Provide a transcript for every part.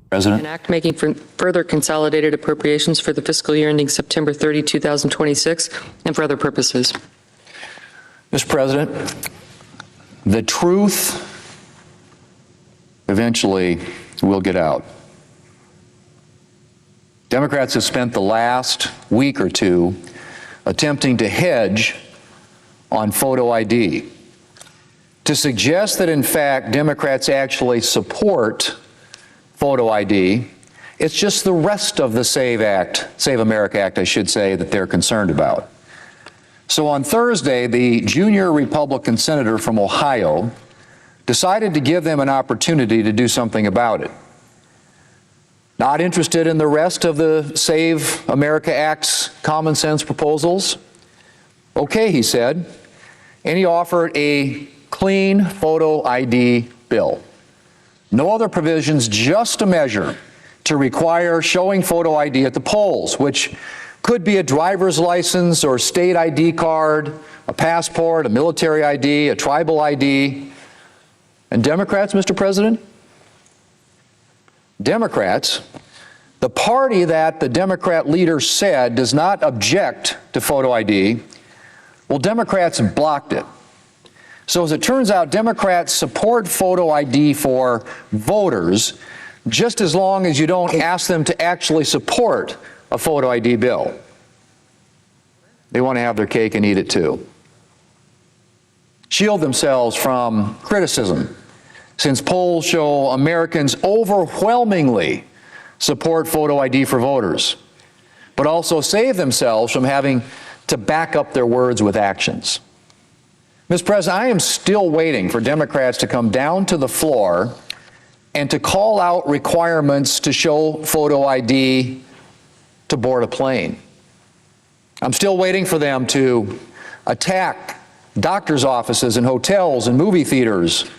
President. An act making further consolidated appropriations for the fiscal year ending September 30, 2026, and for other purposes. Mr. President, the truth eventually will get out. Democrats have spent the last week or two attempting to hedge on photo ID. To suggest that, in fact, Democrats actually support photo ID, it's just the rest of the Save America Act, I should say, that they're concerned about. So on Thursday, the junior Republican senator from Ohio decided to give them an opportunity to do something about it. Not interested in the rest of the Save America Act's common sense proposals? Okay, he said, and he offered a clean photo ID bill. No other provisions, just a measure to require showing photo ID at the polls, which could be a driver's license or state ID card, a passport, a military ID, a tribal ID. And Democrats, Mr. President? Democrats, the party that the Democrat leader said does not object to photo ID, well, Democrats blocked it. So as it turns out, Democrats support photo ID for voters just as long as you don't ask them to actually support a photo ID bill. They want to have their cake and eat it too. Shield themselves from criticism, since polls show Americans overwhelmingly support photo ID for voters, but also save themselves from having to back up their words with actions. Mr. President, I am still waiting for Democrats to come down to the floor and to call out requirements to show photo ID to board a plane. I'm still waiting for them to attack doctors' offices and hotels and movie theaters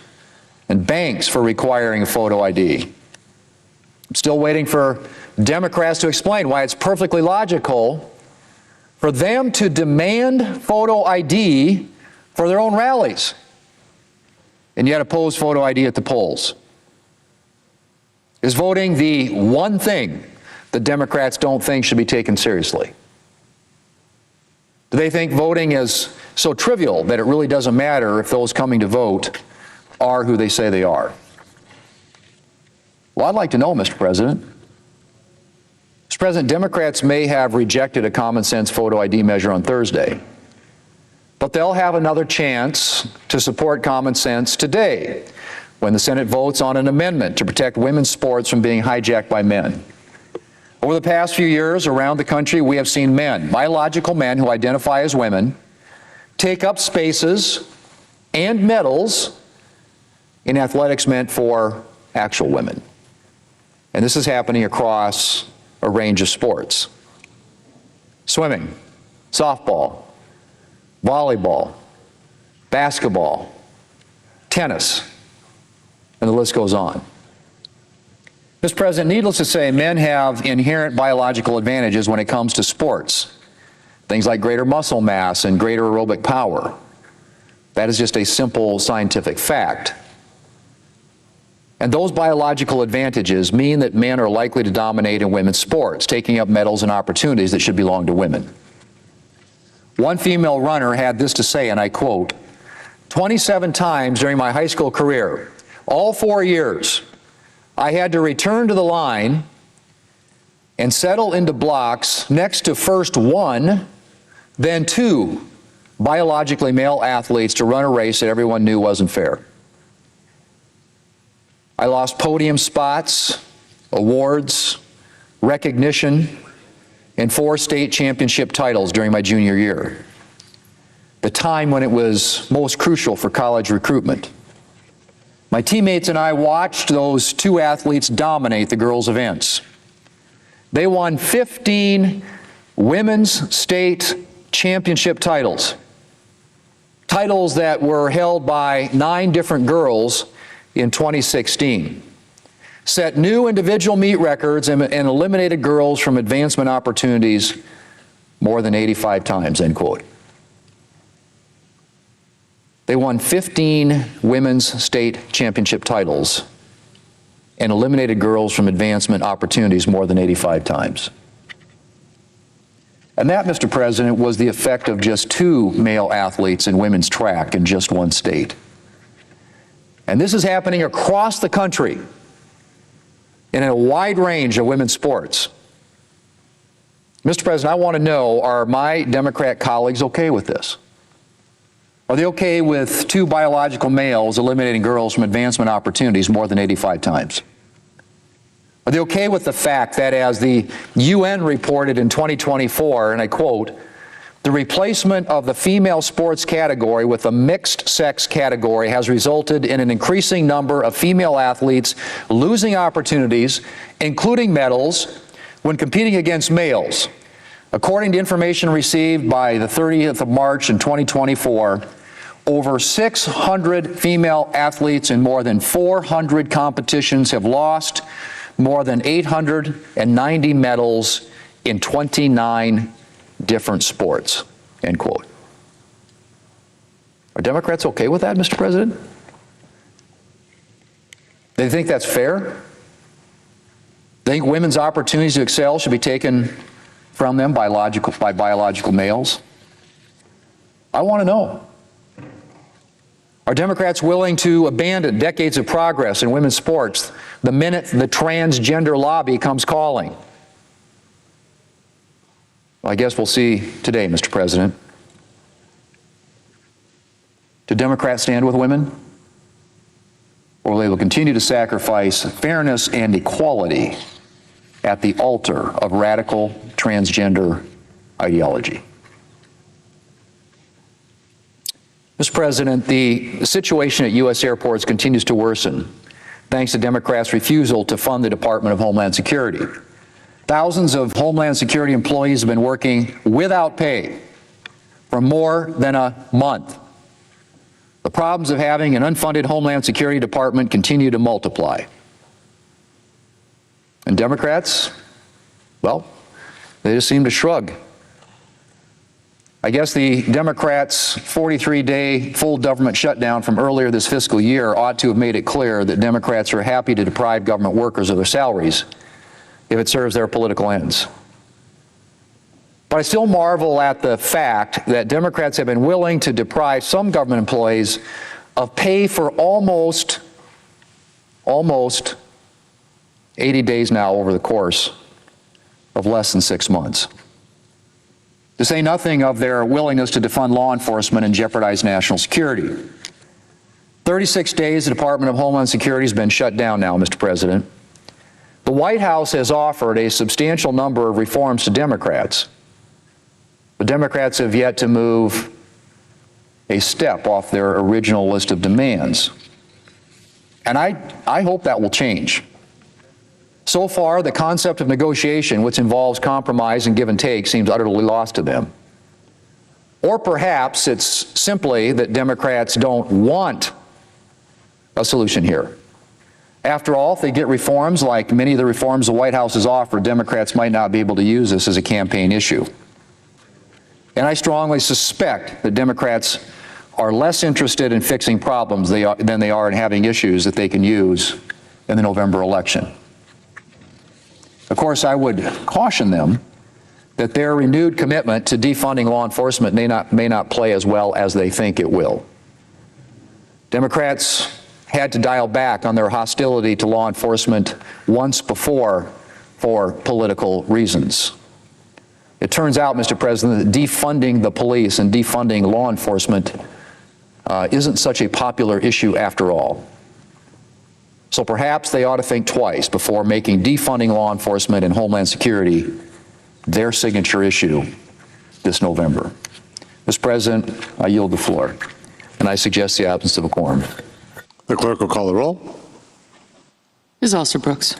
and banks for requiring photo ID. I'm still waiting for Democrats to explain why it's perfectly logical for them to demand photo ID for their own rallies, and yet oppose photo ID at the polls. Is voting the one thing the Democrats don't think should be taken seriously? Do they think voting is so trivial that it really doesn't matter if those coming to vote are who they say they are? Well, I'd like to know, Mr. President. Mr. President, Democrats may have rejected a common sense photo ID measure on Thursday, but they'll have another chance to support common sense today when the Senate votes on an amendment to protect women's sports from being hijacked by men. Over the past few years around the country, we have seen men, biological men who identify as women, take up spaces and medals in athletics meant for actual women. And this is happening across a range of sports. Swimming, softball, volleyball, basketball, tennis, and the list goes on. Mr. President, needless to say, men have inherent biological advantages when it comes to sports. Things like greater muscle mass and greater aerobic power. That is just a simple scientific fact. And those biological advantages mean that men are likely to dominate in women's sports, taking up medals and opportunities that should belong to women. One female runner had this to say, and I quote, 27 times during my high school career, all 4 years, I had to return to the line and settle into blocks next to first one, then two biologically male athletes to run a race that everyone knew wasn't fair. I lost podium spots, awards, recognition, and 4 state championship titles during my junior year, the time when it was most crucial for college recruitment. My teammates and I watched those 2 athletes dominate the girls' events. They won 15 women's state championship titles, titles that were held by 9 different girls in 2016. Set new individual meet records and eliminated girls from advancement opportunities more than 85 times, end quote. They won 15 women's state championship titles and eliminated girls from advancement opportunities more than 85 times. And that, Mr. President, was the effect of just 2 male athletes in women's track in just one state. And this is happening across the country and in a wide range of women's sports. Mr. President, I want to know, are my Democrat colleagues okay with this? Are they okay with 2 biological males eliminating girls from advancement opportunities more than 85 times? Are they okay with the fact that, as the UN reported in 2024, and I quote, "The replacement of the female sports category with a mixed sex category has resulted in an increasing number of female athletes losing opportunities, including medals, when competing against males. According to information received by the 30th of March in 2024, over 600 female athletes in more than 400 competitions have lost more than 890 medals in 29 different sports," end quote. Are Democrats okay with that, Mr. President? They think that's fair? They think women's opportunities to excel should be taken from them by biological males? I want to know. Are Democrats willing to abandon decades of progress in women's sports the minute the transgender lobby comes calling? Well, I guess we'll see today, Mr. President. Do Democrats stand with women? Or they will continue to sacrifice fairness and equality at the altar of radical transgender ideology? Mr. President, the situation at U.S. airports continues to worsen thanks to Democrats' refusal to fund the Department of Homeland Security. Thousands of Homeland Security employees have been working without pay for more than a month. The problems of having an unfunded Homeland Security Department continue to multiply. And Democrats, well, they just seem to shrug. I guess the Democrats' 43-day full government shutdown from earlier this fiscal year ought to have made it clear that Democrats are happy to deprive government workers of their salaries if it serves their political ends. But I still marvel at the fact that Democrats have been willing to deprive some government employees of pay for almost 80 days now over the course of less than 6 months. To say nothing of their willingness to defund law enforcement and jeopardize national security. 36 days the Department of Homeland Security has been shut down now, Mr. President. The White House has offered a substantial number of reforms to Democrats. The Democrats have yet to move a step off their original list of demands. And I hope that will change. So far, the concept of negotiation, which involves compromise and give and take, seems utterly lost to them. Or perhaps it's simply that Democrats don't want a solution here. After all, if they get reforms like many of the reforms the White House has offered, Democrats might not be able to use this as a campaign issue. And I strongly suspect that Democrats are less interested in fixing problems than they are in having issues that they can use in the November election. Of course, I would caution them that their renewed commitment to defunding law enforcement may not play as well as they think it will. Democrats had to dial back on their hostility to law enforcement once before for political reasons. It turns out, Mr. President, that defunding the police and defunding law enforcement isn't such a popular issue after all. So perhaps they ought to think twice before making defunding law enforcement and Homeland Security their signature issue this November. Mr. President, I yield the floor, and I suggest the absence of a quorum. The clerk will call the roll. Ms. Alster-Brooks.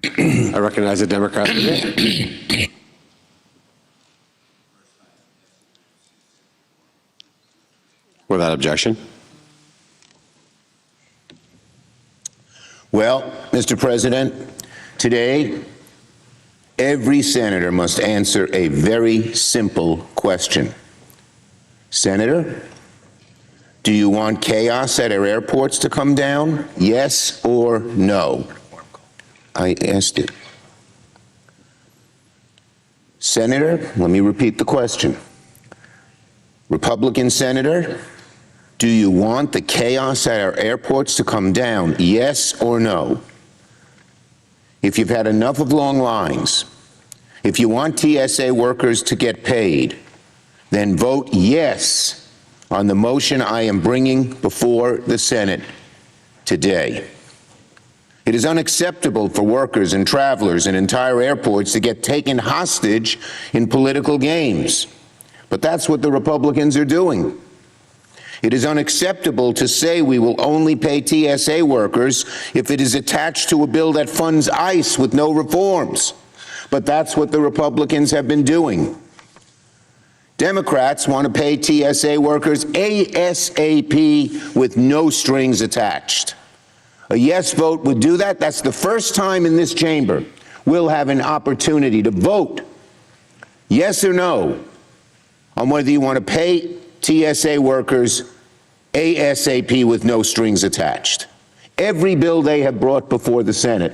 I recognize the Democrat. Without objection. Well, Mr. President, today, every senator must answer a very simple question. Senator, do you want chaos at our airports to come down? Yes or no? I asked it. Senator, let me repeat the question. Republican Senator, do you want the chaos at our airports to come down? Yes or no? If you've had enough of long lines, if you want TSA workers to get paid, then vote yes on the motion I am bringing before the Senate today. It is unacceptable for workers and travelers in entire airports to get taken hostage in political games. But that's what the Republicans are doing. It is unacceptable to say we will only pay TSA workers if it is attached to a bill that funds ICE with no reforms. But that's what the Republicans have been doing. Democrats want to pay TSA workers ASAP with no strings attached. A yes vote would do that. That's the first time in this chamber we'll have an opportunity to vote yes or no on whether you want to pay TSA workers ASAP with no strings attached. Every bill they have brought before the Senate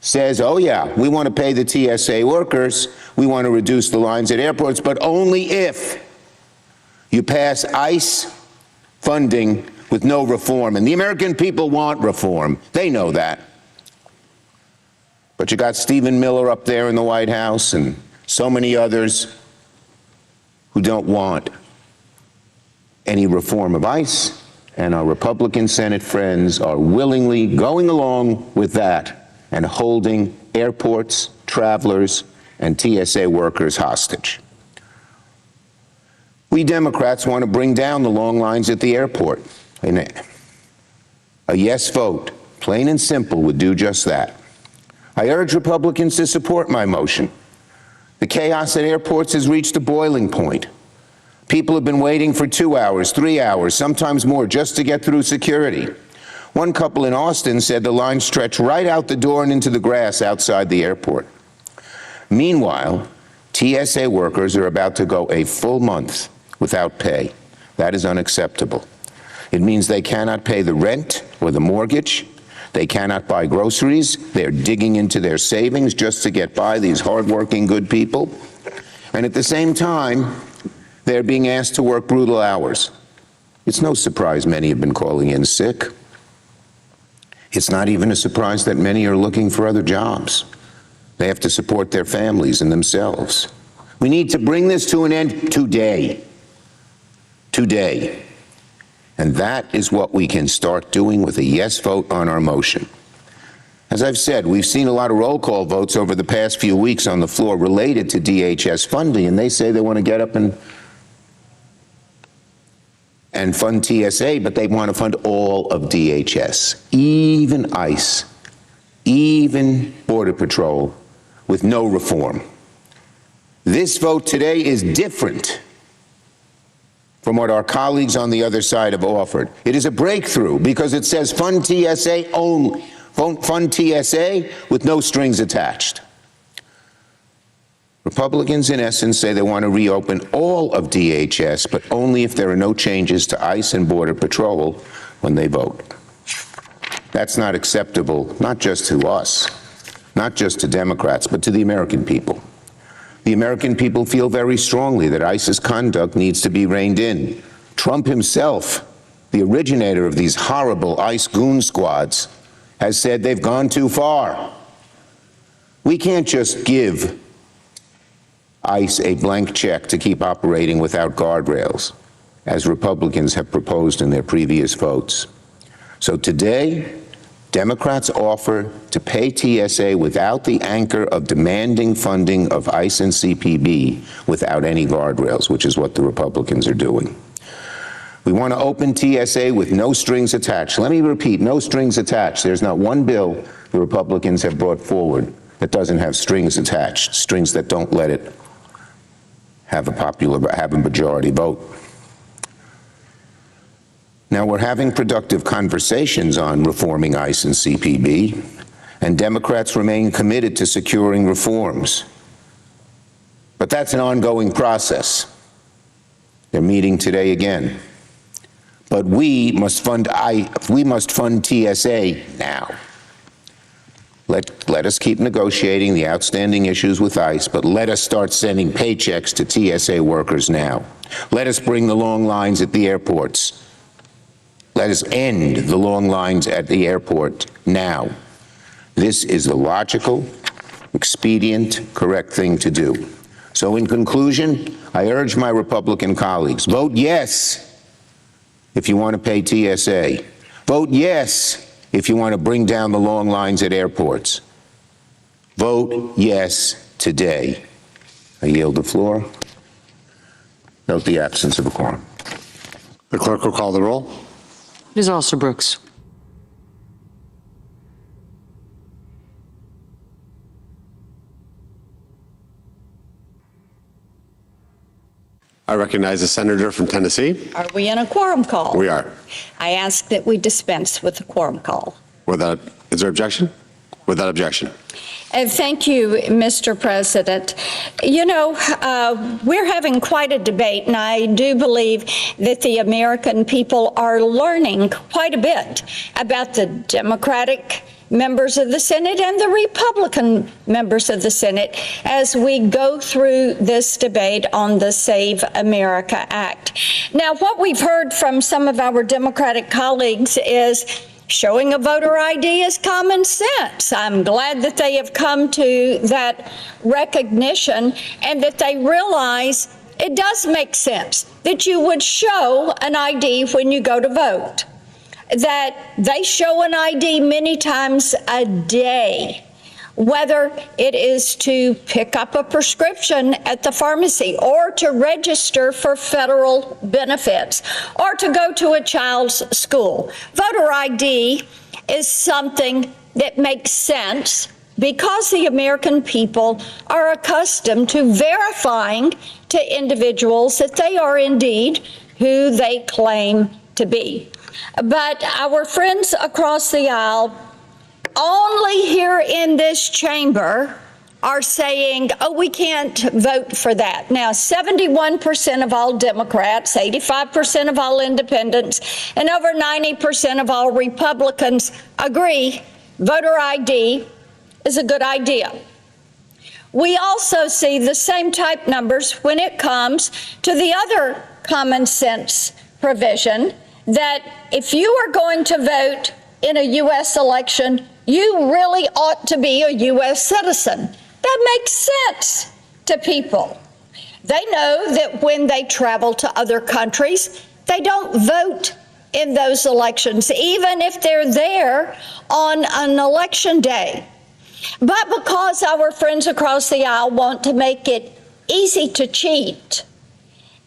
says, oh yeah, we want to pay the TSA workers, we want to reduce the lines at airports, but only if you pass ICE funding with no reform. And the American people want reform. They know that. But you got Stephen Miller up there in the White House and so many others who don't want any reform of ICE, and our Republican Senate friends are willingly going along with that and holding airports, travelers, and TSA workers hostage. We Democrats want to bring down the long lines at the airport. And a yes vote, plain and simple, would do just that. I urge Republicans to support my motion. The chaos at airports has reached a boiling point. People have been waiting for 2 hours, 3 hours, sometimes more, just to get through security. One couple in Austin said the line stretched right out the door and into the grass outside the airport. Meanwhile, TSA workers are about to go a full month without pay. That is unacceptable. It means they cannot pay the rent or the mortgage. They cannot buy groceries. They're digging into their savings just to get by, these hardworking, good people. And at the same time, they're being asked to work brutal hours. It's no surprise many have been calling in sick. It's not even a surprise that many are looking for other jobs. They have to support their families and themselves. We need to bring this to an end today. Today. And that is what we can start doing with a yes vote on our motion. As I've said, we've seen a lot of roll call votes over the past few weeks on the floor related to DHS funding, and they say they want to get up and fund TSA, but they want to fund all of DHS, even ICE, even Border Patrol, with no reform. This vote today is different from what our colleagues on the other side have offered. It is a breakthrough because it says fund TSA only, fund TSA with no strings attached. Republicans, in essence, say they want to reopen all of DHS, but only if there are no changes to ICE and Border Patrol when they vote. That's not acceptable, not just to us, not just to Democrats, but to the American people. The American people feel very strongly that ICE's conduct needs to be reined in. Trump himself, the originator of these horrible ICE goon squads, has said they've gone too far. We can't just give ICE a blank check to keep operating without guardrails, as Republicans have proposed in their previous votes. So today, Democrats offer to pay TSA without the anchor of demanding funding of ICE and CPB without any guardrails, which is what the Republicans are doing. We want to open TSA with no strings attached. Let me repeat, no strings attached. There's not one bill the Republicans have brought forward that doesn't have strings attached, strings that don't let it have a majority vote. Now, we're having productive conversations on reforming ICE and CPB, and Democrats remain committed to securing reforms. But that's an ongoing process. They're meeting today again. But we must fund TSA now. Let us keep negotiating the outstanding issues with ICE, but let us start sending paychecks to TSA workers now. Let us bring the long lines at the airports. Let us end the long lines at the airport now. This is the logical, expedient, correct thing to do. So in conclusion, I urge my Republican colleagues, vote yes if you want to pay TSA. Vote yes if you want to bring down the long lines at airports. Vote yes today. I yield the floor. Note the absence of a quorum. The clerk will call the roll. Ms. Alster-Brooks. I recognize the senator from Tennessee. Are we in a quorum call? We are. I ask that we dispense with the quorum call. Is there objection? Without objection. Thank you, Mr. President. You know, we're having quite a debate, and I do believe that the American people are learning quite a bit about the Democratic members of the Senate and the Republican members of the Senate as we go through this debate on the Save America Act. Now, what we've heard from some of our Democratic colleagues is showing a voter ID is common sense. I'm glad that they have come to that recognition and that they realize it does make sense that you would show an ID when you go to vote, that they show an ID many times a day, whether it is to pick up a prescription at the pharmacy or to register for federal benefits or to go to a child's school. Voter ID is something that makes sense because the American people are accustomed to verifying to individuals that they are indeed who they claim to be. But our friends across the aisle, only here in this chamber, are saying, oh, we can't vote for that. Now, 71% of all Democrats, 85% of all independents, and over 90% of all Republicans agree voter ID is a good idea. We also see the same type numbers when it comes to the other common sense provision that if you are going to vote in a U.S. election, you really ought to be a U.S. citizen. That makes sense to people. They know that when they travel to other countries, they don't vote in those elections, even if they're there on an election day. But because our friends across the aisle want to make it easy to cheat,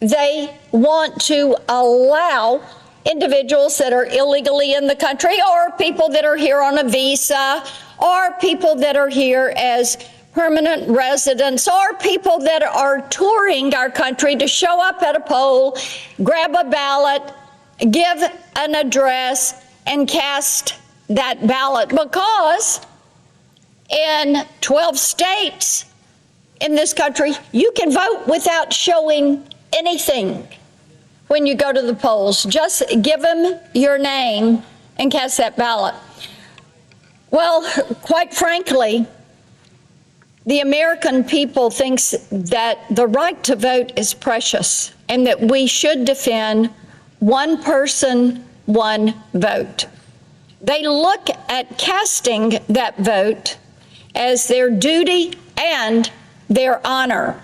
they want to allow individuals that are illegally in the country or people that are here on a visa or people that are here as permanent residents or people that are touring our country to show up at a poll, grab a ballot, give an address, and cast that ballot. Because in 12 states in this country, you can vote without showing anything when you go to the polls. Just give them your name and cast that ballot. Well, quite frankly, the American people thinks that the right to vote is precious and that we should defend one person, one vote. They look at casting that vote as their duty and their honor.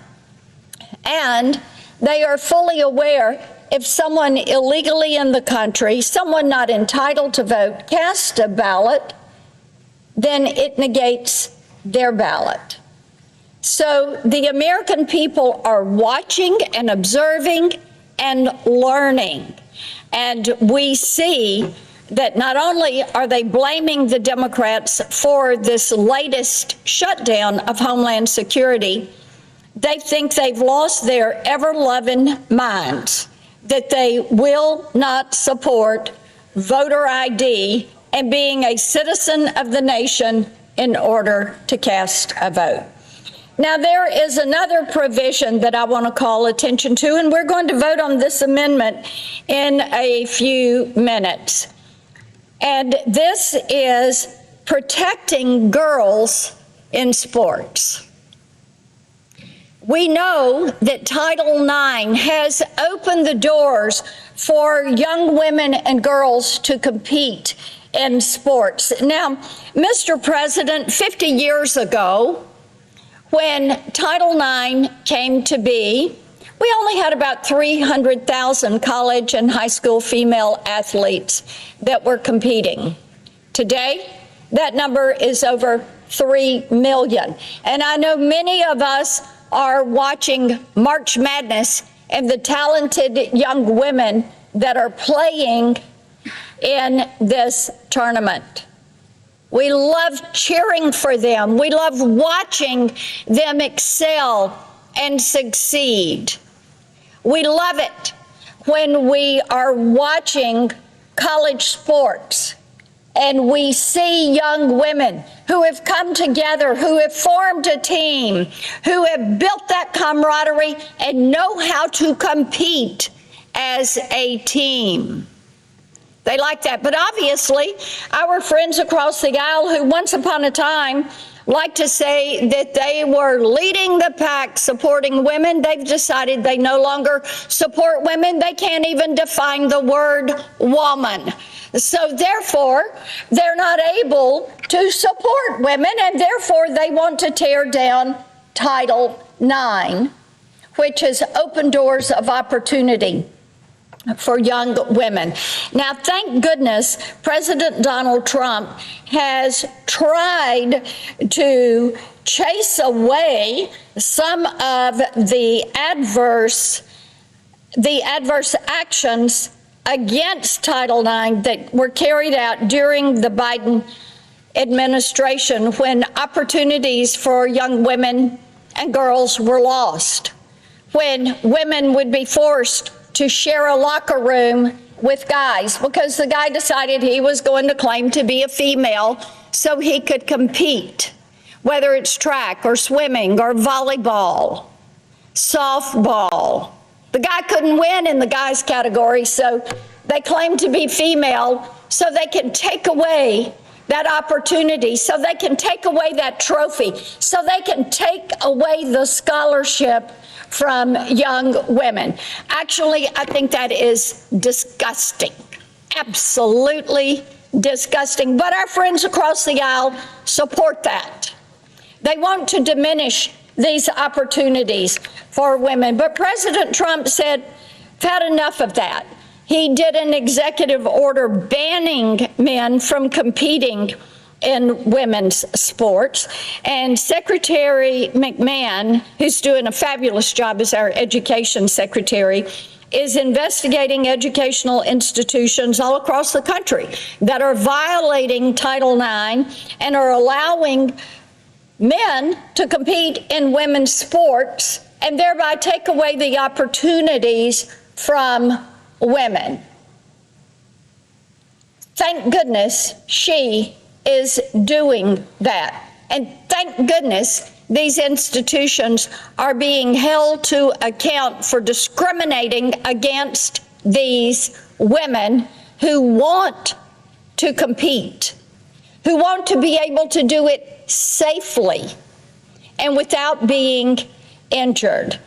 And they are fully aware if someone illegally in the country, someone not entitled to vote, casts a ballot, then it negates their ballot. So the American people are watching and observing and learning. And we see that not only are they blaming the Democrats for this latest shutdown of Homeland Security, they think they've lost their ever-loving minds, that they will not support voter ID and being a citizen of the nation in order to cast a vote. Now, there is another provision that I want to call attention to, and we're going to vote on this amendment in a few minutes. And this is protecting girls in sports. We know that Title IX has opened the doors for young women and girls to compete in sports. Now, Mr. President, 50 years ago, when Title IX came to be, we only had about 300,000 college and high school female athletes that were competing. Today, that number is over 3 million. And I know many of us are watching March Madness and the talented young women that are playing in this tournament. We love cheering for them. We love watching them excel and succeed. We love it when we are watching college sports and we see young women who have come together, who have formed a team, who have built that camaraderie and know how to compete as a team. They like that. But obviously, our friends across the aisle who once upon a time like to say that they were leading the pack supporting women, they've decided they no longer support women. They can't even define the word woman. So therefore, they're not able to support women, and therefore they want to tear down Title IX, which has opened doors of opportunity for young women. Now, thank goodness, President Donald Trump has tried to chase away some of the adverse actions against Title IX that were carried out during the Biden administration when opportunities for young women and girls were lost, when women would be forced to share a locker room with guys because the guy decided he was going to claim to be a female so he could compete, whether it's track or swimming or volleyball, softball. The guy couldn't win in the guys category, so they claimed to be female so they can take away that opportunity, so they can take away that trophy, so they can take away the scholarship from young women. Actually, I think that is disgusting, absolutely disgusting. But our friends across the aisle support that. They want to diminish these opportunities for women. But President Trump said, "I've had enough of that." He did an executive order banning men from competing in women's sports. And Secretary McMahon, who's doing a fabulous job as our education secretary, is investigating educational institutions all across the country that are violating Title IX and are allowing men to compete in women's sports and thereby take away the opportunities from women. Thank goodness she is doing that. And thank goodness these institutions are being held to account for discriminating against these women who want to compete, who want to be able to do it safely and without being injured.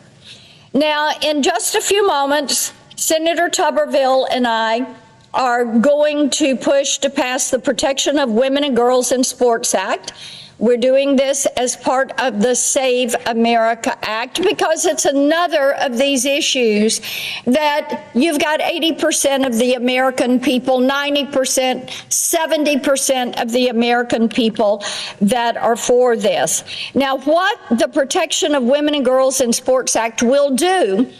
Now, in just a few moments, Senator Tuberville and I are going to push to pass the Protection of Women and Girls in Sports Act. We're doing this as part of the Save America Act because it's another of these issues that you've got 80% of the American people, 90%, 70% of the American people that are for this. Now, what the Protection of Women and Girls in Sports Act will do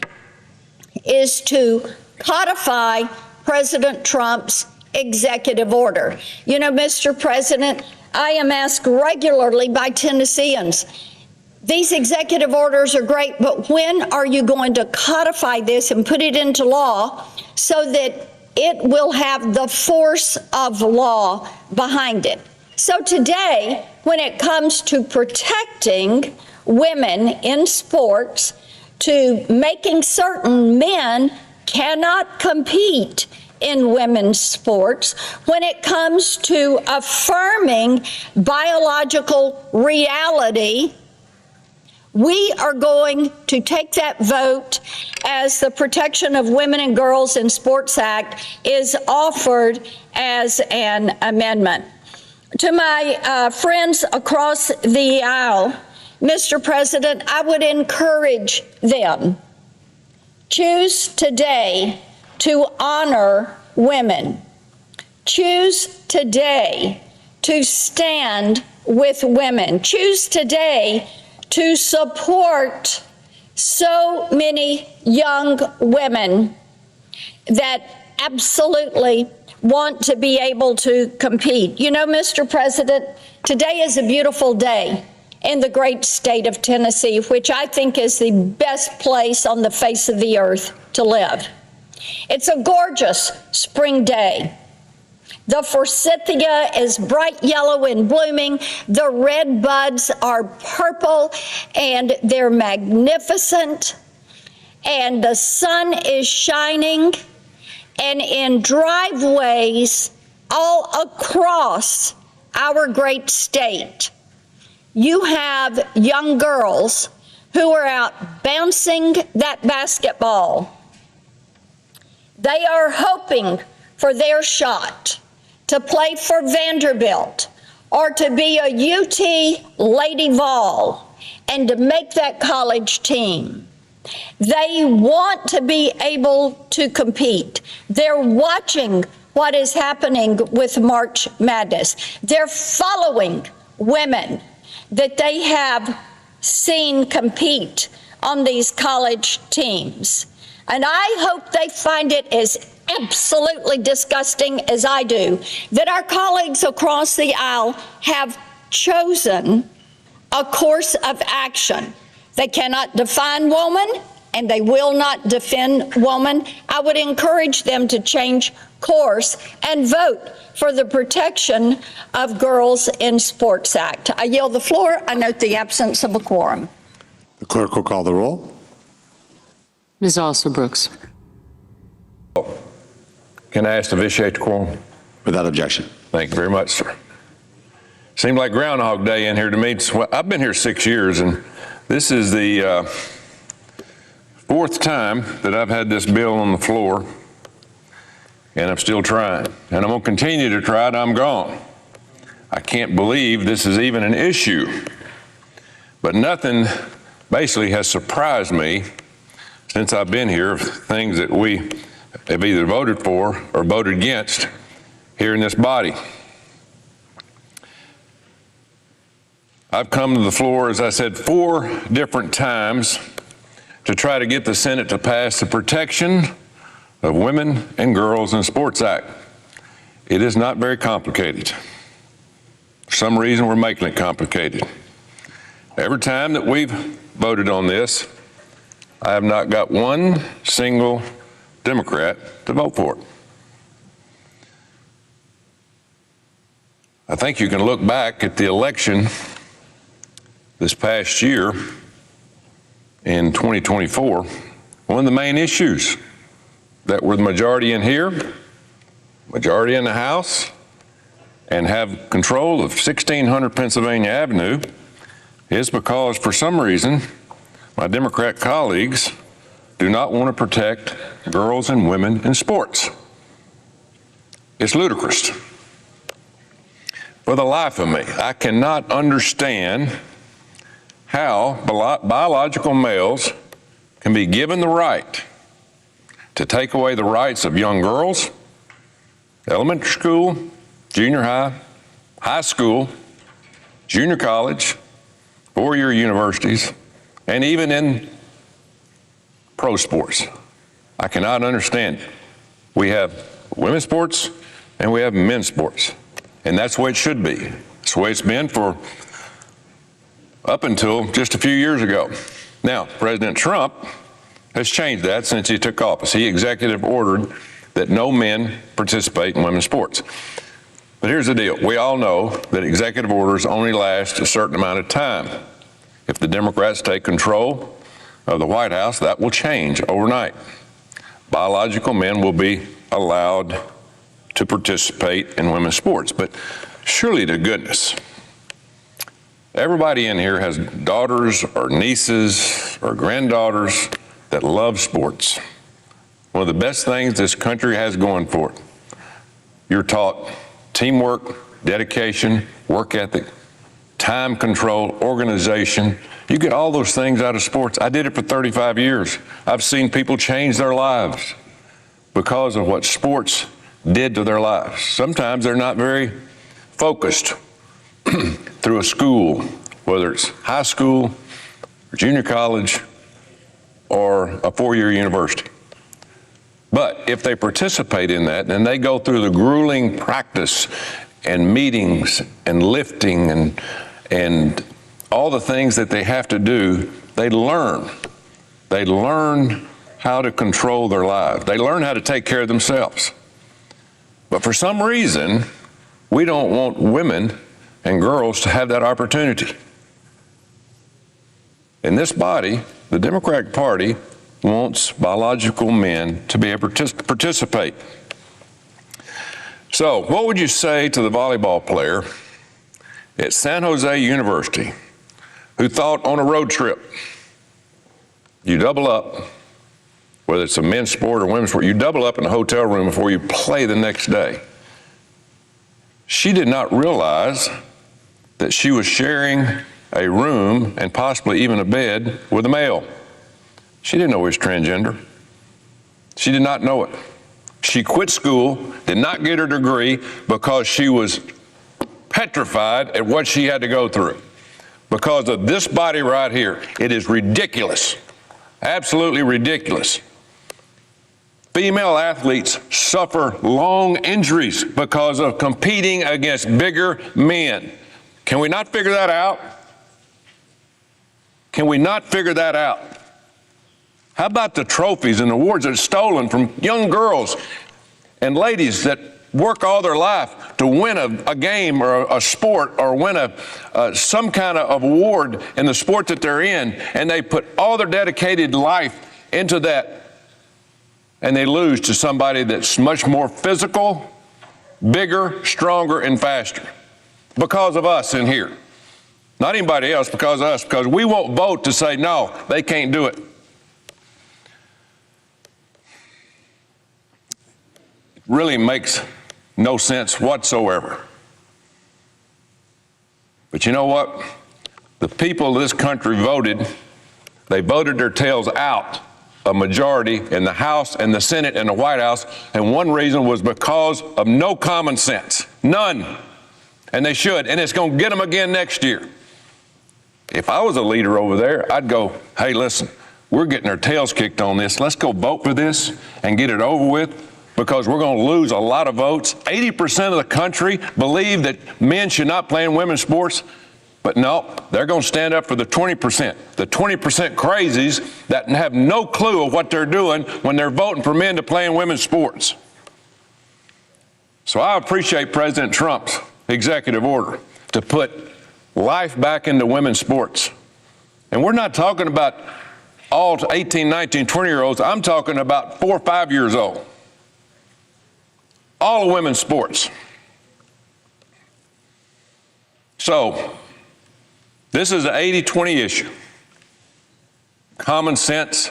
is to codify President Trump's executive order. You know, Mr. President, I am asked regularly by Tennesseans, these executive orders are great, but when are you going to codify this and put it into law so that it will have the force of law behind it? So today, when it comes to protecting women in sports, to making certain men cannot compete in women's sports, when it comes to affirming biological reality, we are going to take that vote as the Protection of Women and Girls in Sports Act is offered as an amendment. To my friends across the aisle, Mr. President, I would encourage them, choose today to honor women. Choose today to stand with women. Choose today to support so many young women that absolutely want to be able to compete. You know, Mr. President, today is a beautiful day in the great state of Tennessee, which I think is the best place on the face of the earth to live. It's a gorgeous spring day. The forsythia is bright yellow and blooming. The red buds are purple and they're magnificent. And the sun is shining. And in driveways all across our great state, you have young girls who are out bouncing that basketball. They are hoping for their shot to play for Vanderbilt or to be a UT Lady Vol and to make that college team. They want to be able to compete. They're watching what is happening with March Madness. They're following women that they have seen compete on these college teams. And I hope they find it as absolutely disgusting as I do that our colleagues across the aisle have chosen a course of action. They cannot define woman and they will not defend woman. I would encourage them to change course and vote for the Protection of Girls in Sports Act. I yield the floor. I note the absence of a quorum. The clerk will call the roll. Ms. Alston-Brooks. Can I ask to vitiate the quorum? Without objection. Thank you very much, sir. Seemed like Groundhog Day in here to me. I've been here 6 years, and this is the fourth time that I've had this bill on the floor, and I'm still trying. And I'm going to continue to try it. I'm gone. I can't believe this is even an issue. But nothing basically has surprised me since I've been here of things that we have either voted for or voted against here in this body. I've come to the floor, as I said, 4 different times to try to get the Senate to pass the Protection of Women and Girls in Sports Act. It is not very complicated. For some reason, we're making it complicated. Every time that we've voted on this, I have not got one single Democrat to vote for it. I think you can look back at the election this past year in 2024. One of the main issues that were the majority in here, majority in the House, and have control of 1600 Pennsylvania Avenue is because, for some reason, my Democrat colleagues do not want to protect girls and women in sports. It's ludicrous. For the life of me, I cannot understand how biological males can be given the right to take away the rights of young girls, elementary school, junior high, high school, junior college, 4-year universities, and even in pro sports. I cannot understand it. We have women's sports and we have men's sports. And that's the way it should be. It's the way it's been for up until just a few years ago. Now, President Trump has changed that since he took office. He executive ordered that no men participate in women's sports. But here's the deal. We all know that executive orders only last a certain amount of time. If the Democrats take control of the White House, that will change overnight. Biological men will be allowed to participate in women's sports. But surely to goodness, everybody in here has daughters or nieces or granddaughters that love sports. One of the best things this country has going for it. You're taught teamwork, dedication, work ethic, time control, organization. You get all those things out of sports. I did it for 35 years. I've seen people change their lives because of what sports did to their lives. Sometimes they're not very focused through a school, whether it's high school, or junior college, or a four-year university. But if they participate in that and they go through the grueling practice and meetings and lifting and all the things that they have to do, they learn. They learn how to control their lives. They learn how to take care of themselves. But for some reason, we don't want women and girls to have that opportunity. In this body, the Democratic Party wants biological men to be able to participate. So, what would you say to the volleyball player at San Jose University who thought on a road trip, you double up, whether it's a men's sport or women's sport, you double up in a hotel room before you play the next day? She did not realize that she was sharing a room and possibly even a bed with a male. She didn't know he was transgender. She did not know it. She quit school, did not get her degree because she was petrified at what she had to go through. Because of this body right here, it is ridiculous, absolutely ridiculous. Female athletes suffer long injuries because of competing against bigger men. Can we not figure that out? Can we not figure that out? How about the trophies and awards that are stolen from young girls and ladies that work all their life to win a game or a sport or win some kind of award in the sport that they're in, and they put all their dedicated life into that, and they lose to somebody that's much more physical, bigger, stronger, and faster because of us in here. Not anybody else, because of us, because we won't vote to say, no, they can't do it. It really makes no sense whatsoever. But you know what? The people of this country voted. They voted their tails out, a majority in the House and the Senate and the White House, and one reason was because of no common sense. None. And they should, and it's going to get them again next year. If I was a leader over there, I'd go, hey, listen, we're getting our tails kicked on this. Let's go vote for this and get it over with, because we're going to lose a lot of votes. 80% of the country believe that men should not play in women's sports, but no, they're going to stand up for the 20%, the 20% crazies that have no clue of what they're doing when they're voting for men to play in women's sports. So I appreciate President Trump's executive order to put life back into women's sports. And we're not talking about all 18, 19, 20-year-olds. I'm talking about 4 or 5 years old. All of women's sports. So, this is an 80-20 issue. Common sense.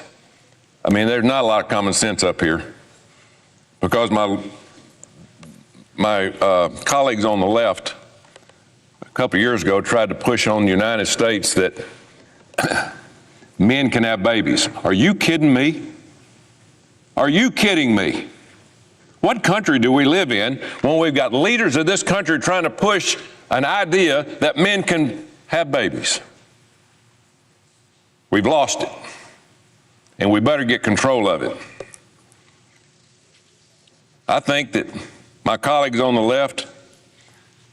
I mean, there's not a lot of common sense up here, because my colleagues on the left a couple of years ago tried to push on the United States that men can have babies. Are you kidding me? Are you kidding me? What country do we live in when we've got leaders of this country trying to push an idea that men can have babies? We've lost it, and we better get control of it. I think that my colleagues on the left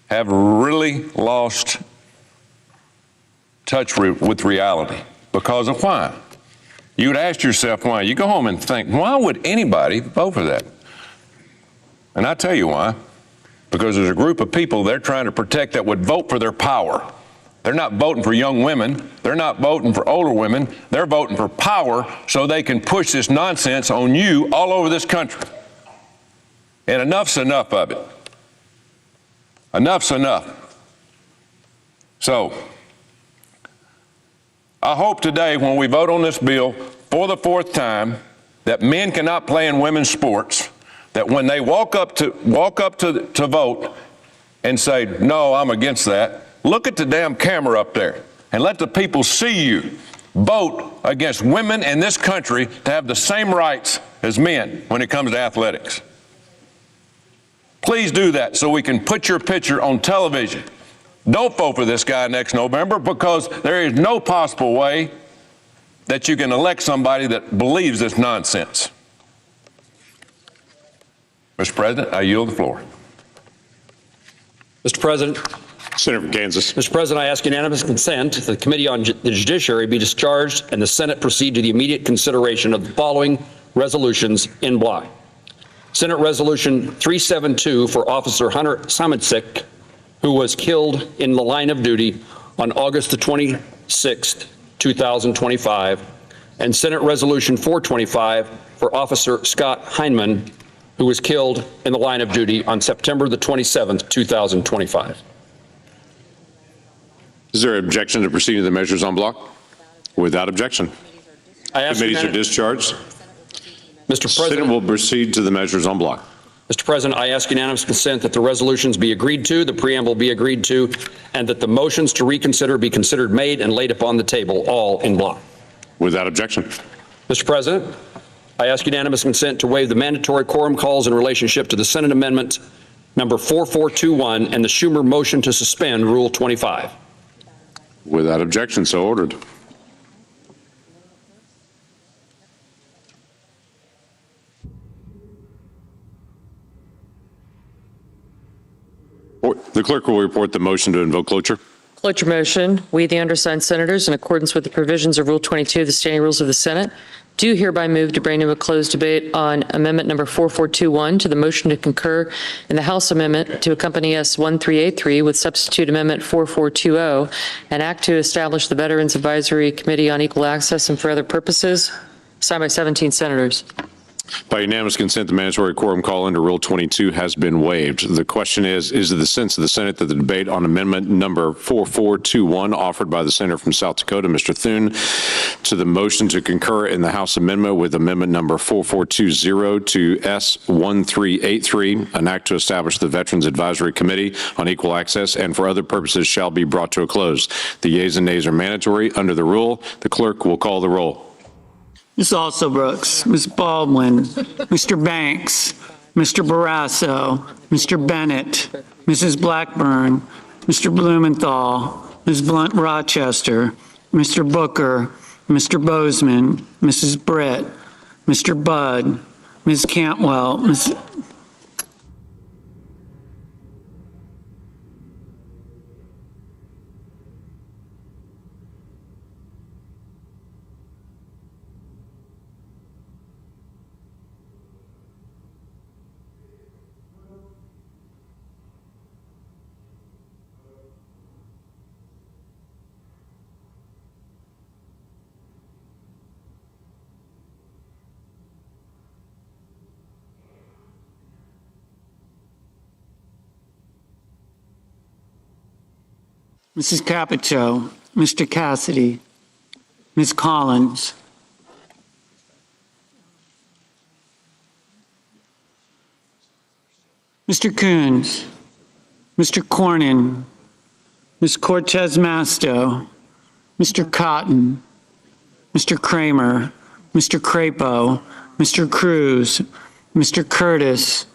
have really lost touch with reality because of why. You would ask yourself why. You go home and think, why would anybody vote for that? And I tell you why. Because there's a group of people they're trying to protect that would vote for their power. They're not voting for young women. They're not voting for older women. They're voting for power so they can push this nonsense on you all over this country. And enough's enough of it. Enough's enough. So, I hope today when we vote on this bill for the fourth time that men cannot play in women's sports, that when they walk up to vote and say, no, I'm against that, look at the damn camera up there and let the people see you vote against women in this country to have the same rights as men when it comes to athletics. Please do that so we can put your picture on television. Don't vote for this guy next November because there is no possible way that you can elect somebody that believes this nonsense. Mr. President, I yield the floor. Mr. President. Senator from Kansas. Mr. President, I ask unanimous consent that the Committee on the Judiciary be discharged and the Senate proceed to the immediate consideration of the following resolutions in block. Senate Resolution 372 for Officer Hunter Samadzik, who was killed in the line of duty on August the 26th, 2025, and Senate Resolution 425 for Officer Scott Heineman, who was killed in the line of duty on September the 27th, 2025. Is there an objection to proceeding to the measures en bloc? Without objection. Committees are discharged. Mr. President, Senate will proceed to the measures en bloc. Mr. President, I ask unanimous consent that the resolutions be agreed to, the preamble be agreed to, and that the motions to reconsider be considered made and laid upon the table, all in bloc. Without objection. Mr. President, I ask unanimous consent to waive the mandatory quorum calls in relationship to the Senate Amendment number 4421 and the Schumer motion to suspend Rule 25. Without objection, so ordered. The clerk will report the motion to invoke cloture. Cloture motion. We, the undersigned senators, in accordance with the provisions of Rule 22 of the Standing Rules of the Senate, do hereby move to bring to a closed debate on Amendment Number 4421 to the motion to concur in the House Amendment to accompany S 1383 with substitute Amendment 4420, an act to establish the Veterans Advisory Committee on Equal Access and for other purposes, signed by 17 senators. By unanimous consent, the mandatory quorum call under Rule 22 has been waived. The question is it the sense of the Senate that the debate on Amendment number 4421 offered by the Senator from South Dakota, Mr. Thune, to the motion to concur in the House Amendment with Amendment number 4420 to S 1383, an act to establish the Veterans Advisory Committee on Equal Access and for other purposes shall be brought to a close. The yeas and nays are mandatory. Under the rule, the clerk will call the roll. Ms. Alsobrooks, Ms. Baldwin, Mr. Banks, Mr. Barrasso, Mr. Bennett, Mrs. Blackburn, Mr. Blumenthal, Ms. Blunt Rochester, Mr. Booker, Mr. Bozeman, Mrs. Britt, Mr. Budd, Ms. Cantwell, Ms. Mrs. Capito, Mr. Cassidy, Ms. Collins, Mr. Coons, Mr. Cornyn, Ms. Cortez Masto, Mr. Cotton, Mr. Kramer, Mr. Crapo, Mr. Cruz, Mr. Curtis,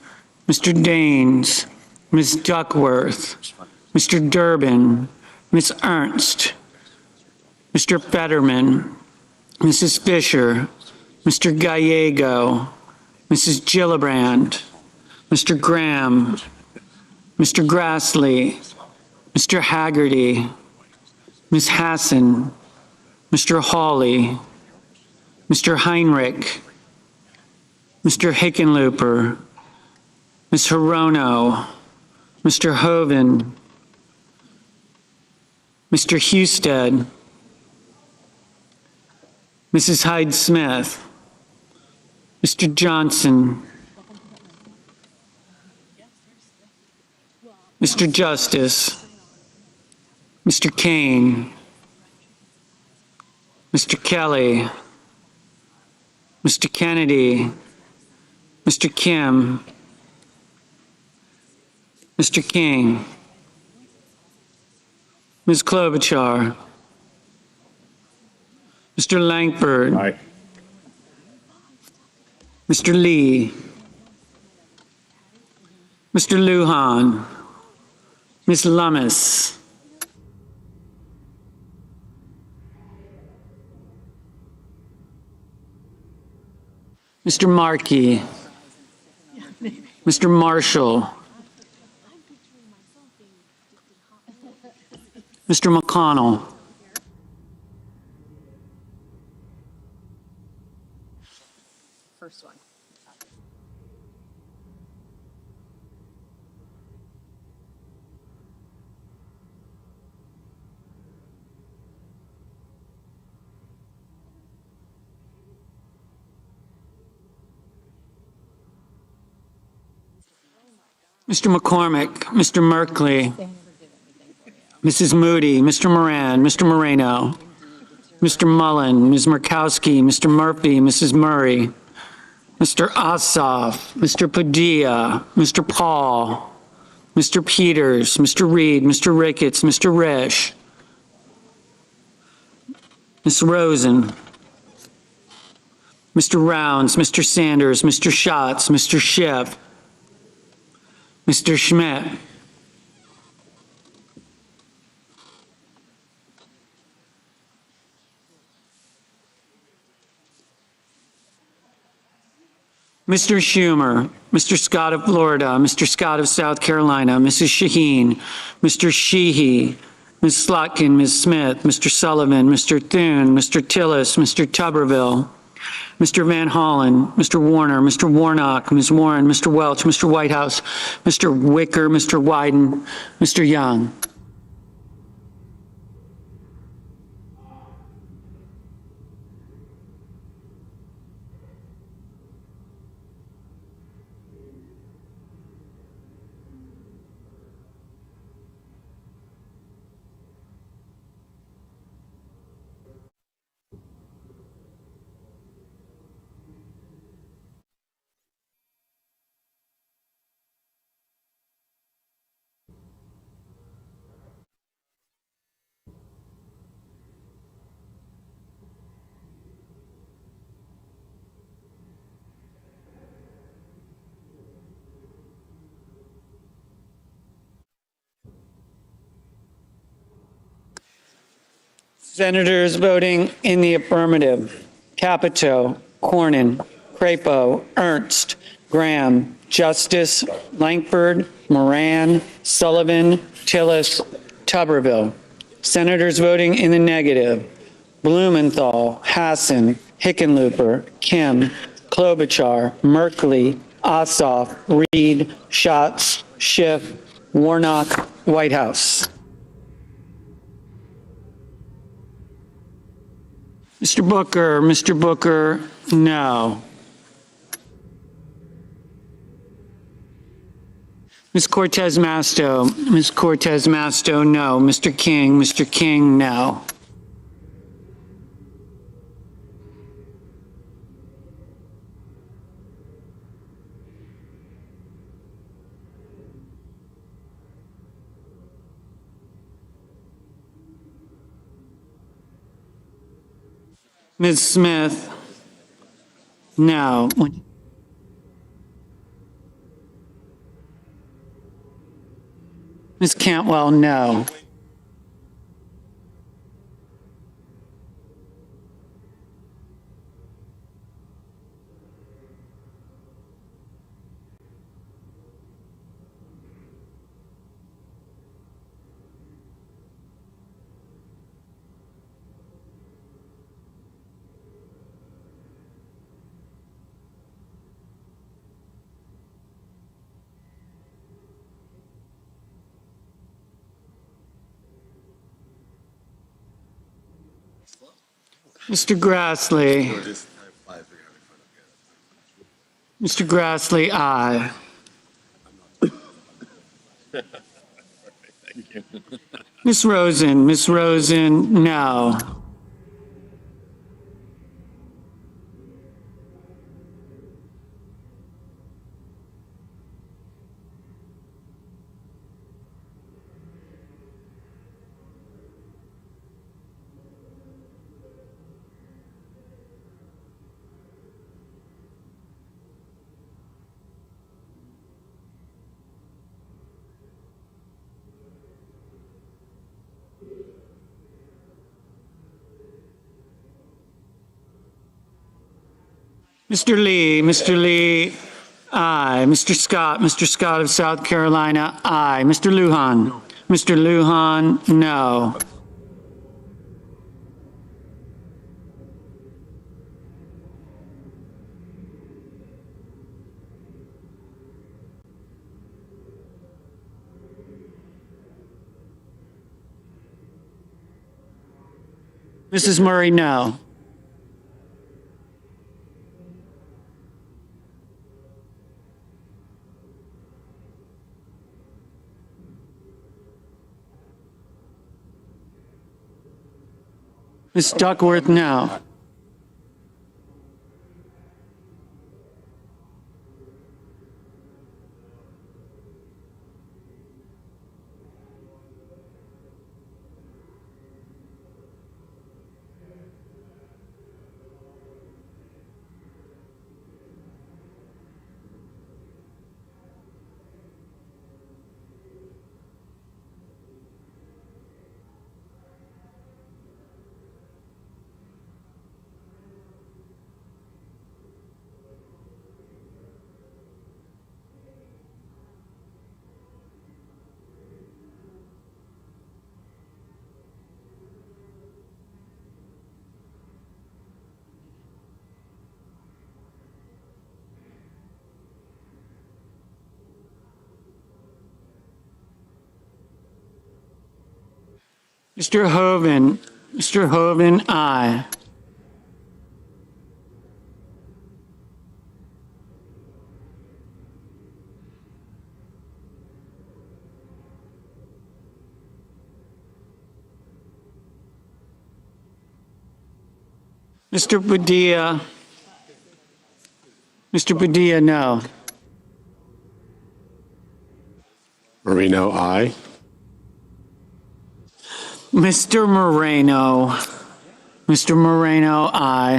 Mr. Daines, Ms. Duckworth, Mr. Durbin, Ms. Ernst, Mr. Fetterman, Mrs. Fisher, Mr. Gallego, Mrs. Gillibrand, Mr. Graham, Mr. Grassley, Mr. Haggerty, Ms. Hassan, Mr. Hawley, Mr. Heinrich, Mr. Hickenlooper, Ms. Hirono, Mr. Hoven, Mr. Husted, Mrs. Hyde-Smith, Mr. Johnson, Mr. Justice, Mr. Kane, Mr. Kelly, Mr. Kennedy, Mr. Kim, Mr. King, Ms. Klobuchar, Mr. Langford, Aye. Mr. Lee, Mr. Lujan, Ms. Lummis, Mr. Markey, Mr. Marshall, Mr. McConnell, First one. Mr. McCormick, Mr. Merkley, Mrs. Moody, Mr. Moran, Mr. Moreno, Mr. Mullen, Ms. Murkowski, Mr. Murphy, Mrs. Murray, Mr. Ossoff, Mr. Padilla, Mr. Paul, Mr. Peters, Mr. Reed, Mr. Ricketts, Mr. Risch, Ms. Rosen, Mr. Rounds, Mr. Sanders, Mr. Schatz, Mr. Schiff, Mr. Schmidt, Mr. Schumer, Mr. Scott of Florida, Mr. Scott of South Carolina, Mrs. Shaheen, Mr. Sheehy, Ms. Slotkin, Ms. Smith, Mr. Sullivan, Mr. Thune, Mr. Tillis, Mr. Tuberville, Mr. Van Hollen, Mr. Warner, Mr. Warnock, Ms. Warren, Mr. Welch, Mr. Whitehouse, Mr. Wicker, Mr. Wyden, Mr. Young. Senators voting in the affirmative: Capito, Cornyn, Crapo, Ernst, Graham, Justice, Langford, Moran, Sullivan, Tillis, Tuberville. Senators voting in the negative: Blumenthal, Hassan, Hickenlooper, Kim, Klobuchar, Merkley, Ossoff, Reed, Schatz, Schiff, Warnock, Whitehouse. Mr. Booker, no. Ms. Cortez Masto, no. Mr. King, no. Ms. Smith, no. Ms. Cantwell, no. Mr. Grassley. Mr. Grassley, aye. Ms. Rosen, no. Mr. Lee, aye. Mr. Scott of South Carolina, aye. Mr. Lujan, no. Mrs. Murray, no. Ms. Duckworth, no. Mr. Hoven, aye. Mr. Padilla, no. Marino, aye. Mr. Moreno, aye.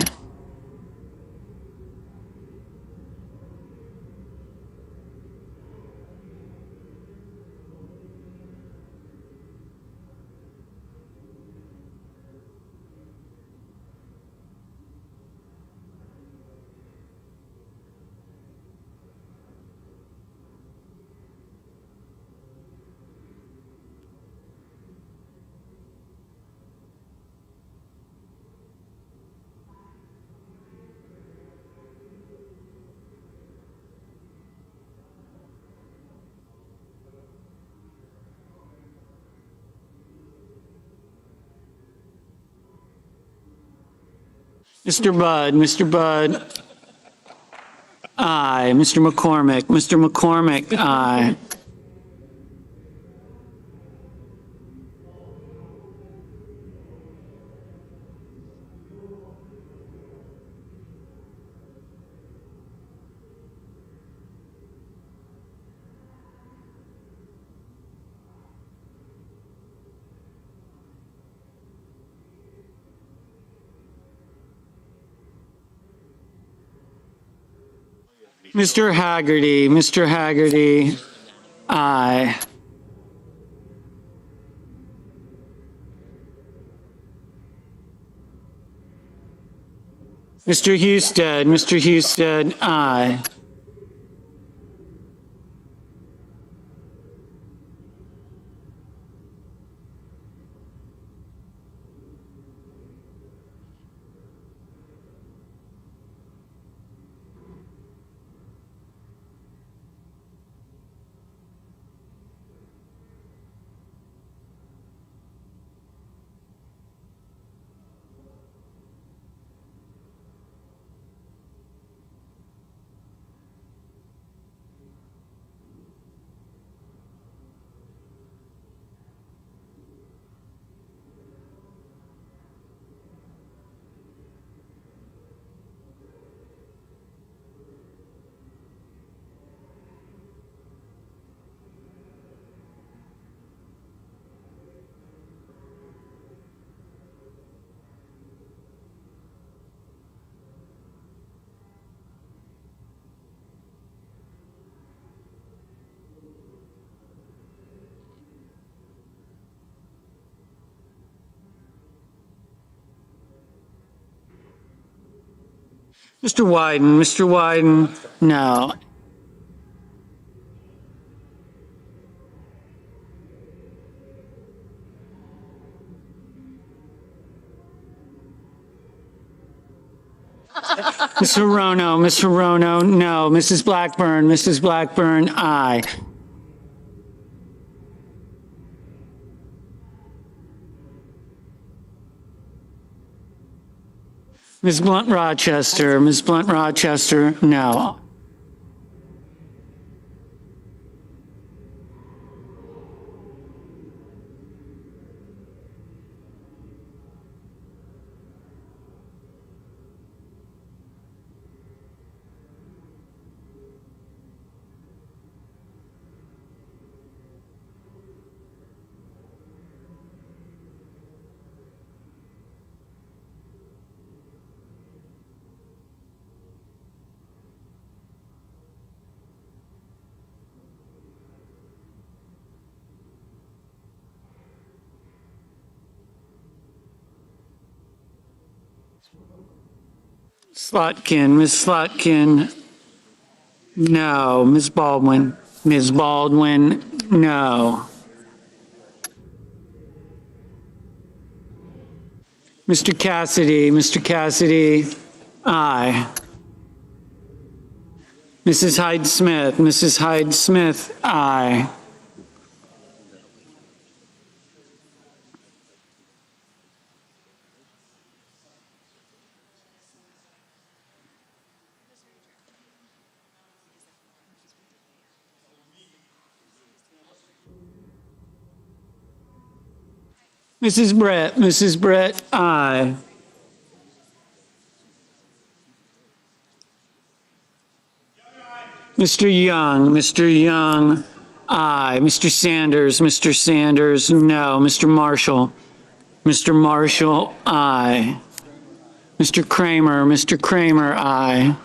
Mr. Budd, aye. Mr. McCormick, aye. Mr. Haggerty, aye. Mr. Husted, aye. Mr. Wyden, no. Ms. Hirono, no. Mrs. Blackburn, aye. Ms. Blunt Rochester, no. Ms. Slotkin, no. Ms. Baldwin, no. Mr. Cassidy, aye. Mrs. Hyde Smith, aye. Mrs. Brett, aye. Mr. Young, aye. Mr. Sanders, no. Mr. Marshall, aye. Mr. Kramer, aye.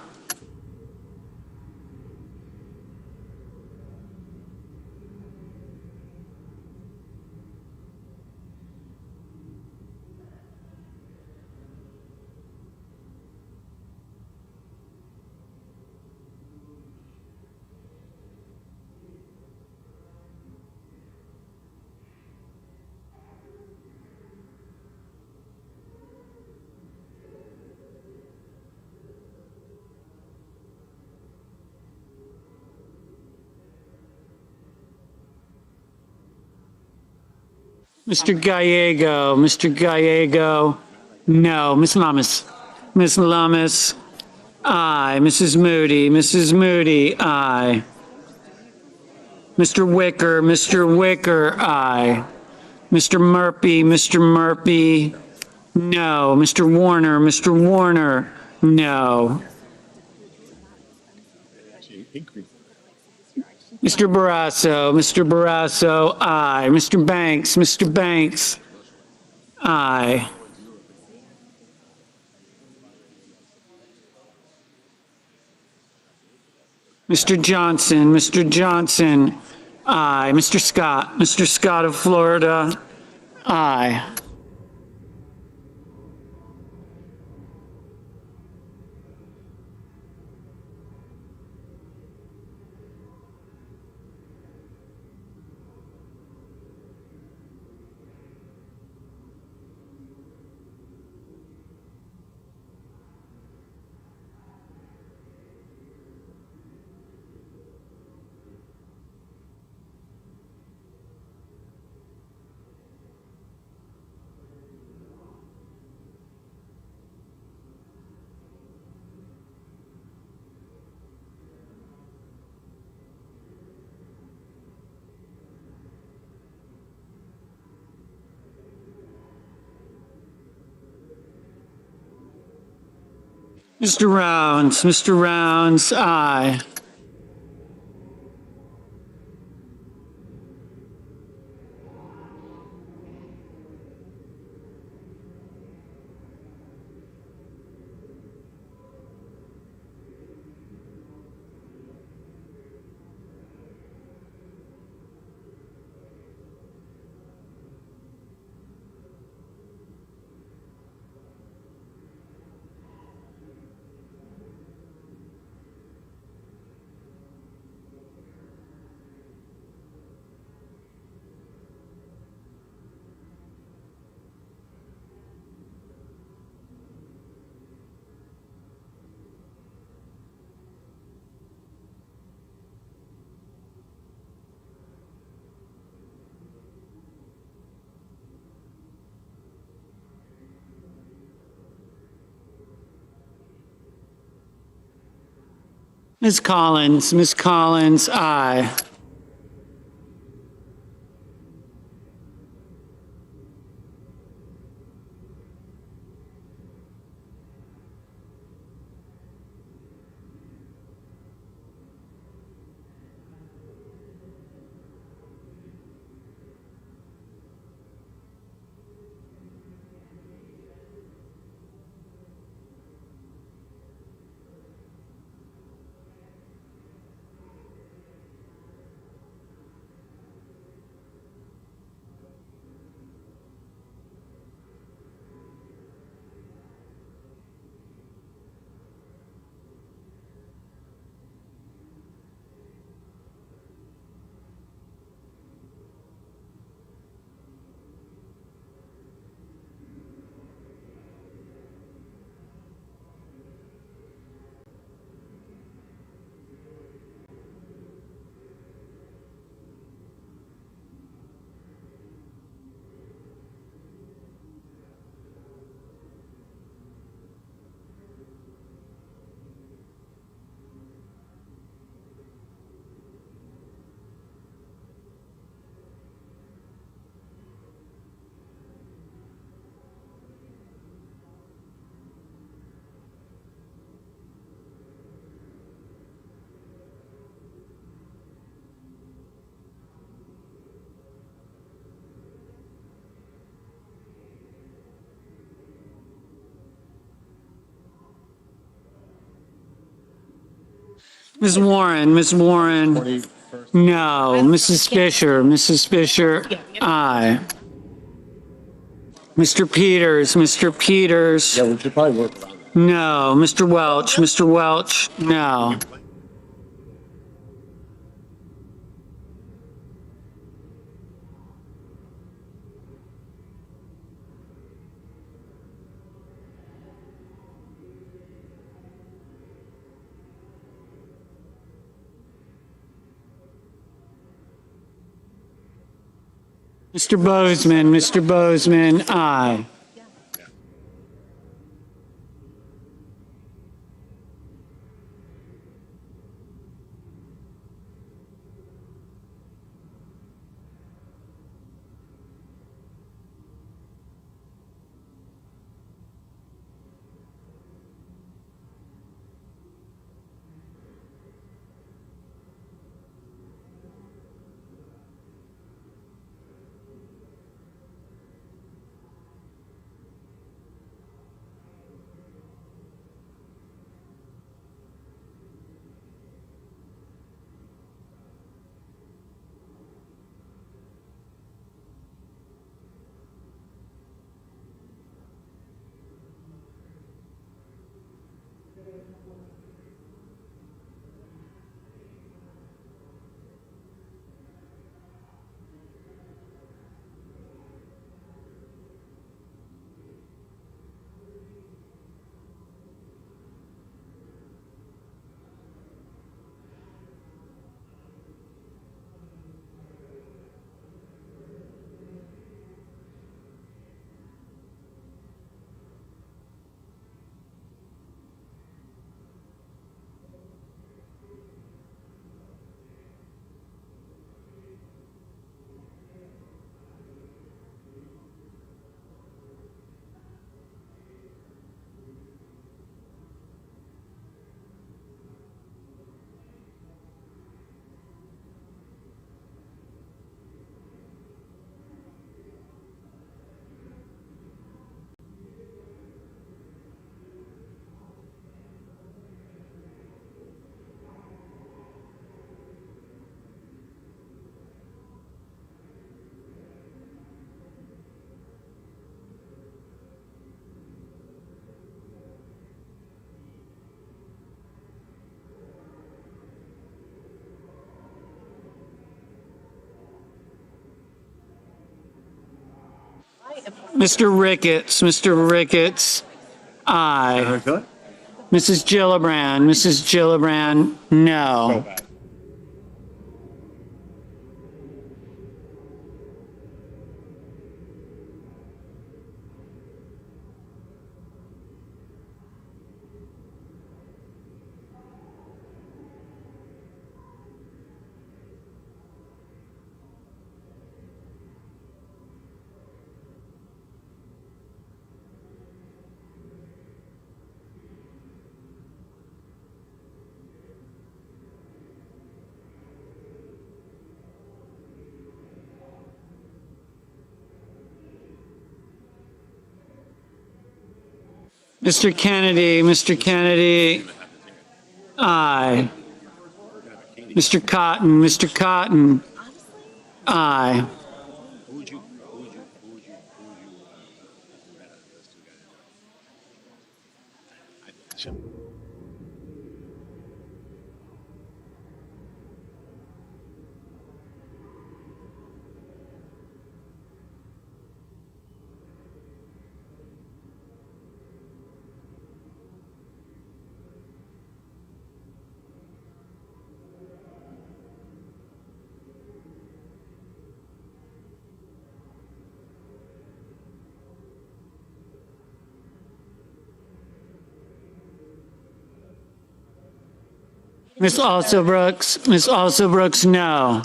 Mr. Gallego, no. Ms. Lummis, aye. Mrs. Moody, aye. Mr. Wicker, aye. Mr. Murphy, no. Mr. Warner, no. Mr. Barrasso, aye. Mr. Banks, aye. Mr. Johnson, aye. Mr. Scott of Florida, aye. Mr. Rounds, aye. Ms. Collins, aye. Ms. Warren, no. Mrs. Fisher, aye. Mr. Peters, Yeah, we should probably work around that. no. Mr. Welch, no. Mr. Bozeman, aye. Mr. Ricketts, aye. Mrs. Gillibrand, no. Mr. Kennedy, aye. Mr. Cotton, aye. Ms. Alsobrooks, no.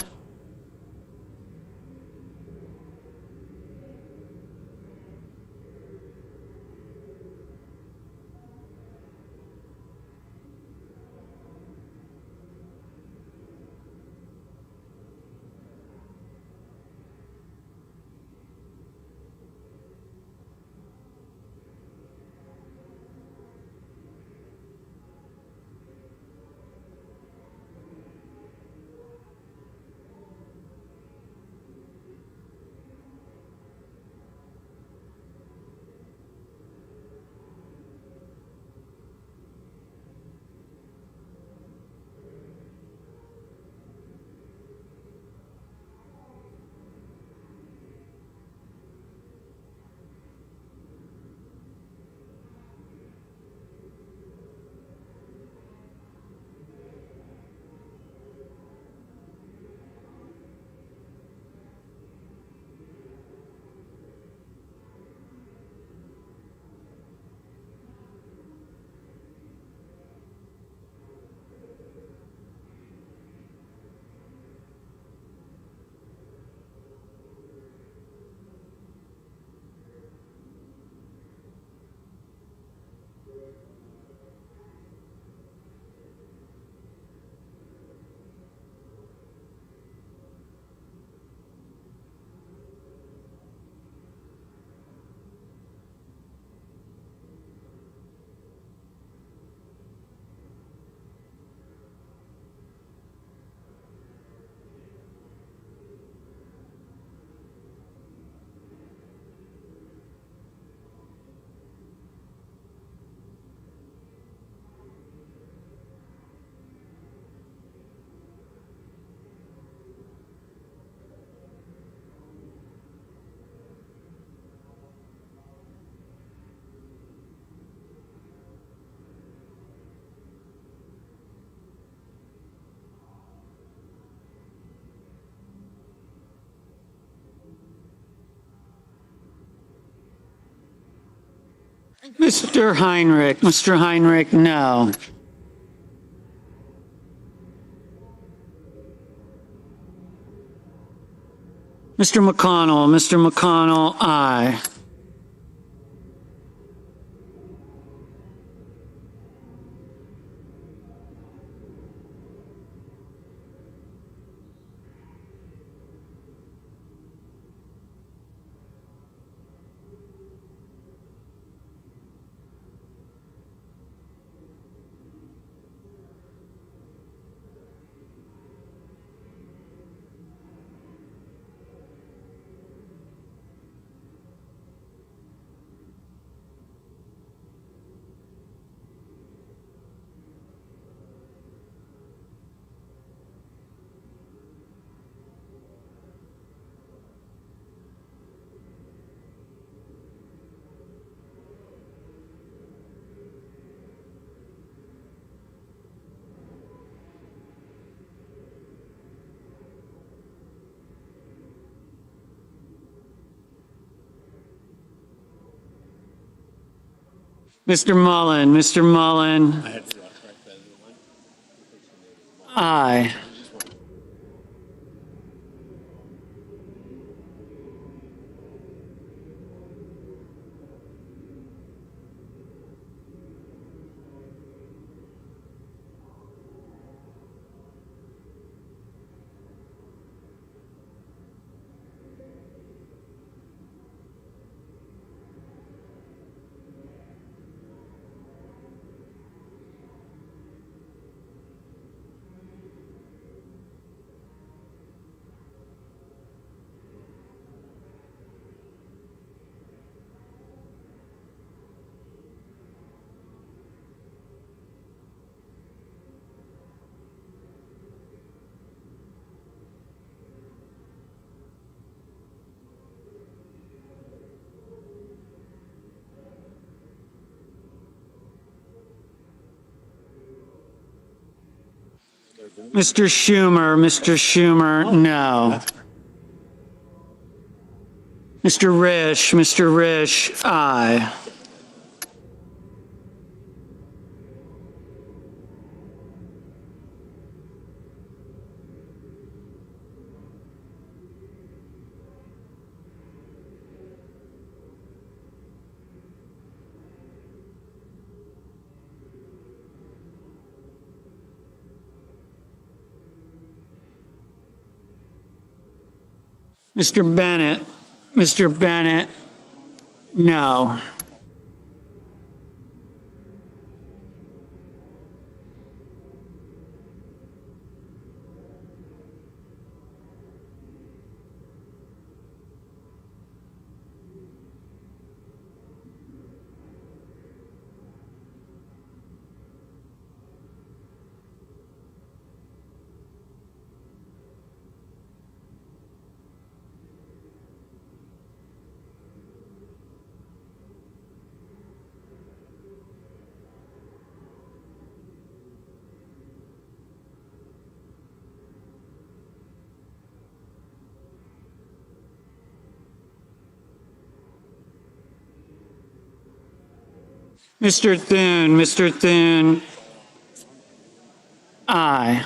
Mr. Heinrich, no. Mr. McConnell, aye. Mr. Mullen, aye. Mr. Schumer, no. Mr. Risch, aye. Mr. Bennett, no. Mr. Thune, aye.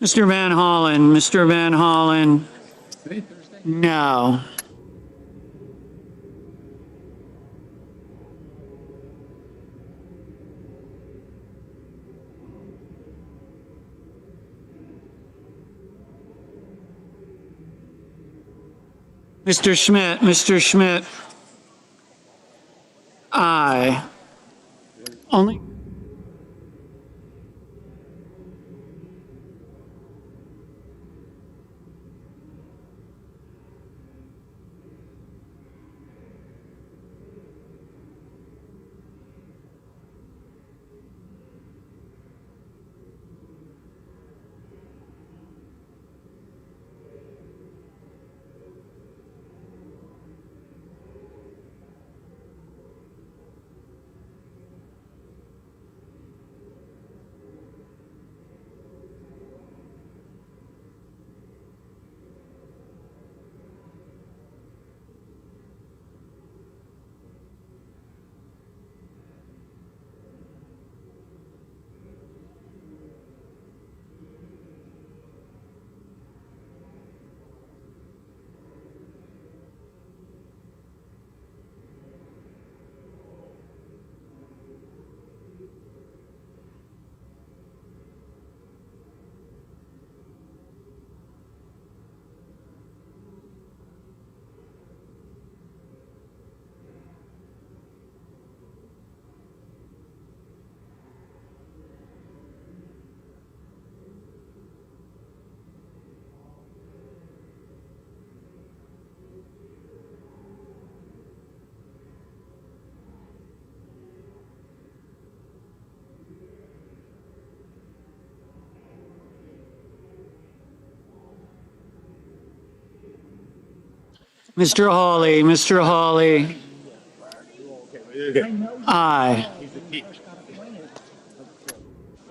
Mr. Van Hollen, no. Mr. Schmidt, aye. Only. Mr. Hawley, aye.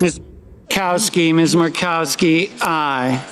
Ms. Markowski, aye.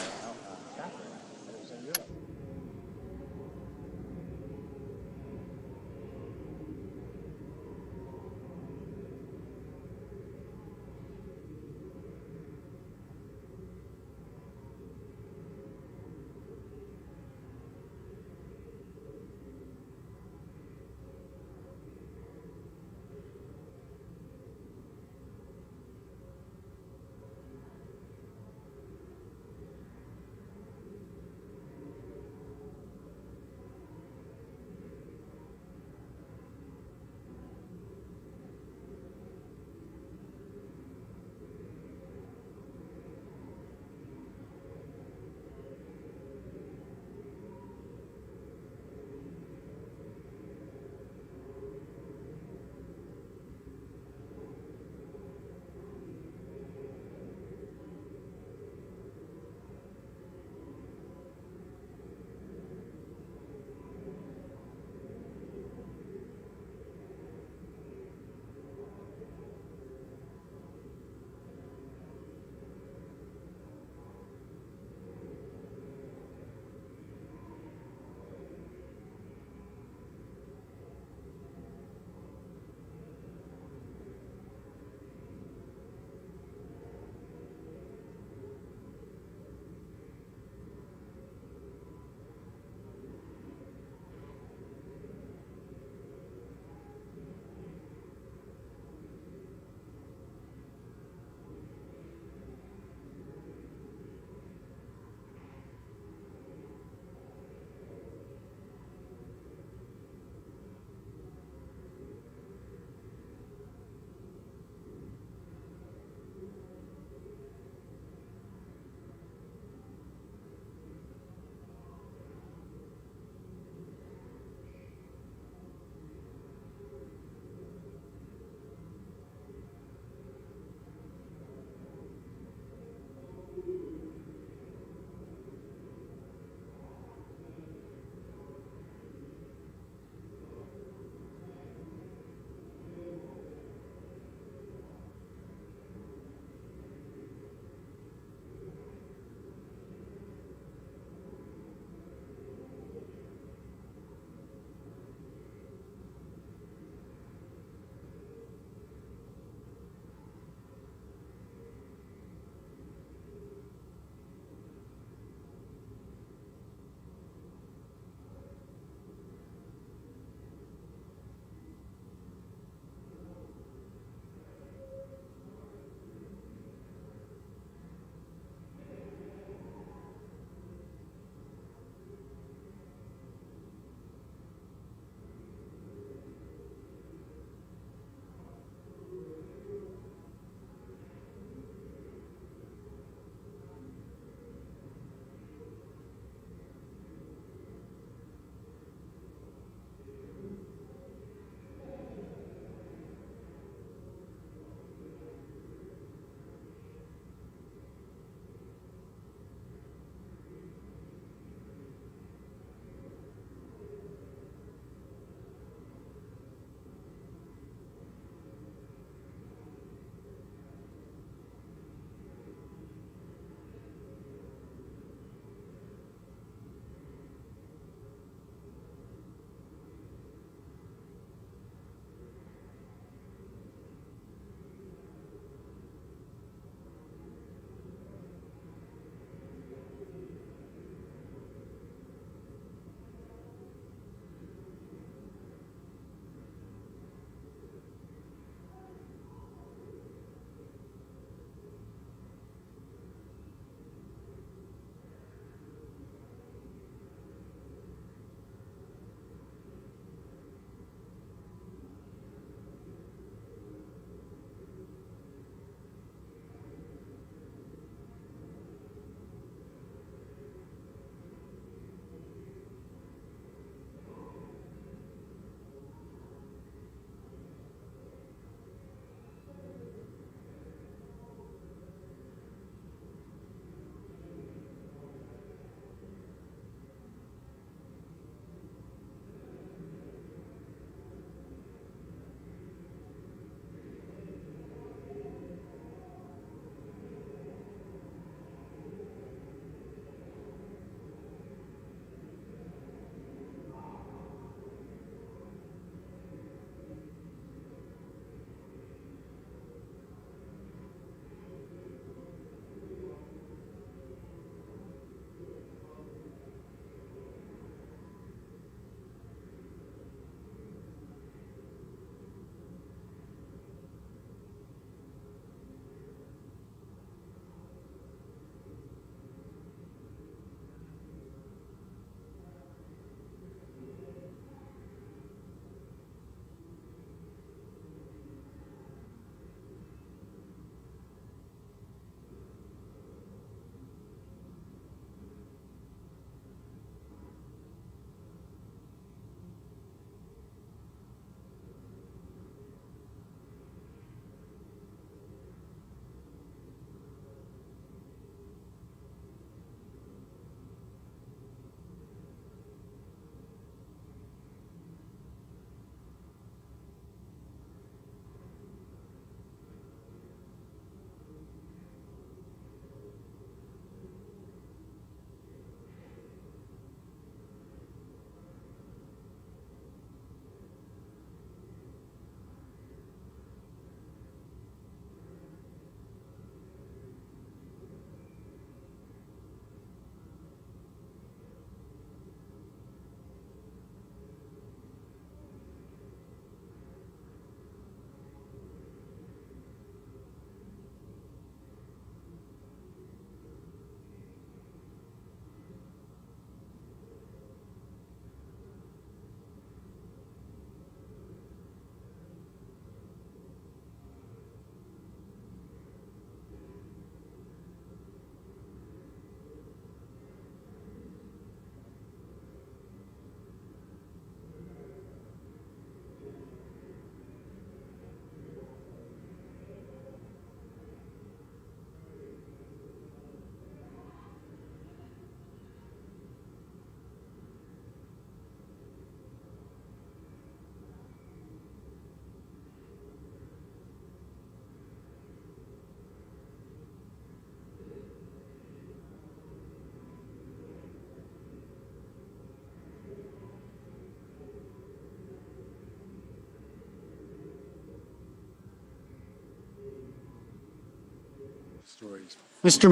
Mr.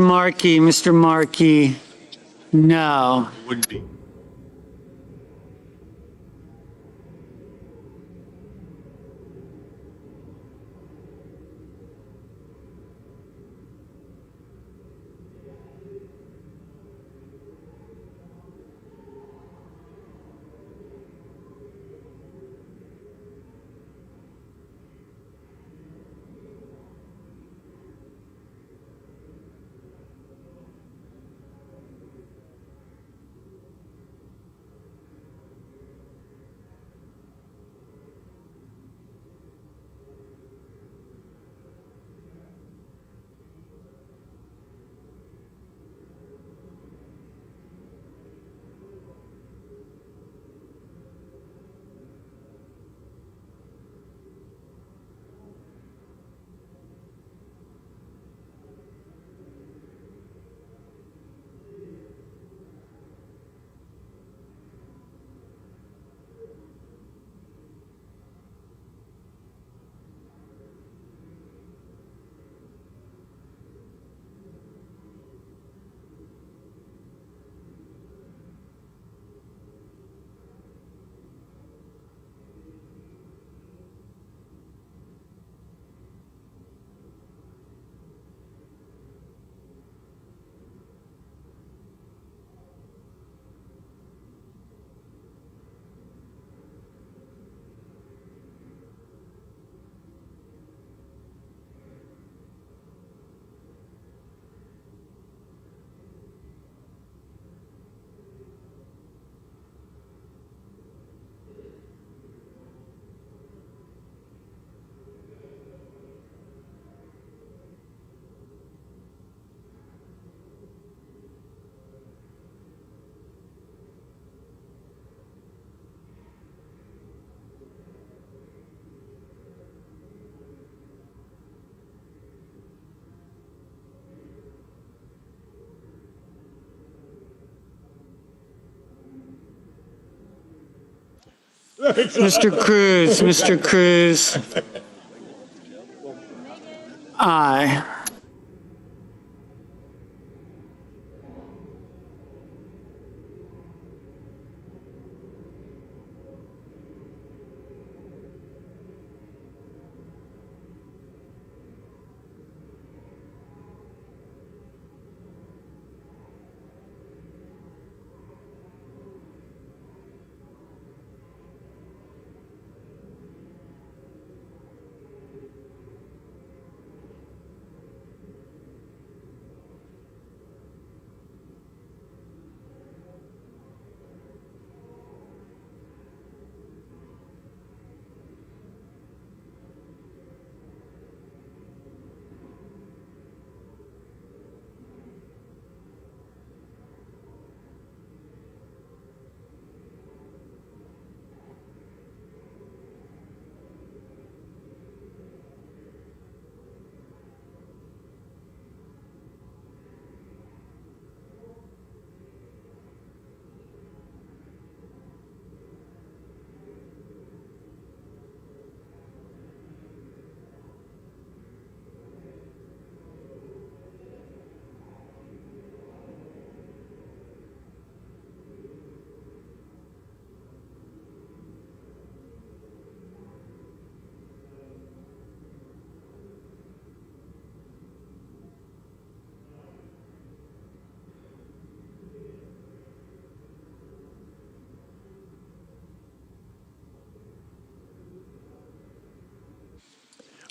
Markey, no. Would be. Mr. Cruz. Aye.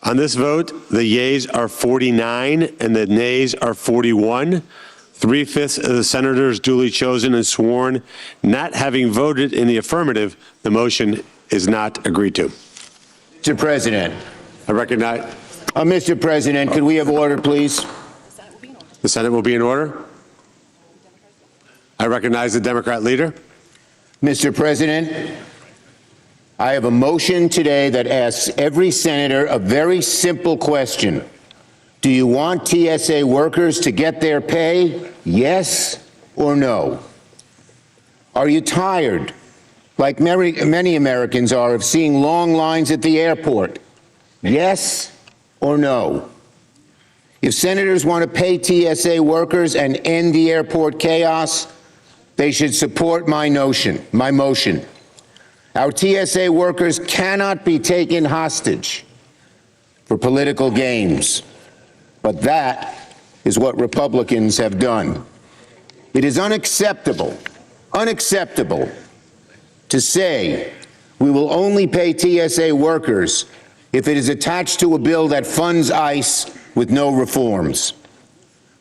On this vote, the yeas are 49 and the nays are 41. 3/5 of the senators duly chosen and sworn not having voted in the affirmative, the motion is not agreed to. Mr. President. I recognize. Mr. President, could we have order, please? The Senate will be in order. I recognize the Democrat leader. Mr. President, I have a motion today that asks every senator a very simple question. Do you want TSA workers to get their pay? Yes or no? Are you tired, like many Americans are, of seeing long lines at the airport? Yes or no? If senators want to pay TSA workers and end the airport chaos, they should support my motion. Our TSA workers cannot be taken hostage for political games. But that is what Republicans have done. It is unacceptable to say we will only pay TSA workers if it is attached to a bill that funds ICE with no reforms.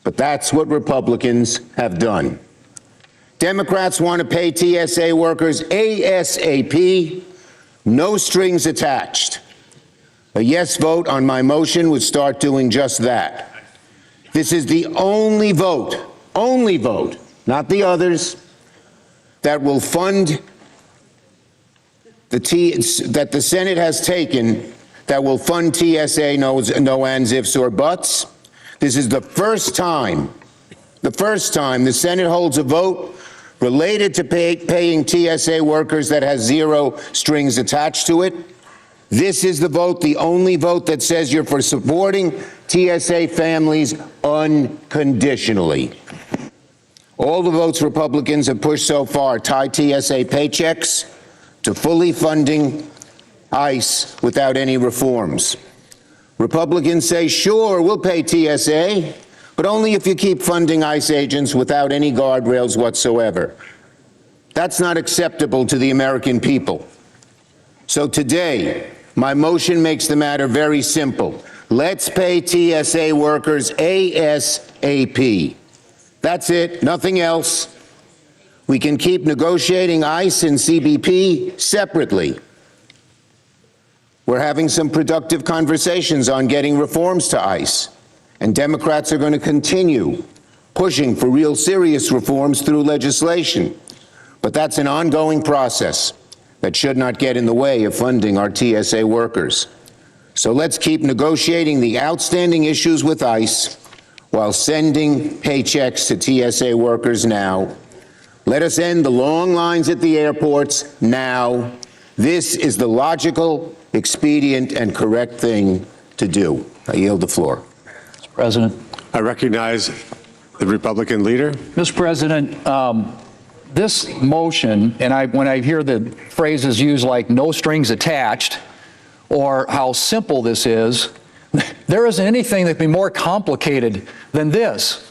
But that's what Republicans have done. Democrats want to pay TSA workers ASAP, no strings attached. A yes vote on my motion would start doing just that. This is the only vote, not the others, that will fund that the Senate has taken that will fund TSA, no ands, ifs, or buts. This is the first time the Senate holds a vote related to paying TSA workers that has zero strings attached to it. This is the vote, the only vote that says you're for supporting TSA families unconditionally. All the votes Republicans have pushed so far tie TSA paychecks to fully funding ICE without any reforms. Republicans say, sure, we'll pay TSA, but only if you keep funding ICE agents without any guardrails whatsoever. That's not acceptable to the American people. So today, my motion makes the matter very simple. Let's pay TSA workers ASAP. That's it, nothing else. We can keep negotiating ICE and CBP separately. We're having some productive conversations on getting reforms to ICE, and Democrats are going to continue pushing for real serious reforms through legislation. But that's an ongoing process that should not get in the way of funding our TSA workers. So let's keep negotiating the outstanding issues with ICE while sending paychecks to TSA workers now. Let us end the long lines at the airports now. This is the logical, expedient, and correct thing to do. I yield the floor. Mr. President. I recognize the Republican leader. Mr. President, this motion, and when I hear the phrases used like no strings attached or how simple this is, there isn't anything that can be more complicated than this.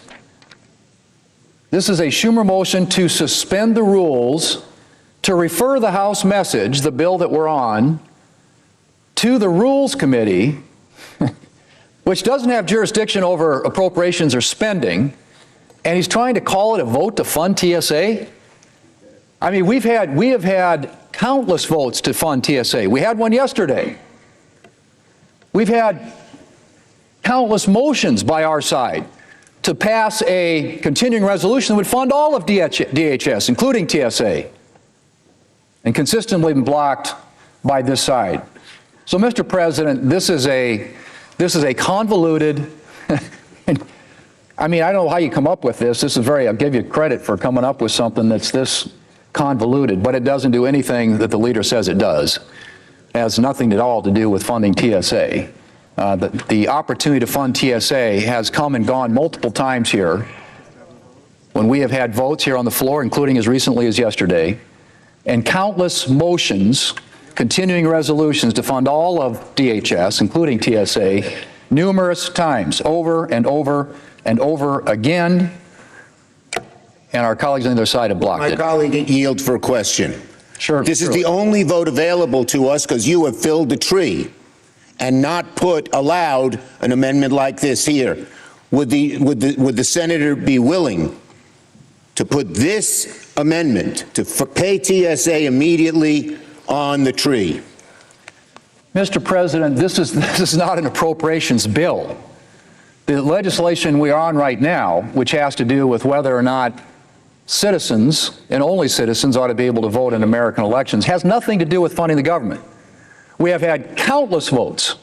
This is a Schumer motion to suspend the rules, to refer the House message, the bill that we're on, to the Rules Committee, which doesn't have jurisdiction over appropriations or spending, and he's trying to call it a vote to fund TSA? I mean, we have had countless votes to fund TSA. We had one yesterday. We've had countless motions by our side to pass a continuing resolution that would fund all of DHS, including TSA, and consistently been blocked by this side. So, Mr. President, this is a convoluted, I mean, I don't know how you come up with this. This is I'll give you credit for coming up with something that's this convoluted, but it doesn't do anything that the leader says it does. It has nothing at all to do with funding TSA. The opportunity to fund TSA has come and gone multiple times here when we have had votes here on the floor, including as recently as yesterday, and countless motions, continuing resolutions to fund all of DHS, including TSA, numerous times, over and over and over again, and our colleagues on the other side have blocked it. My colleague yield for a question. Sure. This is the only vote available to us because you have filled the tree and not allowed an amendment like this here. Would the senator be willing to put this amendment to pay TSA immediately on the tree? Mr. President, this is not an appropriations bill. The legislation we are on right now, which has to do with whether or not citizens, and only citizens, ought to be able to vote in American elections, has nothing to do with funding the government. We have had countless votes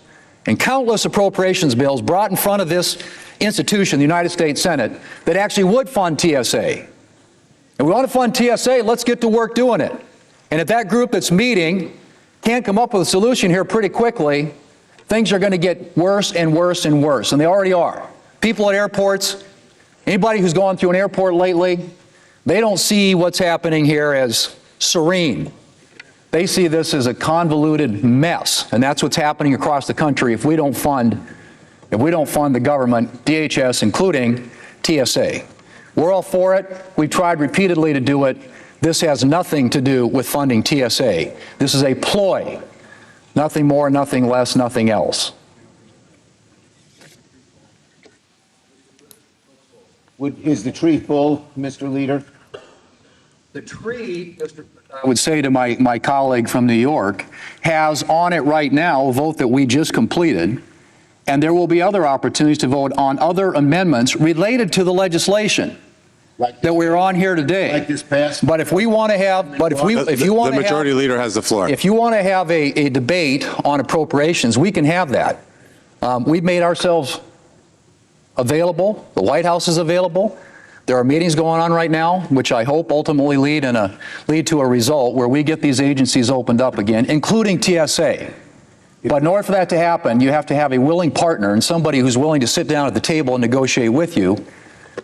and countless appropriations bills brought in front of this institution, the United States Senate, that actually would fund TSA. And we want to fund TSA, let's get to work doing it. And if that group that's meeting can't come up with a solution here pretty quickly, things are going to get worse and worse and worse, and they already are. people at airports, anybody who's gone through an airport lately, they don't see what's happening here as serene. They see this as a convoluted mess, and that's what's happening across the country if we don't fund the government, DHS, including TSA. We're all for it. We've tried repeatedly to do it. This has nothing to do with funding TSA. This is a ploy. Nothing more, nothing less, nothing else. Is the tree full, Mr. Leader? The tree, I would say to my colleague from New York, has on it right now a vote that we just completed, and there will be other opportunities to vote on other amendments related to the legislation that we're on here today. Like this past? But if we want to have, if you want The to have, majority leader has the floor. if you want to have a debate on appropriations, we can have that. We've made ourselves available. The White House is available. There are meetings going on right now, which I hope ultimately lead to a result where we get these agencies opened up again, including TSA. But in order for that to happen, you have to have a willing partner and somebody who's willing to sit down at the table and negotiate with you,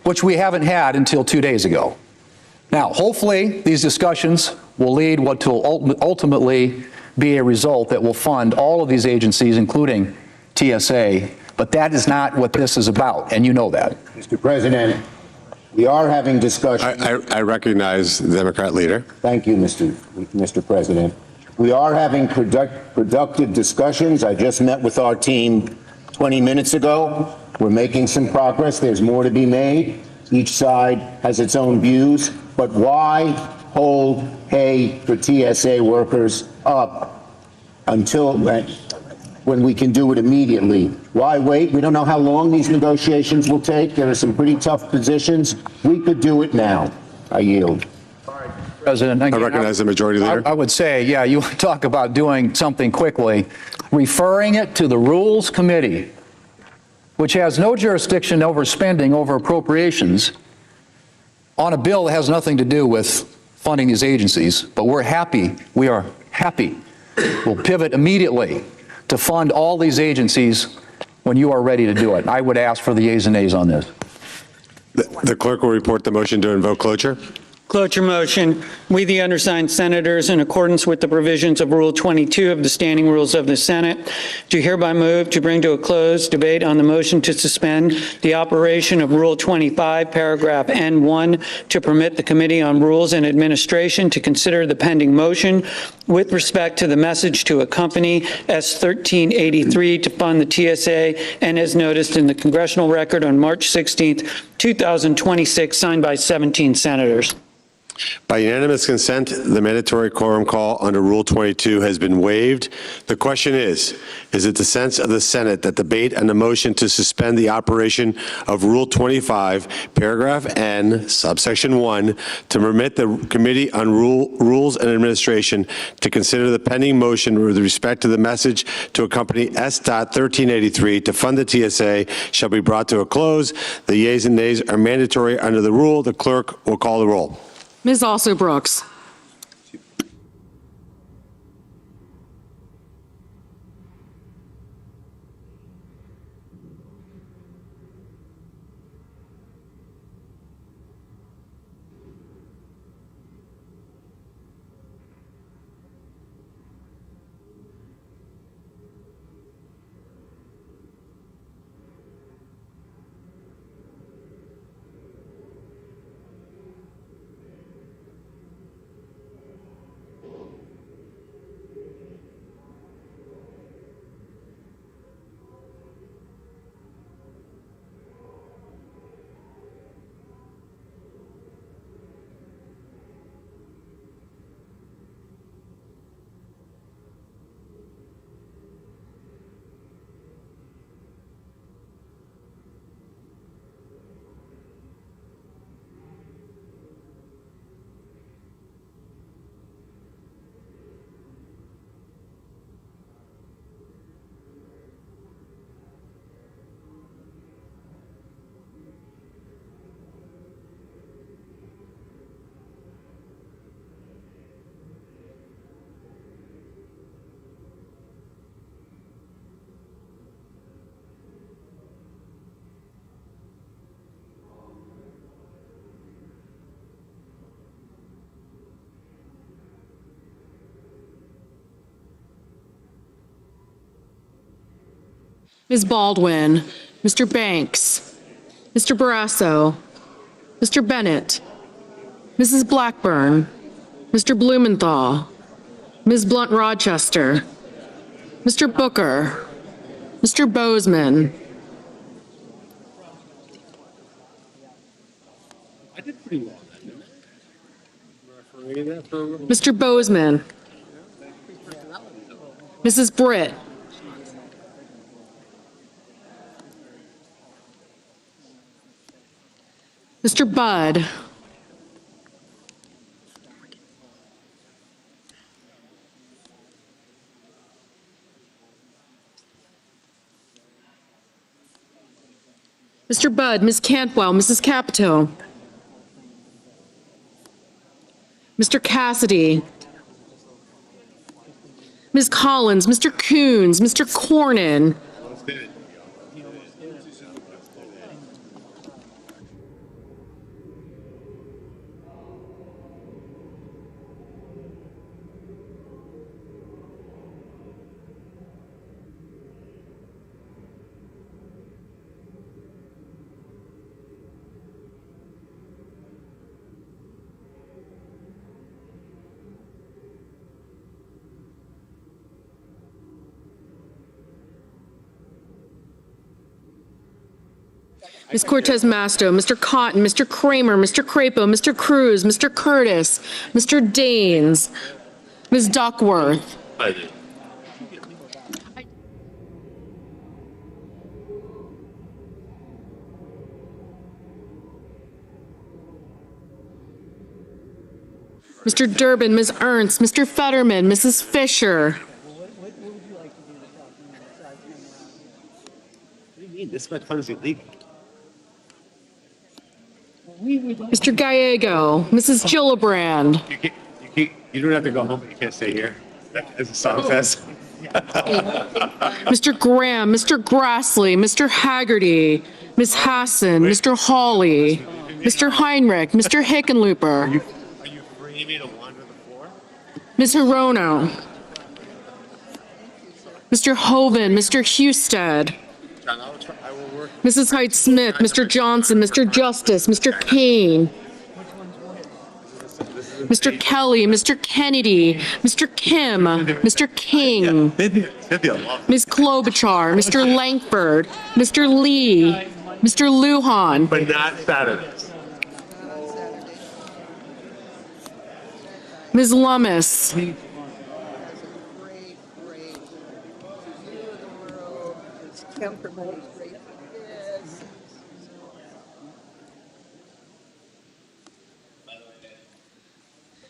which we haven't had until 2 days ago. Now, hopefully, these discussions will lead what will ultimately be a result that will fund all of these agencies, including TSA, but that is not what this is about, and you know that. Mr. President, we are having discussion. I recognize the Democrat leader. Thank you, Mr. President. We are having productive discussions. I just met with our team 20 minutes ago. We're making some progress. There's more to be made. Each side has its own views. But why hold pay for TSA workers up until when we can do it immediately? Why wait? We don't know how long these negotiations will take. There are some pretty tough positions. We could do it now. I yield. President, I recognize the majority leader. I would say, yeah, you talk about doing something quickly, referring it to the Rules Committee, which has no jurisdiction over spending, over appropriations, on a bill that has nothing to do with funding these agencies. But we are happy. We'll pivot immediately to fund all these agencies when you are ready to do it. I would ask for the yeas and nays on this. The clerk will report the motion to invoke cloture. Cloture motion. We, the undersigned senators, in accordance with the provisions of Rule 22 of the Standing Rules of the Senate, do hereby move to bring to a close debate on the motion to suspend the operation of Rule 25, paragraph N1, to permit the Committee on Rules and Administration to consider the pending motion with respect to the message to accompany S-1383 to fund the TSA, and as noticed in the congressional record on March 16th, 2026, signed by 17 senators. By unanimous consent, the mandatory quorum call under Rule 22 has been waived. The question is it the sense of the Senate that debate on the motion to suspend the operation of Rule 25, paragraph N, subsection 1, to permit the Committee on Rules and Administration to consider the pending motion with respect to the message to accompany S.1383 to fund the TSA shall be brought to a close? The yeas and nays are mandatory under the rule. The clerk will call the roll. Ms. Also Brooks. Ms. Baldwin, Mr. Banks, Mr. Barrasso, Mr. Bennett, Mrs. Blackburn, Mr. Blumenthal, Ms. Blunt Rochester, Mr. Booker, Mr. Bozeman, Mr. Bozeman, Mrs. Britt, Mr. Budd, Mr. Budd, Ms. Cantwell, Mrs. Capito, Mr. Cassidy, Ms. Collins, Mr. Coons, Mr. Cornyn, Ms. Cortez Masto, Mr. Cotton, Mr. Kramer, Mr. Crapo, Mr. Cruz, Mr. Curtis, Mr. Daines, Ms. Duckworth, Mr. Durbin, Ms. Ernst, Mr. Fetterman, Mrs. Fisher, This much fun is illegal. Mr. Gallego, Mrs. Gillibrand, You don't have to go home, but you can't stay here, as the song says. Mr. Graham, Mr. Grassley, Mr. Haggerty, Ms. Hassan, Mr. Hawley, Mr. Heinrich, Mr. Hickenlooper, Are you freeing me to wander the floor? Ms. Hirono, Mr. Hoven, Mr. Husted, I will work. Mrs. Hyde-Smith, Mr. Johnson, Mr. Justice, Mr. Kane, Mr. Kelly, Mr. Kennedy, Mr. Kim, Mr. King, Ms. Klobuchar, Mr. Langford, Mr. Lee, Mr. Lujan, But not Saturdays. Ms. Lummis,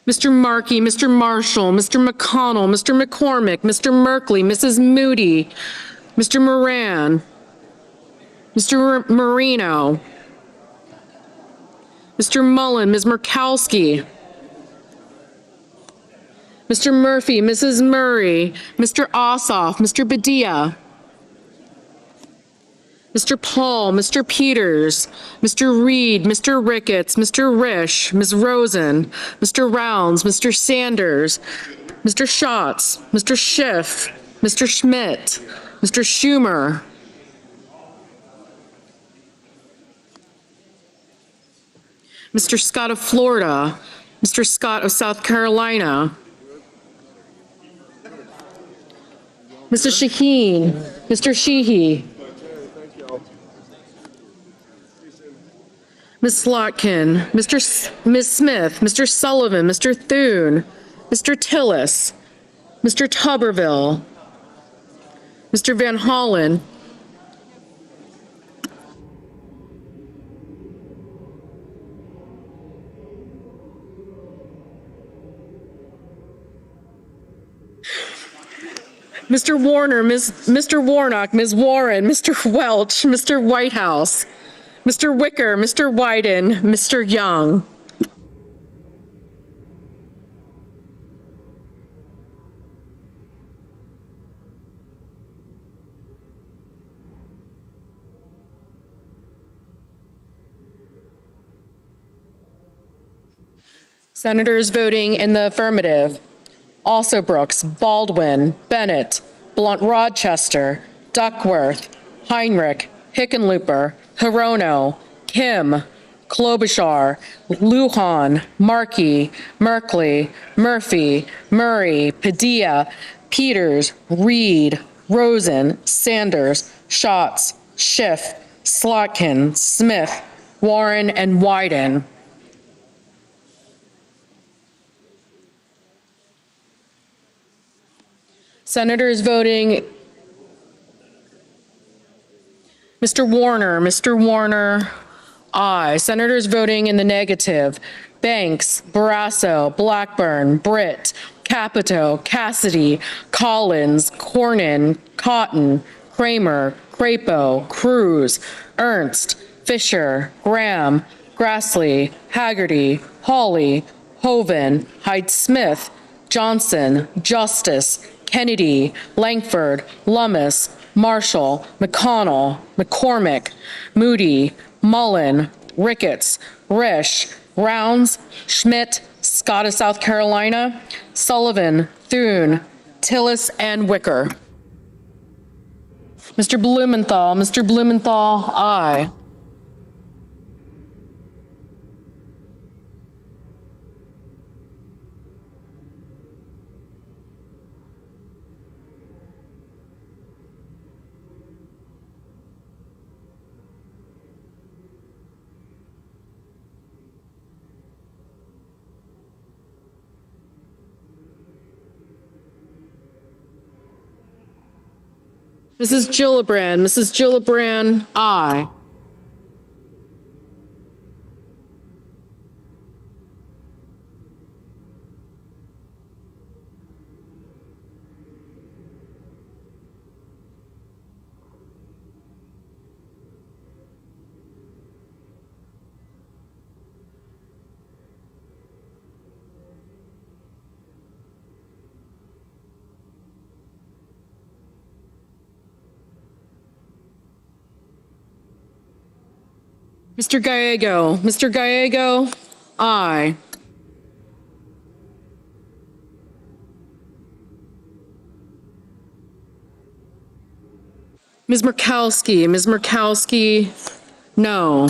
Mr. Markey, Mr. Marshall, Mr. McConnell, Mr. McCormick, Mr. Merkley, Mrs. Moody, Mr. Moran, Mr. Marino, Mr. Mullen, Ms. Murkowski, Mr. Murphy, Mrs. Murray, Mr. Ossoff, Mr. Badia, Mr. Paul, Mr. Peters, Mr. Reed, Mr. Ricketts, Mr. Risch, Ms. Rosen, Mr. Rounds, Mr. Sanders, Mr. Schatz, Mr. Schiff, Mr. Schmidt, Mr. Schumer, Mr. Scott of Florida, Mr. Scott of South Carolina, Mrs. Shaheen, Mr. Sheehy, Ms. Slotkin, Ms. Smith, Mr. Sullivan, Mr. Thune, Mr. Tillis, Mr. Tuberville, Mr. Van Hollen, Mr. Warner, Mr. Warnock, Ms. Warren, Mr. Welch, Mr. Whitehouse, Mr. Wicker, Mr. Wyden, Mr. Young. Senators voting in the affirmative: Also Brooks, Baldwin, Bennett, Blunt Rochester, Duckworth, Heinrich, Hickenlooper, Hirono, Kim, Klobuchar, Lujan, Markey, Merkley, Murphy, Murray, Padilla, Peters, Reed, Rosen, Sanders, Schatz, Schiff, Slotkin, Smith, Warren, and Wyden. Senators voting Mr. Warner, aye. Senators voting in the negative: Banks, Barrasso, Blackburn, Britt, Capito, Cassidy, Collins, Cornyn, Cotton, Kramer, Crapo, Cruz, Ernst, Fisher, Graham, Grassley, Haggerty, Hawley, Hoven, Hyde-Smith, Johnson, Justice, Kennedy, Langford, Lummis, Marshall, McConnell, McCormick, Moody, Mullen, Ricketts, Risch, Rounds, Schmidt, Scott of South Carolina, Sullivan, Thune, Tillis, and Wicker. Mr. Blumenthal, aye. Mrs. Gillibrand, aye. Mr. Gallego, aye. Ms. Murkowski, no.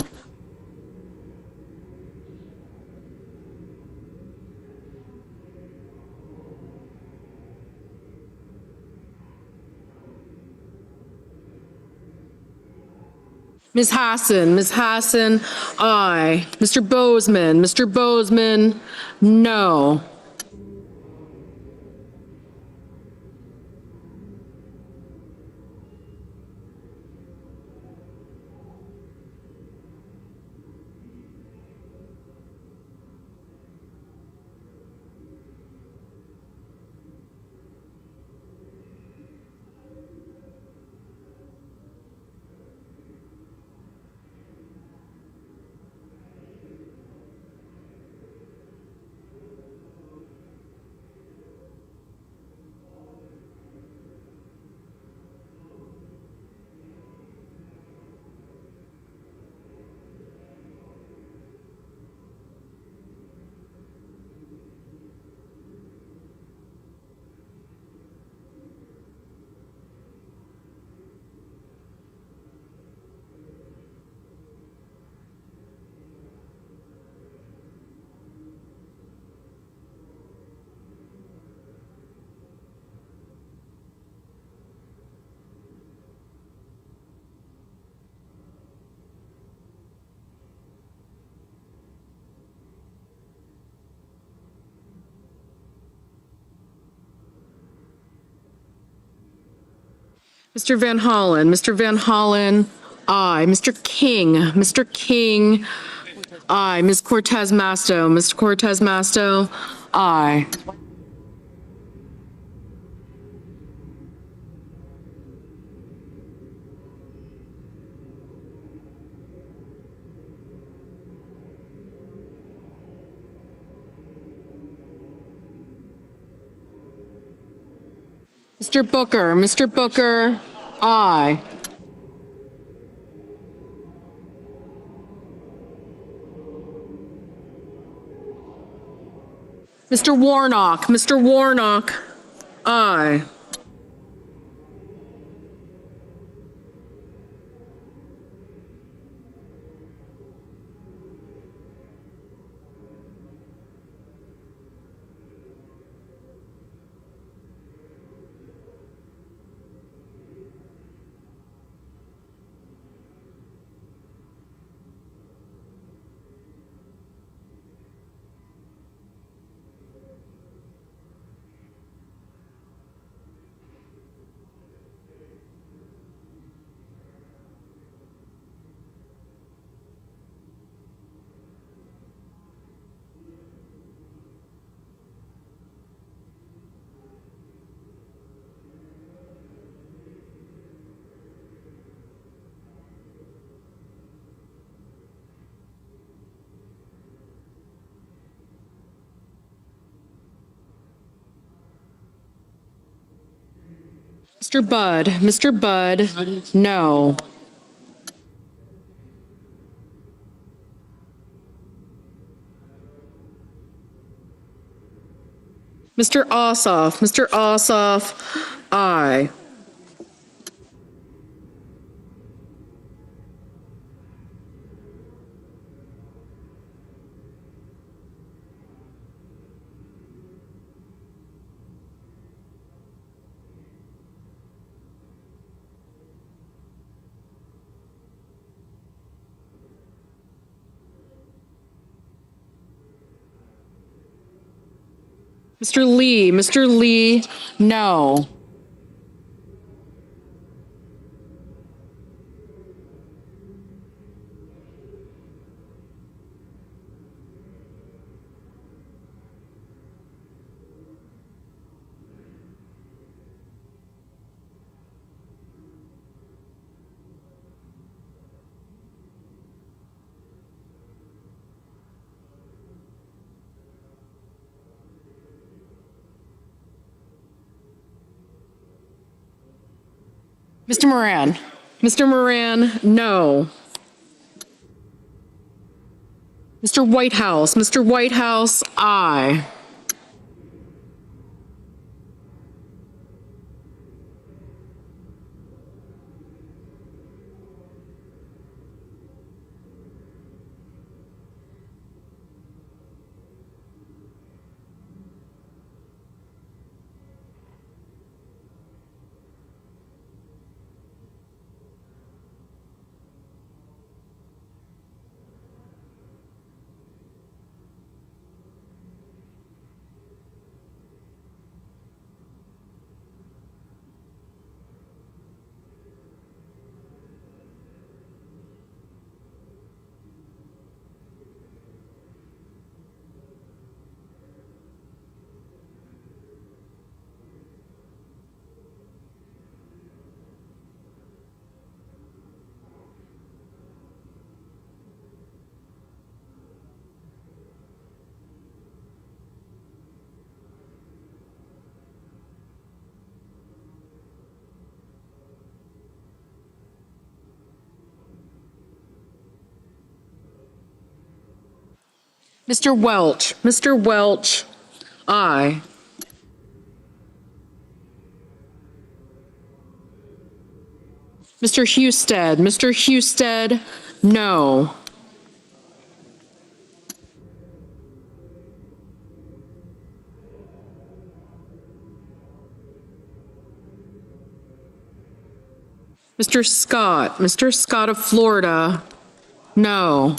Ms. Hassan, aye. Mr. Bozeman, no. Mr. Van Hollen, aye. Mr. King, aye. Ms. Cortez Masto, aye. Mr. Booker, aye. Mr. Warnock, aye. Mr. Budd, no. Mr. Ossoff, aye. Mr. Lee, no. Mr. Moran, no. Mr. Whitehouse, aye. Mr. Welch, aye. Mr. Husted, no. Mr. Scott of Florida, no.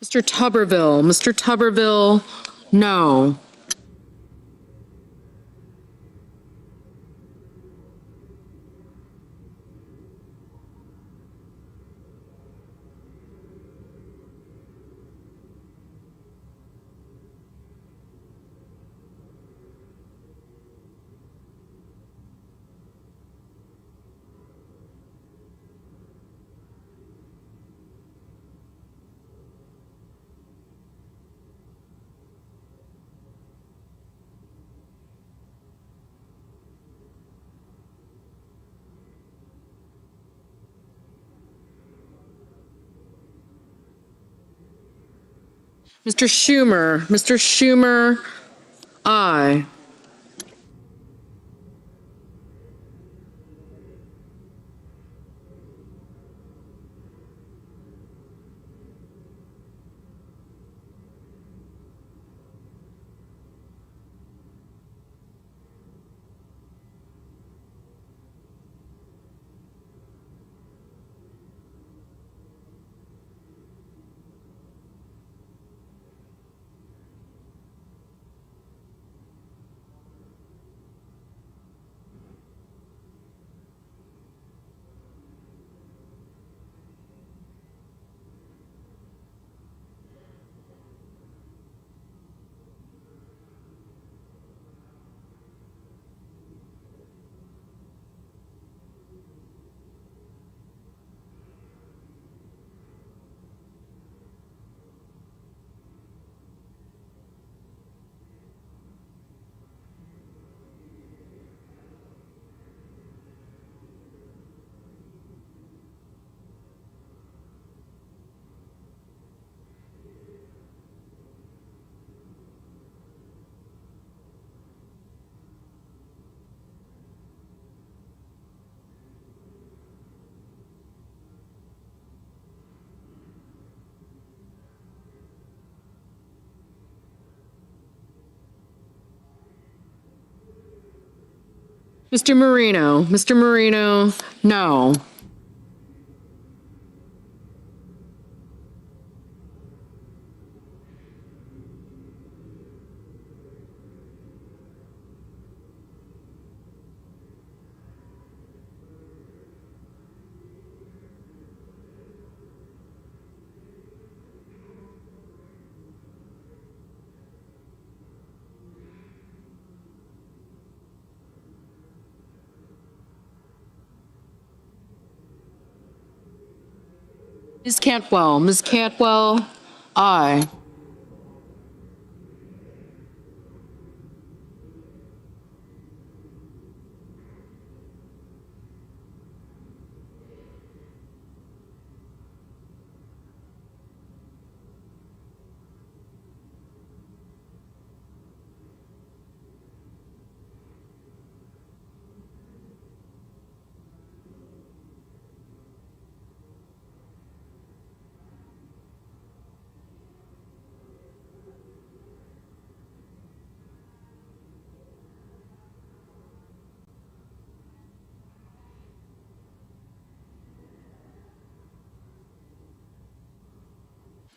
Mr. Tuberville, no. Mr. Schumer, aye. Mr. Marino, no. Ms. Cantwell, aye.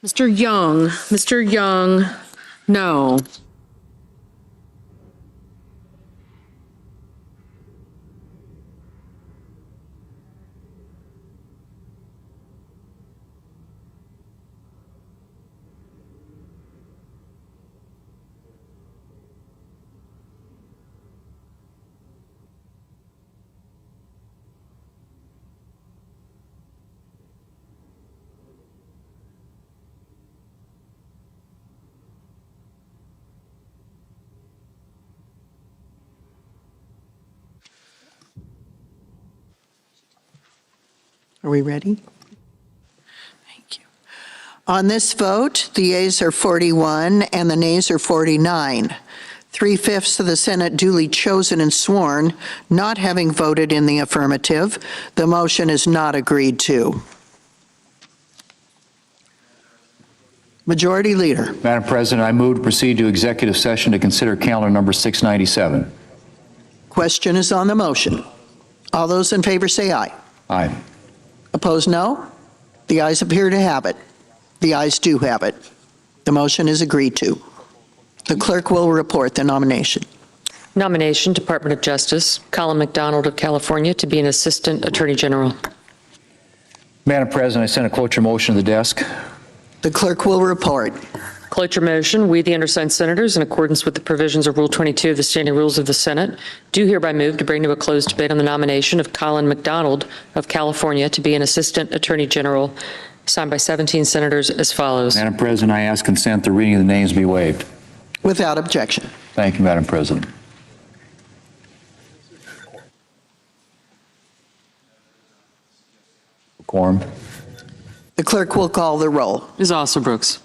Mr. Young, no. Are we ready? Thank you. On this vote, the yeas are 41 and the nays are 49. 3/5 of the Senate duly chosen and sworn, not having voted in the affirmative, the motion is not agreed to. Majority Leader. Madam President, I move to proceed to executive session to consider calendar number 697. Question is on the motion. All those in favor say aye. Aye. Opposed, no? The ayes appear to have it. The ayes do have it. The motion is agreed to. The clerk will report the nomination. Nomination, Department of Justice, Colin McDonald of California to be an Assistant Attorney General. Madam President, I send a cloture motion to the desk. The clerk will report. Cloture motion, we, the undersigned senators, in accordance with the provisions of Rule 22 of the Standing Rules of the Senate, do hereby move to bring to a closed debate on the nomination of Colin McDonald of California to be an Assistant Attorney General, signed by 17 senators as follows. Madam President, I ask consent the reading of the names be waived. Without objection. Thank you, Madam President. Quorum. The clerk will call the roll. Ms. Alsobrooks.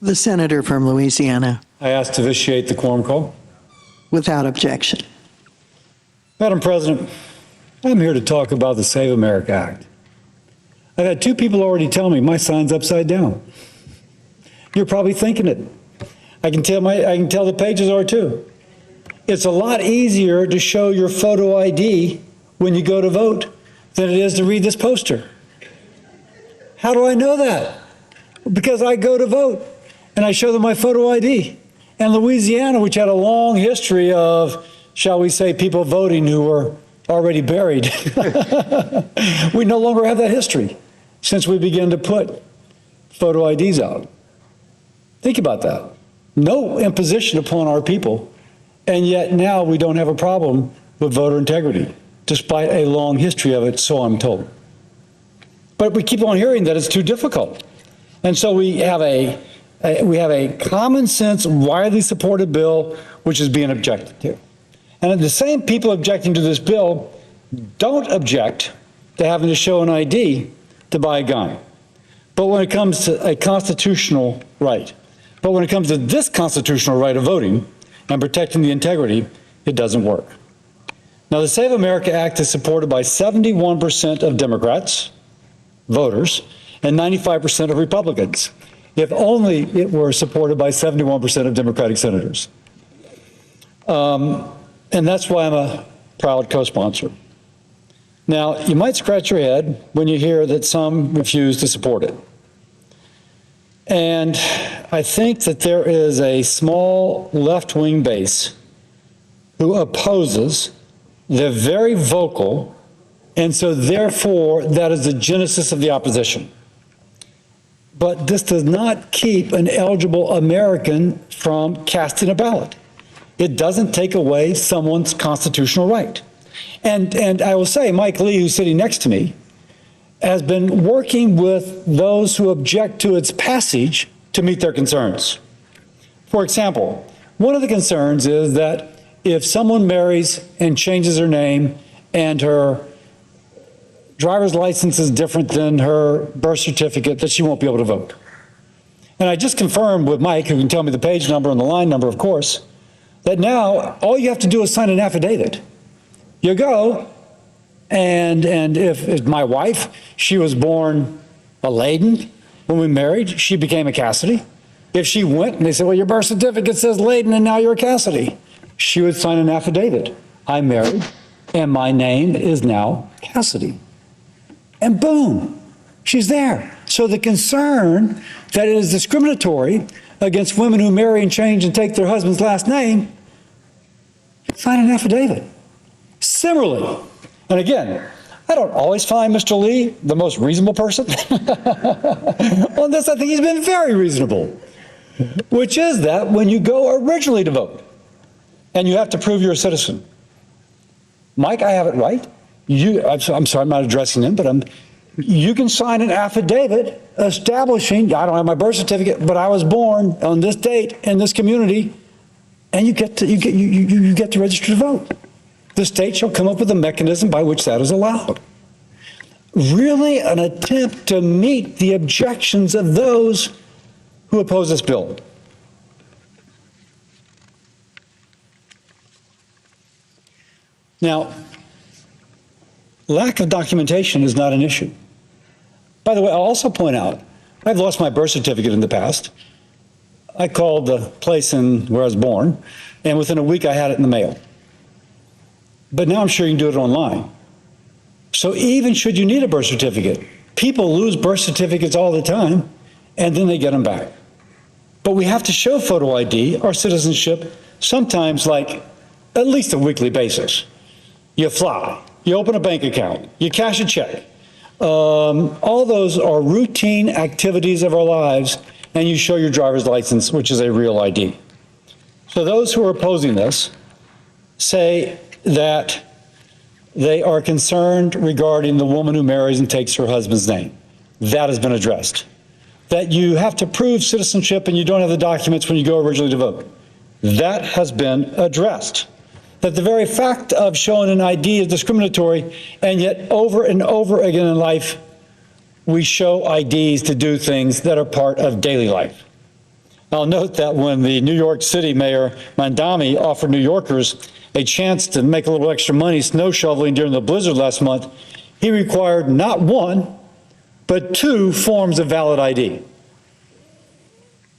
The senator from Louisiana, I ask to vitiate the quorum call. without objection. Madam President, I'm here to talk about the Save America Act. I've had 2 people already tell me my sign's upside down. You're probably thinking it. I can tell the pages are too. It's a lot easier to show your photo ID when you go to vote than it is to read this poster. How do I know that? Because I go to vote and I show them my photo ID. And Louisiana, which had a long history of, shall we say, people voting who were already buried, we no longer have that history since we began to put photo IDs out. Think about that. No imposition upon our people, and yet now we don't have a problem with voter integrity, despite a long history of it, so I'm told. But we keep on hearing that it's too difficult. And so we have a common sense, widely supported bill which is being objected to. And the same people objecting to this bill don't object to having to show an ID to buy a gun. But when it comes to a constitutional right, but when it comes to this constitutional right of voting and protecting the integrity, it doesn't work. Now, the Save America Act is supported by 71% of Democrats, voters, and 95% of Republicans. If only it were supported by 71% of Democratic senators. And that's why I'm a proud co-sponsor. Now, you might scratch your head when you hear that some refuse to support it. And I think that there is a small left-wing base who opposes the very vocal, and so therefore that is the genesis of the opposition. But this does not keep an eligible American from casting a ballot. It doesn't take away someone's constitutional right. And I will say, Mike Lee, who's sitting next to me, has been working with those who object to its passage to meet their concerns. For example, one of the concerns is that if someone marries and changes her name and her driver's license is different than her birth certificate, that she won't be able to vote. And I just confirmed with Mike, who can tell me the page number and the line number, of course, that now all you have to do is sign an affidavit. You go, and if my wife, she was born a Layden when we married, she became a Cassidy. If she went and they said, well, your birth certificate says Layden and now you're a Cassidy, she would sign an affidavit. I'm married and my name is now Cassidy. And boom, she's there. So the concern that it is discriminatory against women who marry and change and take their husband's last name, sign an affidavit. Similarly, and again, I don't always find Mr. Lee the most reasonable person. On this, I think he's been very reasonable, which is that when you go originally to vote and you have to prove you're a citizen, Mike, I have it right. I'm sorry, I'm not addressing him, but you can sign an affidavit establishing, I don't have my birth certificate, but I was born on this date in this community, and you get to register to vote. The state shall come up with a mechanism by which that is allowed. Really an attempt to meet the objections of those who oppose this bill. Now, lack of documentation is not an issue. By the way, I'll also point out, I've lost my birth certificate in the past. I called the place where I was born, and within a week I had it in the mail. But now I'm sure you can do it online. So even should you need a birth certificate, people lose birth certificates all the time, and then they get them back. But we have to show photo ID or citizenship sometimes like at least a weekly basis. You fly, you open a bank account, you cash a check. All those are routine activities of our lives, and you show your driver's license, which is a real ID. So those who are opposing this say that they are concerned regarding the woman who marries and takes her husband's name. That has been addressed. That you have to prove citizenship and you don't have the documents when you go originally to vote. That has been addressed. That the very fact of showing an ID is discriminatory, and yet over and over again in life, we show IDs to do things that are part of daily life. I'll note that when the New York City Mayor Mandami offered New Yorkers a chance to make a little extra money snow shoveling during the blizzard last month, he required not one, but 2 forms of valid ID.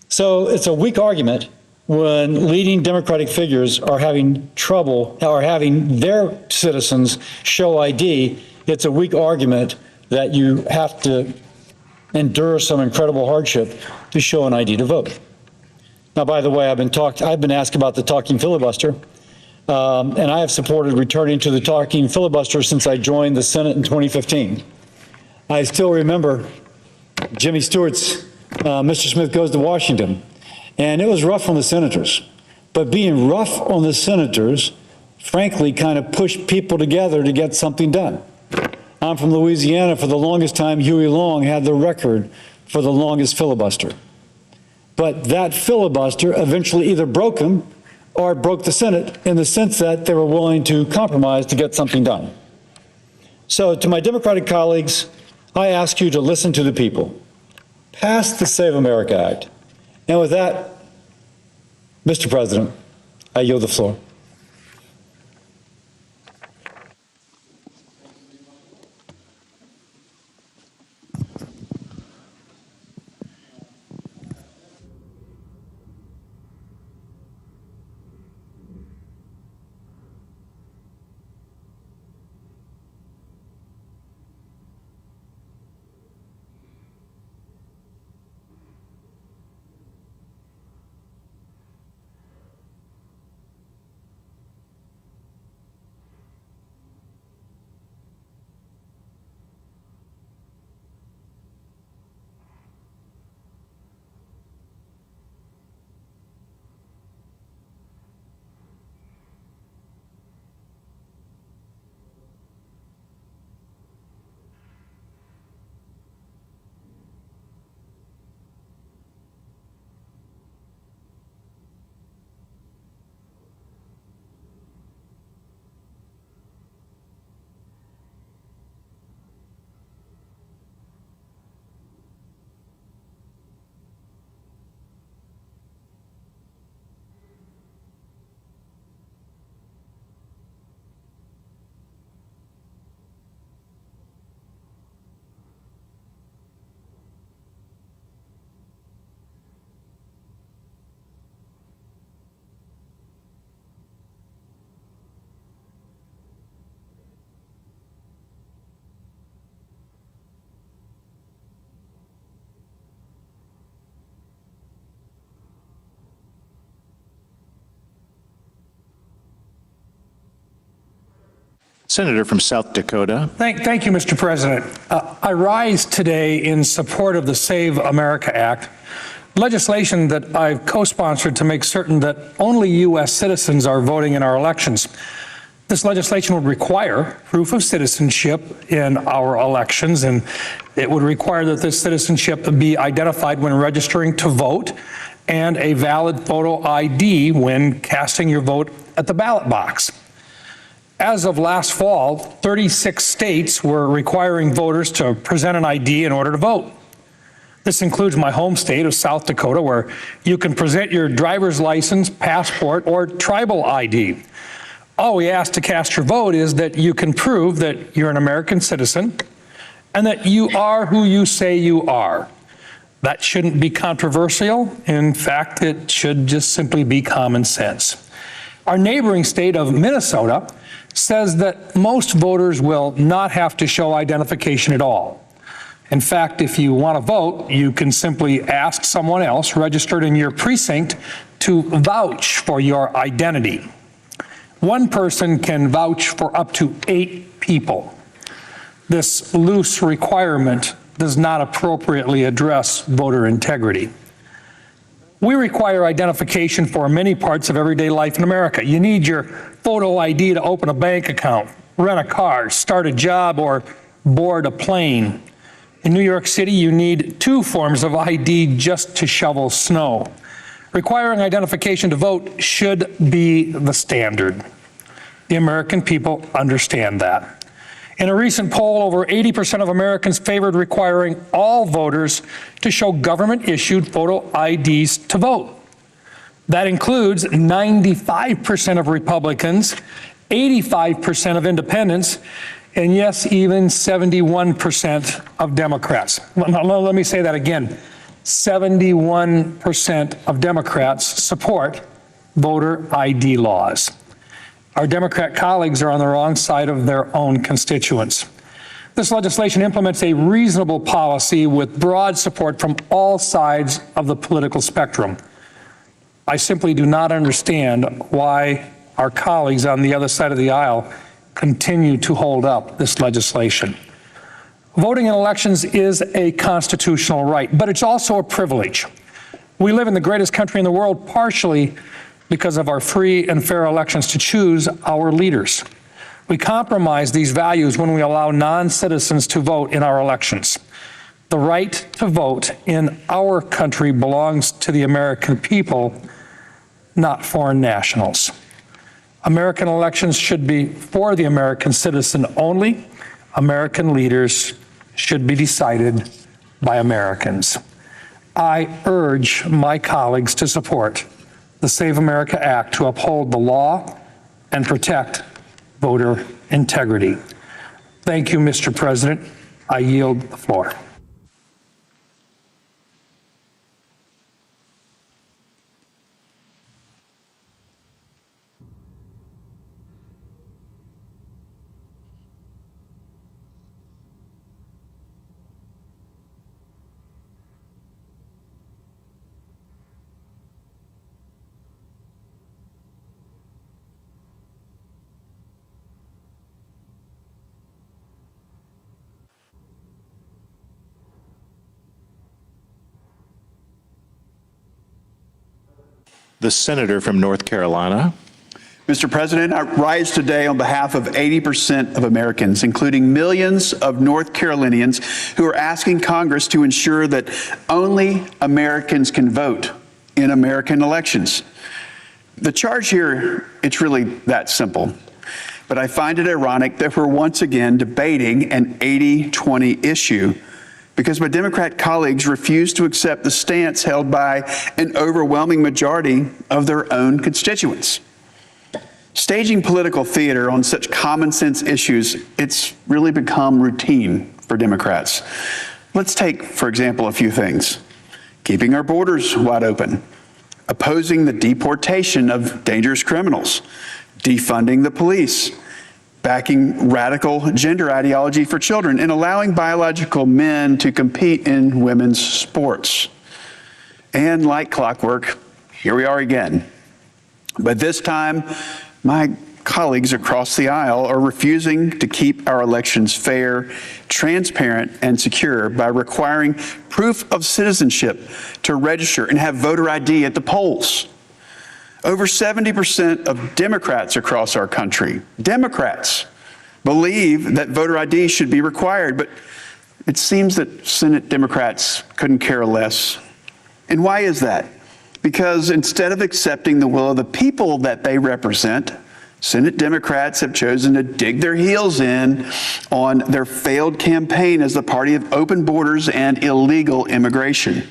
So it's a weak argument when leading Democratic figures are having trouble, or having their citizens show ID. It's a weak argument that you have to endure some incredible hardship to show an ID to vote. Now, by the way, I've been asked about the talking filibuster, and I have supported returning to the talking filibuster since I joined the Senate in 2015. I still remember Jimmy Stewart's Mr. Smith Goes to Washington, and it was rough on the senators. But being rough on the senators, frankly, kind of pushed people together to get something done. I'm from Louisiana. For the longest time, Huey Long had the record for the longest filibuster. But that filibuster eventually either broke him or broke the Senate in the sense that they were willing to compromise to get something done. So to my Democratic colleagues, I ask you to listen to the people. Pass the Save America Act. And with that, Mr. President, I yield the floor. Senator from South Dakota. Thank you, Mr. President. I rise today in support of the Save America Act, legislation that I've co-sponsored to make certain that only U.S. citizens are voting in our elections. This legislation would require proof of citizenship in our elections, and it would require that this citizenship be identified when registering to vote and a valid photo ID when casting your vote at the ballot box. As of last fall, 36 states were requiring voters to present an ID in order to vote. This includes my home state of South Dakota, where you can present your driver's license, passport, or tribal ID. All we ask to cast your vote is that you can prove that you're an American citizen and that you are who you say you are. That shouldn't be controversial. In fact, it should just simply be common sense. Our neighboring state of Minnesota says that most voters will not have to show identification at all. In fact, if you want to vote, you can simply ask someone else registered in your precinct to vouch for your identity. One person can vouch for up to 8 people. This loose requirement does not appropriately address voter integrity. We require identification for many parts of everyday life in America. You need your photo ID to open a bank account, rent a car, start a job, or board a plane. In New York City, you need 2 forms of ID just to shovel snow. Requiring identification to vote should be the standard. The American people understand that. In a recent poll, over 80% of Americans favored requiring all voters to show government-issued photo IDs to vote. That includes 95% of Republicans, 85% of independents, and yes, even 71% of Democrats. Let me say that again. 71% of Democrats support voter ID laws. Our Democrat colleagues are on the wrong side of their own constituents. This legislation implements a reasonable policy with broad support from all sides of the political spectrum. I simply do not understand why our colleagues on the other side of the aisle continue to hold up this legislation. Voting in elections is a constitutional right, but it's also a privilege. We live in the greatest country in the world partially because of our free and fair elections to choose our leaders. We compromise these values when we allow non-citizens to vote in our elections. The right to vote in our country belongs to the American people, not foreign nationals. American elections should be for the American citizen only. American leaders should be decided by Americans. I urge my colleagues to support the Save America Act to uphold the law and protect voter integrity. Thank you, Mr. President. I yield the floor. The senator from North Carolina. Mr. President, I rise today on behalf of 80% of Americans, including millions of North Carolinians who are asking Congress to ensure that only Americans can vote in American elections. The charge here, it's really that simple. But I find it ironic that we're once again debating an 80-20 issue because my Democrat colleagues refuse to accept the stance held by an overwhelming majority of their own constituents. Staging political theater on such common sense issues, it's really become routine for Democrats. Let's take, for example, a few things. Keeping our borders wide open, opposing the deportation of dangerous criminals, defunding the police, backing radical gender ideology for children, and allowing biological men to compete in women's sports. And like clockwork, here we are again. But this time, my colleagues across the aisle are refusing to keep our elections fair, transparent, and secure by requiring proof of citizenship to register and have voter ID at the polls. Over 70% of Democrats across our country, Democrats, believe that voter ID should be required, but it seems that Senate Democrats couldn't care less. And why is that? Because instead of accepting the will of the people that they represent, Senate Democrats have chosen to dig their heels in on their failed campaign as the party of open borders and illegal immigration.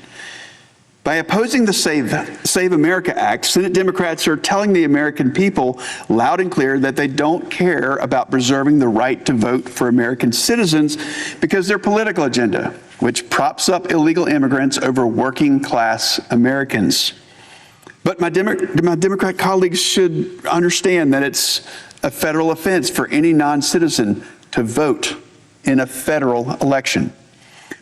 By opposing the Save America Act, Senate Democrats are telling the American people loud and clear that they don't care about preserving the right to vote for American citizens because their political agenda, which props up illegal immigrants over working class Americans. But my Democrat colleagues should understand that it's a federal offense for any non-citizen to vote in a federal election.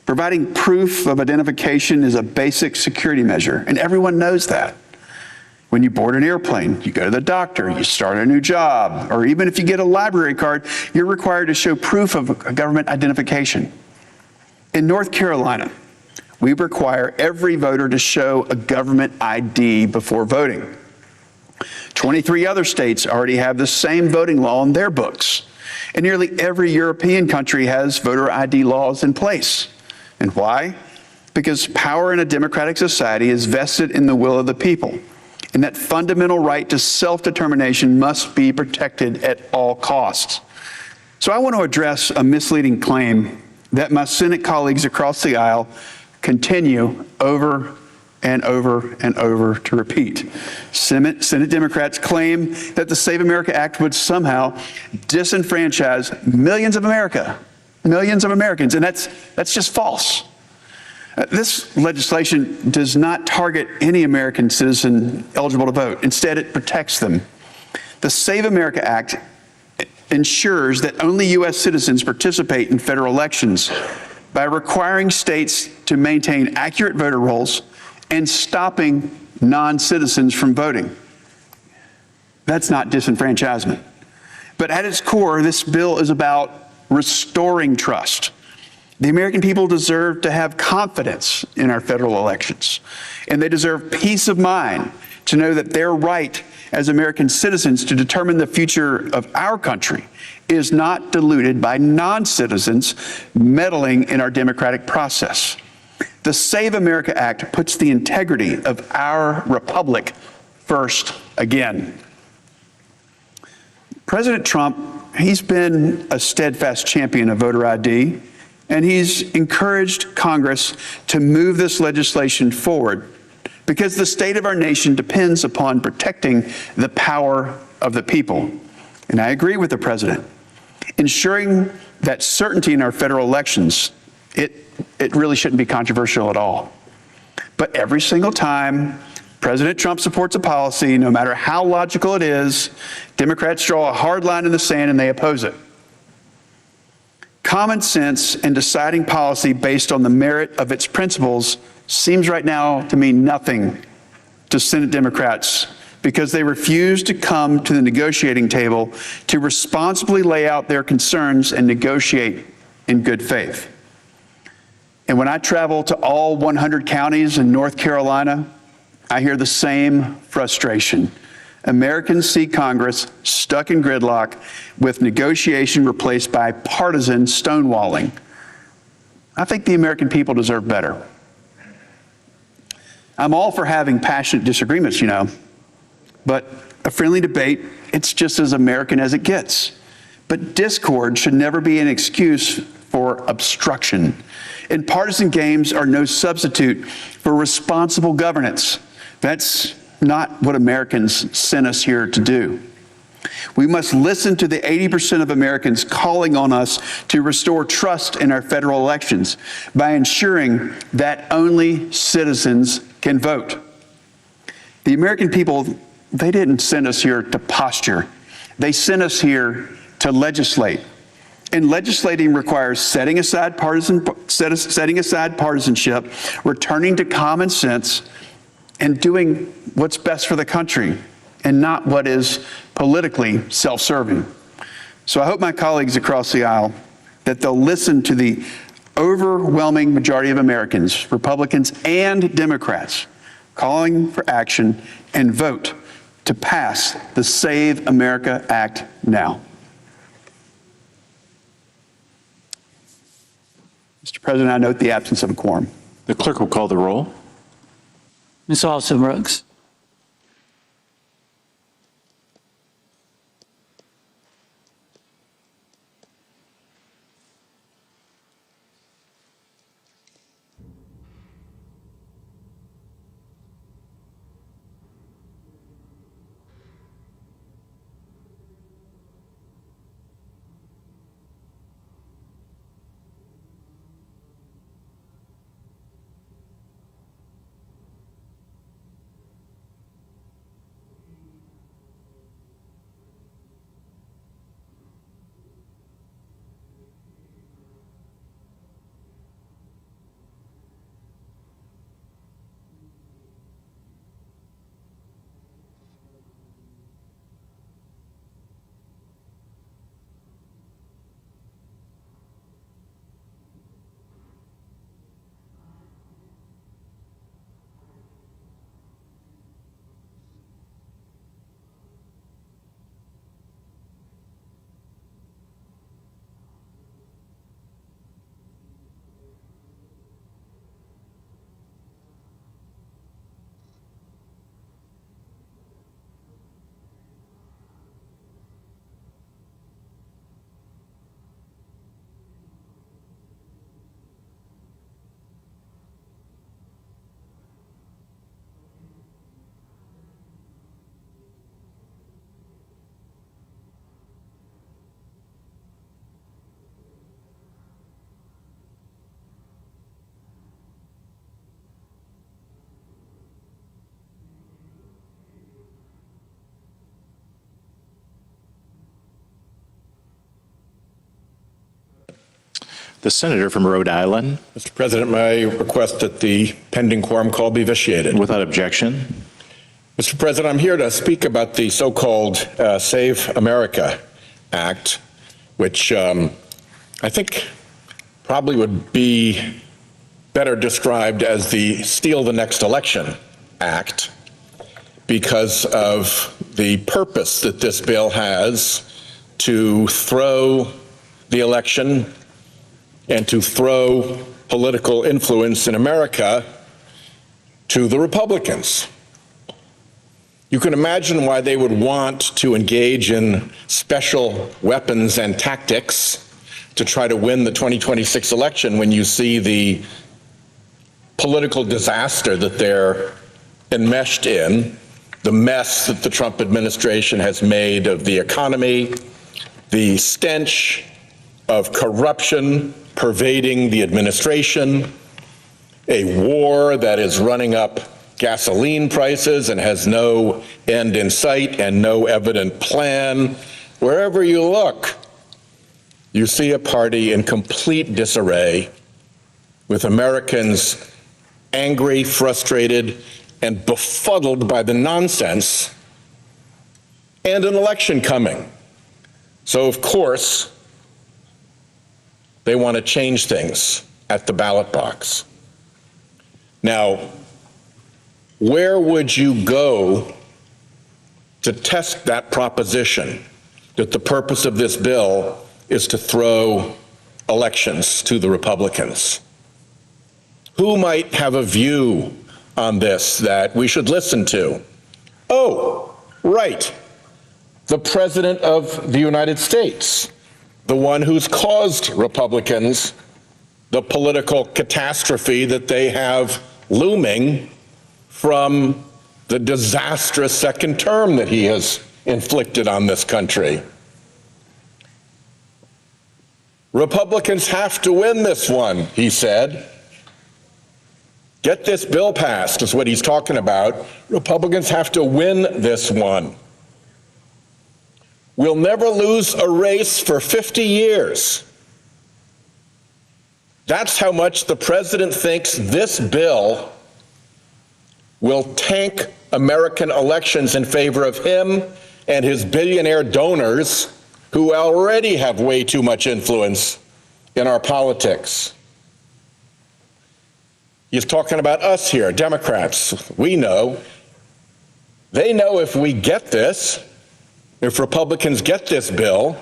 Providing proof of identification is a basic security measure, and everyone knows that. When you board an airplane, you go to the doctor, you start a new job, or even if you get a library card, you're required to show proof of a government identification. In North Carolina, we require every voter to show a government ID before voting. 23 other states already have the same voting law in their books, and nearly every European country has voter ID laws in place. And why? Because power in a democratic society is vested in the will of the people, and that fundamental right to self-determination must be protected at all costs. So I want to address a misleading claim that my Senate colleagues across the aisle continue over and over and over to repeat. Senate Democrats claim that the Save America Act would somehow disenfranchise millions of Americans, and that's just false. This legislation does not target any American citizen eligible to vote. Instead, it protects them. The Save America Act ensures that only U.S. citizens participate in federal elections by requiring states to maintain accurate voter rolls and stopping non-citizens from voting. That's not disenfranchisement. But at its core, this bill is about restoring trust. The American people deserve to have confidence in our federal elections, and they deserve peace of mind to know that their right as American citizens to determine the future of our country is not diluted by non-citizens meddling in our democratic process. The Save America Act puts the integrity of our republic first again. President Trump, he's been a steadfast champion of voter ID, and he's encouraged Congress to move this legislation forward because the state of our nation depends upon protecting the power of the people. And I agree with the president. Ensuring that certainty in our federal elections, it really shouldn't be controversial at all. But every single time President Trump supports a policy, no matter how logical it is, Democrats draw a hard line in the sand and they oppose it. Common sense and deciding policy based on the merit of its principles seems right now to mean nothing to Senate Democrats because they refuse to come to the negotiating table to responsibly lay out their concerns and negotiate in good faith. And when I travel to all 100 counties in North Carolina, I hear the same frustration. Americans see Congress stuck in gridlock with negotiation replaced by partisan stonewalling. I think the American people deserve better. I'm all for having passionate disagreements, but a friendly debate, it's just as American as it gets. But discord should never be an excuse for obstruction. And partisan games are no substitute for responsible governance. That's not what Americans sent us here to do. We must listen to the 80% of Americans calling on us to restore trust in our federal elections by ensuring that only citizens can vote. The American people, they didn't send us here to posture. They sent us here to legislate. And legislating requires setting aside partisanship, returning to common sense, and doing what's best for the country and not what is politically self-serving. So I hope my colleagues across the aisle that they'll listen to the overwhelming majority of Americans, Republicans and Democrats, calling for action and vote to pass the Save America Act now. Mr. President, I note the absence of a quorum. The clerk will call the roll. Ms. Alston-Brooks. The senator from Rhode Island. Mr. President, may I request that the pending quorum call be vitiated? Without objection. Mr. President, I'm here to speak about the so-called Save America Act, which I think probably would be better described as the Steal the Next Election Act, because of the purpose that this bill has to throw the election and to throw political influence in America to the Republicans. You can imagine why they would want to engage in special weapons and tactics to try to win the 2026 election when you see the political disaster that they're enmeshed in, the mess that the Trump administration has made of the economy, the stench of corruption pervading the administration, a war that is running up gasoline prices and has no end in sight and no evident plan. Wherever you look, you see a party in complete disarray, with Americans angry, frustrated, and befuddled by the nonsense, and an election coming. So, of course, they want to change things at the ballot box. Now, where would you go to test that proposition that the purpose of this bill is to throw elections to the Republicans? Who might have a view on this that we should listen to? Oh, right. The President of the United States, the one who's caused Republicans the political catastrophe that they have looming from the disastrous second term that he has inflicted on this country. Republicans have to win this one, he said. Get this bill passed is what he's talking about. Republicans have to win this one. We'll never lose a race for 50 years. That's how much the president thinks this bill will tank American elections in favor of him and his billionaire donors, who already have way too much influence in our politics. He's talking about us here, Democrats. We know. They know if we get this, if Republicans get this bill,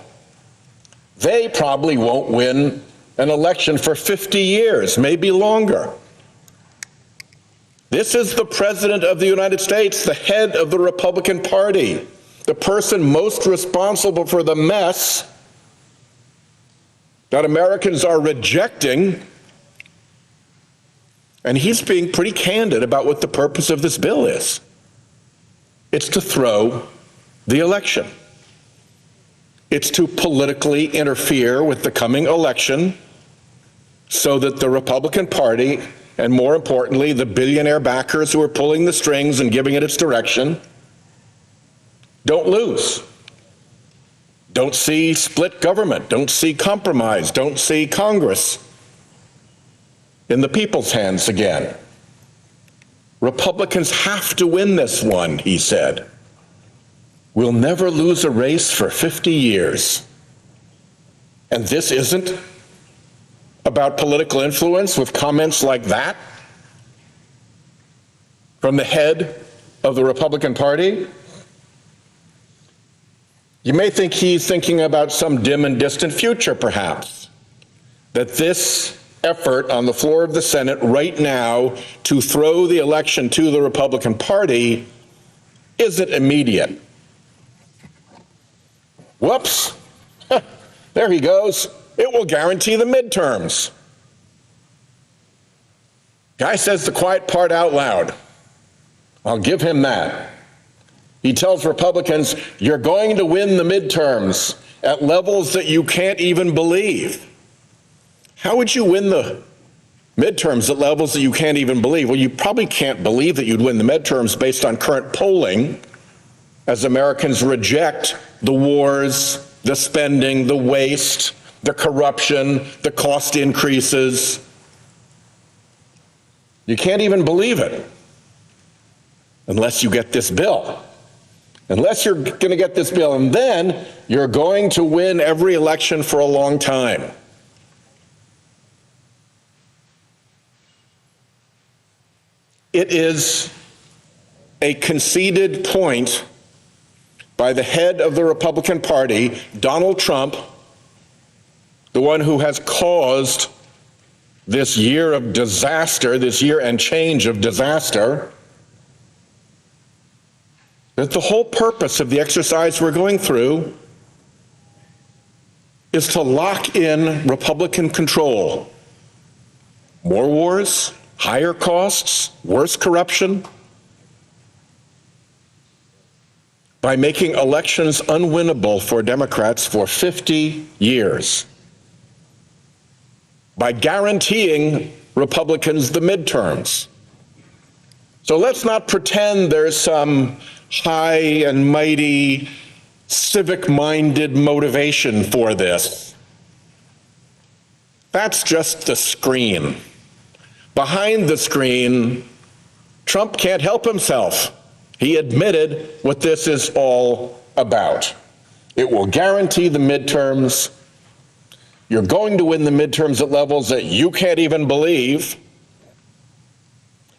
they probably won't win an election for 50 years, maybe longer. This is the President of the United States, the head of the Republican Party, the person most responsible for the mess that Americans are rejecting. And he's being pretty candid about what the purpose of this bill is. It's to throw the election. It's to politically interfere with the coming election so that the Republican Party, and more importantly, the billionaire backers who are pulling the strings and giving it its direction, don't lose. Don't see split government. Don't see compromise. Don't see Congress in the people's hands again. Republicans have to win this one, he said. We'll never lose a race for 50 years. And this isn't about political influence with comments like that from the head of the Republican Party? You may think he's thinking about some dim and distant future, perhaps, that this effort on the floor of the Senate right now to throw the election to the Republican Party isn't immediate. Whoops, there he goes. It will guarantee the midterms. Guy says the quiet part out loud. I'll give him that. He tells Republicans, you're going to win the midterms at levels that you can't even believe. How would you win the midterms at levels that you can't even believe? Well, you probably can't believe that you'd win the midterms based on current polling, as Americans reject the wars, the spending, the waste, the corruption, the cost increases. You can't even believe it unless you get this bill. Unless you're going to get this bill, and then you're going to win every election for a long time. It is a conceded point by the head of the Republican Party, Donald Trump, the one who has caused this year of disaster, this year and change of disaster, that the whole purpose of the exercise we're going through is to lock in Republican control. More wars, higher costs, worse corruption, by making elections unwinnable for Democrats for 50 years, by guaranteeing Republicans the midterms. So let's not pretend there's some high and mighty, civic-minded motivation for this. That's just the screen. Behind the screen, Trump can't help himself. He admitted what this is all about. It will guarantee the midterms. You're going to win the midterms at levels that you can't even believe.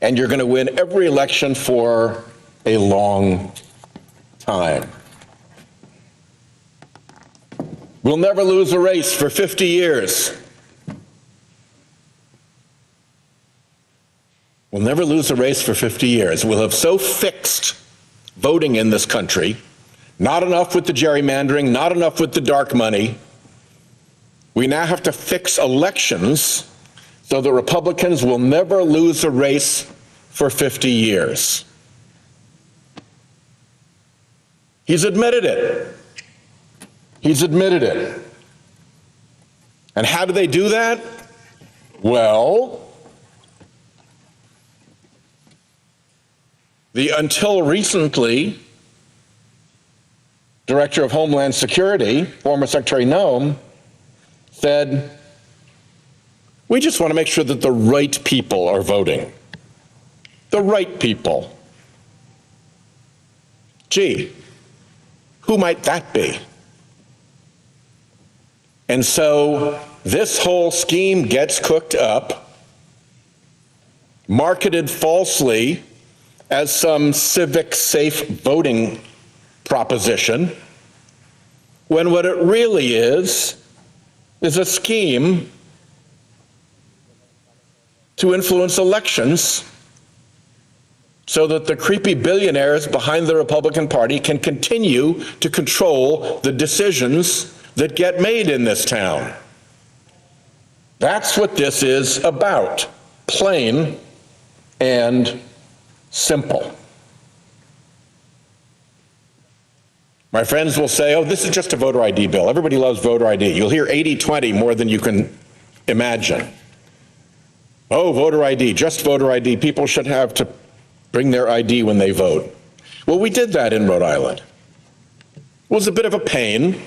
And you're going to win every election for a long time. We'll never lose a race for 50 years. We'll never lose a race for 50 years. We'll have so fixed voting in this country, not enough with the gerrymandering, not enough with the dark money. We now have to fix elections so that Republicans will never lose a race for 50 years. He's admitted it. He's admitted it. And how do they do that? Well, the until recently Director of Homeland Security, former Secretary Noem, said, we just want to make sure that the right people are voting. The right people. Gee, who might that be? And so this whole scheme gets cooked up, marketed falsely as some civic safe voting proposition, when what it really is a scheme to influence elections so that the creepy billionaires behind the Republican Party can continue to control the decisions that get made in this town. That's what this is about, plain and simple. My friends will say, oh, this is just a voter ID bill. Everybody loves voter ID. You'll hear 80-20 more than you can imagine. Oh, voter ID, just voter ID. People should have to bring their ID when they vote. Well, we did that in Rhode Island. It was a bit of a pain.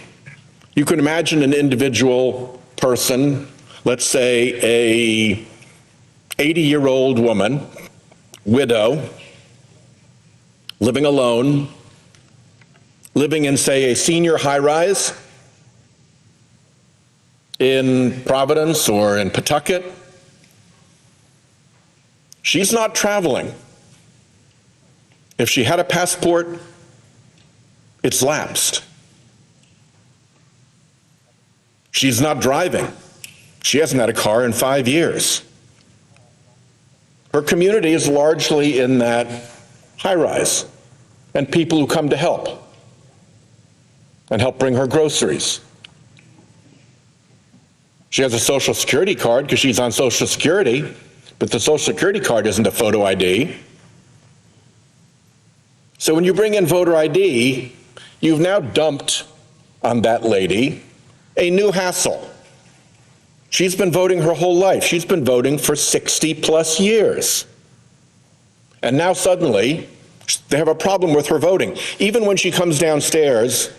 You can imagine an individual person, let's say a 80-year-old woman, widow, living alone, living in, say, a senior high-rise in Providence or in Pawtucket. She's not traveling. If she had a passport, it's lapsed. She's not driving. She hasn't had a car in 5 years. Her community is largely in that high-rise, and people who come to help and help bring her groceries. She has a Social Security card because she's on Social Security, but the Social Security card isn't a photo ID. So when you bring in voter ID, you've now dumped on that lady a new hassle. She's been voting her whole life. She's been voting for 60+ years. And now suddenly, they have a problem with her voting. Even when she comes downstairs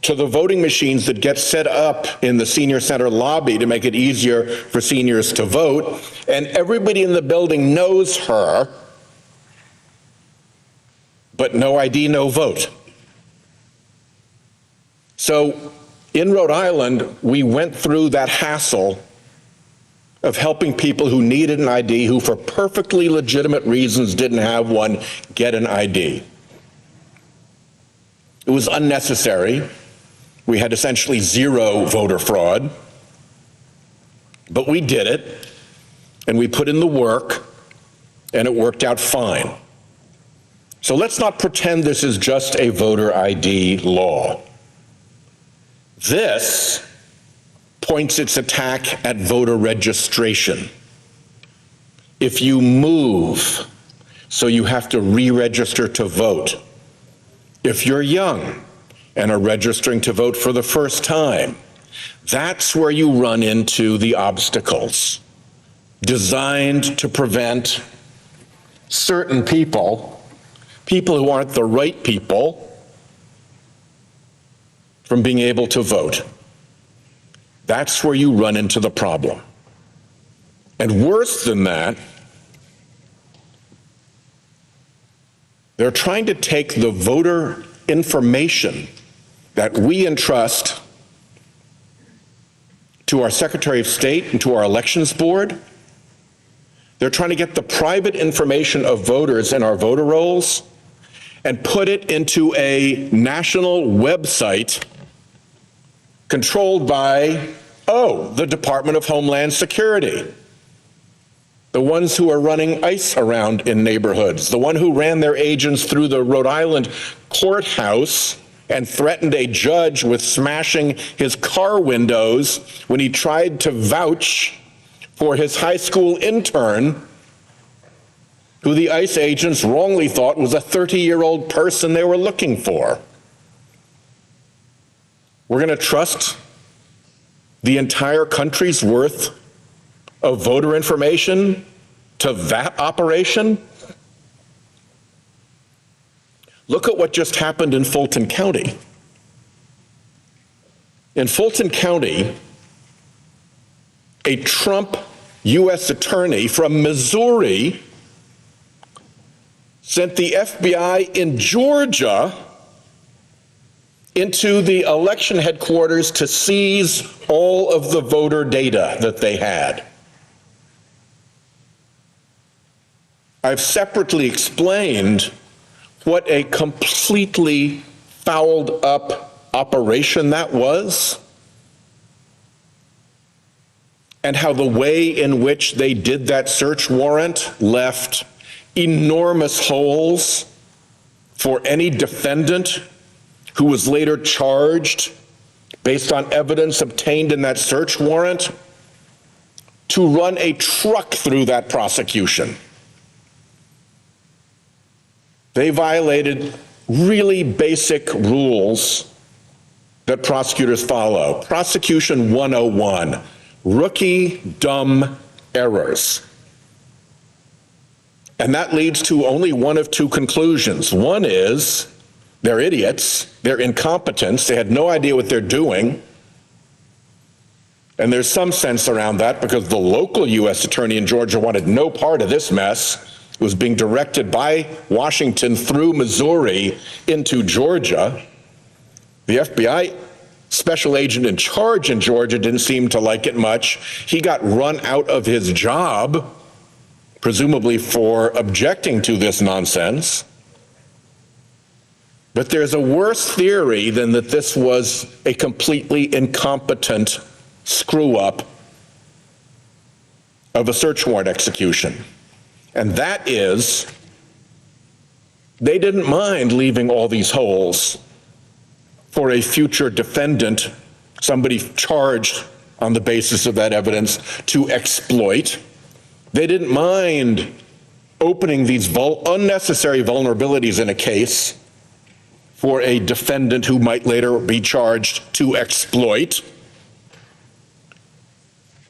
to the voting machines that get set up in the senior center lobby to make it easier for seniors to vote, and everybody in the building knows her, but no ID, no vote. So in Rhode Island, we went through that hassle of helping people who needed an ID, who for perfectly legitimate reasons didn't have one, get an ID. It was unnecessary. We had essentially zero voter fraud, but we did it, and we put in the work, and it worked out fine. So let's not pretend this is just a voter ID law. This points its attack at voter registration. If you move, so you have to re-register to vote. If you're young and are registering to vote for the first time, that's where you run into the obstacles designed to prevent certain people who aren't the right people, from being able to vote. That's where you run into the problem. And worse than that, they're trying to take the voter information that we entrust to our Secretary of State and to our Elections Board. They're trying to get the private information of voters in our voter rolls and put it into a national website controlled by, the Department of Homeland Security. The ones who are running ICE around in neighborhoods, the one who ran their agents through the Rhode Island courthouse and threatened a judge with smashing his car windows when he tried to vouch for his high school intern, who the ICE agents wrongly thought was a 30-year-old person they were looking for. We're going to trust the entire country's worth of voter information to that operation? Look at what just happened in Fulton County. In Fulton County, a Trump U.S. attorney from Missouri sent the FBI in Georgia into the election headquarters to seize all of the voter data that they had. I've separately explained what a completely fouled up operation that was, and how the way in which they did that search warrant left enormous holes for any defendant who was later charged based on evidence obtained in that search warrant to run a truck through that prosecution. They violated really basic rules that prosecutors follow. Prosecution 101, rookie dumb errors. And that leads to only one of two conclusions. One is they're idiots, they're incompetents, they had no idea what they're doing. And there's some sense around that because the local U.S. attorney in Georgia wanted no part of this mess. It was being directed by Washington through Missouri into Georgia. The FBI special agent in charge in Georgia didn't seem to like it much. He got run out of his job, presumably for objecting to this nonsense. But there's a worse theory than that this was a completely incompetent screw-up of a search warrant execution. And that is, they didn't mind leaving all these holes for a future defendant, somebody charged on the basis of that evidence, to exploit. They didn't mind opening these unnecessary vulnerabilities in a case for a defendant who might later be charged to exploit,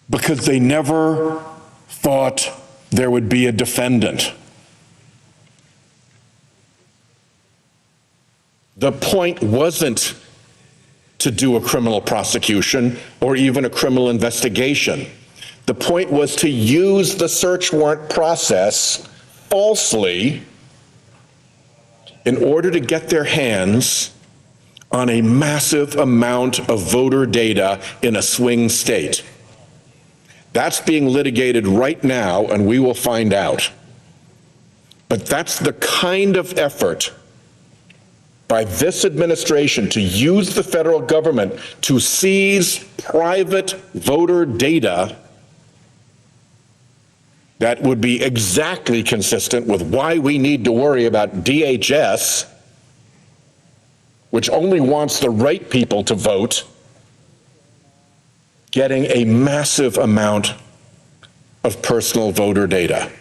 because they never thought there would be a defendant. The point wasn't to do a criminal prosecution or even a criminal investigation. The point was to use the search warrant process falsely in order to get their hands on a massive amount of voter data in a swing state. That's being litigated right now, and we will find out. But that's the kind of effort by this administration to use the federal government to seize private voter data that would be exactly consistent with why we need to worry about DHS, which only wants the right people to vote, getting a massive amount of personal voter data.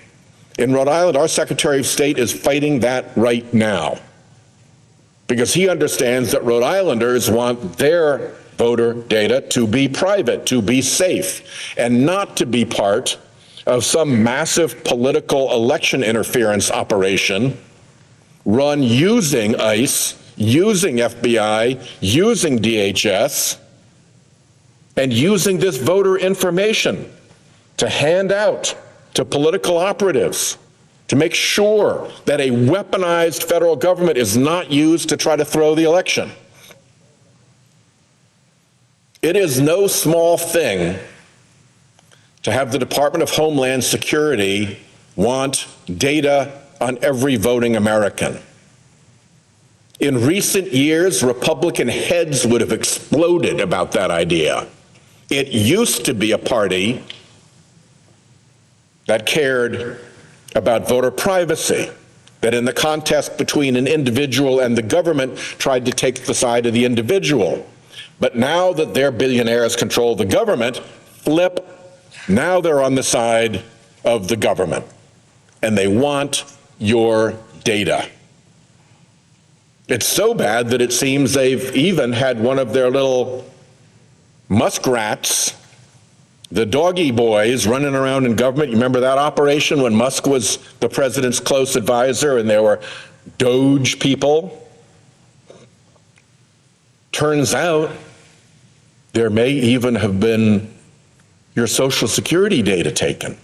In Rhode Island, our Secretary of State is fighting that right now because he understands that Rhode Islanders want their voter data to be private, to be safe, and not to be part of some massive political election interference operation run using ICE, using FBI, using DHS, and using this voter information to hand out to political operatives to make sure that a weaponized federal government is not used to try to throw the election. It is no small thing to have the Department of Homeland Security want data on every voting American. In recent years, Republican heads would have exploded about that idea. It used to be a party that cared about voter privacy, that in the contest between an individual and the government tried to take the side of the individual. But now that their billionaires control the government, flip, now they're on the side of the government, and they want your data. It's so bad that it seems they've even had one of their little muskrats, the doggy boys, running around in government. You remember that operation when Musk was the president's close advisor and there were Doge people? Turns out there may even have been your Social Security data taken.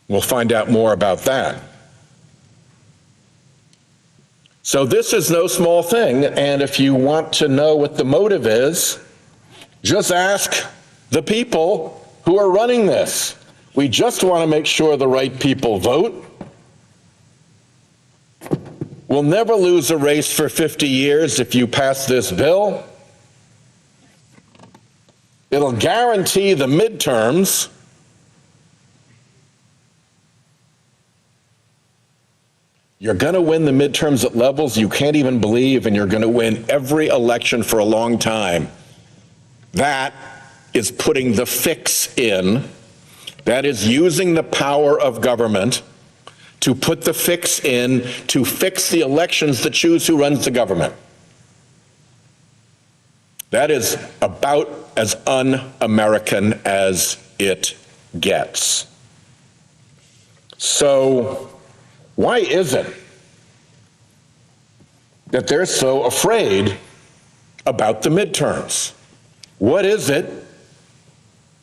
We'll find out more about that. So this is no small thing, and if you want to know what the motive is, just ask the people who are running this. We just want to make sure the right people vote. We'll never lose a race for 50 years if you pass this bill. It'll guarantee the midterms. You're going to win the midterms at levels you can't even believe, and you're going to win every election for a long time. That is putting the fix in. That is using the power of government to put the fix in to fix the elections that choose who runs the government. That is about as un-American as it gets. So, why is it that they're so afraid about the midterms? What is it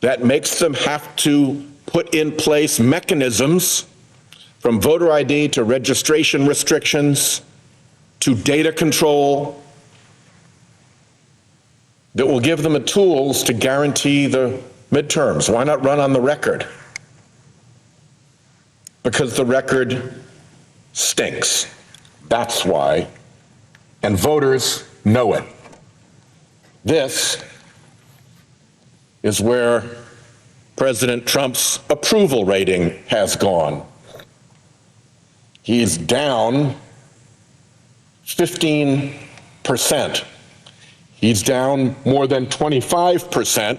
that makes them have to put in place mechanisms from voter ID to registration restrictions to data control that will give them the tools to guarantee the midterms? Why not run on the record? Because the record stinks. That's why. And voters know it. This is where President Trump's approval rating has gone. He's down 15%. He's down more than 25%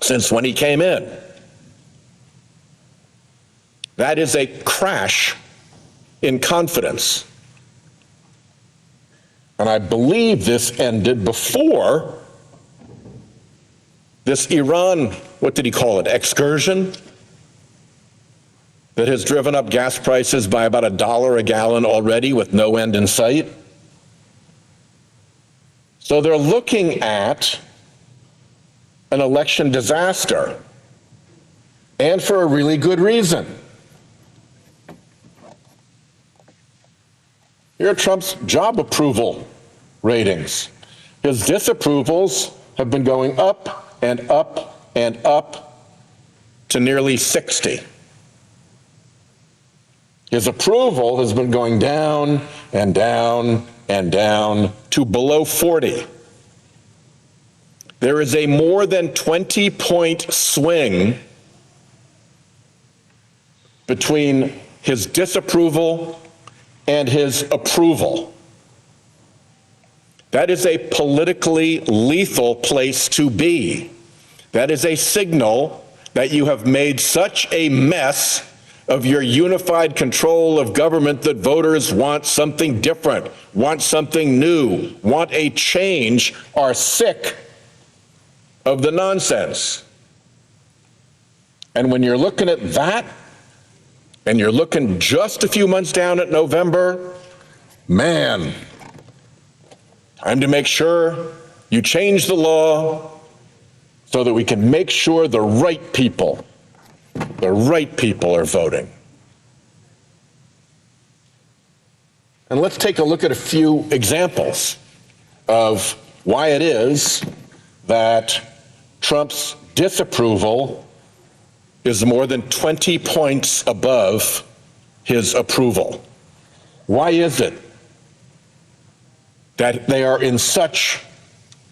since when he came in. That is a crash in confidence. And I believe this ended before this Iran, what did he call it, excursion, that has driven up gas prices by about $1 a gallon already with no end in sight. So they're looking at an election disaster, and for a really good reason. Here are Trump's job approval ratings. His disapprovals have been going up and up and up to nearly 60. His approval has been going down and down and down to below 40. There is a more than 20-point swing between his disapproval and his approval. That is a politically lethal place to be. That is a signal that you have made such a mess of your unified control of government that voters want something different, want something new, want a change, are sick of the nonsense. And when you're looking at that, and you're looking just a few months down at November, man, time to make sure you change the law so that we can make sure the right people are voting. And let's take a look at a few examples of why it is that Trump's disapproval is more than 20 points above his approval. Why is it that they are in such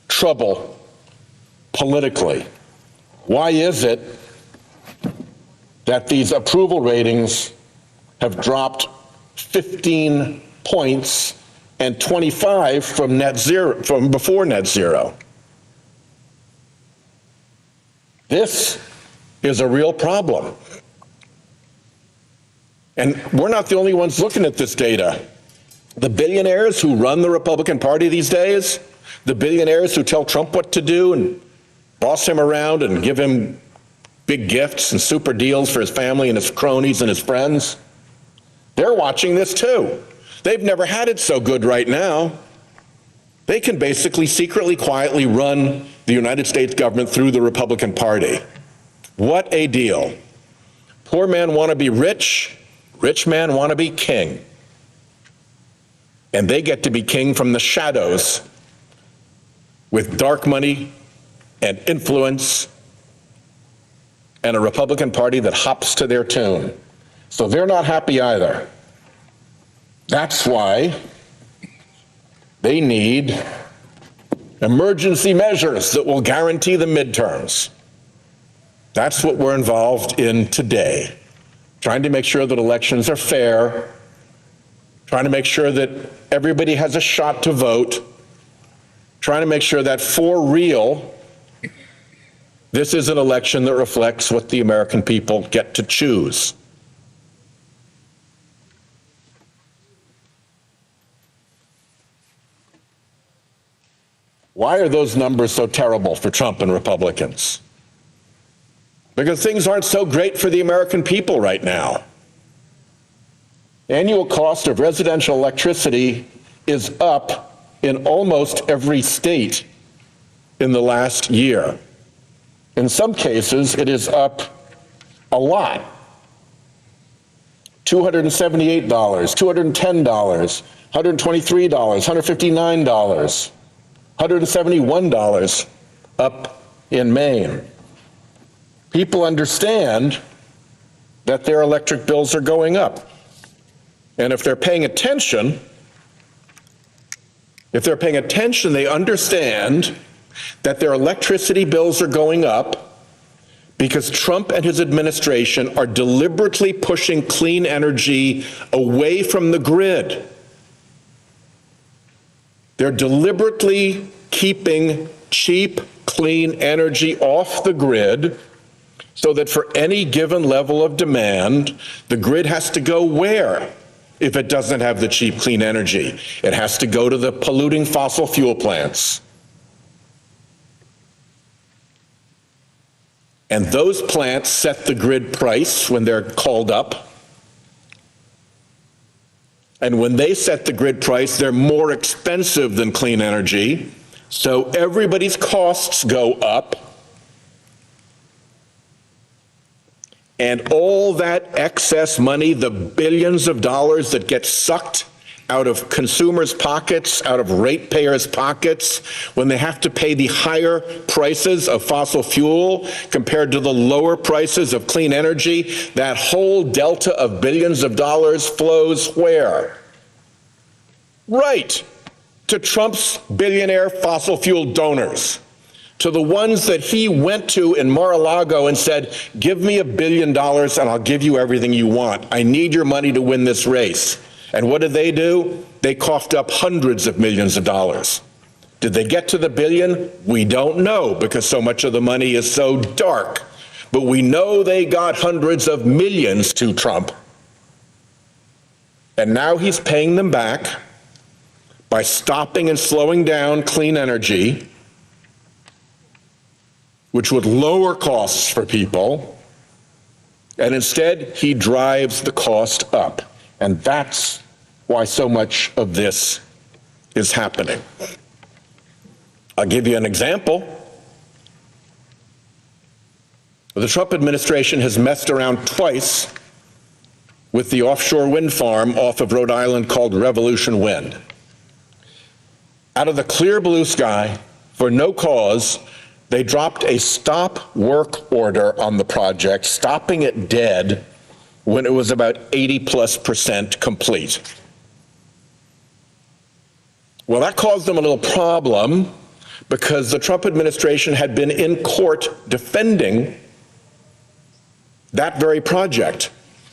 trouble politically? Why is it that these approval ratings have dropped 15 points and 25 from net zero, from before net zero? This is a real problem. And we're not the only ones looking at this data. The billionaires who run the Republican Party these days, the billionaires who tell Trump what to do and boss him around and give him big gifts and super deals for his family and his cronies and his friends, they're watching this too. They've never had it so good right now. They can basically secretly, quietly run the United States government through the Republican Party. What a deal. Poor man want to be rich, rich man want to be king. And they get to be king from the shadows with dark money and influence and a Republican Party that hops to their tune. So they're not happy either. That's why they need emergency measures that will guarantee the midterms. That's what we're involved in today, trying to make sure that elections are fair, trying to make sure that everybody has a shot to vote, trying to make sure that for real, this is an election that reflects what the American people get to choose. Why are those numbers so terrible for Trump and Republicans? Because things aren't so great for the American people right now. Annual cost of residential electricity is up in almost every state in the last year. In some cases, it is up a lot. $278, $210, $123, $159, $171 up in Maine. People understand that their electric bills are going up. And if they're paying attention, they understand that their electricity bills are going up because Trump and his administration are deliberately pushing clean energy away from the grid. They're deliberately keeping cheap, clean energy off the grid so that for any given level of demand, the grid has to go where? If it doesn't have the cheap, clean energy, it has to go to the polluting fossil fuel plants. And those plants set the grid price when they're called up. And when they set the grid price, they're more expensive than clean energy. So everybody's costs go up, and all that excess money, the billions of dollars that get sucked out of consumers' pockets, out of ratepayers' pockets, when they have to pay the higher prices of fossil fuel compared to the lower prices of clean energy, that whole delta of billions of dollars flows where? Right, to Trump's billionaire fossil fuel donors, to the ones that he went to in Mar-a-Lago and said, give me $1 billion and I'll give you everything you want. I need your money to win this race. And what did they do? They coughed up hundreds of millions of dollars. Did they get to the billion? We don't know, because so much of the money is so dark. But we know they got hundreds of millions to Trump. And now he's paying them back by stopping and slowing down clean energy, which would lower costs for people. And instead, he drives the cost up. And that's why so much of this is happening. I'll give you an example. The Trump administration has messed around twice with the offshore wind farm off of Rhode Island called Revolution Wind. Out of the clear blue sky, for no cause, they dropped a stop work order on the project, stopping it dead when it was about 80+% complete. Well, that caused them a little problem because the Trump administration had been in court defending that very project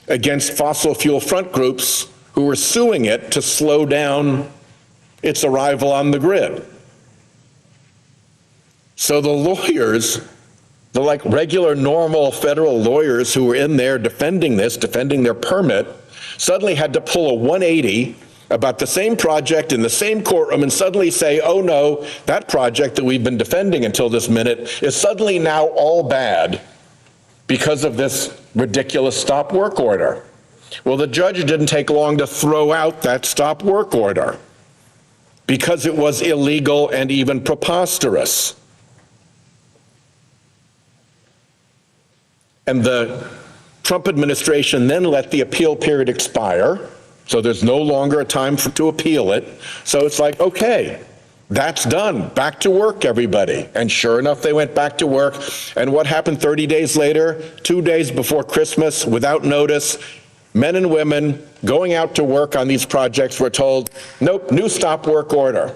against fossil fuel front groups who were suing it to slow down its arrival on the grid. So the lawyers, the like regular, normal federal lawyers who were in there defending this, defending their permit, suddenly had to pull a 180 about the same project in the same courtroom and suddenly say, oh no, that project that we've been defending until this minute is suddenly now all bad because of this ridiculous stop work order. Well, the judge didn't take long to throw out that stop work order because it was illegal and even preposterous. And the Trump administration then let the appeal period expire, so there's no longer a time to appeal it. So it's like, okay, that's done. Back to work, everybody. And sure enough, they went back to work. And what happened 30 days later, 2 days before Christmas, without notice, men and women going out to work on these projects were told, nope, new stop work order.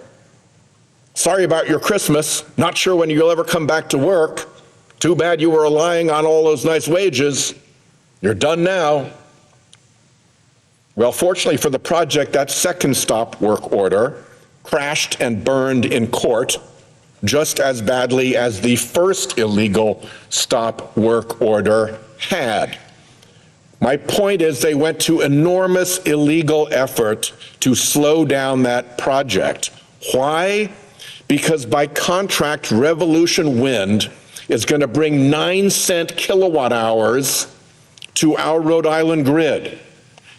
Sorry about your Christmas. Not sure when you'll ever come back to work. Too bad you were relying on all those nice wages. You're done now. Well, fortunately for the project, that second stop work order crashed and burned in court just as badly as the first illegal stop work order had. My point is they went to enormous illegal effort to slow down that project. Why? Because by contract, Revolution Wind is going to bring 9-cent kilowatt hours to our Rhode Island grid.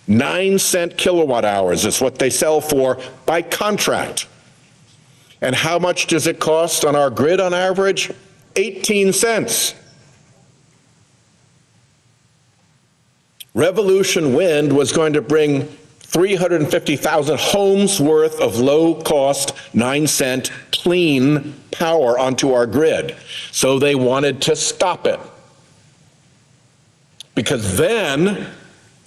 9-cent kilowatt hours is what they sell for by contract. And how much does it cost on our grid on average? 18 cents. Revolution Wind was going to bring 350,000 homes worth of low-cost, 9-cent clean power onto our grid. So they wanted to stop it. Because then,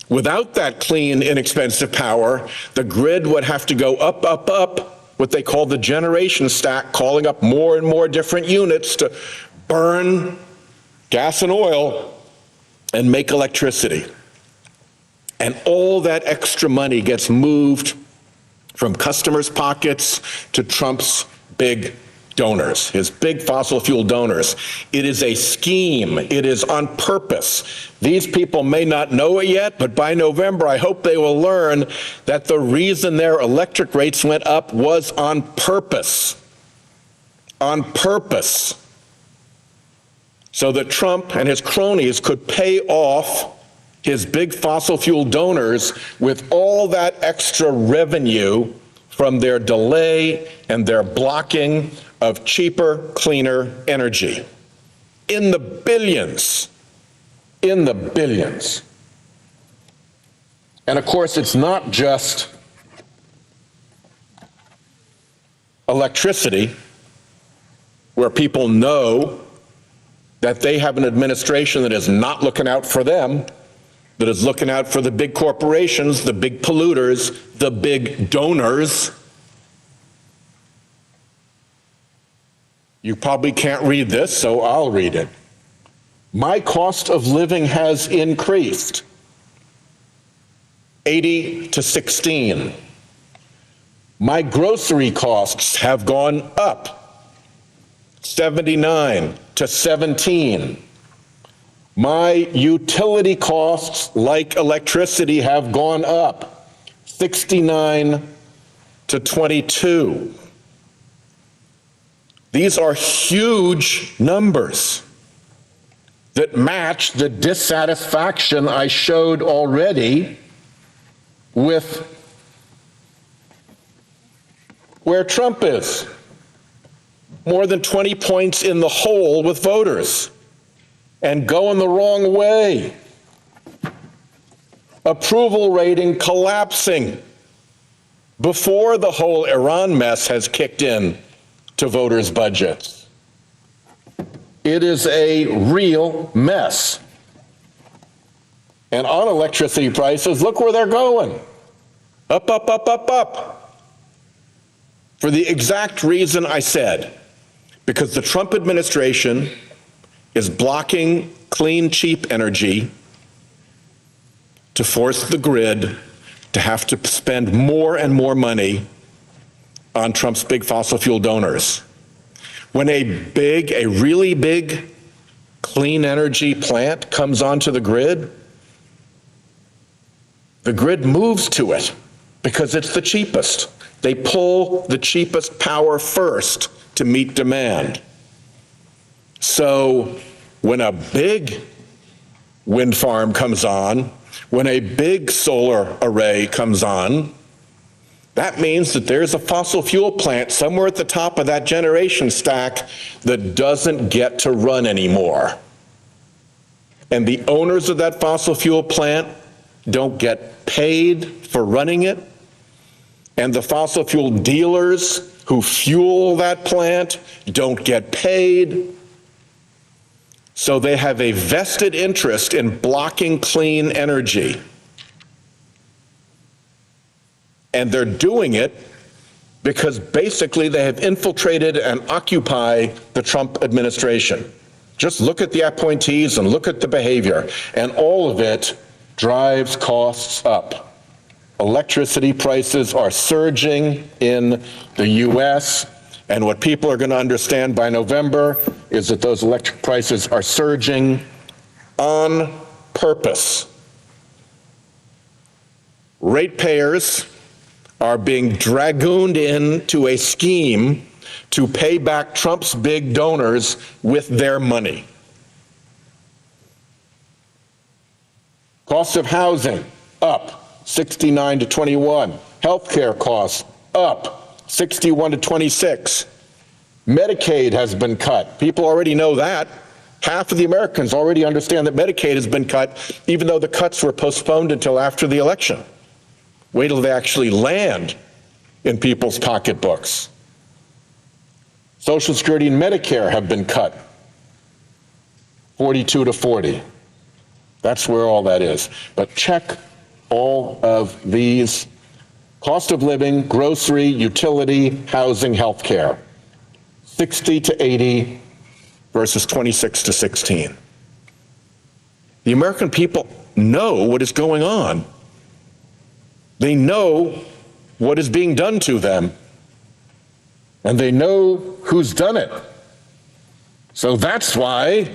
without that clean, inexpensive power, the grid would have to go up, up, up, what they call the generation stack, calling up more and more different units to burn gas and oil and make electricity. And all that extra money gets moved from customers' pockets to Trump's big donors, his big fossil fuel donors. It is a scheme. It is on purpose. These people may not know it yet, but by November, I hope they will learn that the reason their electric rates went up was on purpose. On purpose. So that Trump and his cronies could pay off his big fossil fuel donors with all that extra revenue from their delay and their blocking of cheaper, cleaner energy. In the billions. In the billions. And of course, it's not just electricity, where people know that they have an administration that is not looking out for them, that is looking out for the big corporations, the big polluters, the big donors. You probably can't read this, so I'll read it. My cost of living has increased 80 to 16. My grocery costs have gone up 79 to 17. My utility costs, like electricity, have gone up 69 to 22. These are huge numbers that match the dissatisfaction I showed already with where Trump is. More than 20 points in the hole with voters and going the wrong way. Approval rating collapsing before the whole Iran mess has kicked in to voters' budgets. It is a real mess. And on electricity prices, look where they're going. Up, up, up, up, up. For the exact reason I said, because the Trump administration is blocking clean, cheap energy to force the grid to have to spend more and more money on Trump's big fossil fuel donors. When a really big clean energy plant comes onto the grid moves to it because it's the cheapest. They pull the cheapest power first to meet demand. So when a big wind farm comes on, when a big solar array comes on, that means that there's a fossil fuel plant somewhere at the top of that generation stack that doesn't get to run anymore. And the owners of that fossil fuel plant don't get paid for running it. And the fossil fuel dealers who fuel that plant don't get paid. So they have a vested interest in blocking clean energy. And they're doing it because basically they have infiltrated and occupy the Trump administration. Just look at the appointees and look at the behavior, and all of it drives costs up. Electricity prices are surging in the US, and what people are going to understand by November is that those electric prices are surging on purpose. Ratepayers are being dragooned into a scheme to pay back Trump's big donors with their money. Cost of housing up 69 to 21. Healthcare costs up 61 to 26. Medicaid has been cut. People already know that. Half of the Americans already understand that Medicaid has been cut, even though the cuts were postponed until after the election. Wait till they actually land in people's pocketbooks. Social Security and Medicare have been cut 42 to 40. That's where all that is. But check all of these: cost of living, grocery, utility, housing, health care. 60 to 80 versus 26 to 16. The American people know what is going on. They know what is being done to them, and they know who's done it. So that's why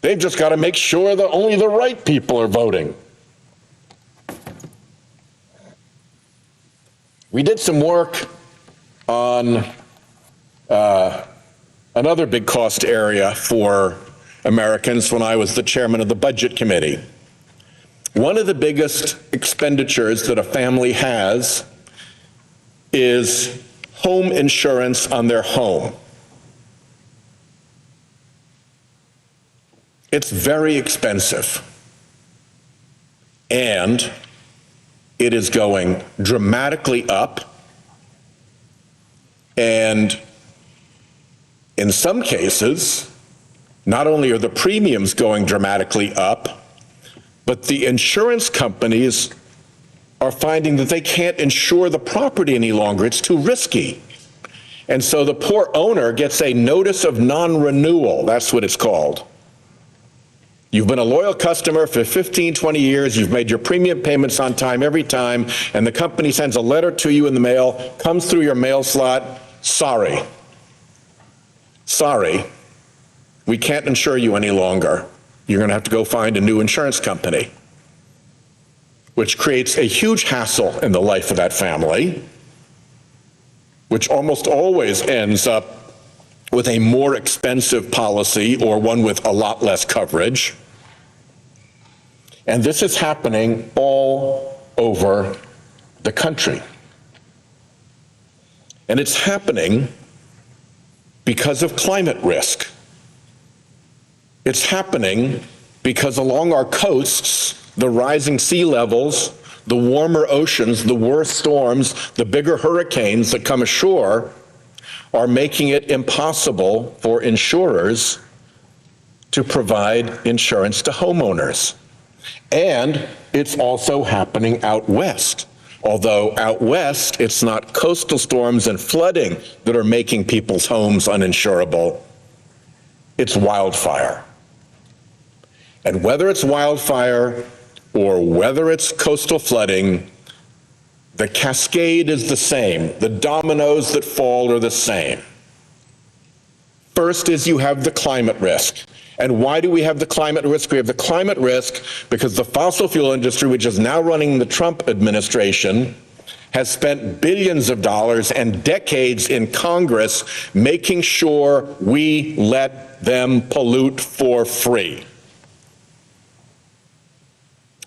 they've just got to make sure that only the right people are voting. We did some work on another big cost area for Americans when I was the chairman of the Budget Committee. One of the biggest expenditures that a family has is home insurance on their home. It's very expensive. And it is going dramatically up. And in some cases, not only are the premiums going dramatically up, but the insurance companies are finding that they can't insure the property any longer. It's too risky. And so the poor owner gets a notice of non-renewal. That's what it's called. You've been a loyal customer for 15, 20 years. You've made your premium payments on time every time, and the company sends a letter to you in the mail, comes through your mail slot. Sorry. Sorry. We can't insure you any longer. You're going to have to go find a new insurance company, which creates a huge hassle in the life of that family, which almost always ends up with a more expensive policy or one with a lot less coverage. And this is happening all over the country. And it's happening because of climate risk. It's happening because along our coasts, the rising sea levels, the warmer oceans, the worse storms, the bigger hurricanes that come ashore are making it impossible for insurers to provide insurance to homeowners. And it's also happening out west. Although out west, it's not coastal storms and flooding that are making people's homes uninsurable. It's wildfire. And whether it's wildfire or whether it's coastal flooding, the cascade is the same. The dominoes that fall are the same. First is you have the climate risk. And why do we have the climate risk? We have the climate risk because the fossil fuel industry, which is now running the Trump administration, has spent billions of dollars and decades in Congress making sure we let them pollute for free.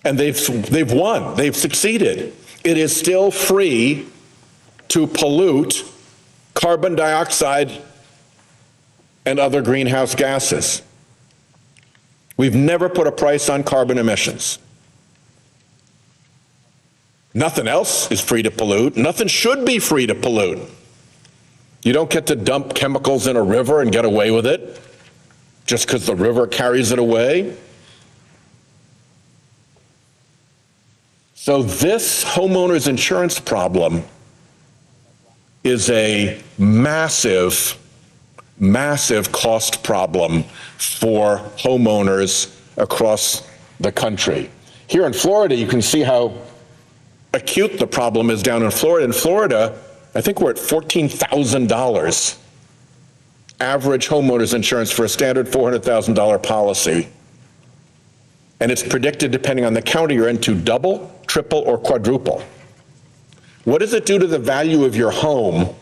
And they've won. They've succeeded. It is still free to pollute carbon dioxide and other greenhouse gases. We've never put a price on carbon emissions. Nothing else is free to pollute. Nothing should be free to pollute. You don't get to dump chemicals in a river and get away with it just because the river carries it away. So this homeowners insurance problem is a massive, massive cost problem for homeowners across the country. Here in Florida, you can see how acute the problem is down in Florida. In Florida, I think we're at $14,000 average homeowners insurance for a standard $400,000 policy. And it's predicted, depending on the county you're in, to double, triple, or quadruple. What does it do to the value of your home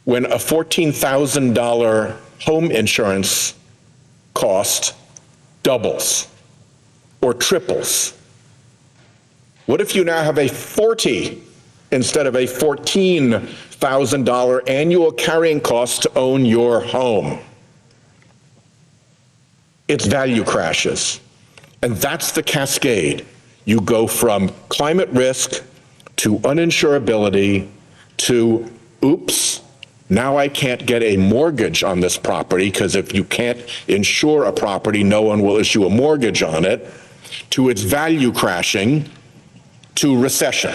when a $14,000 home insurance cost doubles or triples? What if you now have a $40,000 instead of a $14,000 annual carrying cost to own your home? Its value crashes. And that's the cascade. You go from climate risk to uninsurability to, oops, now I can't get a mortgage on this property because if you can't insure a property, no one will issue a mortgage on it, to its value crashing, to recession.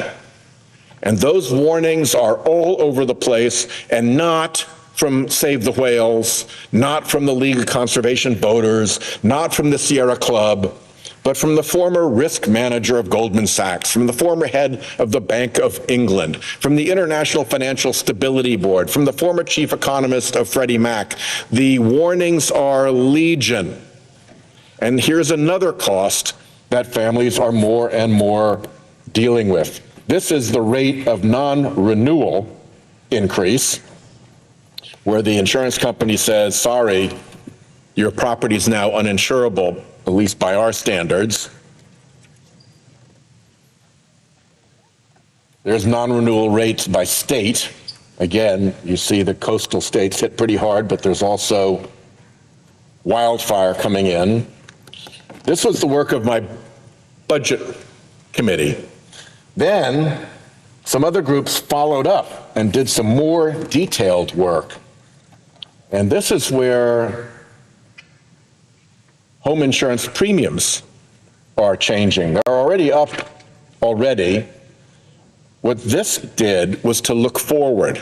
And those warnings are all over the place, and not from Save the Whales, not from the League of Conservation Voters, not from the Sierra Club, but from the former risk manager of Goldman Sachs, from the former head of the Bank of England, from the International Financial Stability Board, from the former chief economist of Freddie Mac. The warnings are legion. And here's another cost that families are more and more dealing with. This is the rate of non-renewal increase, where the insurance company says, sorry, your property is now uninsurable, at least by our standards. There's non-renewal rates by state. Again, you see the coastal states hit pretty hard, but there's also wildfire coming in. This was the work of my budget committee. Then some other groups followed up and did some more detailed work. And this is where home insurance premiums are changing. They're already up already. What this did was to look forward,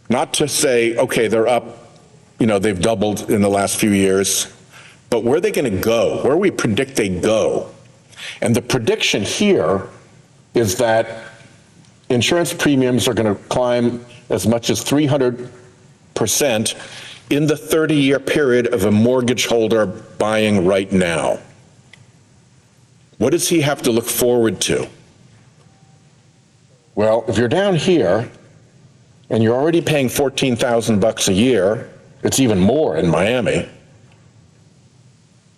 not to say, okay, they're up, they've doubled in the last few years, but where are they going to go? Where we predict they go? And the prediction here is that insurance premiums are going to climb as much as 300% in the 30-year period of a mortgage holder buying right now. What does he have to look forward to? Well, if you're down here and you're already paying $14,000 a year, it's even more in Miami,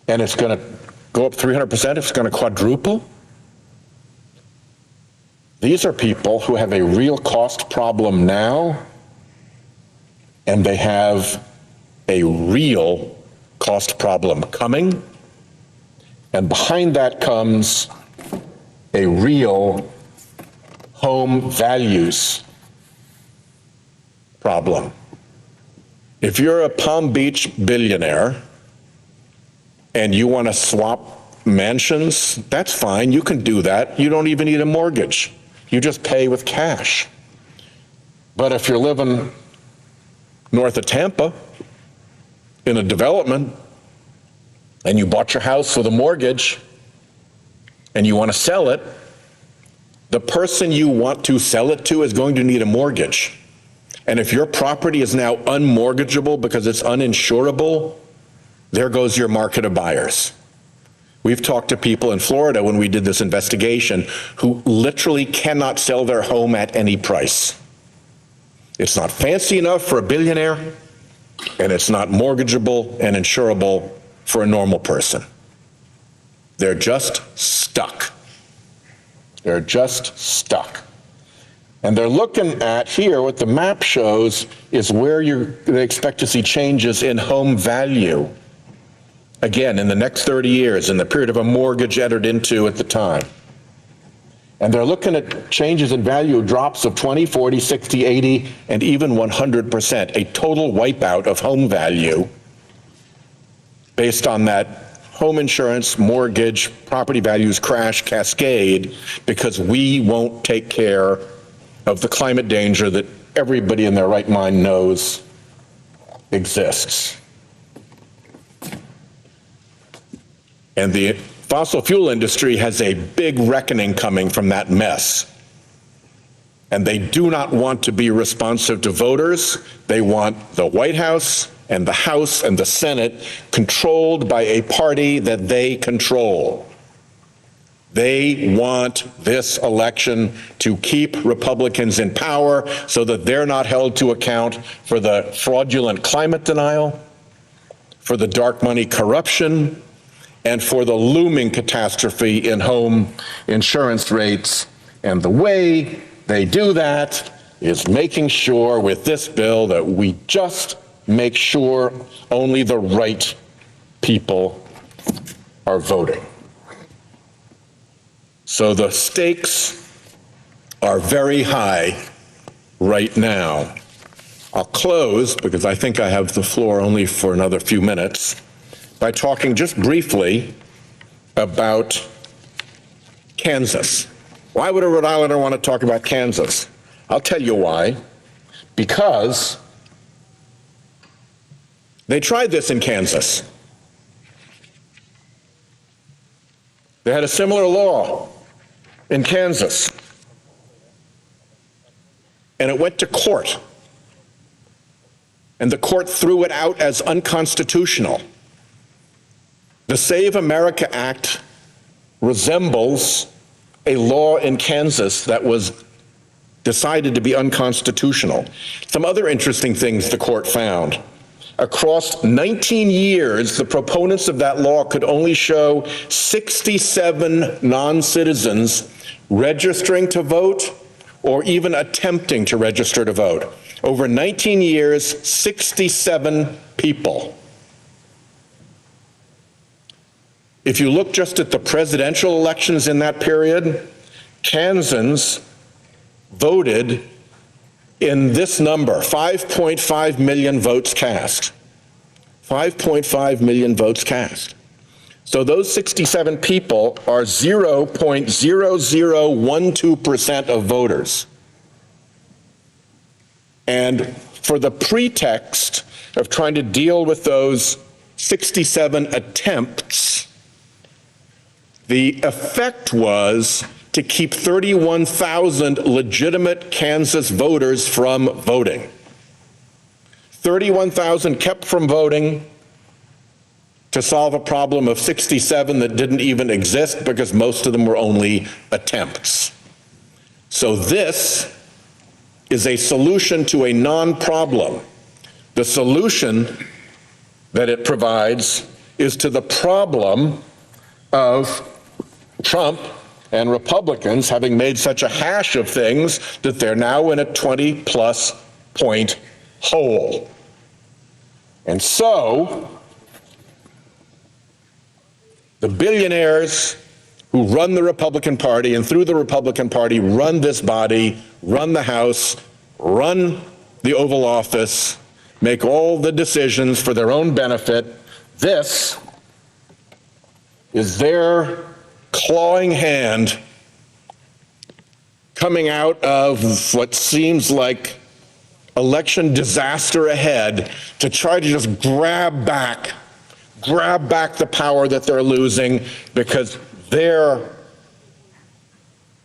and it's going to go up 300%, it's going to quadruple. These are people who have a real cost problem now, and they have a real cost problem coming, and behind that comes a real home values problem. If you're a Palm Beach billionaire and you want to swap mansions, that's fine, you can do that. You don't even need a mortgage. You just pay with cash. But if you're living north of Tampa in a development and you bought your house with a mortgage and you want to sell it, the person you want to sell it to is going to need a mortgage. And if your property is now unmortgageable because it's uninsurable, there goes your market of buyers. We've talked to people in Florida when we did this investigation who literally cannot sell their home at any price. It's not fancy enough for a billionaire, and it's not mortgageable and insurable for a normal person. They're just stuck. They're just stuck. And they're looking at here, what the map shows is where they expect to see changes in home value. Again, in the next 30 years, in the period of a mortgage entered into at the time. And they're looking at changes in value, drops of 20, 40, 60, 80, and even 100%, a total wipeout of home value based on that home insurance, mortgage, property values crash cascade, because we won't take care of the climate danger that everybody in their right mind knows exists. And the fossil fuel industry has a big reckoning coming from that mess. And they do not want to be responsive to voters. They want the White House and the Senate controlled by a party that they control. They want this election to keep Republicans in power so that they're not held to account for the fraudulent climate denial, for the dark money corruption, and for the looming catastrophe in home insurance rates. And the way they do that is making sure with this bill that we just make sure only the right people are voting. So the stakes are very high right now. I'll close, because I think I have the floor only for another few minutes, by talking just briefly about Kansas. Why would a Rhode Islander want to talk about Kansas? I'll tell you why. Because they tried this in Kansas. They had a similar law in Kansas, and it went to court, and the court threw it out as unconstitutional. The Save America Act resembles a law in Kansas that was decided to be unconstitutional. Some other interesting things the court found. Across 19 years, the proponents of that law could only show 67 non-citizens registering to vote or even attempting to register to vote. Over 19 years, 67 people. If you look just at the presidential elections in that period, Kansans voted in this number, 5.5 million votes cast. 5.5 million votes cast. So those 67 people are 0.0012% of voters. And for the pretext of trying to deal with those 67 attempts, the effect was to keep 31,000 legitimate Kansas voters from voting. 31,000 kept from voting to solve a problem of 67 that didn't even exist because most of them were only attempts. So this is a solution to a non-problem. The solution that it provides is to the problem of Trump and Republicans having made such a hash of things that they're now in a 20-plus point hole. And so, the billionaires who run the Republican Party and through the Republican Party run this body, run the House, run the Oval Office, make all the decisions for their own benefit. This is their clawing hand coming out of what seems like election disaster ahead to try to just grab back the power that they're losing because their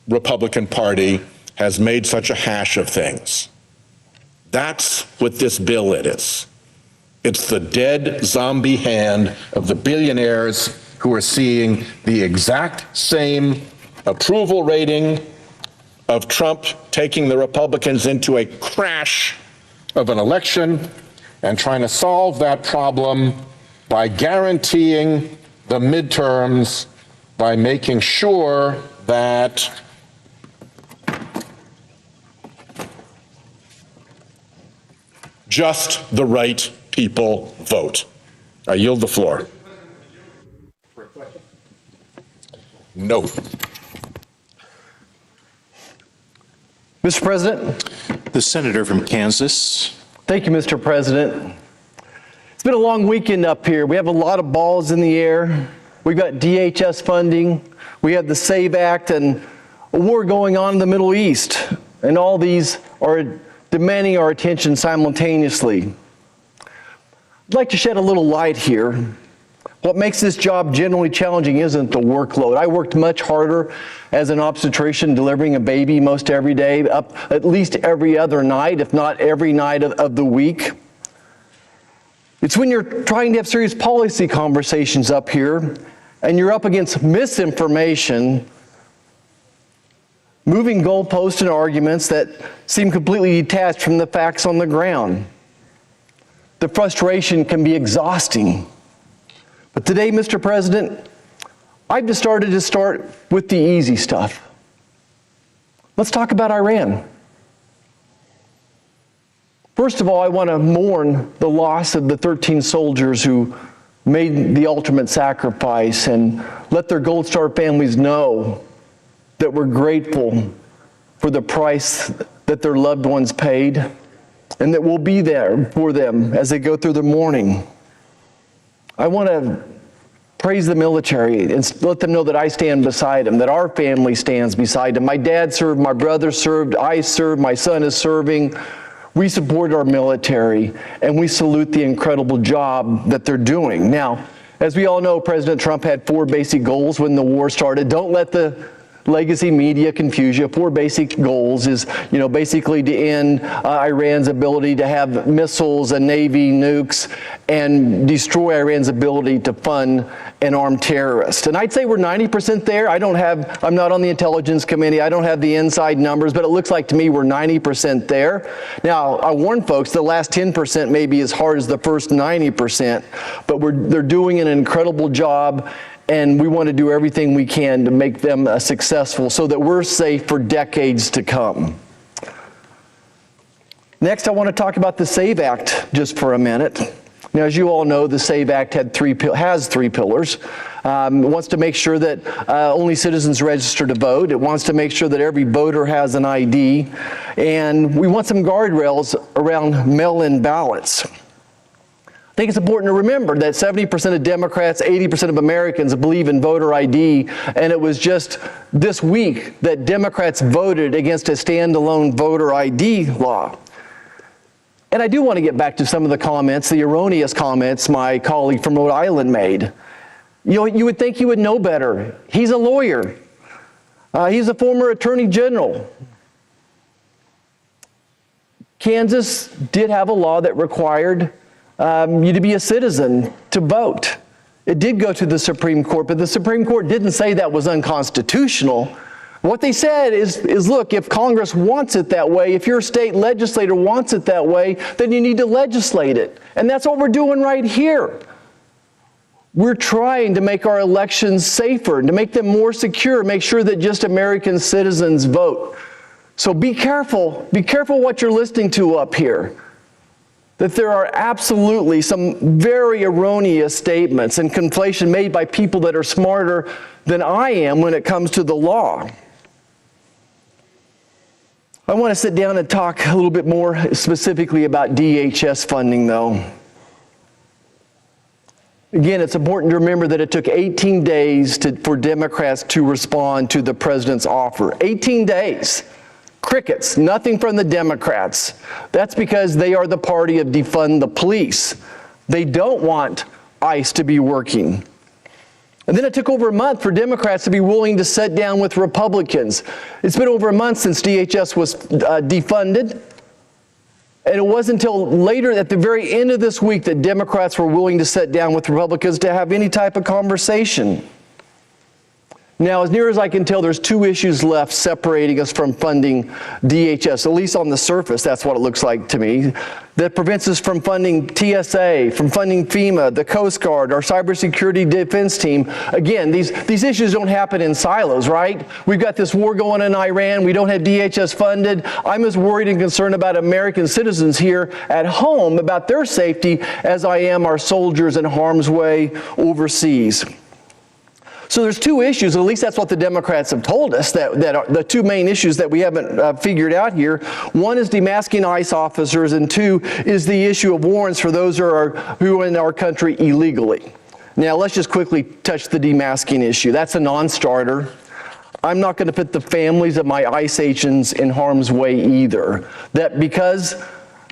Republican Party has made such a hash of things. That's what this bill is. It's the dead zombie hand of the billionaires who are seeing the exact same approval rating of Trump taking the Republicans into a crash of an election and trying to solve that problem by guaranteeing the midterms, by making sure that just the right people vote. I yield the floor. No. Mr. President. The senator from Kansas. Thank you, Mr. President. It's been a long weekend up here. We have a lot of balls in the air. We've got DHS funding. We have the SAVE Act and a war going on in the Middle East. And all these are demanding our attention simultaneously. I'd like to shed a little light here. What makes this job generally challenging isn't the workload. I worked much harder as an obstetrician delivering a baby most every day, up at least every other night, if not every night of the week. It's when you're trying to have serious policy conversations up here and you're up against misinformation, moving goalposts and arguments that seem completely detached from the facts on the ground. The frustration can be exhausting. But today, Mr. President, I've decided to start with the easy stuff. Let's talk about Iran. First of all, I want to mourn the loss of the 13 soldiers who made the ultimate sacrifice and let their Gold Star families know that we're grateful for the price that their loved ones paid and that we'll be there for them as they go through their mourning. I want to praise the military and let them know that I stand beside them, that our family stands beside them. My dad served, my brother served, I served, my son is serving. We support our military and we salute the incredible job that they're doing. Now, as we all know, President Trump had 4 basic goals when the war started. Don't let the legacy media confuse you. 4 basic goals is, basically to end Iran's ability to have missiles and Navy nukes and destroy Iran's ability to fund and arm terrorists. And I'd say we're 90% there. I'm not on the Intelligence Committee. I don't have the inside numbers, but it looks like to me we're 90% there. Now, I warn folks, the last 10% may be as hard as the first 90%, but they're doing an incredible job. And we want to do everything we can to make them successful so that we're safe for decades to come. Next, I want to talk about the SAVE Act just for a minute. Now, as you all know, the SAVE Act has three pillars. It wants to make sure that only citizens register to vote. It wants to make sure that every voter has an ID. And we want some guardrails around mail-in ballots. I think it's important to remember that 70% of Democrats, 80% of Americans believe in voter ID, and it was just this week that Democrats voted against a standalone voter ID law. And I do want to get back to some of the comments, the erroneous comments my colleague from Rhode Island made. You know, you would think he would know better. He's a lawyer. He's a former attorney general. Kansas did have a law that required you to be a citizen to vote. It did go to the Supreme Court, but the Supreme Court didn't say that was unconstitutional. What they said is, look, if Congress wants it that way, if your state legislator wants it that way, then you need to legislate it. And that's what we're doing right here. We're trying to make our elections safer, to make them more secure, make sure that just American citizens vote. So be careful what you're listening to up here. That there are absolutely some very erroneous statements and conflation made by people that are smarter than I am when it comes to the law. I want to sit down and talk a little bit more specifically about DHS funding, though. Again, it's important to remember that it took 18 days for Democrats to respond to the president's offer. 18 days. Crickets, nothing from the Democrats. That's because they are the party of defund the police. They don't want ICE to be working. And then it took over a month for Democrats to be willing to sit down with Republicans. It's been over a month since DHS was defunded. And it wasn't until later, at the very end of this week, that Democrats were willing to sit down with Republicans to have any type of conversation. Now, as near as I can tell, there's two issues left separating us from funding DHS, at least on the surface, that's what it looks like to me, that prevents us from funding TSA, from funding FEMA, the Coast Guard, our cybersecurity defense team. Again, these issues don't happen in silos, right? We've got this war going in Iran. We don't have DHS funded. I'm as worried and concerned about American citizens here at home about their safety as I am our soldiers in harm's way overseas. So there's two issues, at least that's what the Democrats have told us, that are the two main issues that we haven't figured out here. One is demasking ICE officers, and two is the issue of warrants for those who are in our country illegally. Now let's just quickly touch the demasking issue. That's a non-starter. I'm not going to put the families of my ICE agents in harm's way either. That because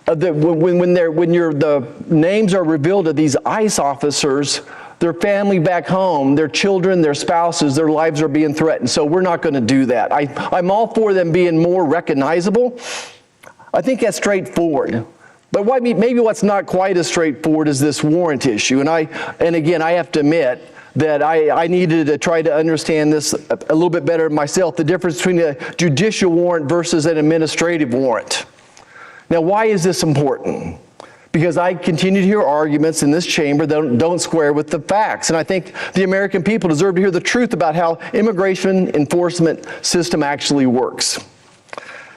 of when the names are revealed of these ICE officers, their family back home, their children, their spouses, their lives are being threatened. So we're not going to do that. I'm all for them being more recognizable. I think that's straightforward. But maybe what's not quite as straightforward is this warrant issue. And again, I have to admit that I needed to try to understand this a little bit better myself, the difference between a judicial warrant versus an administrative warrant. Now, why is this important? Because I continue to hear arguments in this chamber that don't square with the facts. And I think the American people deserve to hear the truth about how immigration enforcement system actually works.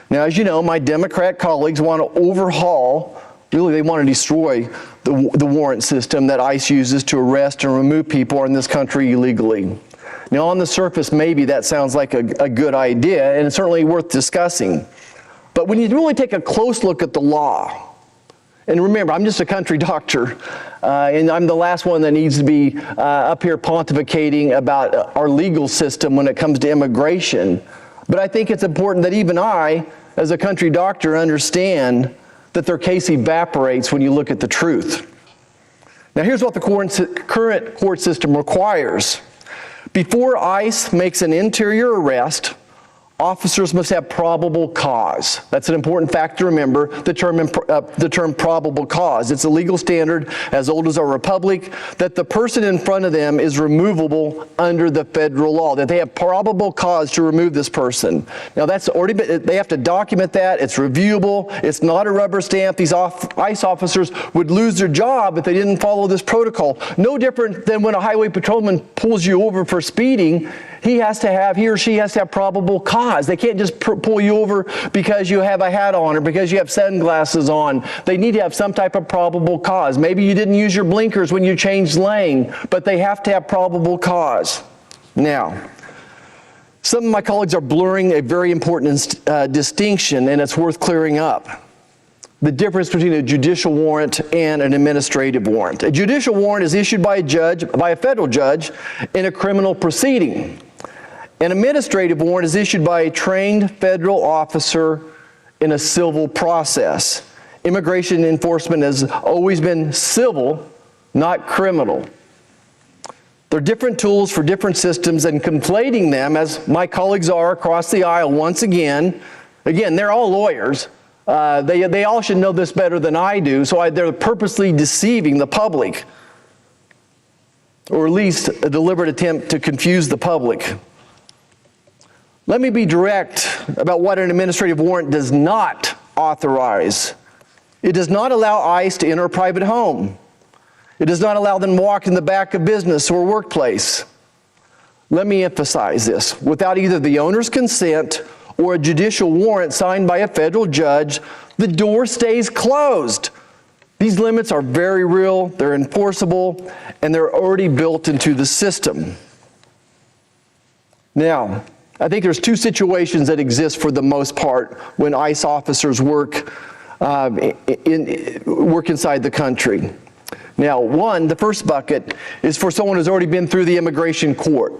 Now, as you know, my Democrat colleagues want to overhaul, really they want to destroy the warrant system that ICE uses to arrest and remove people in this country illegally. Now, on the surface, maybe that sounds like a good idea, and it's certainly worth discussing. But when you really take a close look at the law, and remember, I'm just a country doctor, and I'm the last one that needs to be up here pontificating about our legal system when it comes to immigration. But I think it's important that even I, as a country doctor, understand that their case evaporates when you look at the truth. Now, here's what the current court system requires. Before ICE makes an interior arrest, officers must have probable cause. That's an important fact to remember, the term probable cause. It's a legal standard as old as our republic, that the person in front of them is removable under the federal law, that they have probable cause to remove this person. Now that's already been, they have to document that, it's reviewable, it's not a rubber stamp. These ICE officers would lose their job if they didn't follow this protocol. No different than when a highway patrolman pulls you over for speeding. he or she has to have probable cause. They can't just pull you over because you have a hat on or because you have sunglasses on. They need to have some type of probable cause. Maybe you didn't use your blinkers when you changed lane, but they have to have probable cause. Now, some of my colleagues are blurring a very important distinction, and it's worth clearing up. The difference between a judicial warrant and an administrative warrant. A judicial warrant is issued by a federal judge in a criminal proceeding. An administrative warrant is issued by a trained federal officer in a civil process. Immigration enforcement has always been civil, not criminal. They're different tools for different systems, and conflating them, as my colleagues are across the aisle once again, they're all lawyers. They all should know this better than I do, so they're purposely deceiving the public, or at least a deliberate attempt to confuse the public. Let me be direct about what an administrative warrant does not authorize. It does not allow ICE to enter a private home. It does not allow them to walk in the back of business or workplace. Let me emphasize this. Without either the owner's consent or a judicial warrant signed by a federal judge, the door stays closed. These limits are very real, they're enforceable, and they're already built into the system. Now, I think there's two situations that exist for the most part when ICE officers work inside the country. Now, the first bucket is for someone who's already been through the immigration court.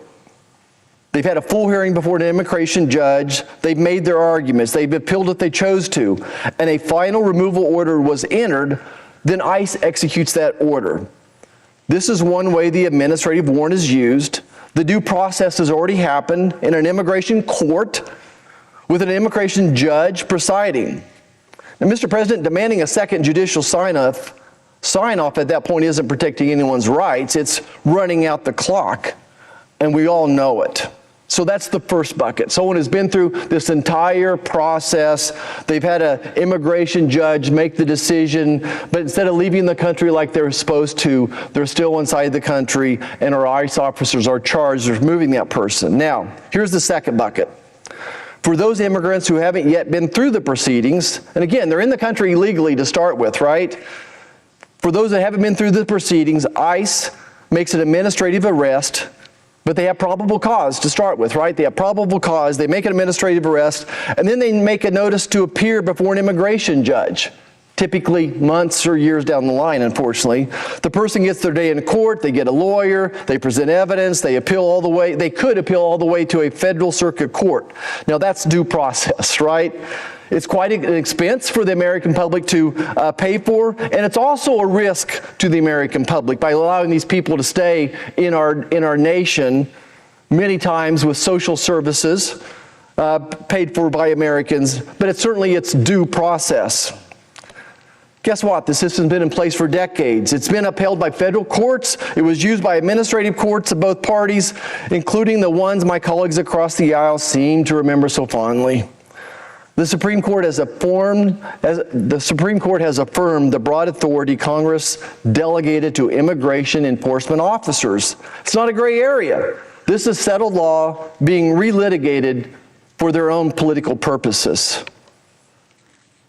They've had a full hearing before an immigration judge, they've made their arguments, they've appealed if they chose to, and a final removal order was entered, then ICE executes that order. This is one way the administrative warrant is used. The due process has already happened in an immigration court with an immigration judge presiding. Now, Mr. President, demanding a second judicial sign-off at that point isn't protecting anyone's rights, it's running out the clock, and we all know it. So that's the first bucket. Someone who's been through this entire process, they've had an immigration judge make the decision, but instead of leaving the country like they're supposed to, they're still inside the country, and our ICE officers are charged with removing that person. Now, here's the second bucket. For those immigrants who haven't yet been through the proceedings, and again, they're in the country illegally to start with, right? For those that haven't been through the proceedings, ICE makes an administrative arrest, but they have probable cause to start with, right? They have probable cause, they make an administrative arrest, and then they make a notice to appear before an immigration judge, typically months or years down the line, unfortunately. The person gets their day in court, they get a lawyer, they present evidence, they could appeal all the way to a federal circuit court. Now that's due process, right? It's quite an expense for the American public to pay for, and it's also a risk to the American public by allowing these people to stay in our nation, many times with social services paid for by Americans, but it's due process. Guess what? The system's been in place for decades. It's been upheld by federal courts. It was used by administrative courts of both parties, including the ones my colleagues across the aisle seem to remember so fondly. The Supreme Court has affirmed the broad authority Congress delegated to immigration enforcement officers. It's not a gray area. This is settled law being relitigated for their own political purposes.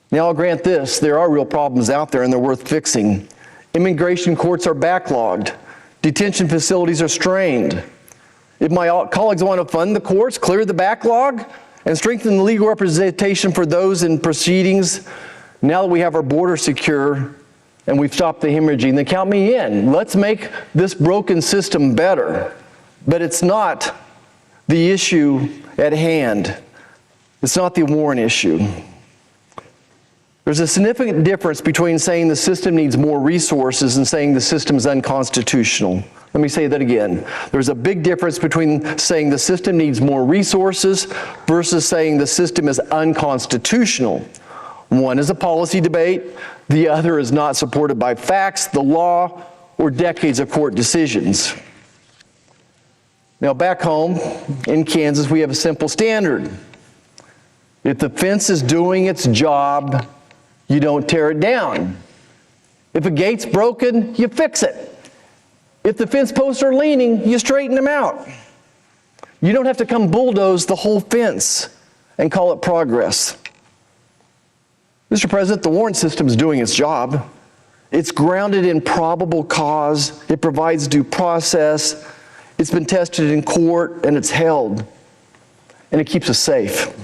Now, I'll grant this, there are real problems out there and they're worth fixing. Immigration courts are backlogged. Detention facilities are strained. If my colleagues want to fund the courts, clear the backlog, and strengthen the legal representation for those in proceedings, now that we have our border secure and we've stopped the hemorrhaging, then count me in. Let's make this broken system better. But it's not the issue at hand. It's not the warrant issue. There's a significant difference between saying the system needs more resources and saying the system is unconstitutional. Let me say that again. There's a big difference between saying the system needs more resources versus saying the system is unconstitutional. One is a policy debate, the other is not supported by facts, the law, or decades of court decisions. Now, back home in Kansas, we have a simple standard. If the fence is doing its job, you don't tear it down. If a gate's broken, you fix it. If the fence posts are leaning, you straighten them out. You don't have to come bulldoze the whole fence and call it progress. Mr. President, the warrant system is doing its job. It's grounded in probable cause. It provides due process. It's been tested in court and it's held. And it keeps us safe.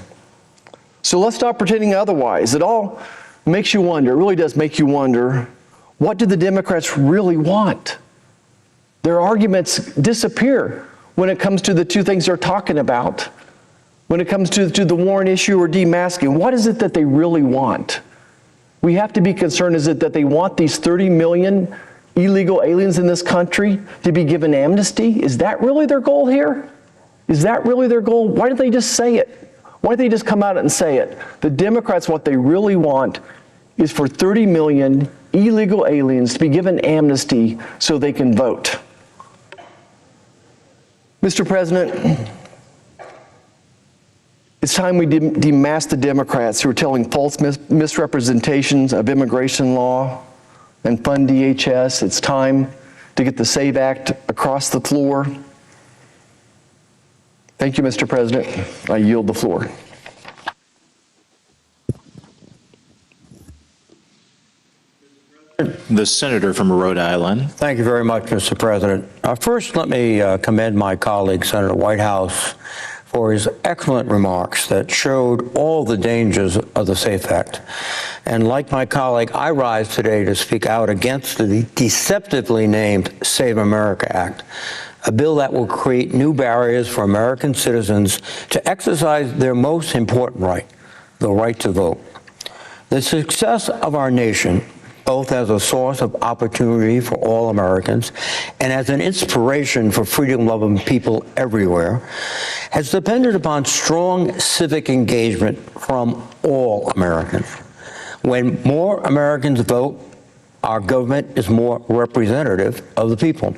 So let's stop pretending otherwise. It all makes you wonder, it really does make you wonder, what do the Democrats really want? Their arguments disappear when it comes to the two things they're talking about. When it comes to the warrant issue or demasking, what is it that they really want? We have to be concerned, is it that they want these 30 million illegal aliens in this country to be given amnesty? Is that really their goal here? Is that really their goal? Why don't they just say it? Why don't they just come out and say it? The Democrats, what they really want is for 30 million illegal aliens to be given amnesty so they can vote. Mr. President, it's time we demask the Democrats who are telling false misrepresentations of immigration law and fund DHS. It's time to get the SAVE Act across the floor. Thank you, Mr. President. I yield the floor. The senator from Rhode Island. Thank you very much, Mr. President. First, let me commend my colleague, Senator Whitehouse, for his excellent remarks that showed all the dangers of the SAFE Act. And like my colleague, I rise today to speak out against the deceptively named Save America Act, a bill that will create new barriers for American citizens to exercise their most important right, the right to vote. The success of our nation, both as a source of opportunity for all Americans and as an inspiration for freedom-loving people everywhere, has depended upon strong civic engagement from all Americans. When more Americans vote, our government is more representative of the people.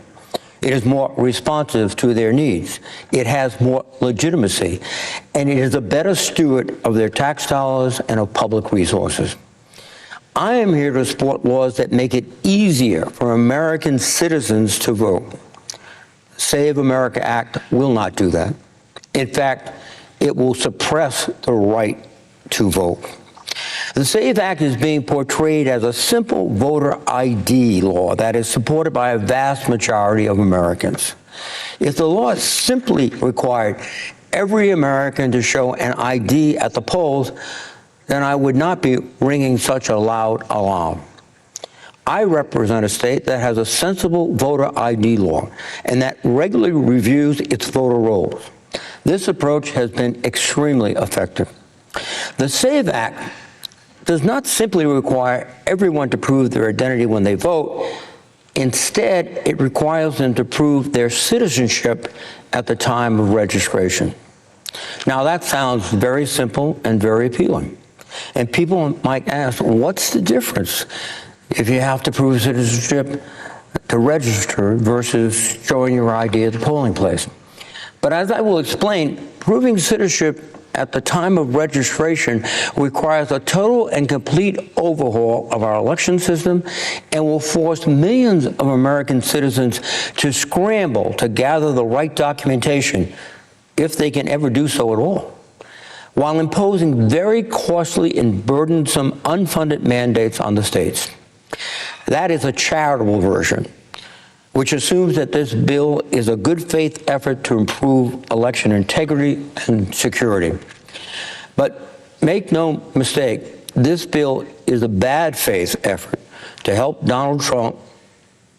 It is more responsive to their needs. It has more legitimacy, and it is a better steward of their tax dollars and of public resources. I am here to support laws that make it easier for American citizens to vote. The Save America Act will not do that. In fact, it will suppress the right to vote. The SAVE Act is being portrayed as a simple voter ID law that is supported by a vast majority of Americans. If the law simply required every American to show an ID at the polls, then I would not be ringing such a loud alarm. I represent a state that has a sensible voter ID law and that regularly reviews its voter rolls. This approach has been extremely effective. The SAVE Act does not simply require everyone to prove their identity when they vote. Instead, it requires them to prove their citizenship at the time of registration. Now, that sounds very simple and very appealing. And people might ask, what's the difference if you have to prove citizenship to register versus showing your ID at the polling place? But as I will explain, proving citizenship at the time of registration requires a total and complete overhaul of our election system and will force millions of American citizens to scramble to gather the right documentation, if they can ever do so at all, while imposing very costly and burdensome unfunded mandates on the states. That is a charitable version, which assumes that this bill is a good faith effort to improve election integrity and security. But make no mistake, this bill is a bad faith effort to help Donald Trump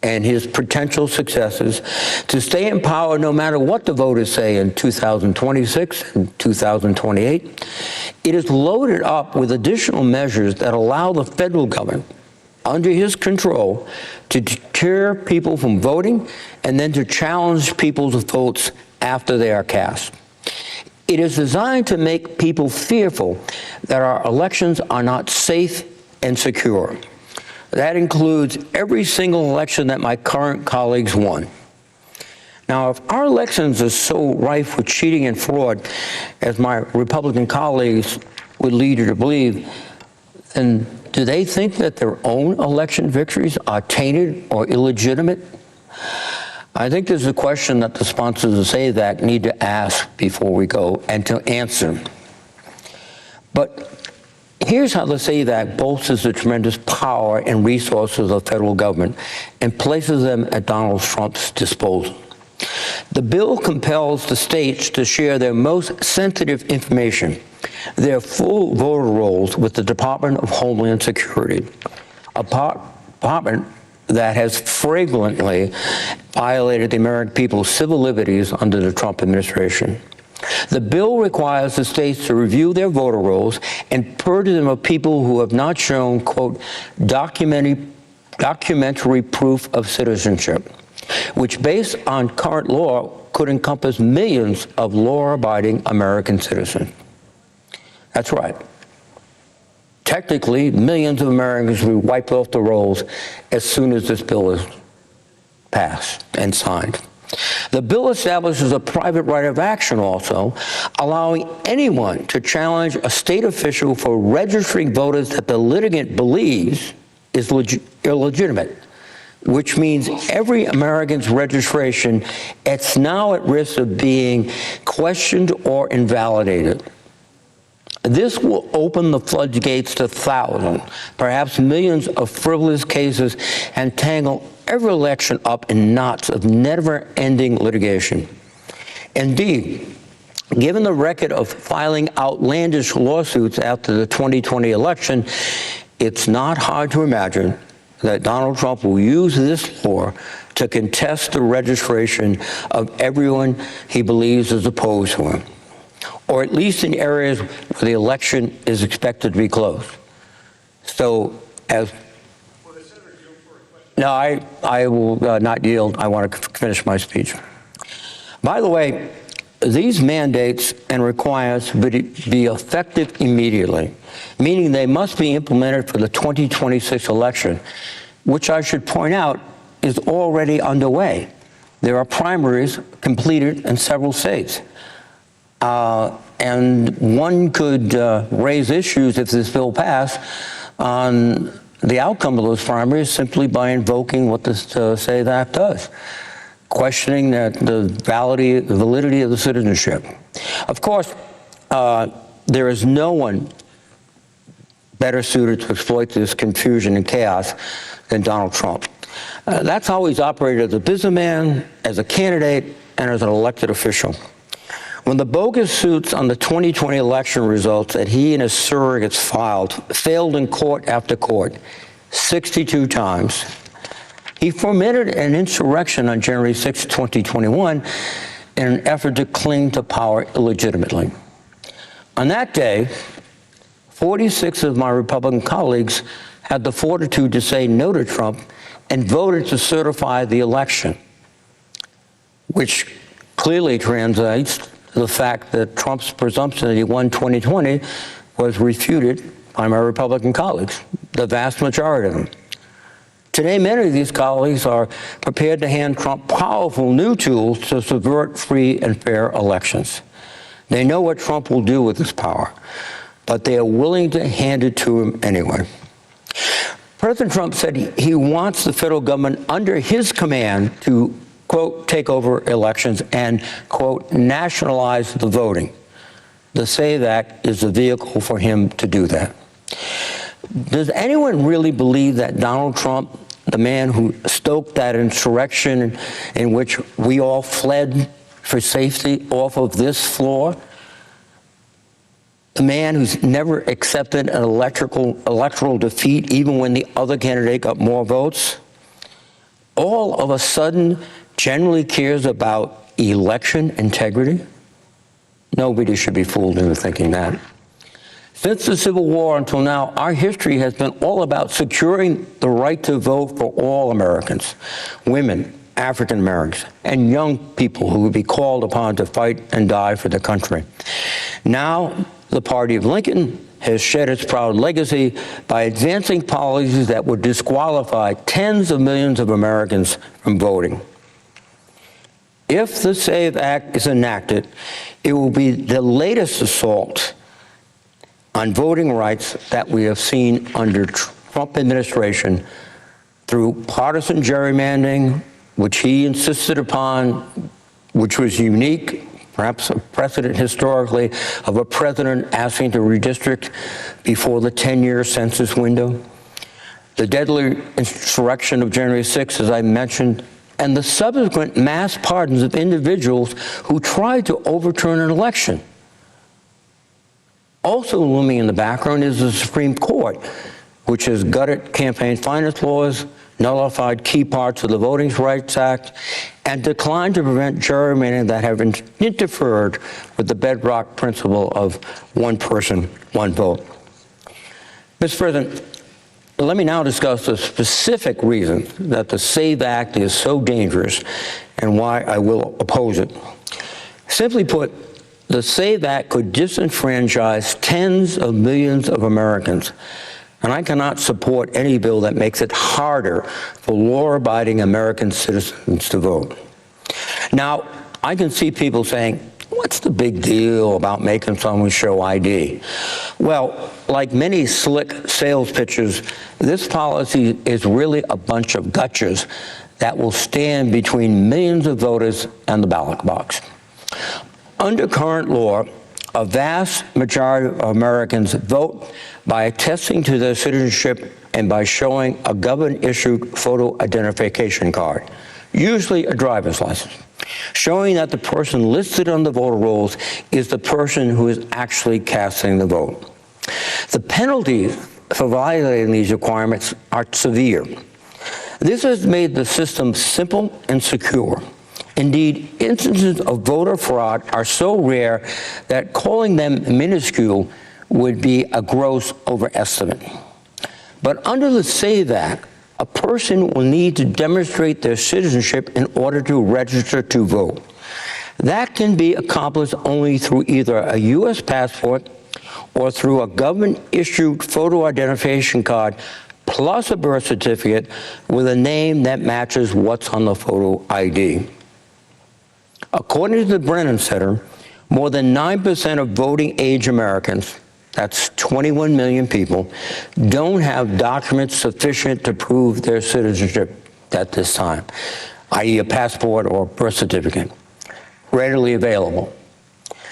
and his potential successors to stay in power no matter what the voters say in 2026 and 2028. It is loaded up with additional measures that allow the federal government, under his control, to deter people from voting and then to challenge people's votes after they are cast. It is designed to make people fearful that our elections are not safe and secure. That includes every single election that my current colleagues won. Now, if our elections are so rife with cheating and fraud, as my Republican colleagues would lead you to believe, then do they think that their own election victories are tainted or illegitimate? I think there's a question that the sponsors of the SAVE Act need to ask before we go and to answer. But here's how the SAVE Act bolsters the tremendous power and resources of the federal government and places them at Donald Trump's disposal. The bill compels the states to share their most sensitive information, their full voter rolls, with the Department of Homeland Security, a department that has flagrantly violated the American people's civil liberties under the Trump administration. The bill requires the states to review their voter rolls and purge them of people who have not shown, quote, documentary proof of citizenship, which, based on current law, could encompass millions of law-abiding American citizens. That's right. Technically, millions of Americans will be wiped off the rolls as soon as this bill is passed and signed. The bill establishes a private right of action also, allowing anyone to challenge a state official for registering voters that the litigant believes is illegitimate, which means every American's registration is now at risk of being questioned or invalidated. This will open the floodgates to thousands, perhaps millions of frivolous cases and tangle every election up in knots of never-ending litigation. Indeed, given the record of filing outlandish lawsuits after the 2020 election, it's not hard to imagine that Donald Trump will use this law to contest the registration of everyone he believes is opposed to him, or at least in areas where the election is expected to be close. So, no, I will not yield. I want to finish my speech. By the way, these mandates and requirements be effective immediately, meaning they must be implemented for the 2026 election, which I should point out is already underway. There are primaries completed in several states. And one could raise issues if this bill passed on the outcome of those primaries simply by invoking what the SAVE Act does, questioning the validity of the citizenship. Of course, there is no one better suited to exploit this confusion and chaos than Donald Trump. That's how he's operated as a businessman, as a candidate, and as an elected official. When the bogus suits on the 2020 election results that he and his surrogates filed failed in court after court 62 times, he fomented an insurrection on January 6, 2021 in an effort to cling to power illegitimately. On that day, 46 of my Republican colleagues had the fortitude to say no to Trump and voted to certify the election, which clearly translates to the fact that Trump's presumption that he won 2020 was refuted by my Republican colleagues, the vast majority of them. Today, many of these colleagues are prepared to hand Trump powerful new tools to subvert free and fair elections. They know what Trump will do with this power, but they are willing to hand it to him anyway. President Trump said he wants the federal government under his command to, quote, take over elections and, quote, nationalize the voting. The SAVE Act is the vehicle for him to do that. Does anyone really believe that Donald Trump, the man who stoked that insurrection in which we all fled for safety off of this floor, the man who's never accepted an electoral defeat even when the other candidate got more votes, all of a sudden generally cares about election integrity? Nobody should be fooled into thinking that. Since the Civil War until now, our history has been all about securing the right to vote for all Americans, women, African Americans, and young people who would be called upon to fight and die for the country. Now, the party of Lincoln has shed its proud legacy by advancing policies that would disqualify tens of millions of Americans from voting. If the SAVE Act is enacted, it will be the latest assault on voting rights that we have seen under Trump administration through partisan gerrymandering, which he insisted upon, which was unique, perhaps a precedent historically, of a president asking to redistrict before the 10-year census window. The deadly insurrection of January 6th, as I mentioned, and the subsequent mass pardons of individuals who tried to overturn an election. Also looming in the background is the Supreme Court, which has gutted campaign finance laws, nullified key parts of the Voting Rights Act, and declined to prevent gerrymandering that have interfered with the bedrock principle of one person, one vote. Mr. President, let me now discuss the specific reason that the SAVE Act is so dangerous and why I will oppose it. Simply put, the SAVE Act could disenfranchise tens of millions of Americans, and I cannot support any bill that makes it harder for law-abiding American citizens to vote. Now, I can see people saying, what's the big deal about making someone show ID? Well, like many slick sales pitches, this policy is really a bunch of gotchas that will stand between millions of voters and the ballot box. Under current law, a vast majority of Americans vote by attesting to their citizenship and by showing a government-issued photo identification card, usually a driver's license, showing that the person listed on the voter rolls is the person who is actually casting the vote. The penalties for violating these requirements are severe. This has made the system simple and secure. Indeed, instances of voter fraud are so rare that calling them minuscule would be a gross overestimate. But under the SAVE Act, a person will need to demonstrate their citizenship in order to register to vote. That can be accomplished only through either a U.S. passport or through a government-issued photo identification card plus a birth certificate with a name that matches what's on the photo ID. According to the Brennan Center, more than 9% of voting-age Americans, that's 21 million people, don't have documents sufficient to prove their citizenship at this time, i.e. a passport or birth certificate, readily available.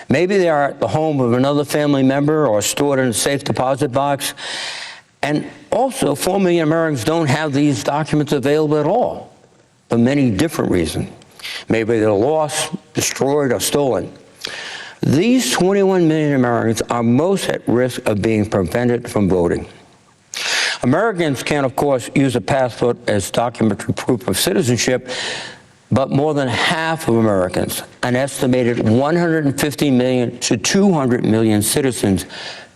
Maybe they are at the home of another family member or stored in a safe deposit box. And also, 4 million Americans don't have these documents available at all for many different reasons. Maybe they're lost, destroyed, or stolen. These 21 million Americans are most at risk of being prevented from voting. Americans can, of course, use a passport as documentary proof of citizenship, but more than half of Americans, an estimated 150 million to 200 million citizens,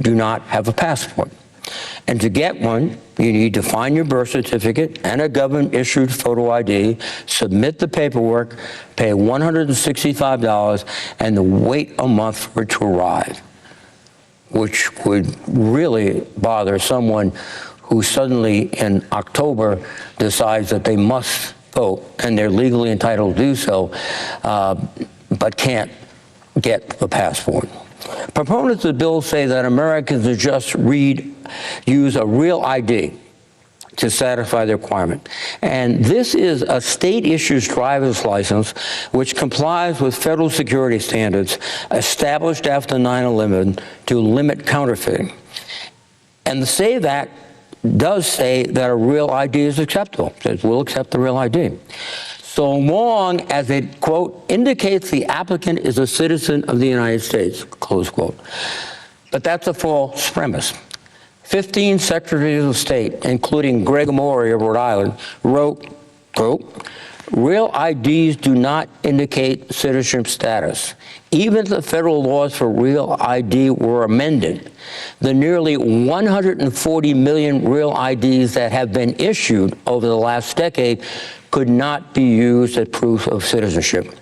do not have a passport. And to get one, you need to find your birth certificate and a government-issued photo ID, submit the paperwork, pay $165, and wait a month for it to arrive, which would really bother someone who suddenly in October decides that they must vote, and they're legally entitled to do so, but can't get the passport. Proponents of the bill say that Americans should just use a real ID to satisfy the requirement. And this is a state-issued driver's license which complies with federal security standards established after 9/11 to limit counterfeiting. And the SAVE Act does say that a real ID is acceptable. It says we'll accept the real ID, so long as it, quote, indicates the applicant is a citizen of the United States, close quote. But that's a false premise. 15 secretaries of state, including Greg Morey of Rhode Island, wrote, quote, real IDs do not indicate citizenship status. Even if the federal laws for real ID were amended, the nearly 140 million real IDs that have been issued over the last decade could not be used as proof of citizenship.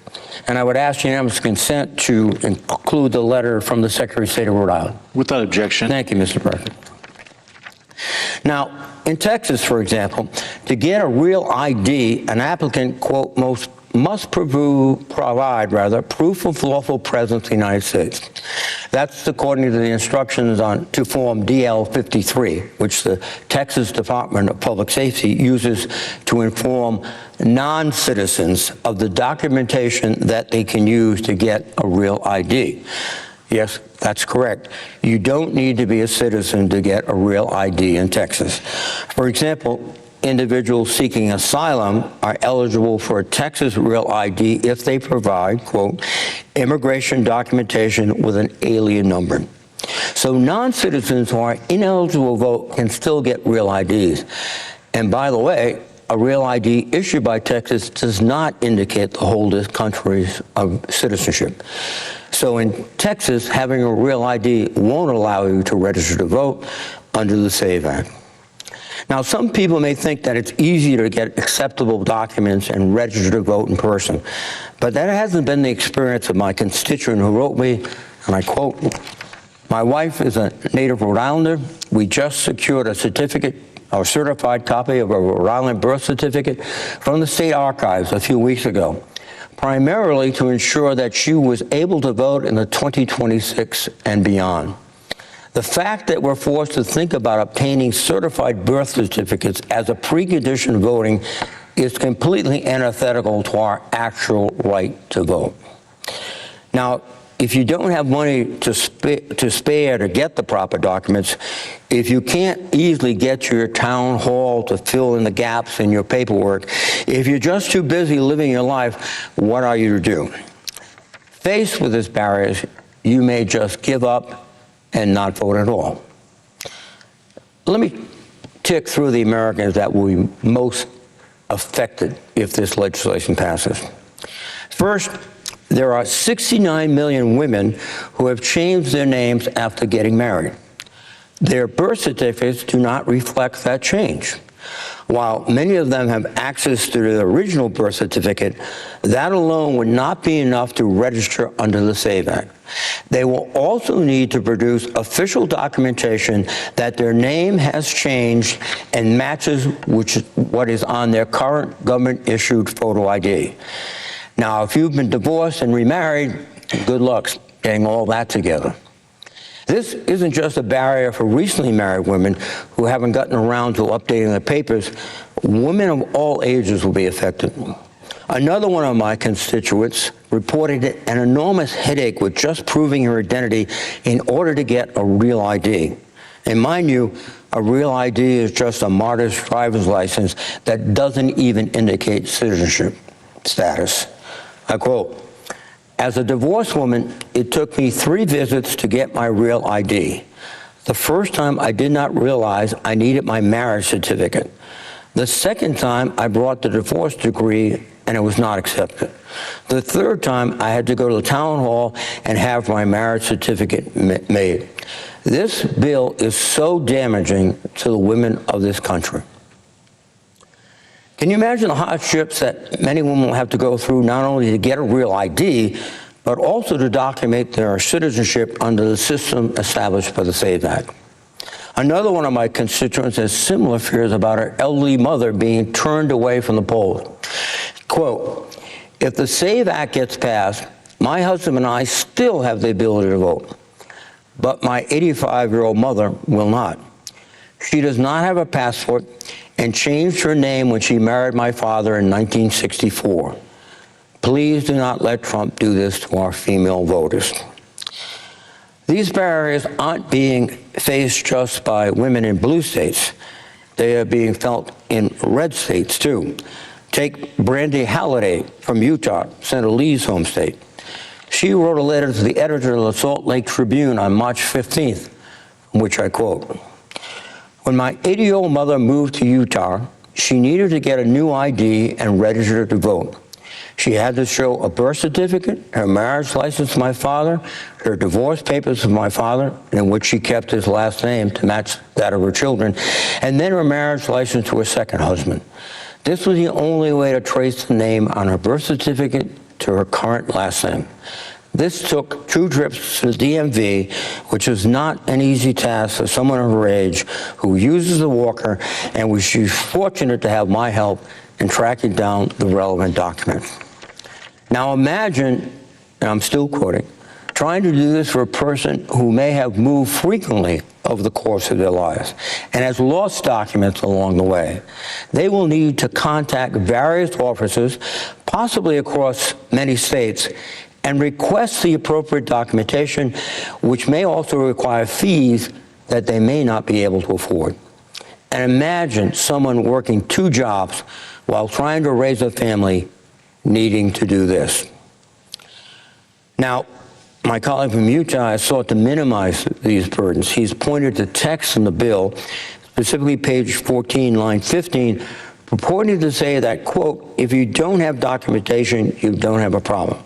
And I would ask unanimous consent to include the letter from the Secretary of State of Rhode Island. Without objection. Thank you, Mr. President. Now, in Texas, for example, to get a real ID, an applicant, quote, must provide proof of lawful presence in the United States. That's according to the instructions to Form DL-53, which the Texas Department of Public Safety uses to inform non-citizens of the documentation that they can use to get a real ID. Yes, that's correct. You don't need to be a citizen to get a real ID in Texas. For example, individuals seeking asylum are eligible for a Texas real ID if they provide, quote, immigration documentation with an alien number. So non-citizens who are ineligible to vote can still get real IDs. And by the way, a real ID issued by Texas does not indicate the holder's country's of citizenship. So in Texas, having a real ID won't allow you to register to vote under the SAVE Act. Now, some people may think that it's easier to get acceptable documents and register to vote in person, but that hasn't been the experience of my constituent who wrote me, and I quote, "My wife is a native Rhode Islander. We just secured a certificate, or certified copy of a Rhode Island birth certificate from the state archives a few weeks ago, primarily to ensure that she was able to vote in the 2026 and beyond. The fact that we're forced to think about obtaining certified birth certificates as a precondition of voting is completely antithetical to our actual right to vote." Now, if you don't have money to spare to get the proper documents, if you can't easily get to your town hall to fill in the gaps in your paperwork, if you're just too busy living your life, what are you to do? Faced with these barriers, you may just give up and not vote at all. Let me tick through the Americans that will be most affected if this legislation passes. First, there are 69 million women who have changed their names after getting married. Their birth certificates do not reflect that change. While many of them have access to their original birth certificate, that alone would not be enough to register under the SAVE Act. They will also need to produce official documentation that their name has changed and matches what is on their current government-issued photo ID. Now, if you've been divorced and remarried, good luck getting all that together. This isn't just a barrier for recently married women who haven't gotten around to updating their papers. Women of all ages will be affected. Another one of my constituents reported an enormous headache with just proving her identity in order to get a real ID. And mind you, a real ID is just a martyr's driver's license that doesn't even indicate citizenship status. I quote, "As a divorced woman, it took me 3 visits to get my real ID. The first time I did not realize I needed my marriage certificate. The second time I brought the divorce decree and it was not accepted. The third time I had to go to the town hall and have my marriage certificate made. This bill is so damaging to the women of this country." Can you imagine the hardships that many women will have to go through not only to get a real ID, but also to document their citizenship under the system established by the SAVE Act? Another one of my constituents has similar fears about her elderly mother being turned away from the polls. Quote, "If the SAVE Act gets passed, my husband and I still have the ability to vote, but my 85-year-old mother will not. She does not have a passport and changed her name when she married my father in 1964. Please do not let Trump do this to our female voters." These barriers aren't being faced just by women in blue states. They are being felt in red states, too. Take Brandy Halliday from Utah, Senator Lee's home state. She wrote a letter to the editor of the Salt Lake Tribune on March 15th, in which I quote, "When my 80-year-old mother moved to Utah, she needed to get a new ID and register to vote. She had to show a birth certificate, her marriage license to my father, her divorce papers of my father, in which she kept his last name to match that of her children, and then her marriage license to her second husband. This was the only way to trace the name on her birth certificate to her current last name. This took 2 trips to the DMV, which is not an easy task for someone of her age who uses a walker, and she's fortunate to have my help in tracking down the relevant documents." Now imagine, and I'm still quoting, trying to do this for a person who may have moved frequently over the course of their lives and has lost documents along the way. They will need to contact various offices, possibly across many states, and request the appropriate documentation, which may also require fees that they may not be able to afford. And imagine someone working 2 jobs while trying to raise a family needing to do this. Now, my colleague from Utah has sought to minimize these burdens. He's pointed to text in the bill, specifically page 14, line 15, purporting to say that, quote, if you don't have documentation, you don't have a problem,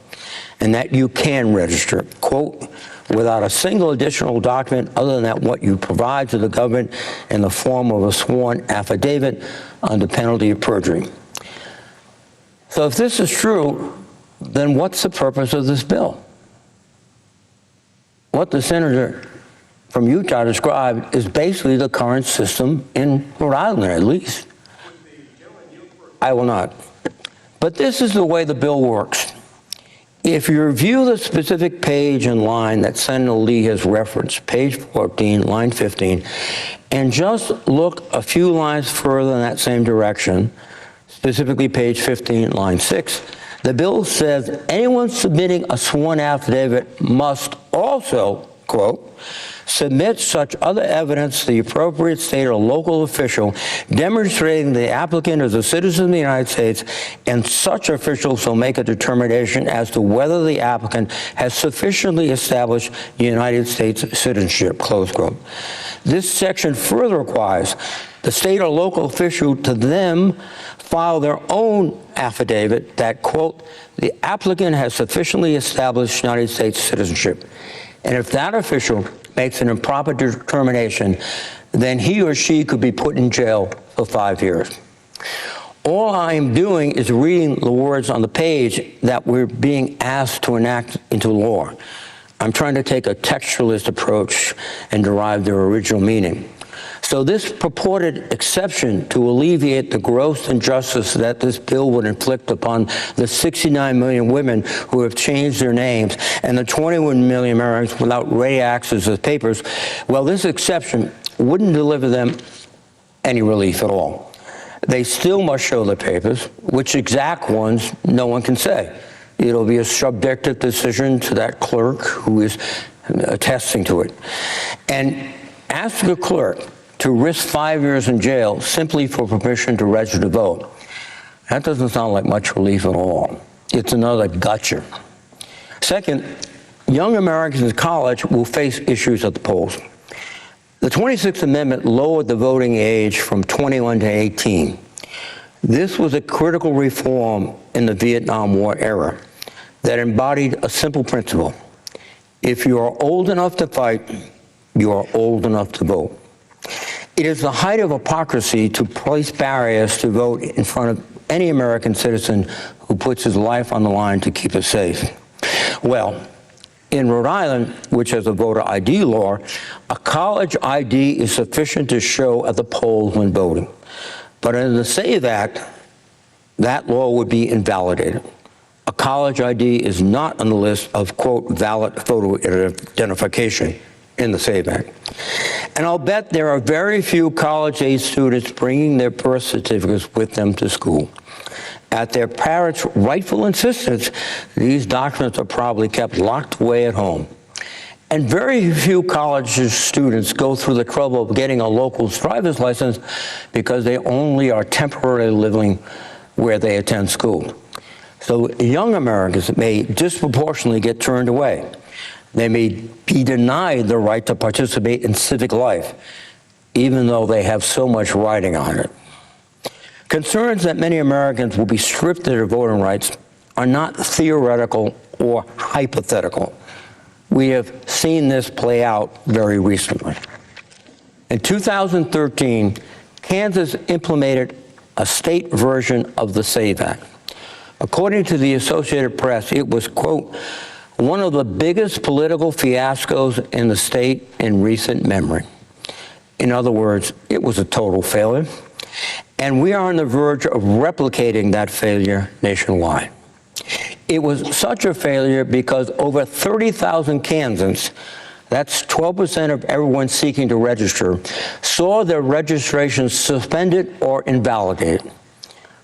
and that you can register, quote, without a single additional document other than that what you provide to the government in the form of a sworn affidavit under penalty of perjury. So if this is true, then what's the purpose of this bill? What the senator from Utah described is basically the current system in Rhode Island, at least. I will not. But this is the way the bill works. If you review the specific page and line that Senator Lee has referenced, page 14, line 15, and just look a few lines further in that same direction, specifically page 15, line 6, the bill says anyone submitting a sworn affidavit must also, quote, submit such other evidence to the appropriate state or local official demonstrating the applicant is a citizen of the United States, and such official shall make a determination as to whether the applicant has sufficiently established United States citizenship, close quote. This section further requires the state or local official to them file their own affidavit that, quote, the applicant has sufficiently established United States citizenship. And if that official makes an improper determination, then he or she could be put in jail for 5 years. All I am doing is reading the words on the page that we're being asked to enact into law. I'm trying to take a textualist approach and derive their original meaning. So this purported exception to alleviate the gross injustice that this bill would inflict upon the 69 million women who have changed their names and the 21 million Americans without ready access to papers, well, this exception wouldn't deliver them any relief at all. They still must show the papers, which exact ones no one can say. It'll be a subjective decision to that clerk who is attesting to it. And ask the clerk to risk 5 years in jail simply for permission to register to vote. That doesn't sound like much relief at all. It's another gotcha. Second, young Americans in college will face issues at the polls. The 26th Amendment lowered the voting age from 21 to 18. This was a critical reform in the Vietnam War era that embodied a simple principle. If you are old enough to fight, you are old enough to vote. It is the height of hypocrisy to place barriers to vote in front of any American citizen who puts his life on the line to keep us safe. Well, in Rhode Island, which has a voter ID law, a college ID is sufficient to show at the polls when voting. But in the SAVE Act, that law would be invalidated. A college ID is not on the list of, quote, valid photo identification in the SAVE Act. And I'll bet there are very few college-age students bringing their birth certificates with them to school. At their parents' rightful insistence, these documents are probably kept locked away at home. And very few college students go through the trouble of getting a local driver's license because they only are temporarily living where they attend school. So young Americans may disproportionately get turned away. They may be denied the right to participate in civic life, even though they have so much riding on it. Concerns that many Americans will be stripped of their voting rights are not theoretical or hypothetical. We have seen this play out very recently. In 2013, Kansas implemented a state version of the SAVE Act. According to the Associated Press, it was, quote, one of the biggest political fiascos in the state in recent memory. In other words, it was a total failure. And we are on the verge of replicating that failure nationwide. It was such a failure because over 30,000 Kansans, that's 12% of everyone seeking to register, saw their registration suspended or invalidated.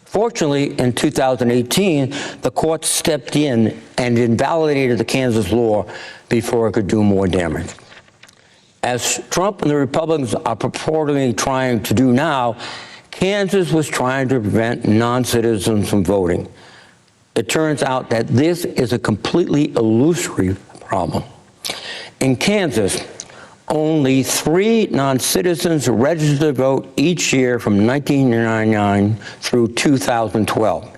Fortunately, in 2018, the court stepped in and invalidated the Kansas law before it could do more damage. As Trump and the Republicans are purportedly trying to do now, Kansas was trying to prevent non-citizens from voting. It turns out that this is a completely illusory problem. In Kansas, only 3 non-citizens registered to vote each year from 1999 through 2012.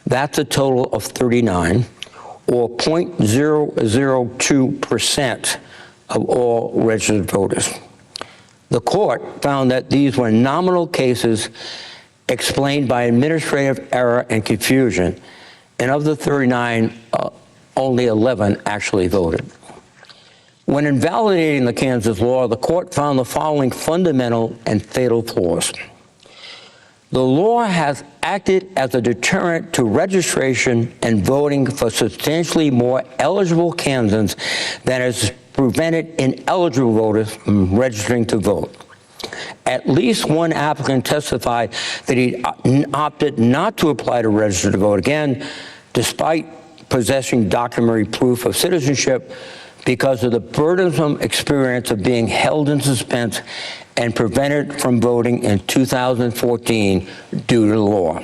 That's a total of 39, or 0.002% of all registered voters. The court found that these were nominal cases explained by administrative error and confusion, and of the 39, only 11 actually voted. When invalidating the Kansas law, the court found the following fundamental and fatal flaws. The law has acted as a deterrent to registration and voting for substantially more eligible Kansans than has prevented ineligible voters from registering to vote. At least one applicant testified that he opted not to apply to register to vote again, despite possessing documentary proof of citizenship, because of the burdensome experience of being held in suspense and prevented from voting in 2014 due to the law.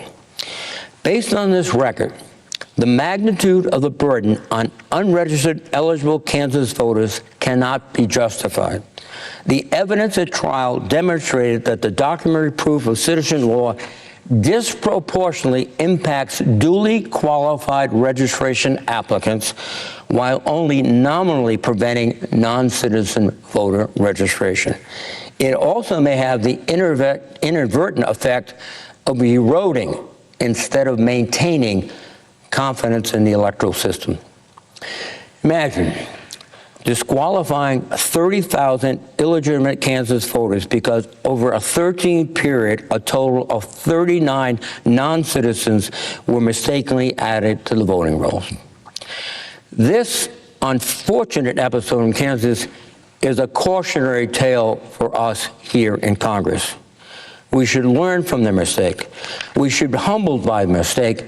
Based on this record, the magnitude of the burden on unregistered eligible Kansas voters cannot be justified. The evidence at trial demonstrated that the documentary proof of citizenship law disproportionately impacts duly qualified registration applicants while only nominally preventing non-citizen voter registration. It also may have the inadvertent effect of eroding instead of maintaining confidence in the electoral system. Imagine disqualifying 30,000 illegitimate Kansas voters because over a 13 period, a total of 39 non-citizens were mistakenly added to the voting rolls. This unfortunate episode in Kansas is a cautionary tale for us here in Congress. We should learn from their mistake. We should be humbled by the mistake,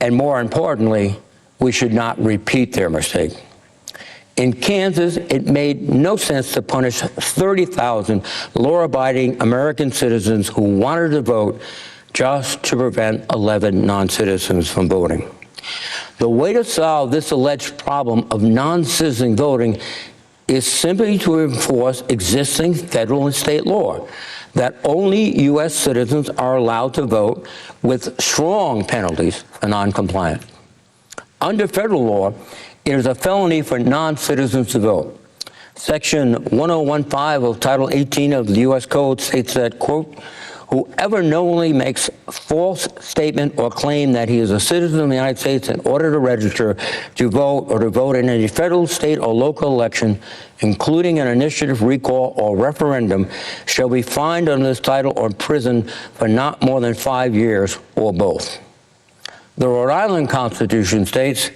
and more importantly, we should not repeat their mistake. In Kansas, it made no sense to punish 30,000 law-abiding American citizens who wanted to vote just to prevent 11 non-citizens from voting. The way to solve this alleged problem of non-citizen voting is simply to enforce existing federal and state law that only U.S. citizens are allowed to vote with strong penalties for non-compliance. Under federal law, it is a felony for non-citizens to vote. Section 1015 of Title 18 of the U.S. Code states that, quote, whoever knowingly makes false statement or claim that he is a citizen of the United States in order to register to vote or to vote in any federal, state, or local election, including an initiative, recall, or referendum, shall be fined under this title or imprisoned for not more than 5 years or both. The Rhode Island Constitution states,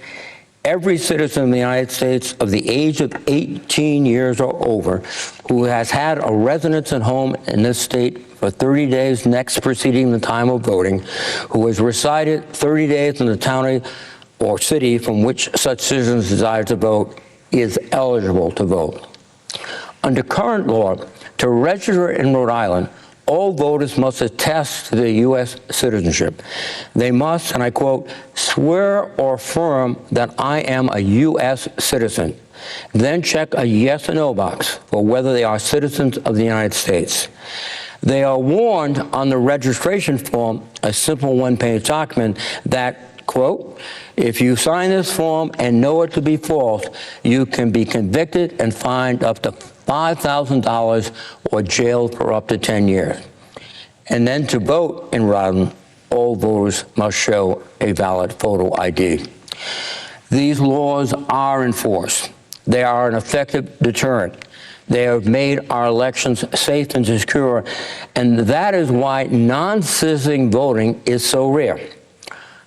every citizen of the United States of the age of 18 years or over who has had a residence and home in this state for 30 days next preceding the time of voting, who has resided 30 days in the county or city from which such citizens desire to vote, is eligible to vote. Under current law, to register in Rhode Island, all voters must attest to their U.S. citizenship. They must, and I quote, swear or affirm that I am a U.S. citizen. Then check a yes or no box for whether they are citizens of the United States. They are warned on the registration form, a simple one-page document, that, quote, if you sign this form and know it to be false, you can be convicted and fined up to $5,000 or jailed for up to 10 years. And then to vote in Rhode Island, all voters must show a valid photo ID. These laws are enforced. They are an effective deterrent. They have made our elections safe and secure, and that is why non-citizen voting is so rare.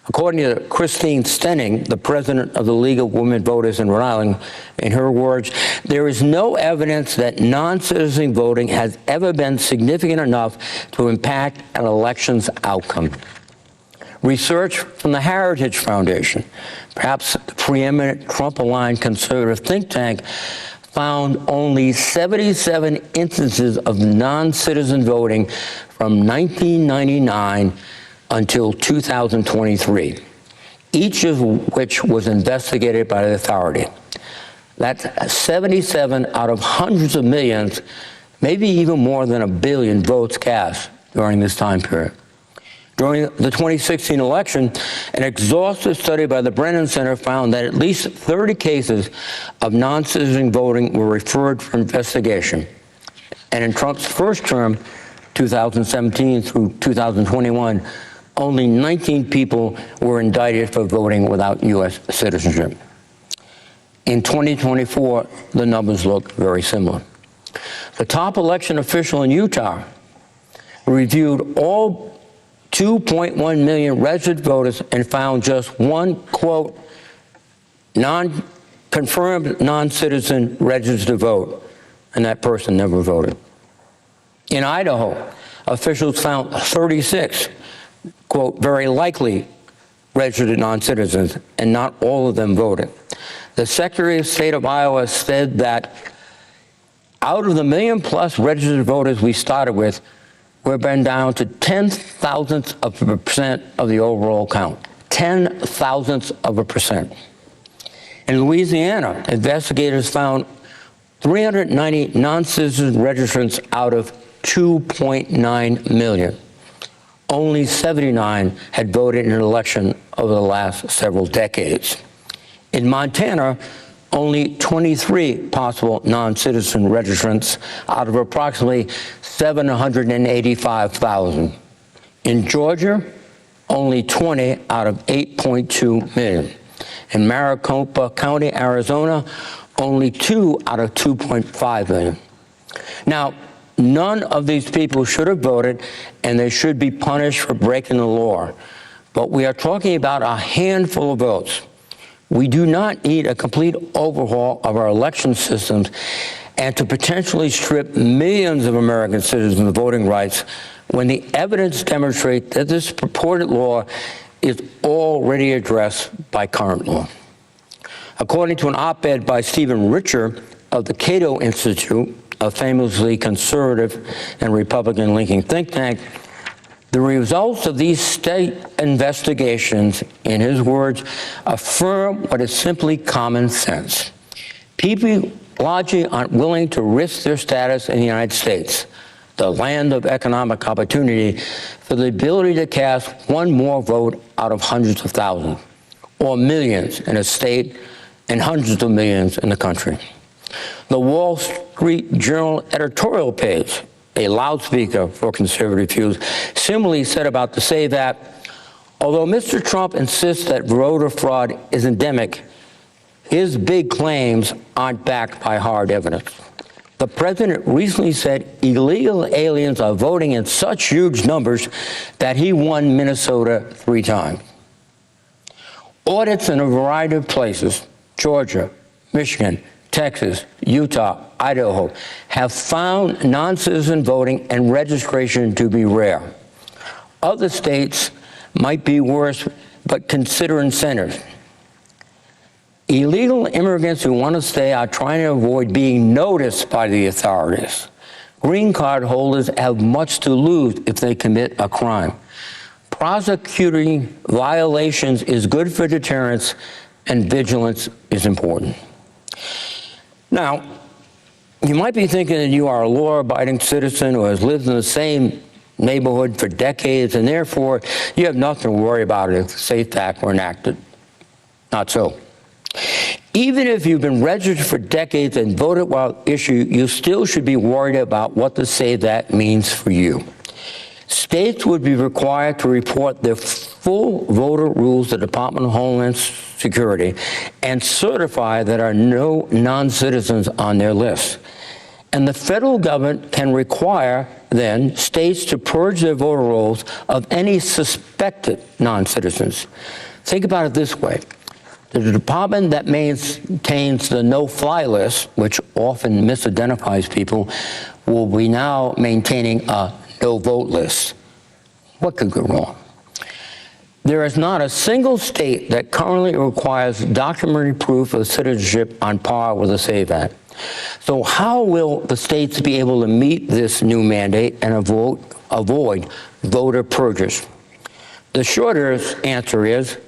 According to Christine Stenning, the president of the League of Women Voters in Rhode Island, in her words, there is no evidence that non-citizen voting has ever been significant enough to impact an election's outcome. Research from the Heritage Foundation, perhaps the preeminent Trump-aligned conservative think tank, found only 77 instances of non-citizen voting from 1999 until 2023, each of which was investigated by the authority. That's 77 out of hundreds of millions, maybe even more than 1 billion votes cast during this time period. During the 2016 election, an exhaustive study by the Brennan Center found that at least 30 cases of non-citizen voting were referred for investigation. And in Trump's first term, 2017 through 2021, only 19 people were indicted for voting without U.S. citizenship. In 2024, the numbers look very similar. The top election official in Utah reviewed all 2.1 million registered voters and found just one, quote, confirmed non-citizen registered to vote, and that person never voted. In Idaho, officials found 36, quote, very likely registered non-citizens, and not all of them voted. The Secretary of State of Iowa said that out of the million-plus registered voters we started with, we've been down to 0.010% of the overall count. 0.010%. In Louisiana, investigators found 390 non-citizen registrants out of 2.9 million. Only 79 had voted in an election over the last several decades. In Montana, only 23 possible non-citizen registrants out of approximately 785,000. In Georgia, only 20 out of 8.2 million. In Maricopa County, Arizona, only 2 out of 2.5 million. Now, none of these people should have voted, and they should be punished for breaking the law. But we are talking about a handful of votes. We do not need a complete overhaul of our election systems and to potentially strip millions of American citizens of voting rights when the evidence demonstrates that this purported law is already addressed by current law. According to an op-ed by Stephen Richer of the Cato Institute, a famously conservative and Republican-linking think tank, the results of these state investigations, in his words, affirm what is simply common sense. People largely aren't willing to risk their status in the United States, the land of economic opportunity, for the ability to cast one more vote out of hundreds of thousands, or millions in a state and hundreds of millions in the country. The Wall Street Journal editorial page, a loudspeaker for conservative views, similarly said about the SAVE Act, although Mr. Trump insists that voter fraud is endemic, his big claims aren't backed by hard evidence. The president recently said illegal aliens are voting in such huge numbers that he won Minnesota 3 times. Audits in a variety of places, Georgia, Michigan, Texas, Utah, Idaho, have found non-citizen voting and registration to be rare. Other states might be worse, but consider incentives. Illegal immigrants who want to stay are trying to avoid being noticed by the authorities. Green card holders have much to lose if they commit a crime. Prosecuting violations is good for deterrence, and vigilance is important. Now, you might be thinking that you are a law-abiding citizen who has lived in the same neighborhood for decades, and therefore you have nothing to worry about if the SAFE Act were enacted. Not so. Even if you've been registered for decades and voted while issued, you still should be worried about what the SAFE Act means for you. States would be required to report their full voter rules to the Department of Homeland Security and certify that there are no non-citizens on their list. And the federal government can require, then, states to purge their voter rolls of any suspected non-citizens. Think about it this way. The department that maintains the no-fly list, which often misidentifies people, will be now maintaining a no-vote list. What could go wrong? There is not a single state that currently requires documentary proof of citizenship on par with the SAVE Act. So how will the states be able to meet this new mandate and avoid voter purges? The shorter answer is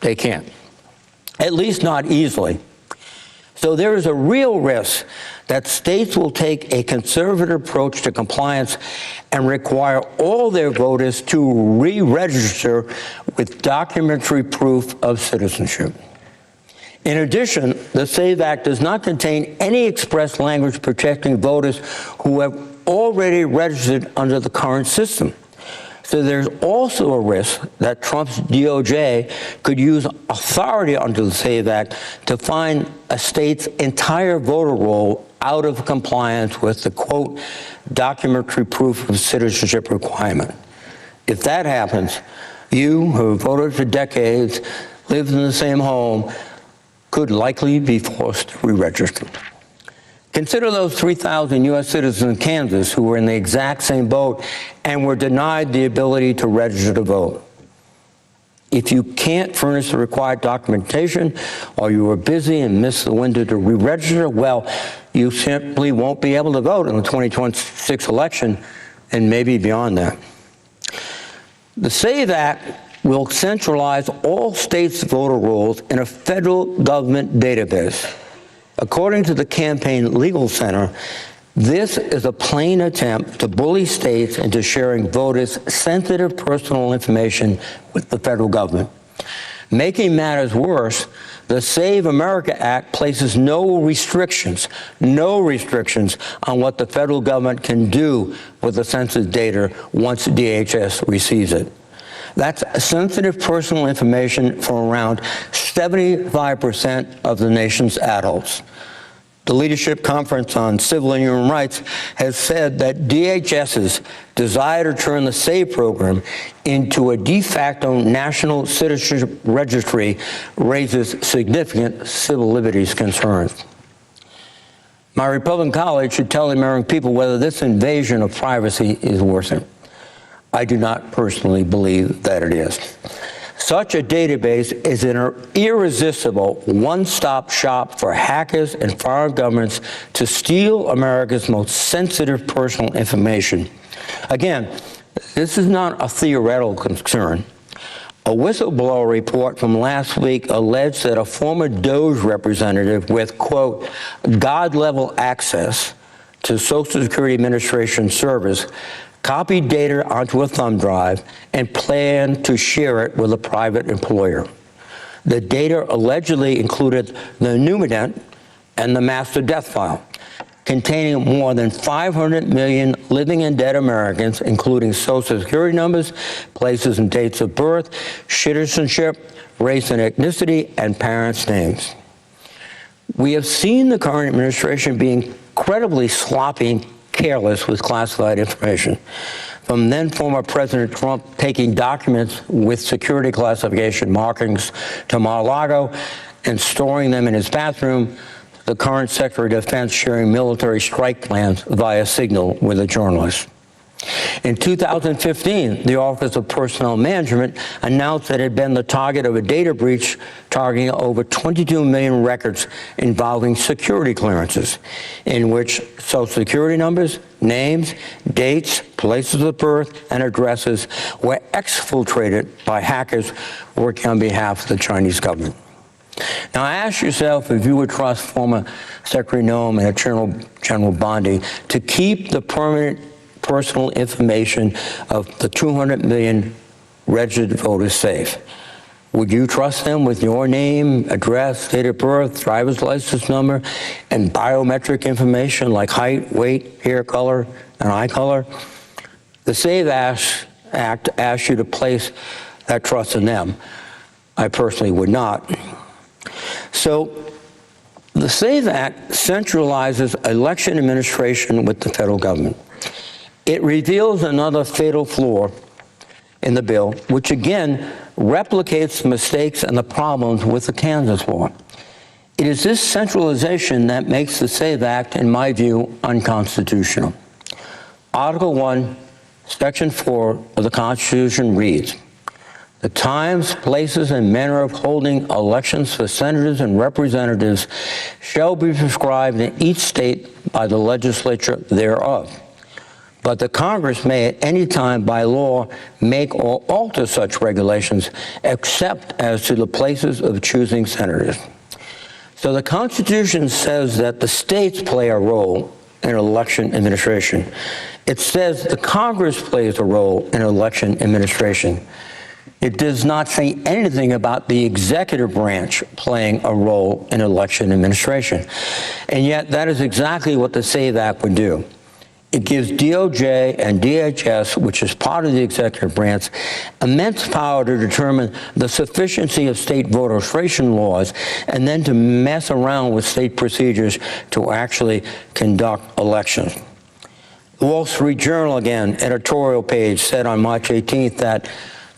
they can't, at least not easily. So there is a real risk that states will take a conservative approach to compliance and require all their voters to re-register with documentary proof of citizenship. In addition, the SAVE Act does not contain any express language protecting voters who have already registered under the current system. So there's also a risk that Trump's DOJ could use authority under the SAVE Act to find a state's entire voter roll out of compliance with the, quote, documentary proof of citizenship requirement. If that happens, you who have voted for decades, lived in the same home, could likely be forced to re-register. Consider those 3,000 U.S. citizens in Kansas who were in the exact same boat and were denied the ability to register to vote. If you can't furnish the required documentation, or you were busy and missed the window to re-register, well, you simply won't be able to vote in the 2026 election and maybe beyond that. The SAVE Act will centralize all states' voter rolls in a federal government database. According to the Campaign Legal Center, this is a plain attempt to bully states into sharing voters' sensitive personal information with the federal government. Making matters worse, the Save America Act places no restrictions on what the federal government can do with the census data once DHS receives it. That's sensitive personal information for around 75% of the nation's adults. The Leadership Conference on Civil and Human Rights has said that DHS's desire to turn the SAVE program into a de facto national citizenship registry raises significant civil liberties concerns. My Republican colleagues should tell the American people whether this invasion of privacy is worth it. I do not personally believe that it is. Such a database is an irresistible one-stop shop for hackers and foreign governments to steal America's most sensitive personal information. Again, this is not a theoretical concern. A whistleblower report from last week alleged that a former DOJ representative with, quote, God-level access to Social Security Administration servers copied data onto a thumb drive and planned to share it with a private employer. The data allegedly included the Numinent and the master death file, containing more than 500 million living and dead Americans, including Social Security numbers, places and dates of birth, citizenship, race and ethnicity, and parents' names. We have seen the current administration being incredibly sloppy and careless with classified information. From then former President Trump taking documents with security classification markings to Mar-a-Lago and storing them in his bathroom, the current Secretary of Defense sharing military strike plans via Signal with a journalist. In 2015, the Office of Personnel Management announced that it had been the target of a data breach targeting over 22 million records involving security clearances, in which Social Security numbers, names, dates, places of birth, and addresses were exfiltrated by hackers working on behalf of the Chinese government. Now, ask yourself if you would trust former Secretary Noem and General Bondi to keep the permanent personal information of the 200 million registered voters safe. Would you trust them with your name, address, date of birth, driver's license number, and biometric information like height, weight, hair color, and eye color? The SAVE Act asks you to place that trust in them. I personally would not. So The SAVE Act centralizes election administration with the federal government. It reveals another fatal flaw in the bill, which again replicates the mistakes and the problems with the Kansas law. It is this centralization that makes the SAVE Act, in my view, unconstitutional. Article 1, Section 4 of the Constitution reads, "The times, places, and manner of holding elections for senators and representatives shall be prescribed in each state by the legislature thereof. But the Congress may at any time by law make or alter such regulations except as to the places of choosing senators." So the Constitution says that the states play a role in election administration. It says the Congress plays a role in election administration. It does not say anything about the executive branch playing a role in election administration. And yet that is exactly what the SAVE Act would do. It gives DOJ and DHS, which is part of the executive branch, immense power to determine the sufficiency of state voter registration laws and then to mess around with state procedures to actually conduct elections. The Wall Street Journal, again, editorial page said on March 18th that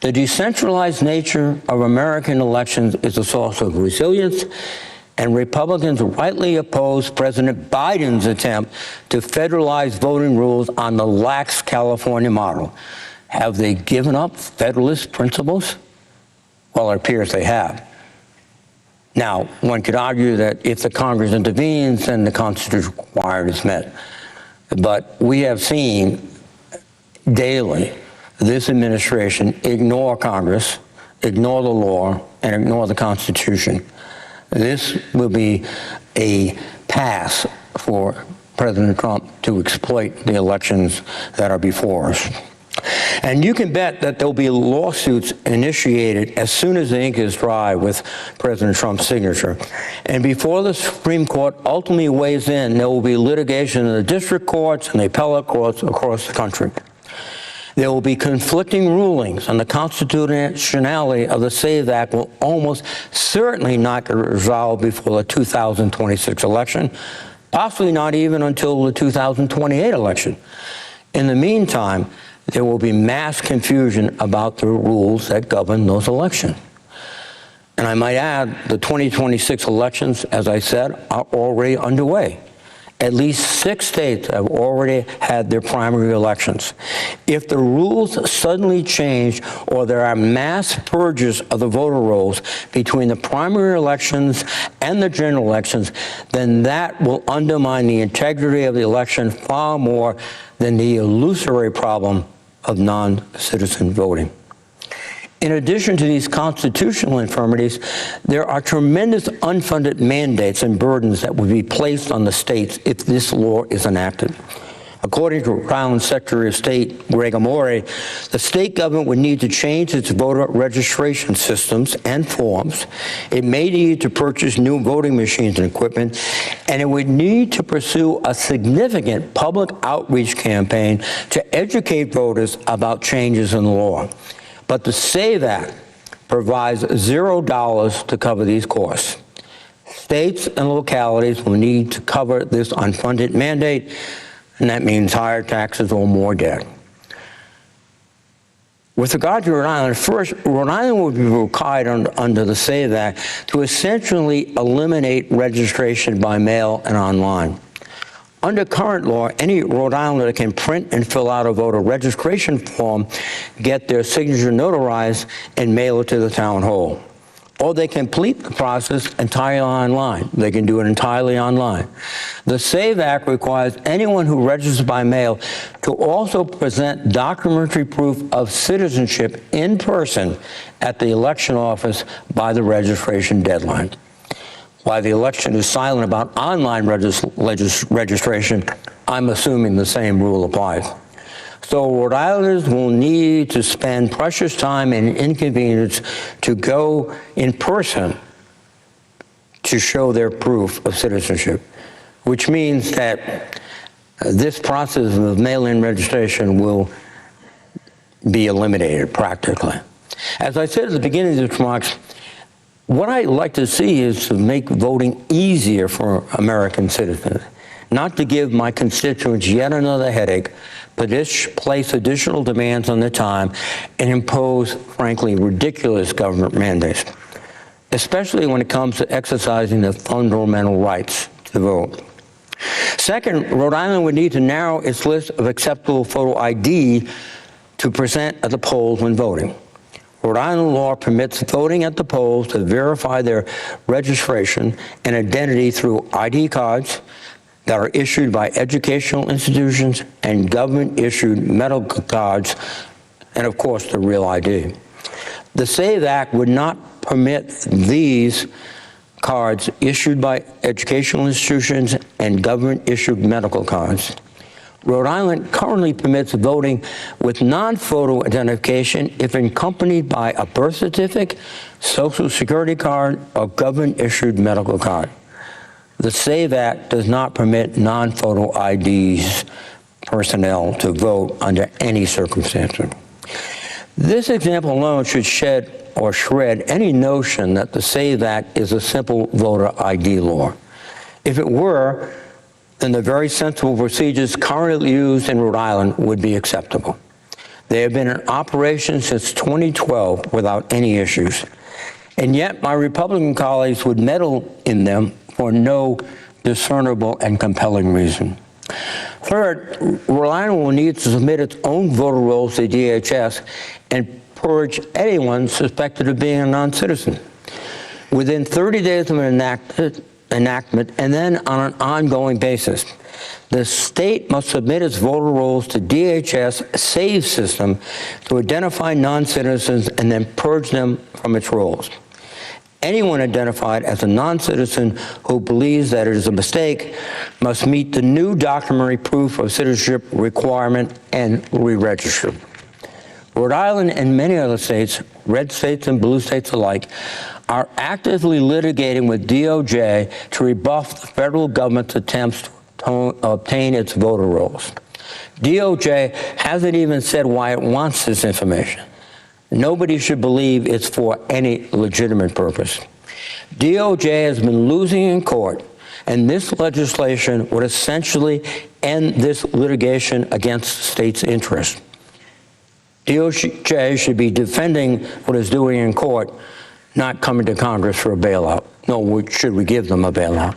the decentralized nature of American elections is a source of resilience, and Republicans rightly oppose President Biden's attempt to federalize voting rules on the lax California model. Have they given up Federalist principles? Well, it appears they have. Now, one could argue that if the Congress intervenes, then the Constitution requirement is met. But we have seen daily this administration ignore Congress, ignore the law, and ignore the Constitution. This will be a pass for President Trump to exploit the elections that are before us. And you can bet that there'll be lawsuits initiated as soon as the ink is dry with President Trump's signature. And before the Supreme Court ultimately weighs in, there will be litigation in the district courts and the appellate courts across the country. There will be conflicting rulings on the constitutionality of the SAVE Act will almost certainly not get resolved before the 2026 election, possibly not even until the 2028 election. In the meantime, there will be mass confusion about the rules that govern those elections. And I might add, the 2026 elections, as I said, are already underway. At least 6 states have already had their primary elections. If the rules suddenly change or there are mass purges of the voter rolls between the primary elections and the general elections, then that will undermine the integrity of the election far more than the illusory problem of non-citizen voting. In addition to these constitutional infirmities, there are tremendous unfunded mandates and burdens that would be placed on the states if this law is enacted. According to Rhode Island Secretary of State Greg Amore, the state government would need to change its voter registration systems and forms. It may need to purchase new voting machines and equipment, and it would need to pursue a significant public outreach campaign to educate voters about changes in the law. But the SAVE Act provides $0 to cover these costs. States and localities will need to cover this unfunded mandate, and that means higher taxes or more debt. With regard to Rhode Island, first, Rhode Island would be required under the SAVE Act to essentially eliminate registration by mail and online. Under current law, any Rhode Islander can print and fill out a voter registration form, get their signature notarized, and mail it to the town hall. Or they complete the process entirely online. They can do it entirely online. The SAVE Act requires anyone who registers by mail to also present documentary proof of citizenship in person at the election office by the registration deadline. While the election is silent about online registration, I'm assuming the same rule applies. So Rhode Islanders will need to spend precious time and inconvenience to go in person to show their proof of citizenship, which means that this process of mail-in registration will be eliminated practically. As I said at the beginning of this remarks, What I'd like to see is to make voting easier for American citizens, not to give my constituents yet another headache, but place additional demands on their time and impose, frankly, ridiculous government mandates, especially when it comes to exercising the fundamental rights to vote. Second, Rhode Island would need to narrow its list of acceptable photo ID to present at the polls when voting. Rhode Island law permits voting at the polls to verify their registration and identity through ID cards that are issued by educational institutions and government-issued medical cards, and of course, the real ID. The SAVE Act would not permit these cards issued by educational institutions and government-issued medical cards. Rhode Island currently permits voting with non-photo identification if accompanied by a birth certificate, social security card, or government-issued medical card. The SAVE Act does not permit non-photo IDs personnel to vote under any circumstances. This example alone should shred any notion that the SAVE Act is a simple voter ID law. If it were, then the very sensible procedures currently used in Rhode Island would be acceptable. They have been in operation since 2012 without any issues. And yet my Republican colleagues would meddle in them for no discernible and compelling reason. Third, Rhode Island will need to submit its own voter rolls to DHS and purge anyone suspected of being a non-citizen within 30 days of an enactment and then on an ongoing basis. The state must submit its voter rolls to DHS SAVE system to identify non-citizens and then purge them from its rolls. Anyone identified as a non-citizen who believes that it is a mistake must meet the new documentary proof of citizenship requirement and re-register. Rhode Island and many other states, red states and blue states alike, are actively litigating with DOJ to rebuff the federal government's attempts to obtain its voter rolls. DOJ hasn't even said why it wants this information. Nobody should believe it's for any legitimate purpose. DOJ has been losing in court, and this legislation would essentially end this litigation against states' interests. DOJ should be defending what it's doing in court, not coming to Congress for a bailout. No, should we give them a bailout?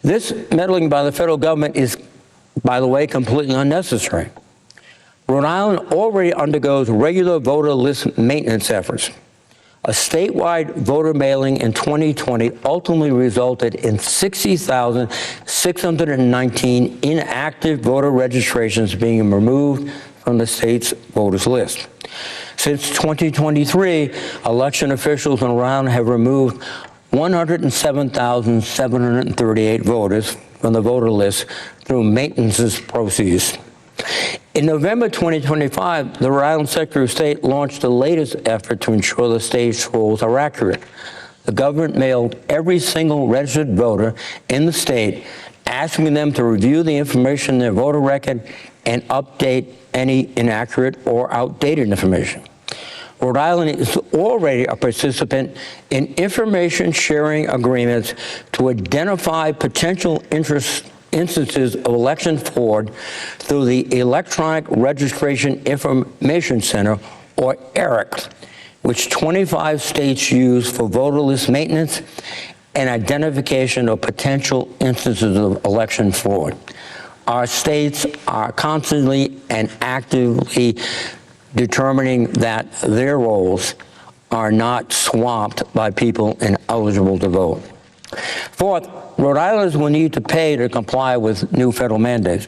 This meddling by the federal government is, by the way, completely unnecessary. Rhode Island already undergoes regular voter list maintenance efforts. A statewide voter mailing in 2020 ultimately resulted in 60,619 inactive voter registrations being removed from the state's voters list. Since 2023, election officials in Rhode Island have removed 107,738 voters from the voter list through maintenance procedures. In November 2025, the Rhode Island Secretary of State launched the latest effort to ensure the state's rolls are accurate. The government mailed every single registered voter in the state, asking them to review the information in their voter record and update any inaccurate or outdated information. Rhode Island is already a participant in information sharing agreements to identify potential instances of election fraud through the Electronic Registration Information Center, or ERIC, which 25 states use for voter list maintenance and identification of potential instances of election fraud. Our states are constantly and actively determining that their rolls are not swamped by people ineligible to vote. Fourth, Rhode Islanders will need to pay to comply with new federal mandates.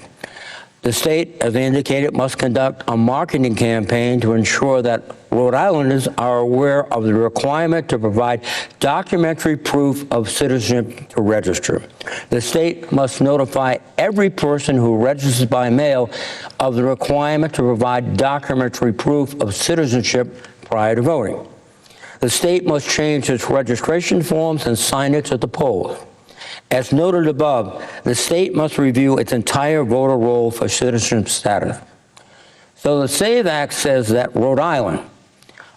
The state, as indicated, must conduct a marketing campaign to ensure that Rhode Islanders are aware of the requirement to provide documentary proof of citizenship to register. The state must notify every person who registers by mail of the requirement to provide documentary proof of citizenship prior to voting. The state must change its registration forms and signage at the polls. As noted above, the state must review its entire voter roll for citizenship status. So the SAVE Act says that Rhode Island,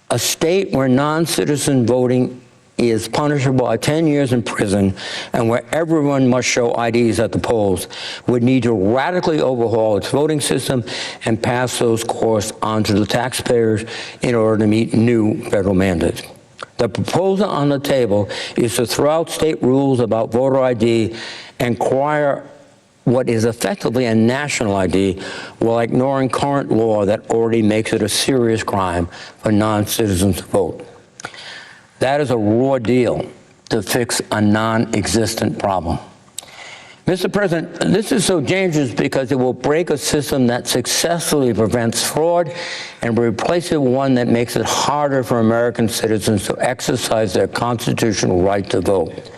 a state where non-citizen voting is punishable by 10 years in prison and where everyone must show IDs at the polls, would need to radically overhaul its voting system and pass those costs on to the taxpayers in order to meet new federal mandates. The proposal on the table is to throw out state rules about voter ID and require what is effectively a national ID while ignoring current law that already makes it a serious crime for non-citizens to vote. That is a raw deal to fix a non-existent problem. Mr. President, this is so dangerous because it will break a system that successfully prevents fraud and replace it with one that makes it harder for American citizens to exercise their constitutional right to vote.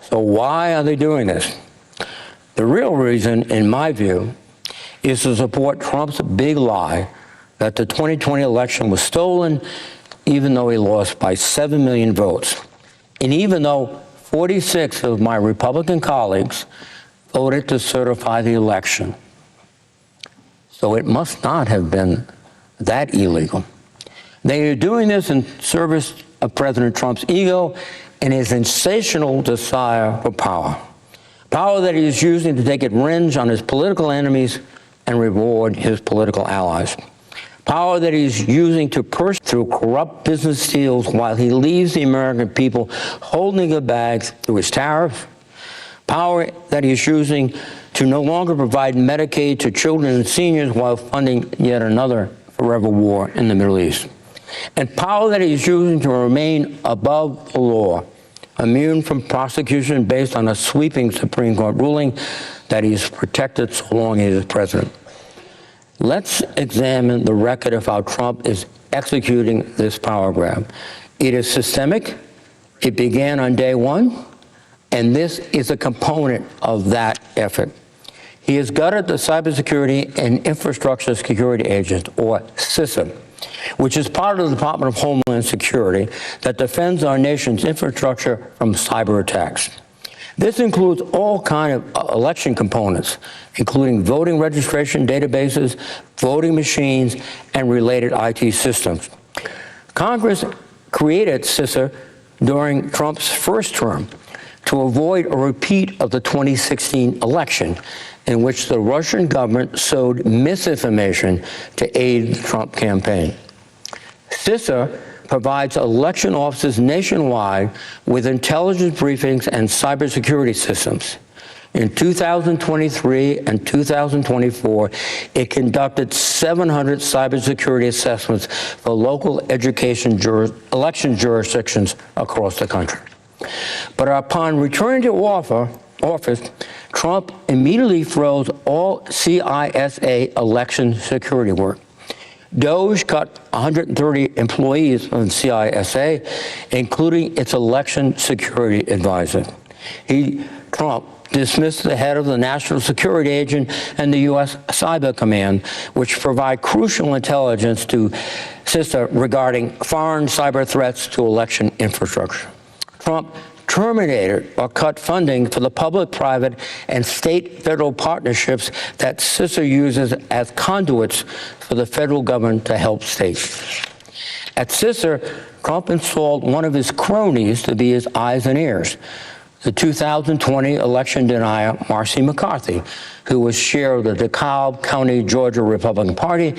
So why are they doing this? The real reason, in my view, is to support Trump's big lie that the 2020 election was stolen, even though he lost by 7 million votes. And even though 46 of my Republican colleagues voted to certify the election. So it must not have been that illegal. They are doing this in service of President Trump's ego and his sensational desire for power. Power that he is using to take revenge on his political enemies and reward his political allies. Power that he's using to push through corrupt business deals while he leaves the American people holding the bags through his tariff. Power that he's using to no longer provide Medicaid to children and seniors while funding yet another forever war in the Middle East. And power that he's using to remain above the law, immune from prosecution based on a sweeping Supreme Court ruling that he's protected so long as he's president. Let's examine the record of how Trump is executing this power grab. It is systemic. It began on day one, and this is a component of that effort. He has gutted the Cybersecurity and Infrastructure Security Agency, or CISA, which is part of the Department of Homeland Security that defends our nation's infrastructure from cyber attacks. This includes all kinds of election components, including voting registration databases, voting machines, and related IT systems. Congress created CISA during Trump's first term to avoid a repeat of the 2016 election, in which the Russian government sowed misinformation to aid the Trump campaign. CISA provides election officers nationwide with intelligence briefings and cybersecurity systems. In 2023 and 2024, it conducted 700 cybersecurity assessments for local education election jurisdictions across the country. But upon returning to office, Trump immediately froze all CISA election security work. DOJ cut 130 employees on CISA, including its election security advisor. Trump dismissed the head of the National Security Agent and the U.S. Cyber Command, which provide crucial intelligence to CISA regarding foreign cyber threats to election infrastructure. Trump terminated or cut funding for the public-private and state-federal partnerships that CISA uses as conduits for the federal government to help states. At CISA, Trump installed one of his cronies to be his eyes and ears, the 2020 election denier, Marcy McCarthy, who was chair of the DeKalb County, Georgia Republican Party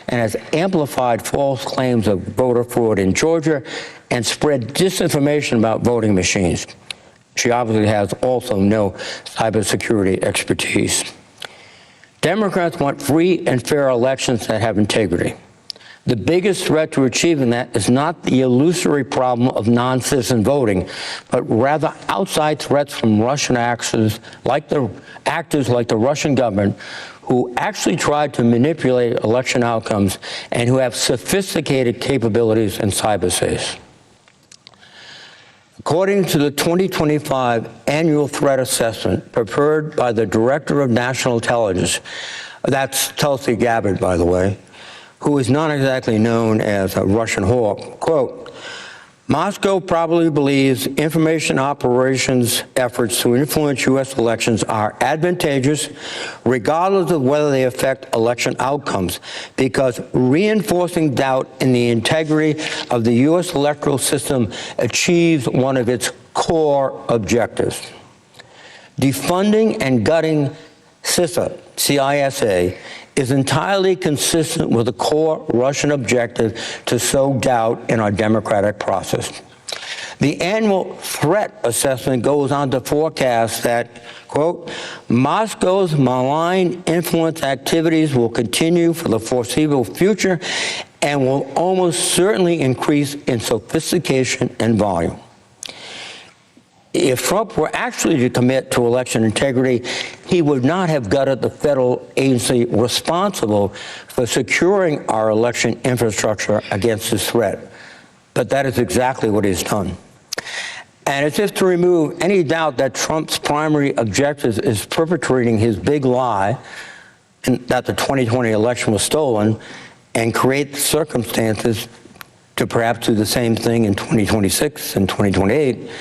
and has amplified false claims of voter fraud in Georgia and spread disinformation about voting machines. She obviously has also no cybersecurity expertise. Democrats want free and fair elections that have integrity. The biggest threat to achieving that is not the illusory problem of non-citizen voting, but rather outside threats from Russian actors like the Russian government, who actually tried to manipulate election outcomes and who have sophisticated capabilities in cyberspace. According to the 2025 Annual Threat Assessment prepared by the Director of National Intelligence, that's Tulsi Gabbard, by the way, who is not exactly known as a Russian hawk, quote, Moscow probably believes information operations efforts to influence U.S. elections are advantageous, regardless of whether they affect election outcomes, because reinforcing doubt in the integrity of the U.S. electoral system achieves one of its core objectives. Defunding and gutting CISA is entirely consistent with the core Russian objective to sow doubt in our democratic process. The annual threat assessment goes on to forecast that, quote, Moscow's malign influence activities will continue for the foreseeable future and will almost certainly increase in sophistication and volume. If Trump were actually to commit to election integrity, he would not have gutted the federal agency responsible for securing our election infrastructure against this threat. But that is exactly what he's done. And as if to remove any doubt that Trump's primary objective is perpetrating his big lie that the 2020 election was stolen and create circumstances to perhaps do the same thing in 2026 and 2028,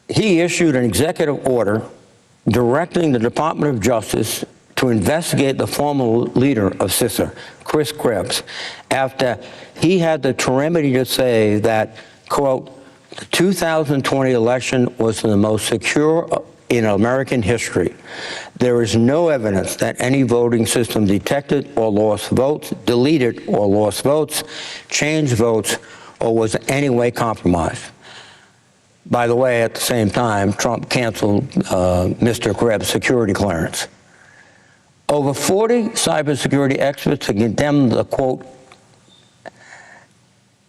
he issued an executive order directing the Department of Justice to investigate the former leader of CISA, Chris Krebs, after he had the temerity to say that, quote, the 2020 election was the most secure in American history. There is no evidence that any voting system detected or lost votes, deleted or lost votes, changed votes, or was in any way compromised. By the way, at the same time, Trump canceled Mr. Krebs' security clearance. Over 40 cybersecurity experts have condemned the, quote,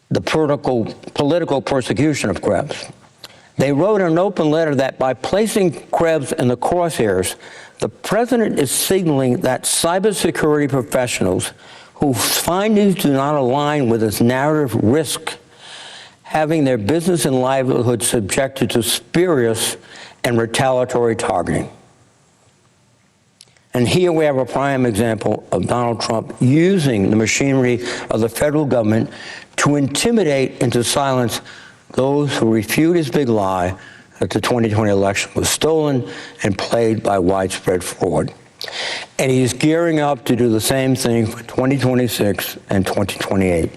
the political persecution of Krebs. They wrote in an open letter that by placing Krebs in the crosshairs, the president is signaling that cybersecurity professionals whose findings do not align with his narrative risk having their business and livelihood subjected to spurious and retaliatory targeting. And here we have a prime example of Donald Trump using the machinery of the federal government to intimidate into silence those who refute his big lie that the 2020 election was stolen and played by widespread fraud. And he's gearing up to do the same thing for 2026 and 2028.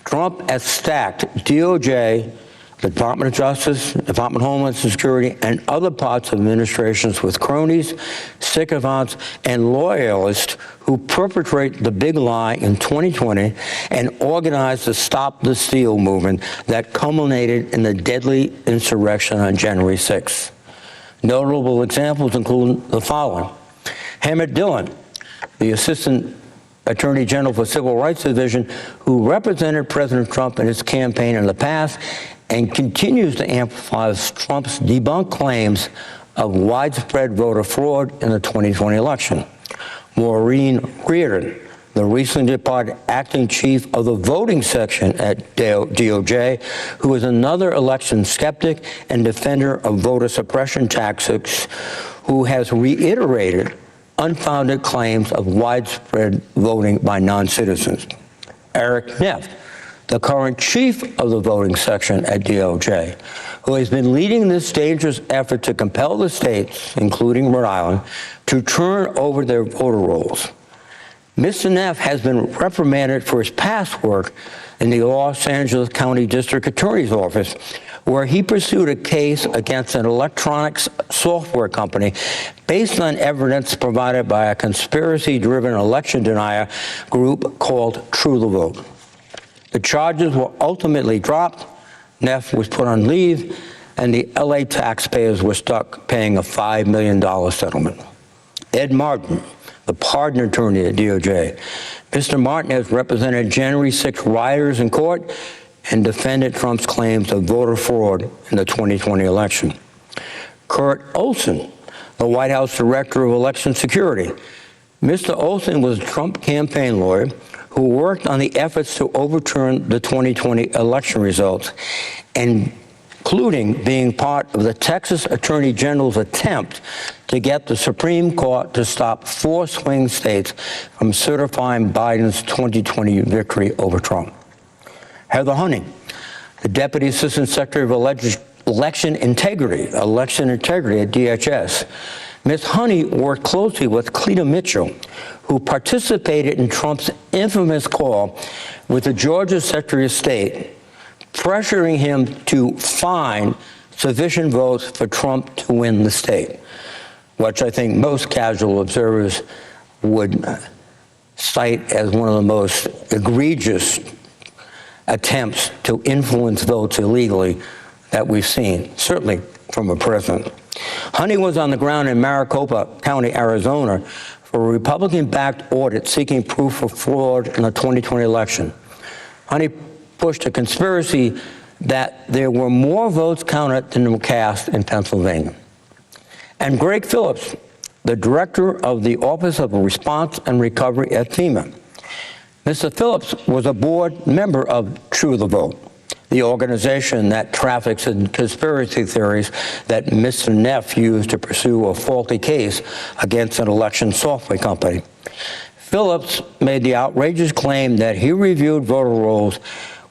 Trump has stacked DOJ, the Department of Justice, Department of Homeland Security, and other parts of administrations with cronies, sycophants, and loyalists who perpetrate the big lie in 2020 and organize the Stop the Steal movement that culminated in the deadly insurrection on January 6th. Notable examples include the following. Emmett Dillon, the Assistant Attorney General for Civil Rights Division, who represented President Trump in his campaign in the past and continues to amplify Trump's debunked claims of widespread voter fraud in the 2020 election. Maureen Reardon, the recently departed acting chief of the voting section at DOJ, who is another election skeptic and defender of voter suppression tactics, who has reiterated unfounded claims of widespread voting by non-citizens. Eric Neff, the current chief of the voting section at DOJ, who has been leading this dangerous effort to compel the states, including Rhode Island, to turn over their voter rolls. Mr. Neff has been reprimanded for his past work in the Los Angeles County District Attorney's Office, where he pursued a case against an electronics software company based on evidence provided by a conspiracy-driven election denier group called True the Vote. The charges were ultimately dropped, Neff was put on leave, and the LA taxpayers were stuck paying a $5 million settlement. Ed Martin, the pardon attorney at DOJ. Mr. Martin has represented January 6 rioters in court and defended Trump's claims of voter fraud in the 2020 election. Kurt Olson, the White House Director of Election Security. Mr. Olson was a Trump campaign lawyer who worked on the efforts to overturn the 2020 election results, including being part of the Texas Attorney General's attempt to get the Supreme Court to stop 4 swing states from certifying Biden's 2020 victory over Trump. Heather Hunting, the Deputy Assistant Secretary of Election Integrity at DHS. Ms. Honey worked closely with Cleta Mitchell, who participated in Trump's infamous call with the Georgia Secretary of State, pressuring him to find sufficient votes for Trump to win the state, which I think most casual observers would cite as one of the most egregious attempts to influence votes illegally that we've seen, certainly from a president. Honey was on the ground in Maricopa County, Arizona, for a Republican-backed audit seeking proof of fraud in the 2020 election. Honey pushed a conspiracy that there were more votes counted than were cast in Pennsylvania. And Greg Phillips, the director of the Office of Response and Recovery at FEMA. Mr. Phillips was a board member of True the Vote, the organization that traffics in conspiracy theories that Mr. Neff used to pursue a faulty case against an election software company. Phillips made the outrageous claim that he reviewed voter rolls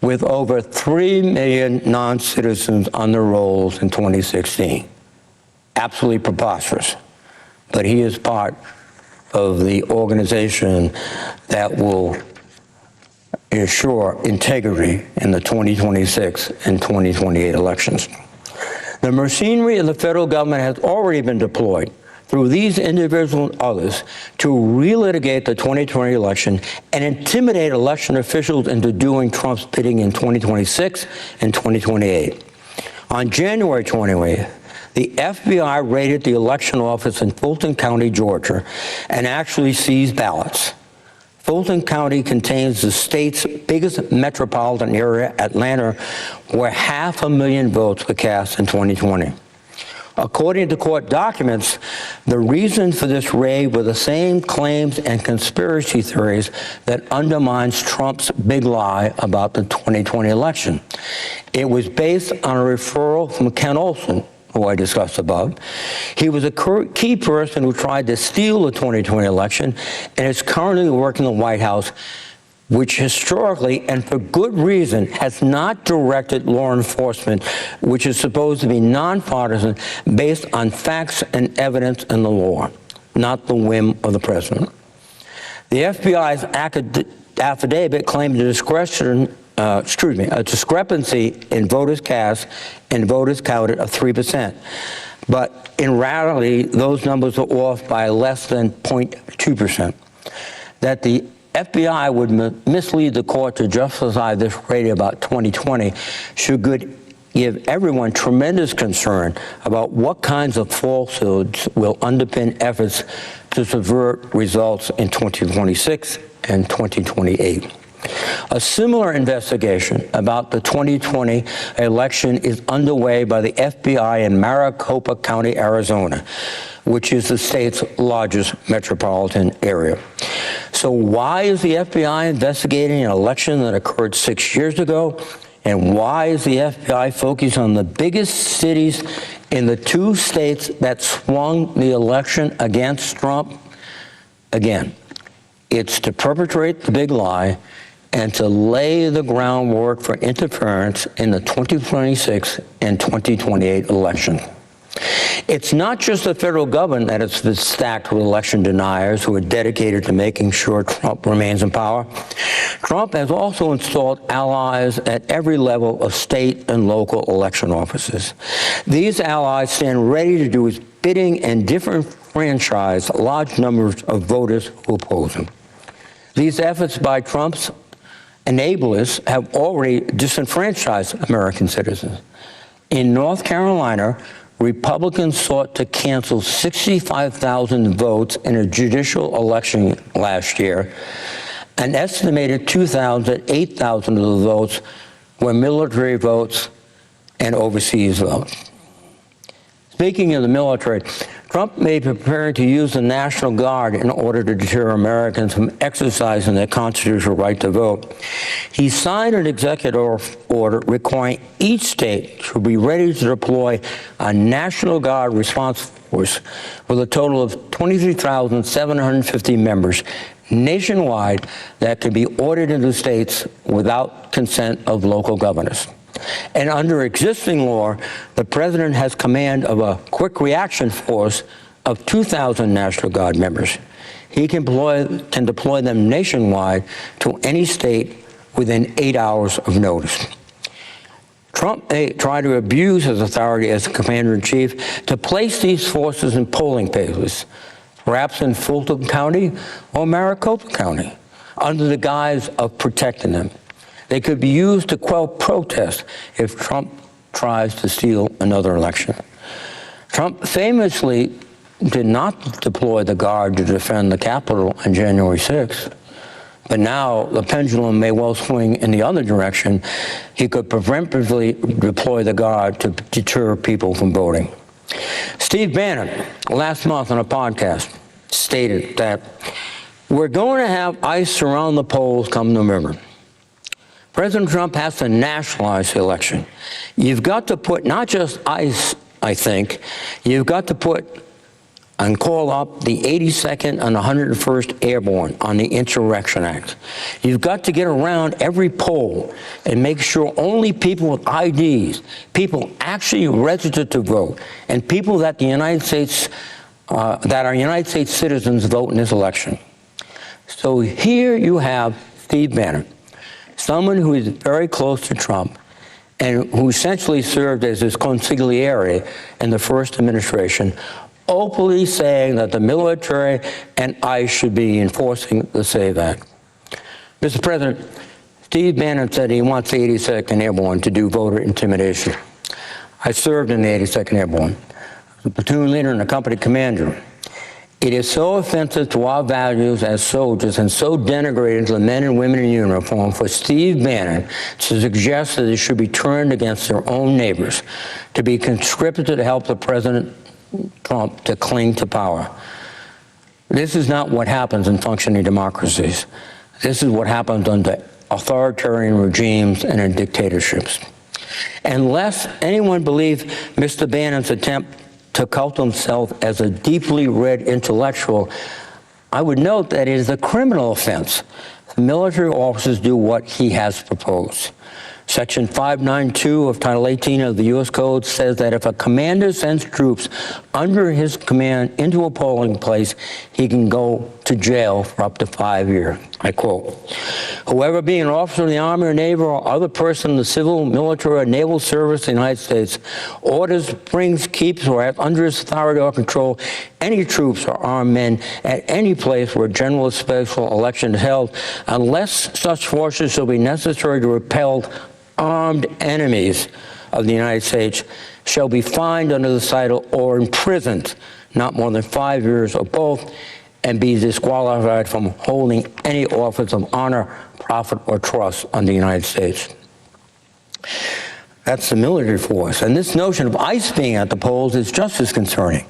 with over 3 million non-citizens on the rolls in 2016. Absolutely preposterous. But he is part of the organization that will ensure integrity in the 2026 and 2028 elections. The machinery of the federal government has already been deployed through these individuals and others to relitigate the 2020 election and intimidate election officials into doing Trump's bidding in 2026 and 2028. On January 28th, the FBI raided the election office in Fulton County, Georgia, and actually seized ballots. Fulton County contains the state's biggest metropolitan area, Atlanta, where 500,000 votes were cast in 2020. According to court documents, the reason for this raid were the same claims and conspiracy theories that undermines Trump's big lie about the 2020 election. It was based on a referral from Ken Olson, who I discussed above. He was a key person who tried to steal the 2020 election and is currently working in the White House, which historically and for good reason has not directed law enforcement, which is supposed to be nonpartisan, based on facts and evidence in the law, not the whim of the president. The FBI's affidavit claimed a discrepancy in voters cast and voters counted of 3%. But in reality, those numbers are off by less than 0.2%. That the FBI would mislead the court to justify this raid about 2020 should give everyone tremendous concern about what kinds of falsehoods will underpin efforts to subvert results in 2026 and 2028. A similar investigation about the 2020 election is underway by the FBI in Maricopa County, Arizona, which is the state's largest metropolitan area. So why is the FBI investigating an election that occurred 6 years ago? And why is the FBI focused on the biggest cities in the two states that swung the election against Trump? Again, it's to perpetrate the big lie and to lay the groundwork for interference in the 2026 and 2028 election. It's not just the federal government that has been stacked with election deniers who are dedicated to making sure Trump remains in power. Trump has also installed allies at every level of state and local election offices. These allies stand ready to do his bidding and disenfranchise large numbers of voters who oppose him. These efforts by Trump's enablers have already disenfranchised American citizens. In North Carolina, Republicans sought to cancel 65,000 votes in a judicial election last year. An estimated 8,000 of the votes were military votes and overseas votes. Speaking of the military, Trump may be preparing to use the National Guard in order to deter Americans from exercising their constitutional right to vote. He signed an executive order requiring each state to be ready to deploy a National Guard response force with a total of 23,750 members nationwide that can be ordered into states without consent of local governors. And under existing law, the president has command of a quick reaction force of 2,000 National Guard members. He can deploy them nationwide to any state within 8 hours of notice. Trump may try to abuse his authority as commander-in-chief to place these forces in polling places, perhaps in Fulton County or Maricopa County, under the guise of protecting them. They could be used to quell protests if Trump tries to steal another election. Trump famously did not deploy the Guard to defend the Capitol on January 6th. But now the pendulum may well swing in the other direction. He could preemptively deploy the Guard to deter people from voting. Steve Bannon, last month on a podcast, stated that we're going to have ICE surround the polls come November. President Trump has to nationalize the election. You've got to put not just ICE, I think, you've got to put and call up the 82nd and 101st Airborne on the Insurrection Act. You've got to get around every poll and make sure only people with IDs, people actually registered to vote, and people that the United States, that are United States citizens vote in this election. So here you have Steve Bannon, someone who is very close to Trump and who essentially served as his consigliere in the first administration, openly saying that the military and ICE should be enforcing the SAVE Act. Mr. President, Steve Bannon said he wants the 82nd Airborne to do voter intimidation. I served in the 82nd Airborne. I was a platoon leader and a company commander. It is so offensive to our values as soldiers and so denigrating to the men and women in uniform for Steve Bannon to suggest that it should be turned against their own neighbors, to be conscripted to help the President Trump to cling to power. This is not what happens in functioning democracies. This is what happens under authoritarian regimes and in dictatorships. Unless anyone believes Mr. Bannon's attempt to cult himself as a deeply read intellectual, I would note that it is a criminal offense if military officers do what he has proposed. Section 592 of Title 18 of the U.S. Code says that if a commander sends troops under his command into a polling place, he can go to jail for up to 5 years. I quote, "Whoever being an officer in the Army or Navy or other person in the civil, military, or naval service of the United States orders, brings, keeps, or has under his authority or control any troops or armed men at any place where a general or special election is held, unless such forces shall be necessary to repel armed enemies of the United States, shall be fined under the title or imprisoned not more than 5 years or both, and be disqualified from holding any office of honor, profit, or trust under the United States." That's the military force. And this notion of ICE being at the polls is just as concerning.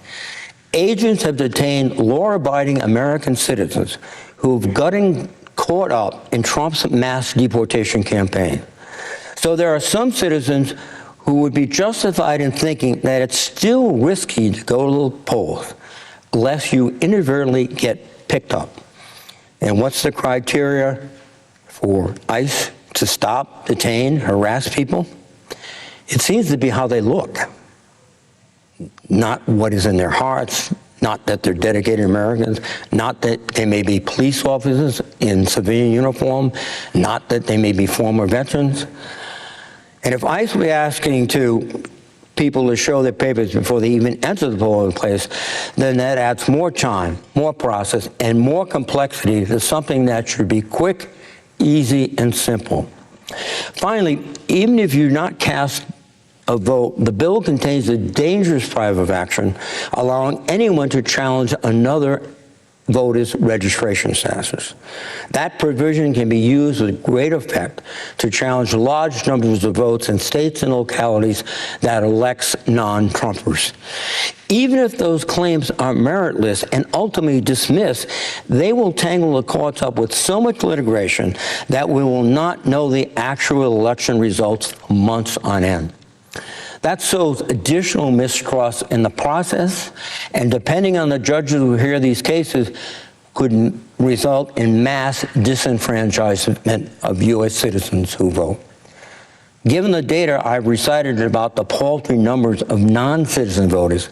Agents have detained law-abiding American citizens who have gotten caught up in Trump's mass deportation campaign. So there are some citizens who would be justified in thinking that it's still risky to go to the polls lest you inadvertently get picked up. And what's the criteria for ICE to stop, detain, harass people? It seems to be how they look, not what is in their hearts, not that they're dedicated Americans, not that they may be police officers in civilian uniform, not that they may be former veterans. And if ICE were asking to people to show their papers before they even enter the polling place, then that adds more time, more process, and more complexity to something that should be quick, easy, and simple. Finally, even if you not cast a vote, the bill contains a dangerous private action allowing anyone to challenge another voters' registration status. That provision can be used with great effect to challenge large numbers of votes in states and localities that elects non-Trumpers. Even if those claims are meritless and ultimately dismissed, they will tangle the courts up with so much litigation that we will not know the actual election results for months on end. That sows additional mistrust in the process, and depending on the judges who hear these cases, could result in mass disenfranchisement of U.S. citizens who vote. Given the data I've recited about the paltry numbers of non-citizen voters,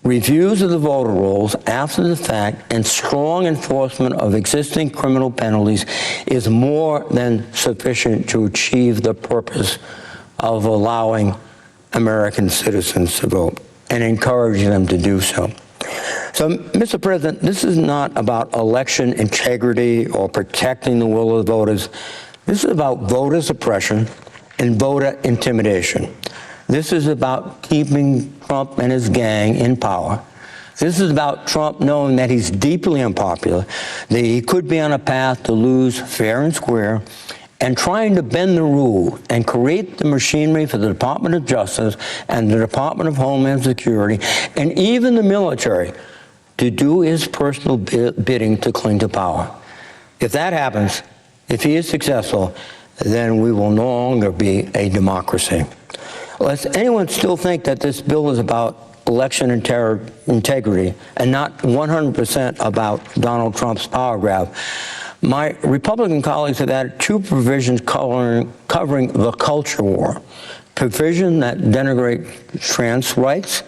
reviews of the voter rolls after the fact and strong enforcement of existing criminal penalties is more than sufficient to achieve the purpose of allowing American citizens to vote and encouraging them to do so. So, Mr. President, this is not about election integrity or protecting the will of the voters. This is about voter suppression and voter intimidation. This is about keeping Trump and his gang in power. This is about Trump knowing that he's deeply unpopular, that he could be on a path to lose fair and square, and trying to bend the rule and create the machinery for the Department of Justice and the Department of Homeland Security and even the military to do his personal bidding to cling to power. If that happens, if he is successful, then we will no longer be a democracy. Does anyone still think that this bill is about election integrity and not 100% about Donald Trump's power grab? My Republican colleagues have added two provisions covering the culture war. Provision that denigrate trans rights,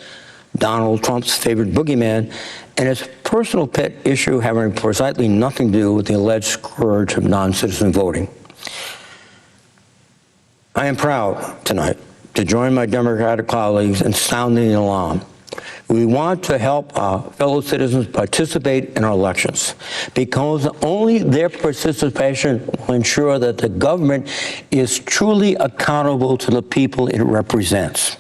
Donald Trump's favorite boogeyman, and his personal pet issue having precisely nothing to do with the alleged scourge of non-citizen voting. I am proud tonight to join my Democratic colleagues in sounding the alarm. We want to help our fellow citizens participate in our elections because only their participation will ensure that the government is truly accountable to the people it represents.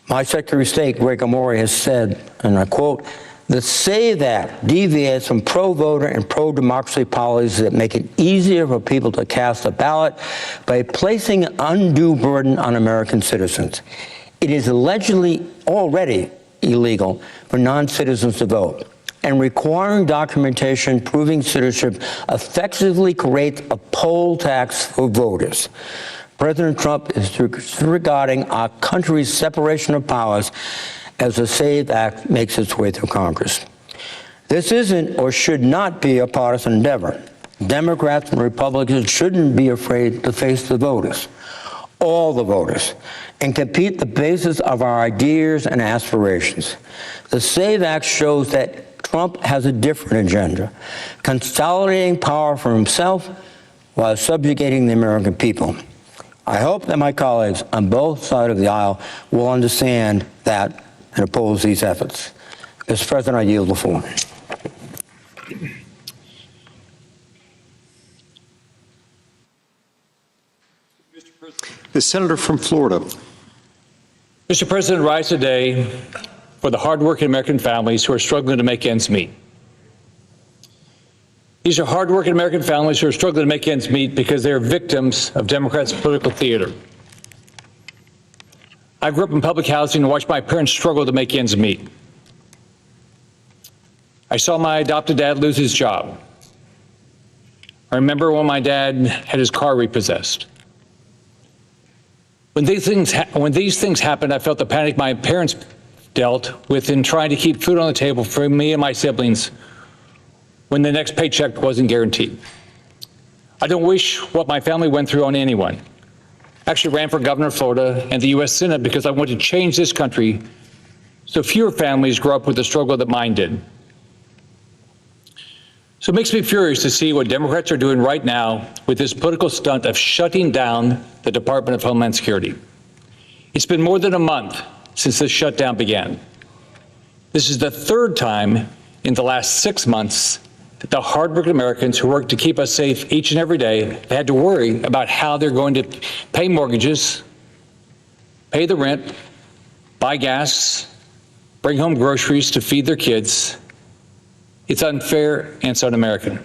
My Secretary of State, Greg Amore, has said, and I quote, "The SAVE Act deviates from pro-voter and pro-democracy policies that make it easier for people to cast a ballot by placing an undue burden on American citizens. It is allegedly already illegal for non-citizens to vote, and requiring documentation proving citizenship effectively creates a poll tax for voters. President Trump is disregarding our country's separation of powers as the SAVE Act makes its way through Congress. This isn't or should not be a partisan endeavor. Democrats and Republicans shouldn't be afraid to face the voters, all the voters, and compete the basis of our ideas and aspirations. The SAVE Act shows that Trump has a different agenda, consolidating power for himself while subjugating the American people. I hope that my colleagues on both sides of the aisle will understand that and oppose these efforts. Mr. President, I yield the floor. The senator from Florida. Mr. President, rise today for the hardworking American families who are struggling to make ends meet. These are hardworking American families who are struggling to make ends meet because they are victims of Democrats' political theater. I grew up in public housing and watched my parents struggle to make ends meet. I saw my adopted dad lose his job. I remember when my dad had his car repossessed. When these things happened, I felt the panic my parents dealt with in trying to keep food on the table for me and my siblings when the next paycheck wasn't guaranteed. I don't wish what my family went through on anyone. I actually ran for governor of Florida and the U.S. Senate because I want to change this country so fewer families grow up with the struggle that mine did. So it makes me furious to see what Democrats are doing right now with this political stunt of shutting down the Department of Homeland Security. It's been more than a month since this shutdown began. This is the third time in the last 6 months that the hardworking Americans who work to keep us safe each and every day have had to worry about how they're going to pay mortgages, pay the rent, buy gas, bring home groceries to feed their kids. It's unfair and it's un-American.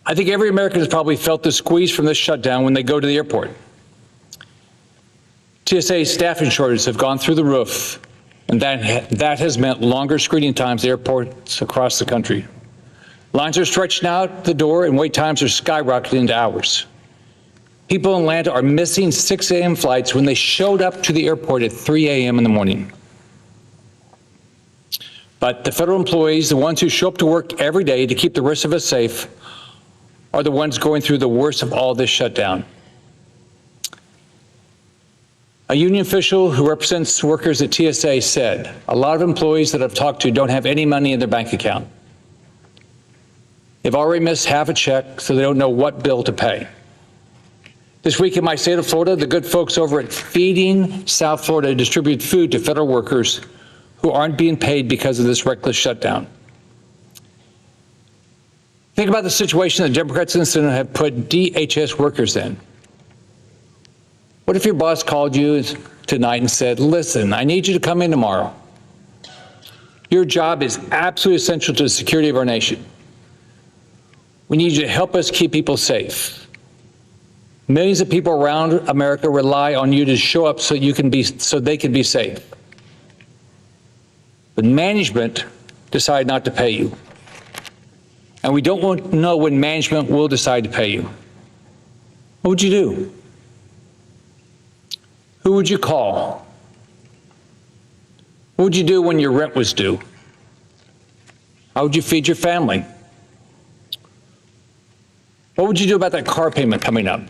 I think every American has probably felt the squeeze from this shutdown when they go to the airport. TSA staffing shortages have gone through the roof, and that has meant longer screening times at airports across the country. Lines are stretching out the door and wait times are skyrocketing into hours. People in Atlanta are missing 6 a.m. flights when they showed up to the airport at 3 a.m. in the morning. But the federal employees, the ones who show up to work every day to keep the rest of us safe, are the ones going through the worst of all this shutdown. A union official who represents workers at TSA said, a lot of employees that I've talked to don't have any money in their bank account. They've already missed half a check, so they don't know what bill to pay. This week in my state of Florida, the good folks over at Feeding South Florida distribute food to federal workers who aren't being paid because of this reckless shutdown. Think about the situation that Democrats in the Senate have put DHS workers in. What if your boss called you tonight and said, listen, I need you to come in tomorrow. Your job is absolutely essential to the security of our nation. We need you to help us keep people safe. Millions of people around America rely on you to show up so they can be safe. But management decided not to pay you. And we don't know when management will decide to pay you. What would you do? Who would you call? What would you do when your rent was due? How would you feed your family? What would you do about that car payment coming up?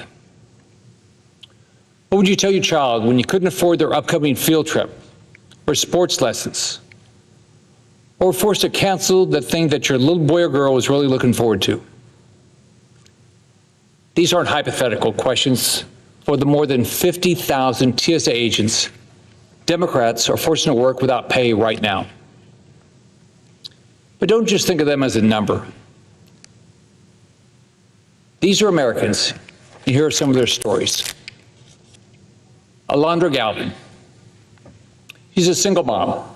What would you tell your child when you couldn't afford their upcoming field trip or sports lessons? Or were forced to cancel the thing that your little boy or girl was really looking forward to? These aren't hypothetical questions. For the more than 50,000 TSA agents, Democrats are forcing to work without pay right now. But don't just think of them as a number. These are Americans, and here are some of their stories. Alondra Galvin. She's a single mom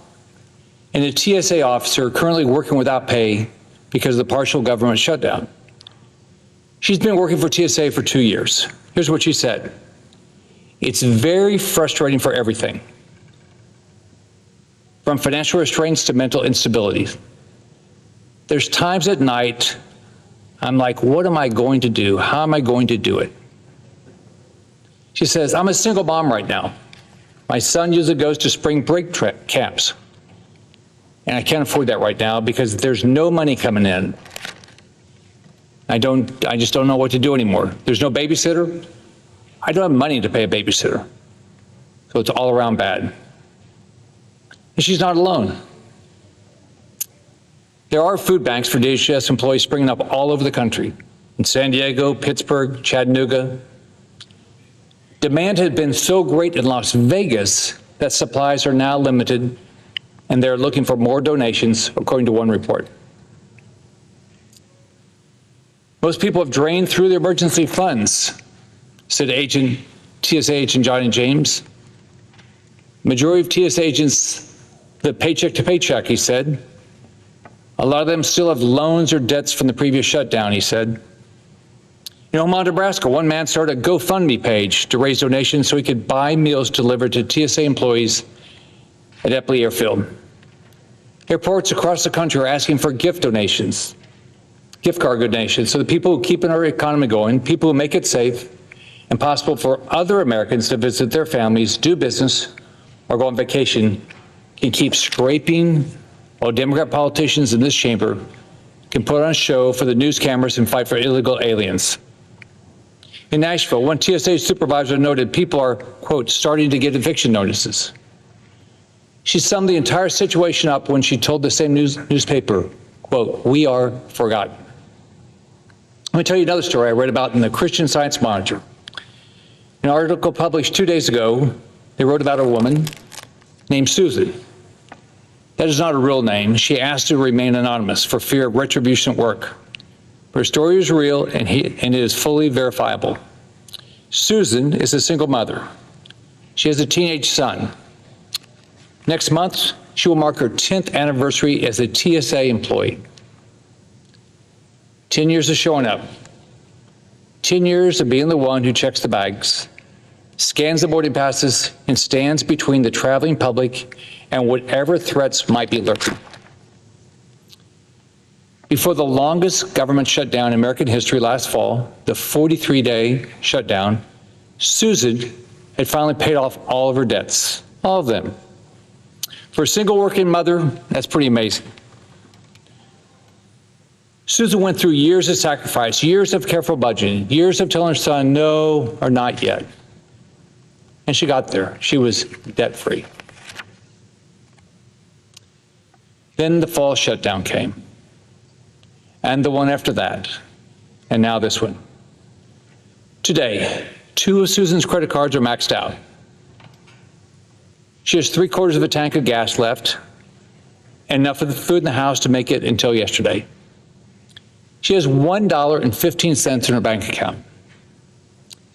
and a TSA officer currently working without pay because of the partial government shutdown. She's been working for TSA for 2 years. Here's what she said. It's very frustrating for everything, from financial restraints to mental instability. There's times at night I'm like, what am I going to do? How am I going to do it? She says, I'm a single mom right now. My son usually goes to spring break camps, and I can't afford that right now because there's no money coming in. I just don't know what to do anymore. There's no babysitter. I don't have money to pay a babysitter. So it's all around bad. And she's not alone. There are food banks for DHS employees springing up all over the country, in San Diego, Pittsburgh, Chattanooga. Demand had been so great in Las Vegas that supplies are now limited, and they're looking for more donations, according to one report. Most people have drained through their emergency funds, said TSA agent Johnny James. Majority of TSA agents live paycheck to paycheck, he said. A lot of them still have loans or debts from the previous shutdown, he said. In Omaha, Nebraska, one man started a GoFundMe page to raise donations so he could buy meals delivered to TSA employees at Eppley Airfield. Airports across the country are asking for gift donations, gift card donations, so the people who keep our economy going, people who make it safe and possible for other Americans to visit their families, do business, or go on vacation, can keep scraping while Democrat politicians in this chamber can put on a show for the news cameras and fight for illegal aliens. In Nashville, one TSA supervisor noted people are, quote, starting to get eviction notices. She summed the entire situation up when she told the same newspaper, quote, we are forgotten. Let me tell you another story I read about in the Christian Science Monitor. In an article published 2 days ago, they wrote about a woman named Susan. That is not a real name. She asked to remain anonymous for fear of retribution at work. Her story is real and it is fully verifiable. Susan is a single mother. She has a teenage son. Next month, she will mark her 10th anniversary as a TSA employee. 10 years of showing up. 10 years of being the one who checks the bags, scans the boarding passes, and stands between the traveling public and whatever threats might be lurking. Before the longest government shutdown in American history last fall, the 43-day shutdown, Susan had finally paid off all of her debts, all of them. For a single working mother, that's pretty amazing. Susan went through years of sacrifice, years of careful budgeting, years of telling her son, no, or not yet. And she got there. She was debt-free. Then the fall shutdown came, and the one after that, and now this one. Today, 2 of Susan's credit cards are maxed out. She has 3/4 of a tank of gas left, and enough of the food in the house to make it until yesterday. She has $1.15 in her bank account.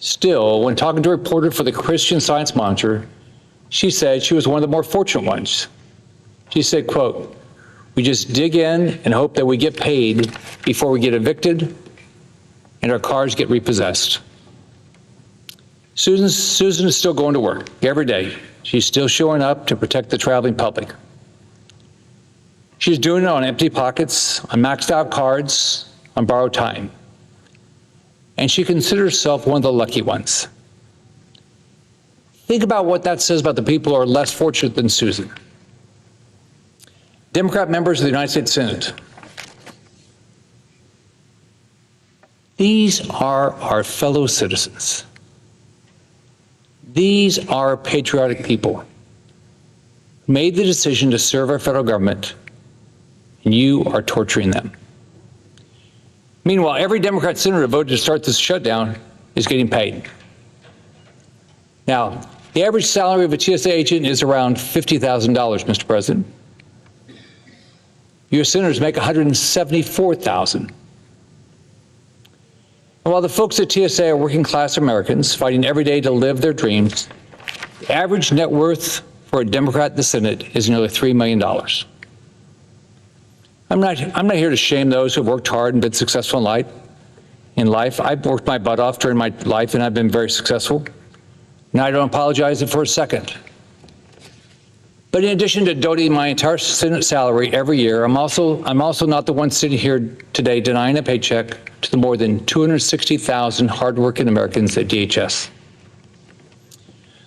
Still, when talking to a reporter for the Christian Science Monitor, she said she was one of the more fortunate ones. She said, quote, "We just dig in and hope that we get paid before we get evicted and our cars get repossessed." Susan is still going to work every day. She's still showing up to protect the traveling public. She's doing it on empty pockets, on maxed out cards, on borrowed time. And she considers herself one of the lucky ones. Think about what that says about the people who are less fortunate than Susan. Democrat members of the United States Senate. These are our fellow citizens. These are patriotic people who made the decision to serve our federal government, and you are torturing them. Meanwhile, every Democrat senator who voted to start this shutdown is getting paid. Now, the average salary of a TSA agent is around $50,000, Mr. President. U.S. senators make $174,000. And while the folks at TSA are working class Americans fighting every day to live their dreams, the average net worth for a Democrat in the Senate is nearly $3 million. I'm not here to shame those who have worked hard and been successful in life. I've worked my butt off during my life and I've been very successful. And I don't apologize for a second. But in addition to donating my entire Senate salary every year, I'm also not the one sitting here today denying a paycheck to the more than 260,000 hardworking Americans at DHS.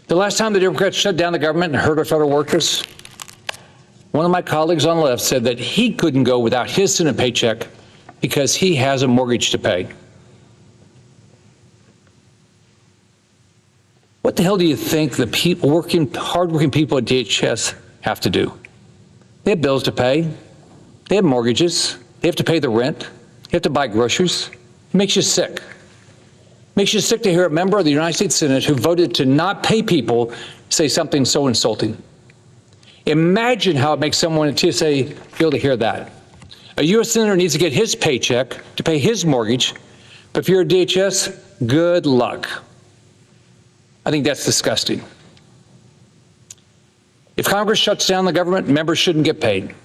The last time the Democrats shut down the government and hurt our federal workers, one of my colleagues on the left said that he couldn't go without his Senate paycheck because he has a mortgage to pay. What the hell do you think the hardworking people at DHS have to do? They have bills to pay. They have mortgages. They have to pay the rent. They have to buy groceries. It makes you sick. It makes you sick to hear a member of the United States Senate who voted to not pay people say something so insulting. Imagine how it makes someone at TSA feel to hear that. A U.S. senator needs to get his paycheck to pay his mortgage, but if you're at DHS, good luck. I think that's disgusting. If Congress shuts down the government, members shouldn't get paid.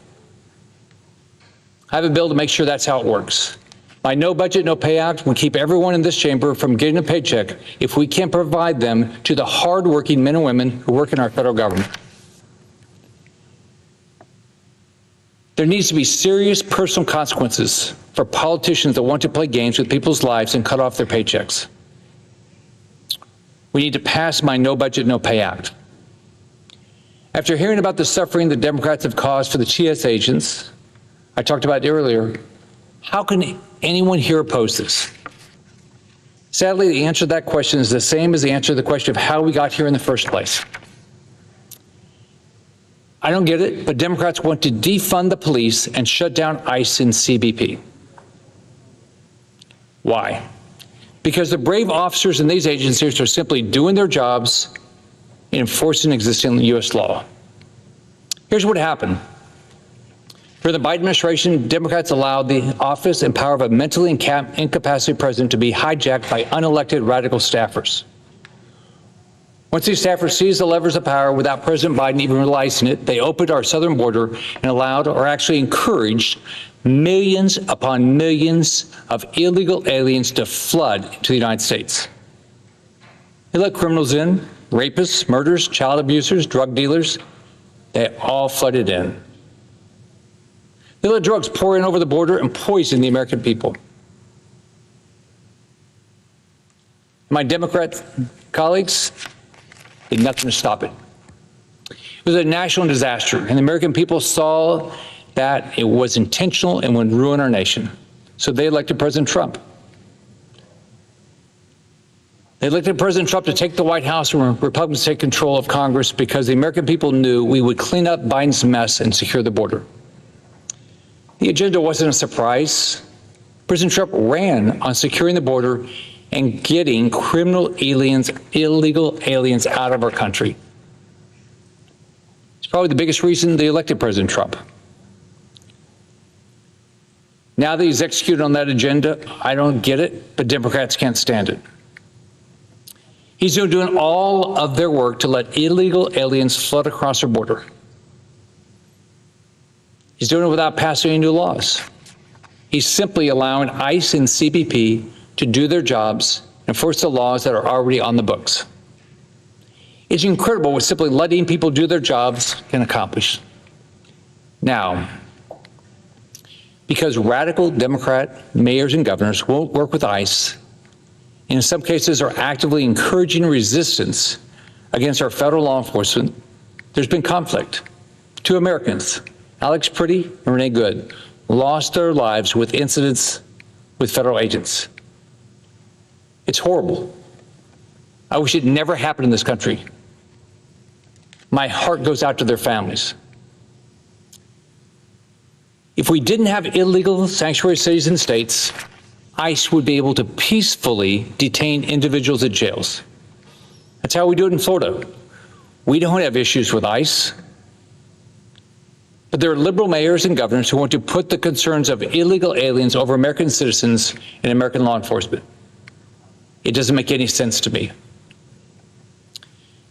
I have a bill to make sure that's how it works. My No Budget, No Pay Act will keep everyone in this chamber from getting a paycheck if we can't provide them to the hardworking men and women who work in our federal government. There needs to be serious personal consequences for politicians that want to play games with people's lives and cut off their paychecks. We need to pass my No Budget, No Pay Act. After hearing about the suffering the Democrats have caused for the TS agents, I talked about it earlier, how can anyone here oppose this? Sadly, the answer to that question is the same as the answer to the question of how we got here in the first place. I don't get it, but Democrats want to defund the police and shut down ICE and CBP. Why? Because the brave officers in these agencies are simply doing their jobs and enforcing existing U.S. law. Here's what happened. For the Biden administration, Democrats allowed the office and power of a mentally incapacitated president to be hijacked by unelected radical staffers. Once these staffers seized the levers of power without President Biden even realizing it, they opened our southern border and allowed, or actually encouraged, millions upon millions of illegal aliens to flood into the United States. They let criminals in, rapists, murderers, child abusers, drug dealers. They all flooded in. They let drugs pour in over the border and poison the American people. My Democrat colleagues did nothing to stop it. It was a national disaster, and the American people saw that it was intentional and would ruin our nation. So they elected President Trump. They elected President Trump to take the White House and Republicans take control of Congress because the American people knew we would clean up Biden's mess and secure the border. The agenda wasn't a surprise. President Trump ran on securing the border and getting criminal aliens, illegal aliens out of our country. It's probably the biggest reason they elected President Trump. Now that he's executed on that agenda, I don't get it, but Democrats can't stand it. He's doing all of their work to let illegal aliens flood across our border. He's doing it without passing any new laws. He's simply allowing ICE and CBP to do their jobs and enforce the laws that are already on the books. It's incredible what simply letting people do their jobs can accomplish. Now, because radical Democrat mayors and governors won't work with ICE, and in some cases are actively encouraging resistance against our federal law enforcement, there's been conflict. 2 Americans, Alex Priddy and Renee Good, lost their lives with incidents with federal agents. It's horrible. I wish it never happened in this country. My heart goes out to their families. If we didn't have illegal sanctuary cities and states, ICE would be able to peacefully detain individuals at jails. That's how we do it in Florida. We don't have issues with ICE. But there are liberal mayors and governors who want to put the concerns of illegal aliens over American citizens and American law enforcement. It doesn't make any sense to me.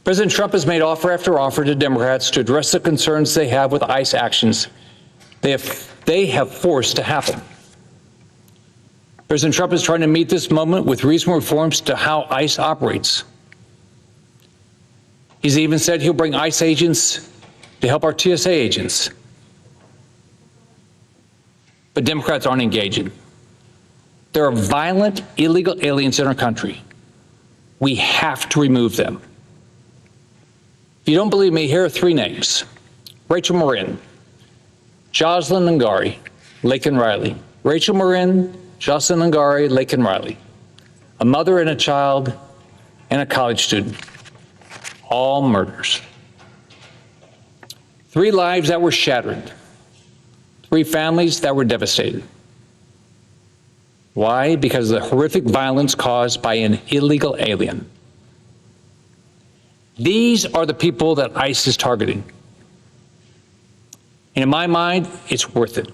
President Trump has made offer after offer to Democrats to address the concerns they have with ICE actions they have forced to happen. President Trump is trying to meet this moment with reasonable reforms to how ICE operates. He's even said he'll bring ICE agents to help our TSA agents. But Democrats aren't engaging. There are violent, illegal aliens in our country. We have to remove them. If you don't believe me, here are 3 names: Rachel Marin, Jocelyn Ngari, Laken Riley. Rachel Marin, Jocelyn Ngari, Laken Riley. A mother and a child and a college student. All murders. 3 lives that were shattered. 3 families that were devastated. Why? Because of the horrific violence caused by an illegal alien. These are the people that ICE is targeting. And in my mind, it's worth it.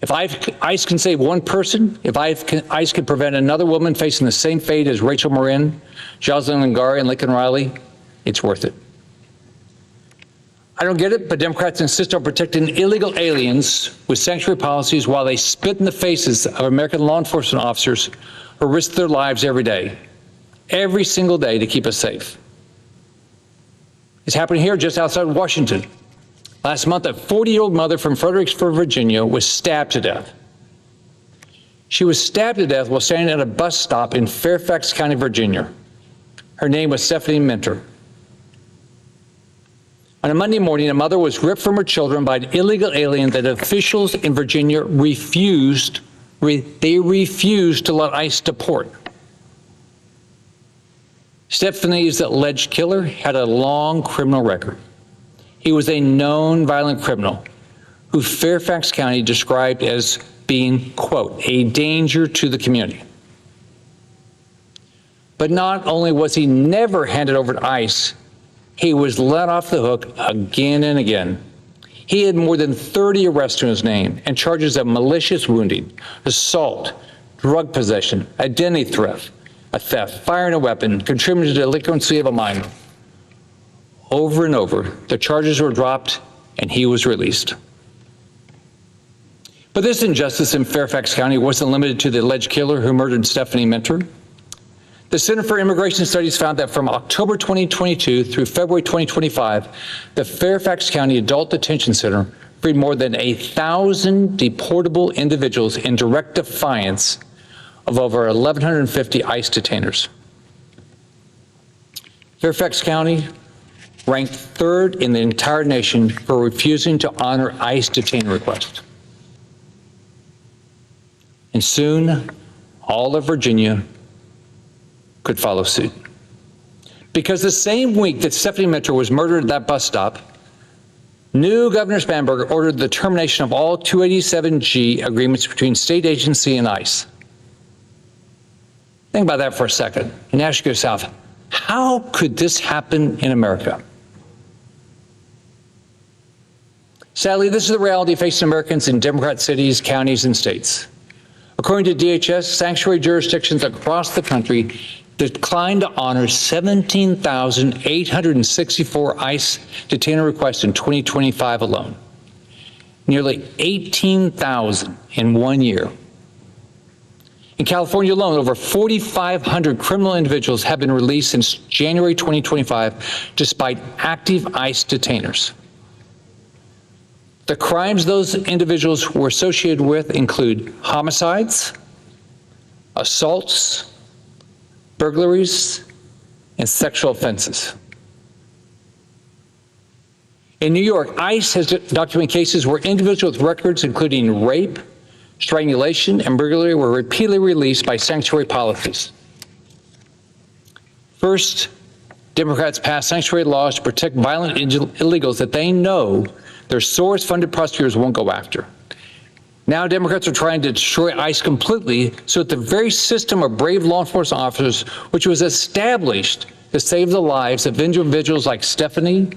If ICE can save one person, if ICE can prevent another woman facing the same fate as Rachel Marin, Jocelyn Ngari, and Laken Riley, it's worth it. I don't get it, but Democrats insist on protecting illegal aliens with sanctuary policies while they spit in the faces of American law enforcement officers who risk their lives every single day to keep us safe. It's happening here just outside Washington. Last month, a 40-year-old mother from Fredericksburg, Virginia, was stabbed to death. She was stabbed to death while standing at a bus stop in Fairfax County, Virginia. Her name was Stephanie Minter. On a Monday morning, a mother was ripped from her children by an illegal alien that officials in Virginia refused to let ICE deport. Stephanie's alleged killer had a long criminal record. He was a known violent criminal who Fairfax County described as being, quote, a danger to the community. But not only was he never handed over to ICE, he was let off the hook again and again. He had more than 30 arrests to his name and charges of malicious wounding, assault, drug possession, identity theft, firing a weapon, contributing to the delinquency of a minor. Over and over, the charges were dropped and he was released. But this injustice in Fairfax County wasn't limited to the alleged killer who murdered Stephanie Minter. The Center for Immigration Studies found that from October 2022 through February 2025, the Fairfax County Adult Detention Center freed more than 1,000 deportable individuals in direct defiance of over 1,150 ICE detainers. Fairfax County ranked 3rd in the entire nation for refusing to honor ICE detainee requests. And soon, all of Virginia could follow suit. Because the same week that Stephanie Minter was murdered at that bus stop, new Governor Spanberger ordered the termination of all 287G agreements between state agency and ICE. Think about that for a second and ask yourself, how could this happen in America? Sadly, this is the reality facing Americans in Democrat cities, counties, and states. According to DHS, sanctuary jurisdictions across the country declined to honor 17,864 ICE detainer requests in 2025 alone, nearly 18,000 in 1 year. In California alone, over 4,500 criminal individuals have been released since January 2025, despite active ICE detainers. The crimes those individuals were associated with include homicides, assaults, burglaries, and sexual offenses. In New York, ICE has documented cases where individuals with records including rape, strangulation, and burglary were repeatedly released by sanctuary policies. First, Democrats passed sanctuary laws to protect violent illegals that they know their source-funded prosecutors won't go after. Now Democrats are trying to destroy ICE completely so that the very system of brave law enforcement officers, which was established to save the lives of individuals like Stephanie,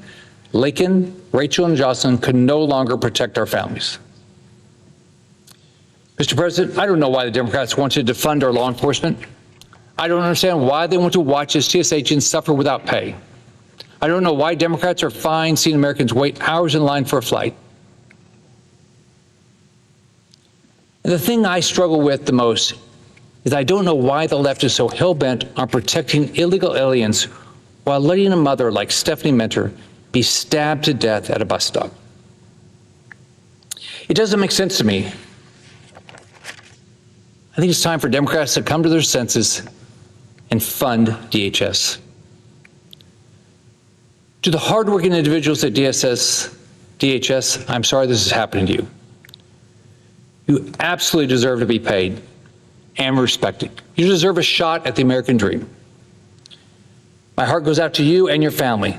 Laken, Rachel, and Jocelyn, could no longer protect our families. Mr. President, I don't know why the Democrats want to defund our law enforcement. I don't understand why they want to watch as TS agents suffer without pay. I don't know why Democrats are fine seeing Americans wait hours in line for a flight. And the thing I struggle with the most is I don't know why the left is so hell-bent on protecting illegal aliens while letting a mother like Stephanie Minter be stabbed to death at a bus stop. It doesn't make sense to me. I think it's time for Democrats to come to their senses and fund DHS. To the hardworking individuals at DHS, I'm sorry this is happening to you. You absolutely deserve to be paid and respected. You deserve a shot at the American dream. My heart goes out to you and your family.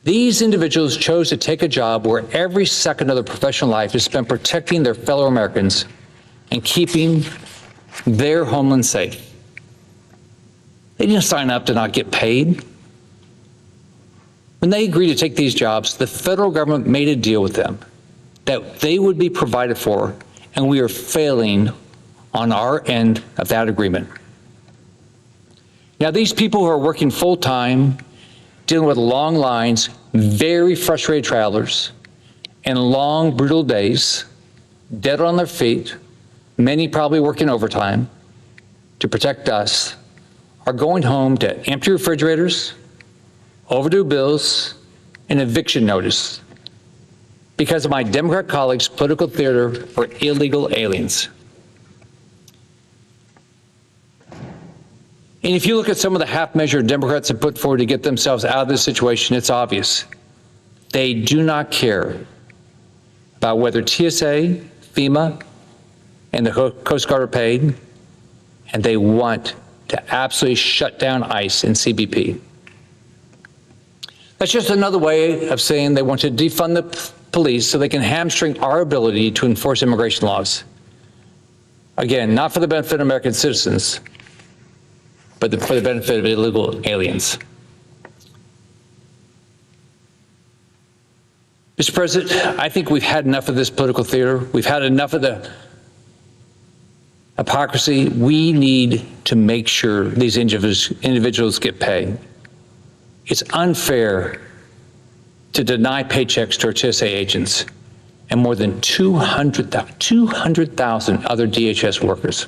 These individuals chose to take a job where every second of their professional life is spent protecting their fellow Americans and keeping their homeland safe. They didn't sign up to not get paid. When they agreed to take these jobs, the federal government made a deal with them that they would be provided for, and we are failing on our end of that agreement. Now, these people who are working full-time, dealing with long lines, very frustrated travelers, and long, brutal days, dead on their feet, many probably working overtime to protect us, are going home to empty refrigerators, overdue bills, and eviction notice because of my Democrat colleagues' political theater for illegal aliens. And if you look at some of the half-measures Democrats have put forward to get themselves out of this situation, it's obvious. They do not care about whether TSA, FEMA, and the Coast Guard are paid, and they want to absolutely shut down ICE and CBP. That's just another way of saying they want to defund the police so they can hamstring our ability to enforce immigration laws. Again, not for the benefit of American citizens, but for the benefit of illegal aliens. Mr. President, I think we've had enough of this political theater. We've had enough of the hypocrisy. We need to make sure these individuals get paid. It's unfair to deny paychecks to our TSA agents and more than 200,000 other DHS workers.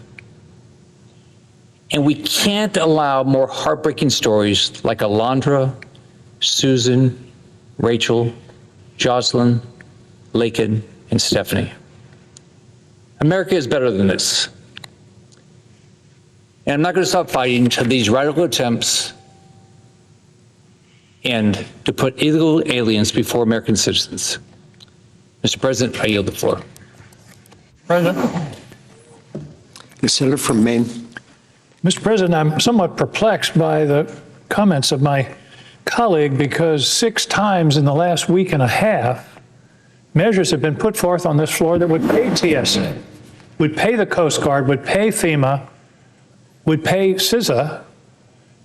And we can't allow more heartbreaking stories like Alondra, Susan, Rachel, Jocelyn, Laken, and Stephanie. America is better than this. And I'm not going to stop fighting to these radical attempts and to put illegal aliens before American citizens. Mr. President, I yield the floor. President. The senator from Maine. Mr. President, I'm somewhat perplexed by the comments of my colleague because 6 times in the last week and a half, measures have been put forth on this floor that would pay TSA, would pay the Coast Guard, would pay FEMA, would pay CISA,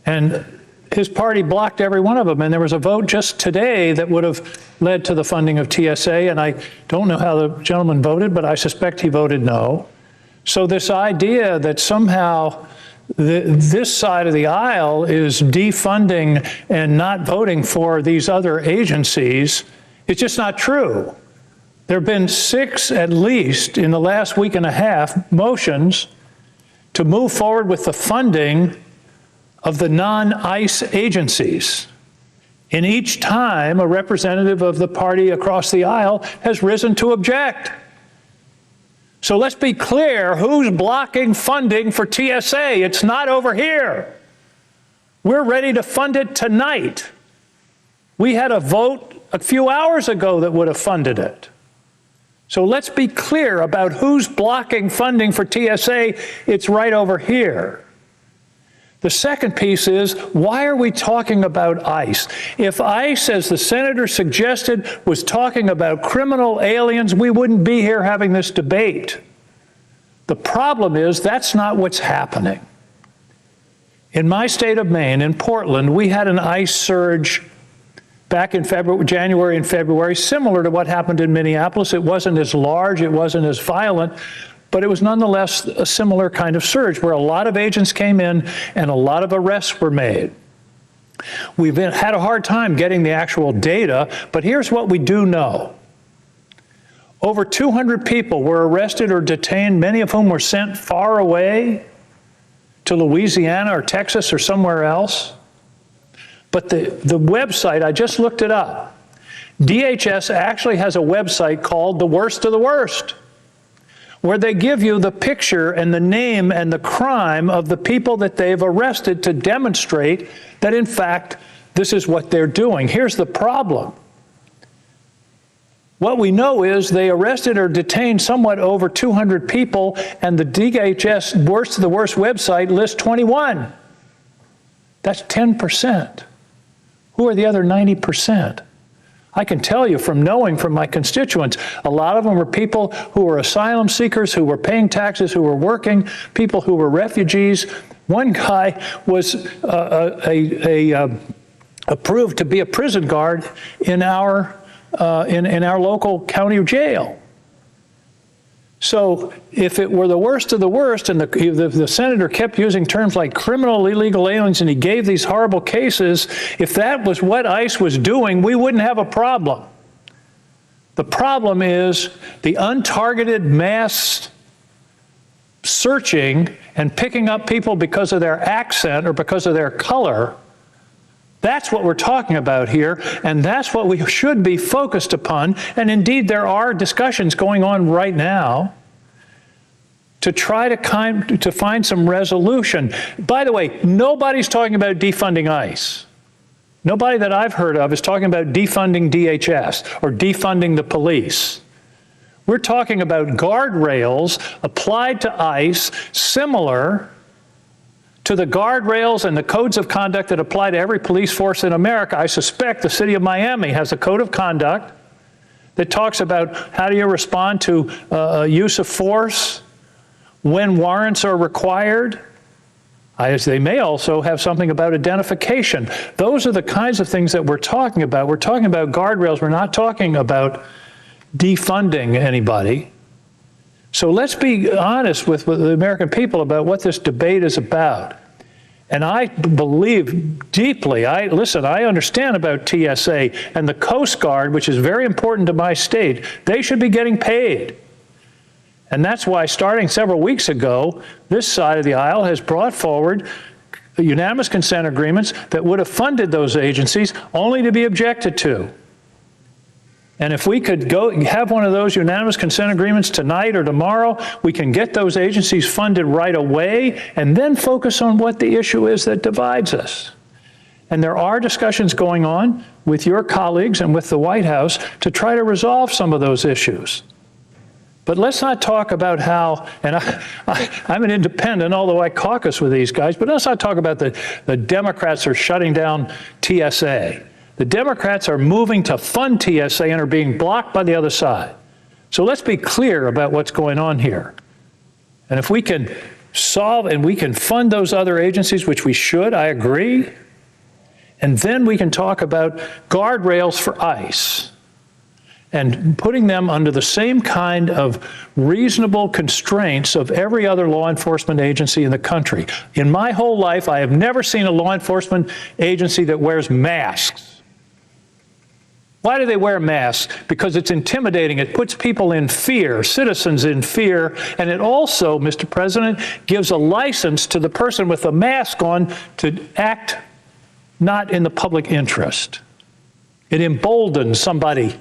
and his party blocked every one of them. And there was a vote just today that would have led to the funding of TSA, and I don't know how the gentleman voted, but I suspect he voted no. So this idea that somehow this side of the aisle is defunding and not voting for these other agencies is just not true. There have been 6, at least, in the last week and a half, motions to move forward with the funding of the non-ICE agencies. And each time, a representative of the party across the aisle has risen to object. So let's be clear, who's blocking funding for TSA? It's not over here. We're ready to fund it tonight. We had a vote a few hours ago that would have funded it. So let's be clear about who's blocking funding for TSA. It's right over here. The second piece is, why are we talking about ICE? If ICE, as the senator suggested, was talking about criminal aliens, we wouldn't be here having this debate. The problem is that's not what's happening. In my state of Maine, in Portland, we had an ICE surge back in January and February, similar to what happened in Minneapolis. It wasn't as large, it wasn't as violent, but it was nonetheless a similar kind of surge where a lot of agents came in and a lot of arrests were made. We've had a hard time getting the actual data, but here's what we do know. Over 200 people were arrested or detained, many of whom were sent far away to Louisiana or Texas or somewhere else. But the website, I just looked it up. DHS actually has a website called The Worst of the Worst, where they give you the picture and the name and the crime of the people that they've arrested to demonstrate that, in fact, this is what they're doing. Here's the problem. What we know is they arrested or detained somewhat over 200 people, and the DHS Worst of the Worst website lists 21. That's 10%. Who are the other 90%? I can tell you from knowing from my constituents, a lot of them were people who were asylum seekers, who were paying taxes, who were working, people who were refugees. One guy was approved to be a prison guard in our local county jail. So if it were the worst of the worst, and the senator kept using terms like criminal illegal aliens, and he gave these horrible cases, if that was what ICE was doing, we wouldn't have a problem. The problem is the untargeted mass searching and picking up people because of their accent or because of their color. That's what we're talking about here, and that's what we should be focused upon. And indeed, there are discussions going on right now to try to find some resolution. By the way, nobody's talking about defunding ICE. Nobody that I've heard of is talking about defunding DHS or defunding the police. We're talking about guardrails applied to ICE, similar to the guardrails and the codes of conduct that apply to every police force in America. I suspect the city of Miami has a code of conduct that talks about how do you respond to use of force, when warrants are required. They may also have something about identification. Those are the kinds of things that we're talking about. We're talking about guardrails. We're not talking about defunding anybody. So let's be honest with the American people about what this debate is about. And I believe deeply, I understand about TSA and the Coast Guard, which is very important to my state. They should be getting paid. And that's why, starting several weeks ago, this side of the aisle has brought forward unanimous consent agreements that would have funded those agencies, only to be objected to. And if we could go have one of those unanimous consent agreements tonight or tomorrow, we can get those agencies funded right away and then focus on what the issue is that divides us. And there are discussions going on with your colleagues and with the White House to try to resolve some of those issues. But let's not talk about how, and I'm an independent, although I caucus with these guys, but let's not talk about the Democrats are shutting down TSA. The Democrats are moving to fund TSA and are being blocked by the other side. So let's be clear about what's going on here. And if we can solve and we can fund those other agencies, which we should, I agree, and then we can talk about guardrails for ICE and putting them under the same kind of reasonable constraints of every other law enforcement agency in the country. In my whole life, I have never seen a law enforcement agency that wears masks. Why do they wear masks? Because it's intimidating. It puts people in fear, citizens in fear, and it also, Mr. President, gives a license to the person with the mask on to act not in the public interest. It emboldens somebody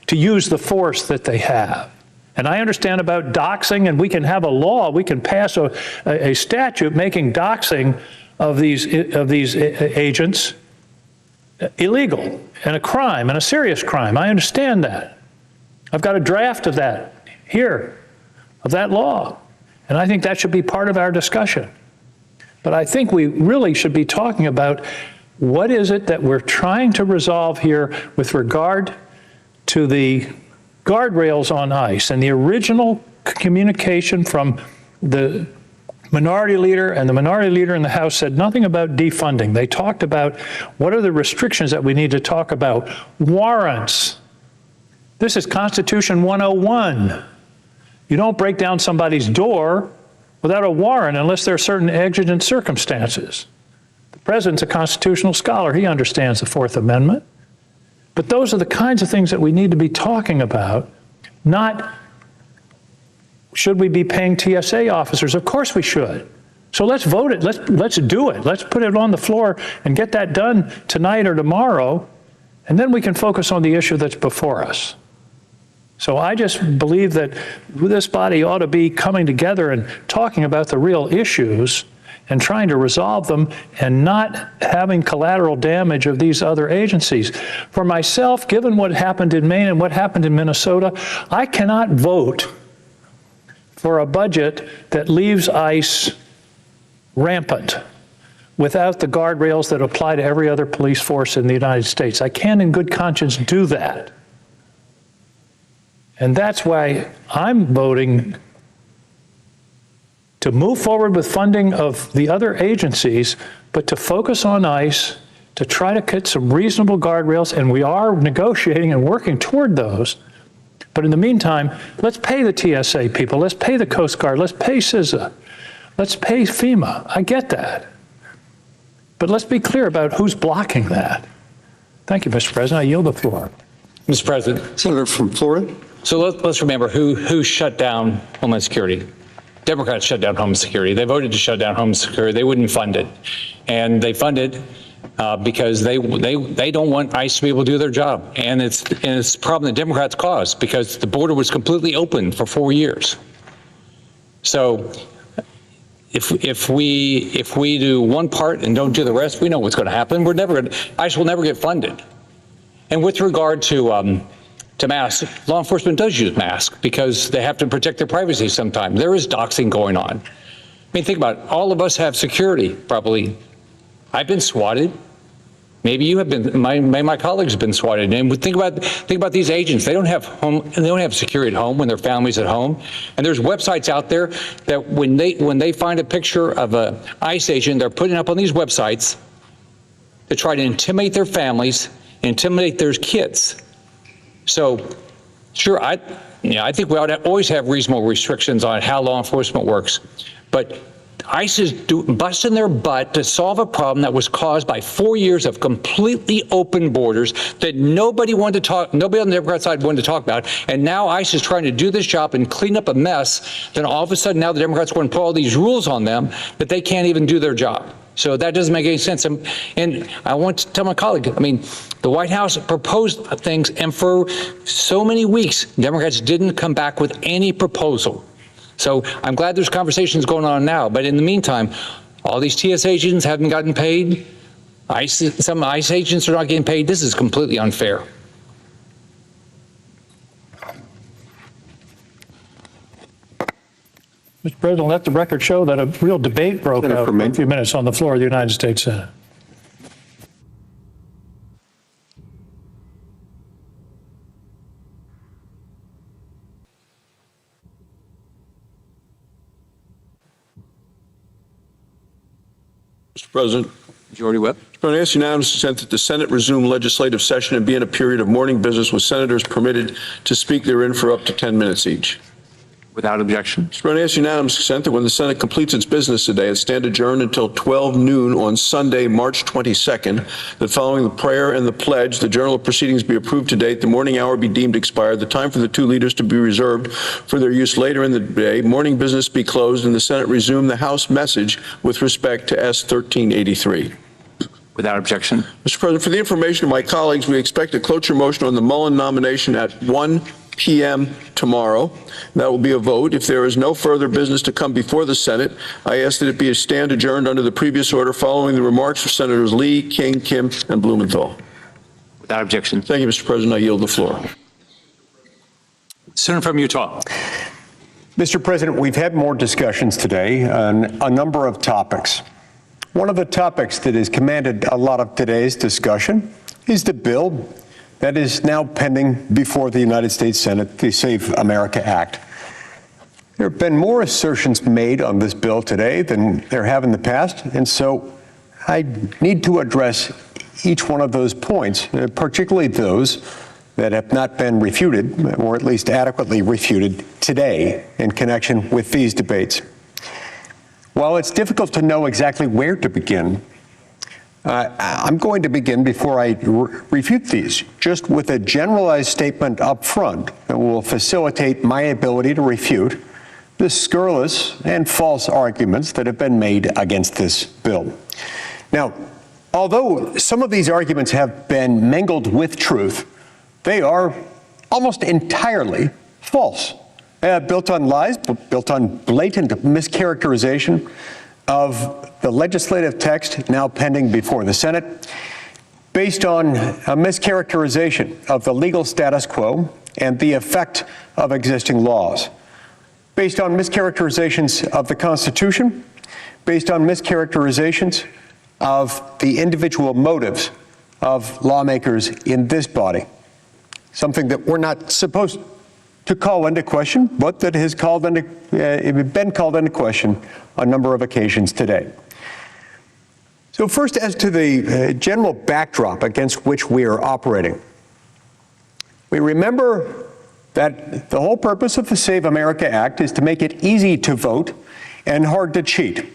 to use the force that they have. And I understand about doxing, and we can have a law, we can pass a statute making doxing of these agents illegal and a crime and a serious crime. I understand that. I've got a draft of that here, of that law. And I think that should be part of our discussion. But I think we really should be talking about what is it that we're trying to resolve here with regard to the guardrails on ICE. And the original communication from the minority leader and the minority leader in the House said nothing about defunding. They talked about what are the restrictions that we need to talk about. Warrants. This is Constitution 101. You don't break down somebody's door without a warrant unless there are certain exigent circumstances. The president's a constitutional scholar. He understands the Fourth Amendment. But those are the kinds of things that we need to be talking about, not should we be paying TSA officers? Of course we should. So let's vote it. Let's do it. Let's put it on the floor and get that done tonight or tomorrow, and then we can focus on the issue that's before us. So I just believe that this body ought to be coming together and talking about the real issues and trying to resolve them and not having collateral damage of these other agencies. For myself, given what happened in Maine and what happened in Minnesota, I cannot vote for a budget that leaves ICE rampant without the guardrails that apply to every other police force in the United States. I can't in good conscience do that. And that's why I'm voting to move forward with funding of the other agencies, but to focus on ICE, to try to get some reasonable guardrails, and we are negotiating and working toward those. But in the meantime, let's pay the TSA people, let's pay the Coast Guard, let's pay CISA, let's pay FEMA. I get that. But let's be clear about who's blocking that. Thank you, Mr. President. I yield the floor. Mr. President. Senator from Florida. So let's remember who shut down Homeland Security. Democrats shut down Homeland Security. They voted to shut down Homeland Security. They wouldn't fund it. And they funded because they don't want ICE to be able to do their job. And it's a problem the Democrats caused because the border was completely open for 4 years. So if we do one part and don't do the rest, we know what's going to happen. ICE will never get funded. And with regard to masks, law enforcement does use masks because they have to protect their privacy sometimes. There is doxing going on. I mean, think about it. All of us have security, probably. I've been swatted. Maybe you have been. My colleagues have been swatted. And think about these agents. They don't have home. They don't have security at home when their family's at home. And there's websites out there that when they find a picture of an ICE agent, they're putting up on these websites to try to intimidate their families, intimidate their kids. So, sure, I think we ought to always have reasonable restrictions on how law enforcement works. But ICE is busting their butt to solve a problem that was caused by 4 years of completely open borders that nobody on the Democrat side wanted to talk about. And now ICE is trying to do this job and clean up a mess. Then all of a sudden now the Democrats want to put all these rules on them that they can't even do their job. So that doesn't make any sense. And I want to tell my colleague, I mean, the White House proposed things, and for so many weeks, Democrats didn't come back with any proposal. So I'm glad there's conversations going on now. But in the meantime, all these TS agents haven't gotten paid. Some ICE agents are not getting paid. This is completely unfair. Mr. President, let the record show that a real debate broke out for a few minutes on the floor of the United States Senate. Mr. President. Majority Whip. Mr. President, I ask unanimous consent that the Senate resume legislative session and be in a period of morning business with senators permitted to speak therein for up to 10 minutes each. Without objection. Mr. President, I ask unanimous consent that when the Senate completes its business today, it stand adjourned until 12 noon on Sunday, March 22nd, that following the prayer and the pledge, the journal of proceedings be approved to date, the morning hour be deemed expired, the time for the two leaders to be reserved for their use later in the day, morning business be closed, and the Senate resume the House message with respect to S. 1383. Without objection. Mr. President, for the information of my colleagues, we expect a cloture motion on the Mullen nomination at 1 p.m. tomorrow. That will be a vote. If there is no further business to come before the Senate, I ask that it be a stand adjourned under the previous order following the remarks of Senators Lee, King, Kim, and Blumenthal. Without objection. Thank you, Mr. President. I yield the floor. Senator from Utah. Mr. President, we've had more discussions today on a number of topics. One of the topics that has commanded a lot of today's discussion is the bill that is now pending before the United States Senate, the Save America Act. There have been more assertions made on this bill today than there have in the past, and so I need to address each one of those points, particularly those that have not been refuted, or at least adequately refuted today in connection with these debates. While it's difficult to know exactly where to begin, I'm going to begin before I refute these, just with a generalized statement up front that will facilitate my ability to refute the scurrilous and false arguments that have been made against this bill. Now, although some of these arguments have been mingled with truth, they are almost entirely false, built on lies, built on blatant mischaracterization of the legislative text now pending before the Senate, based on a mischaracterization of the legal status quo and the effect of existing laws, based on mischaracterizations of the Constitution, based on mischaracterizations of the individual motives of lawmakers in this body, something that we're not supposed to call into question, but that has been called into question a number of occasions today. So first, as to the general backdrop against which we are operating, we remember that the whole purpose of the Save America Act is to make it easy to vote and hard to cheat.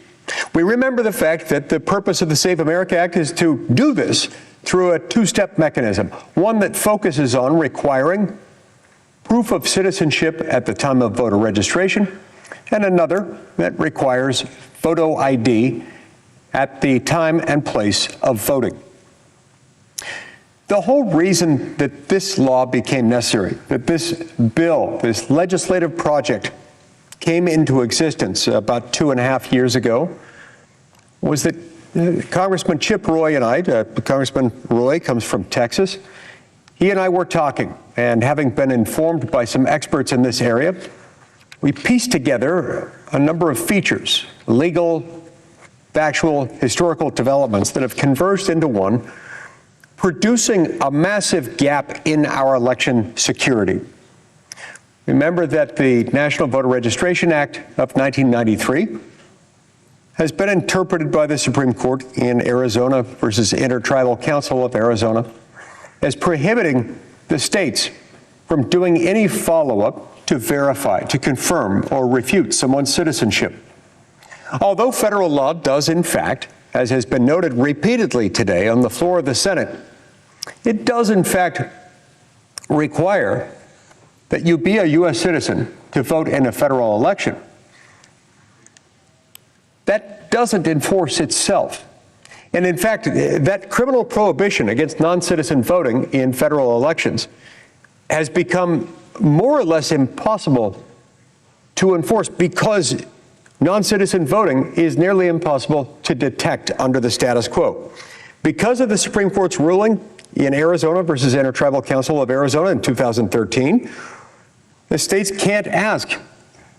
We remember the fact that the purpose of the Save America Act is to do this through a two-step mechanism, one that focuses on requiring proof of citizenship at the time of voter registration, and another that requires photo ID at the time and place of voting. The whole reason that this law became necessary, that this bill, this legislative project came into existence about 2.5 years ago, was that Congressman Chip Roy and I, Congressman Roy comes from Texas, he and I were talking, and having been informed by some experts in this area, we pieced together a number of features, legal, factual, historical developments that have converged into one, producing a massive gap in our election security. Remember that the National Voter Registration Act of 1993 has been interpreted by the Supreme Court in Arizona versus Intertribal Council of Arizona as prohibiting the states from doing any follow-up to verify, to confirm, or refute someone's citizenship. Although federal law does, in fact, as has been noted repeatedly today on the floor of the Senate, it does, in fact, require that you be a U.S. citizen to vote in a federal election. That doesn't enforce itself. And in fact, that criminal prohibition against non-citizen voting in federal elections has become more or less impossible to enforce because non-citizen voting is nearly impossible to detect under the status quo. Because of the Supreme Court's ruling in Arizona versus Intertribal Council of Arizona in 2013, the states can't ask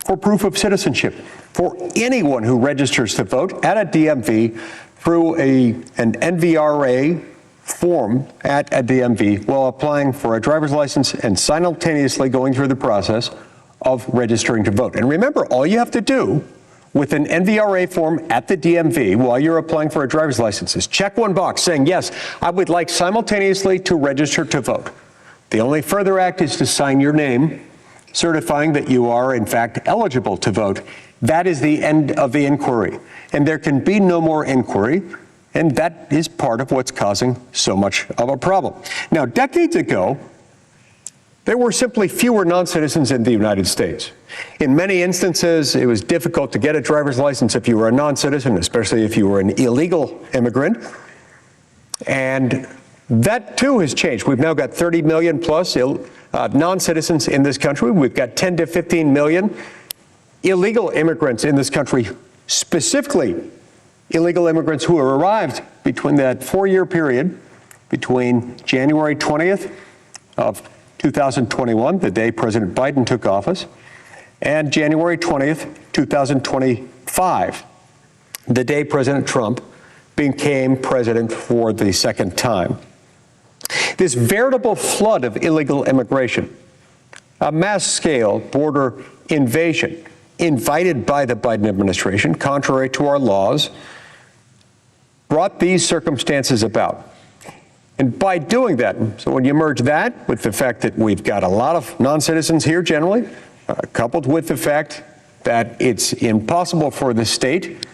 for proof of citizenship for anyone who registers to vote at a DMV through an NVRA form at a DMV while applying for a driver's license and simultaneously going through the process of registering to vote. And remember, all you have to do with an NVRA form at the DMV while you're applying for a driver's license is check one box saying, yes, I would like simultaneously to register to vote. The only further act is to sign your name, certifying that you are, in fact, eligible to vote. That is the end of the inquiry. And there can be no more inquiry. And that is part of what's causing so much of a problem. Now, decades ago, there were simply fewer non-citizens in the United States. In many instances, it was difficult to get a driver's license if you were a non-citizen, especially if you were an illegal immigrant. And that too has changed. We've now got 30 million plus non-citizens in this country. We've got 10 to 15 million illegal immigrants in this country, specifically illegal immigrants who arrived between that 4-year period between January 20th of 2021, the day President Biden took office, and January 20th, 2025, the day President Trump became president for the second time. This veritable flood of illegal immigration, a mass-scale border invasion invited by the Biden administration, contrary to our laws, brought these circumstances about. And by doing that, so when you merge that with the fact that we've got a lot of non-citizens here generally, coupled with the fact that it's impossible for the state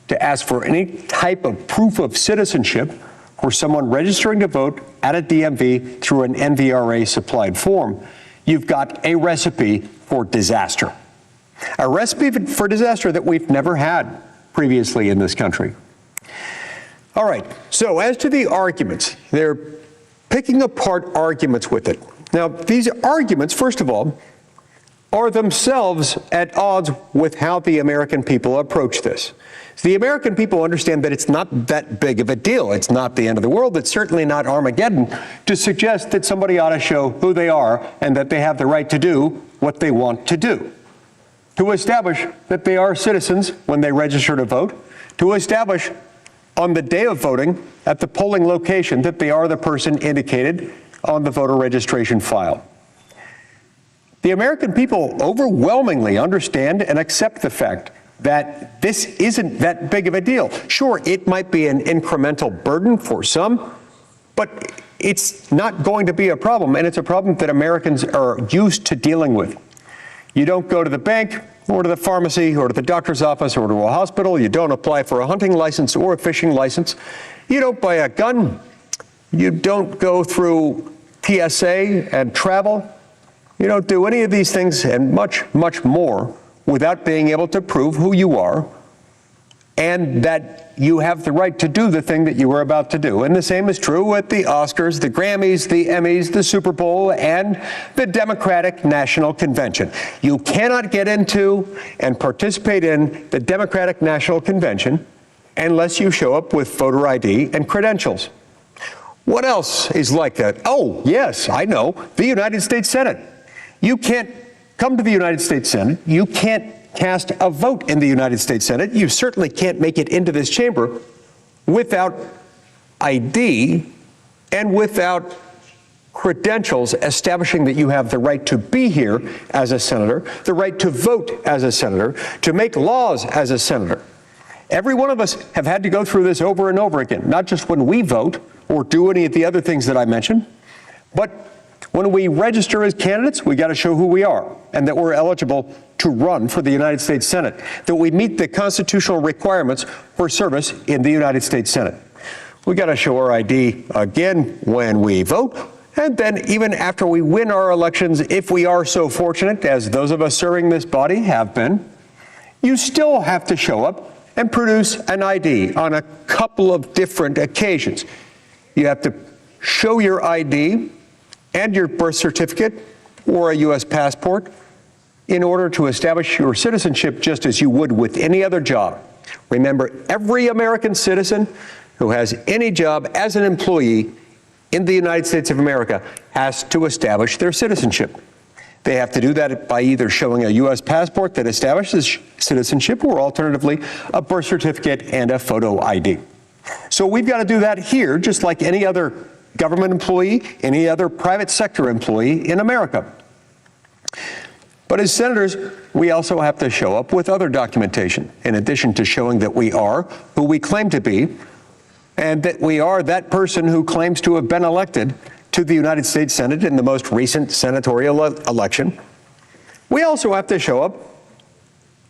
to ask for any type of proof of citizenship for someone registering to vote at a DMV through an NVRA supplied form, you've got a recipe for disaster. A recipe for disaster that we've never had previously in this country. All right, so as to the arguments, they're picking apart arguments with it. Now, these arguments, first of all, are themselves at odds with how the American people approach this. The American people understand that it's not that big of a deal. It's not the end of the world. It's certainly not Armageddon to suggest that somebody ought to show who they are and that they have the right to do what they want to do. To establish that they are citizens when they register to vote, to establish on the day of voting at the polling location that they are the person indicated on the voter registration file. The American people overwhelmingly understand and accept the fact that this isn't that big of a deal. Sure, it might be an incremental burden for some, but it's not going to be a problem, and it's a problem that Americans are used to dealing with. You don't go to the bank or to the pharmacy or to the doctor's office or to a hospital. You don't apply for a hunting license or a fishing license. You don't buy a gun. You don't go through TSA and travel. You don't do any of these things and much, much more without being able to prove who you are and that you have the right to do the thing that you were about to do. And the same is true with the Oscars, the Grammys, the Emmys, the Super Bowl, and the Democratic National Convention. You cannot get into and participate in the Democratic National Convention unless you show up with voter ID and credentials. What else is like that? Oh, yes, I know, the United States Senate. You can't come to the United States Senate. You can't cast a vote in the United States Senate. You certainly can't make it into this chamber without ID and without credentials establishing that you have the right to be here as a senator, the right to vote as a senator, to make laws as a senator. Every one of us have had to go through this over and over again, not just when we vote or do any of the other things that I mentioned, but when we register as candidates, we got to show who we are and that we're eligible to run for the United States Senate, that we meet the constitutional requirements for service in the United States Senate. We got to show our ID again when we vote, and then even after we win our elections, if we are so fortunate, as those of us serving this body have been, you still have to show up and produce an ID on a couple of different occasions. You have to show your ID and your birth certificate or a U.S. passport in order to establish your citizenship just as you would with any other job. Remember, every American citizen who has any job as an employee in the United States of America has to establish their citizenship. They have to do that by either showing a U.S. passport that establishes citizenship or alternatively a birth certificate and a photo ID. So we've got to do that here just like any other government employee, any other private sector employee in America. But as senators, we also have to show up with other documentation in addition to showing that we are who we claim to be and that we are that person who claims to have been elected to the United States Senate in the most recent senatorial election. We also have to show up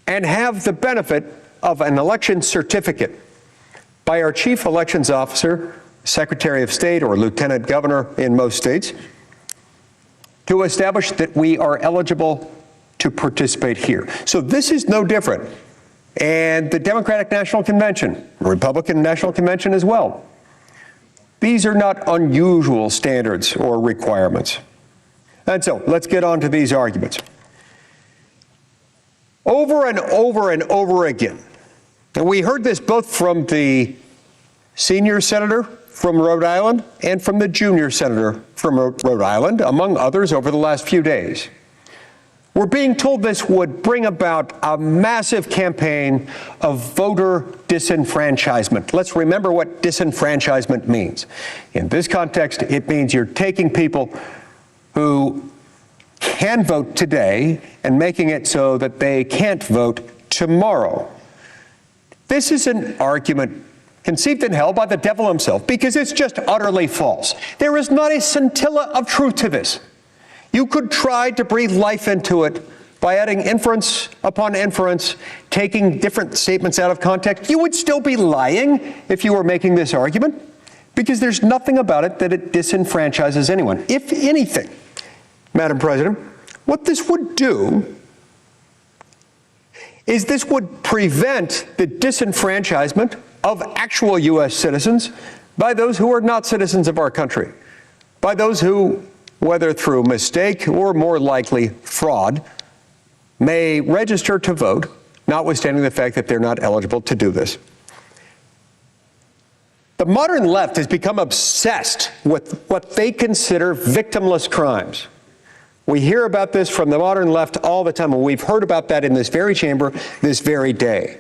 and have the benefit of an election certificate by our chief elections officer, Secretary of State, or Lieutenant Governor in most states, to establish that we are eligible to participate here. So this is no different. And the Democratic National Convention, Republican National Convention as well. These are not unusual standards or requirements. And so let's get on to these arguments. Over and over and over again, and we heard this both from the senior senator from Rhode Island and from the junior senator from Rhode Island, among others, over the last few days. We're being told this would bring about a massive campaign of voter disenfranchisement. Let's remember what disenfranchisement means. In this context, it means you're taking people who can vote today and making it so that they can't vote tomorrow. This is an argument conceived and held by the devil himself because it's just utterly false. There is not a scintilla of truth to this. You could try to breathe life into it by adding inference upon inference, taking different statements out of context. You would still be lying if you were making this argument because there's nothing about it that it disenfranchises anyone. If anything, Madam President, what this would do is this would prevent the disenfranchisement of actual U.S. citizens by those who are not citizens of our country, by those who, whether through mistake or more likely fraud, may register to vote, notwithstanding the fact that they're not eligible to do this. The modern left has become obsessed with what they consider victimless crimes. We hear about this from the modern left all the time, and we've heard about that in this very chamber this very day.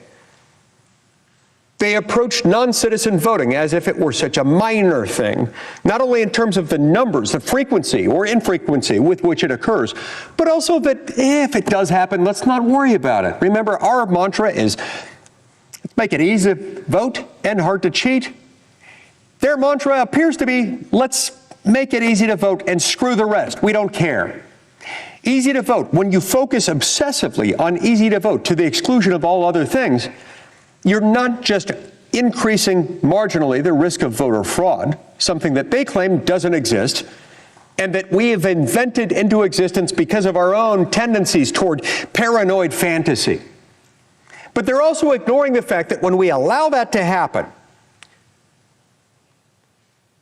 They approach non-citizen voting as if it were such a minor thing, not only in terms of the numbers, the frequency or infrequency with which it occurs, but also that if it does happen, let's not worry about it. Remember, our mantra is make it easy to vote and hard to cheat. Their mantra appears to be let's make it easy to vote and screw the rest. We don't care. Easy to vote. When you focus obsessively on easy to vote to the exclusion of all other things, you're not just increasing marginally the risk of voter fraud, something that they claim doesn't exist, and that we have invented into existence because of our own tendencies toward paranoid fantasy. But they're also ignoring the fact that when we allow that to happen,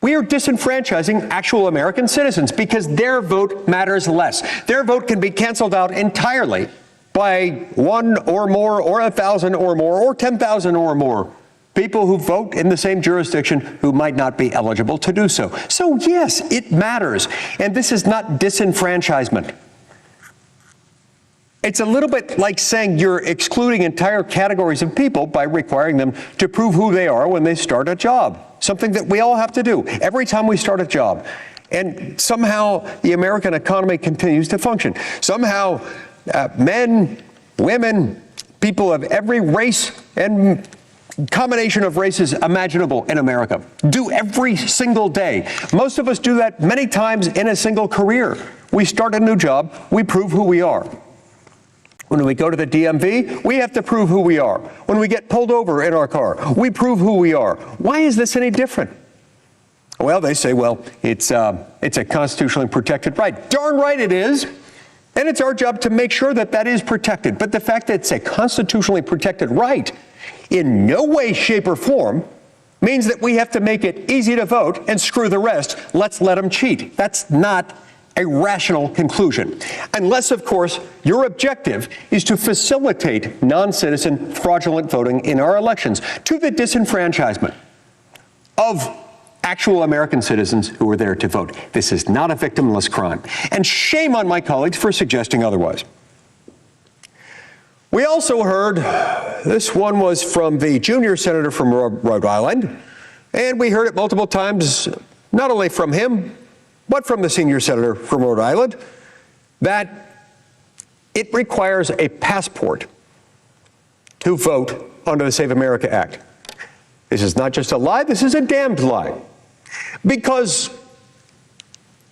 we are disenfranchising actual American citizens because their vote matters less. Their vote can be canceled out entirely by 1 or more, or 1,000 or more, or 10,000 or more people who vote in the same jurisdiction who might not be eligible to do so. So yes, it matters. And this is not disenfranchisement. It's a little bit like saying you're excluding entire categories of people by requiring them to prove who they are when they start a job, something that we all have to do every time we start a job. And somehow the American economy continues to function. Somehow men, women, people of every race and combination of races imaginable in America do every single day. Most of us do that many times in a single career. We start a new job, we prove who we are. When we go to the DMV, we have to prove who we are. When we get pulled over in our car, we prove who we are. Why is this any different? Well, they say, well, it's a constitutionally protected right. Darn right it is. And it's our job to make sure that that is protected. But the fact that it's a constitutionally protected right in no way, shape, or form means that we have to make it easy to vote and screw the rest. Let's let them cheat. That's not a rational conclusion. Unless, of course, your objective is to facilitate non-citizen fraudulent voting in our elections to the disenfranchisement of actual American citizens who were there to vote. This is not a victimless crime. And shame on my colleagues for suggesting otherwise. We also heard, this one was from the junior senator from Rhode Island, and we heard it multiple times, not only from him, but from the senior senator from Rhode Island, that it requires a passport to vote under the Save America Act. This is not just a lie, this is a damned lie. Because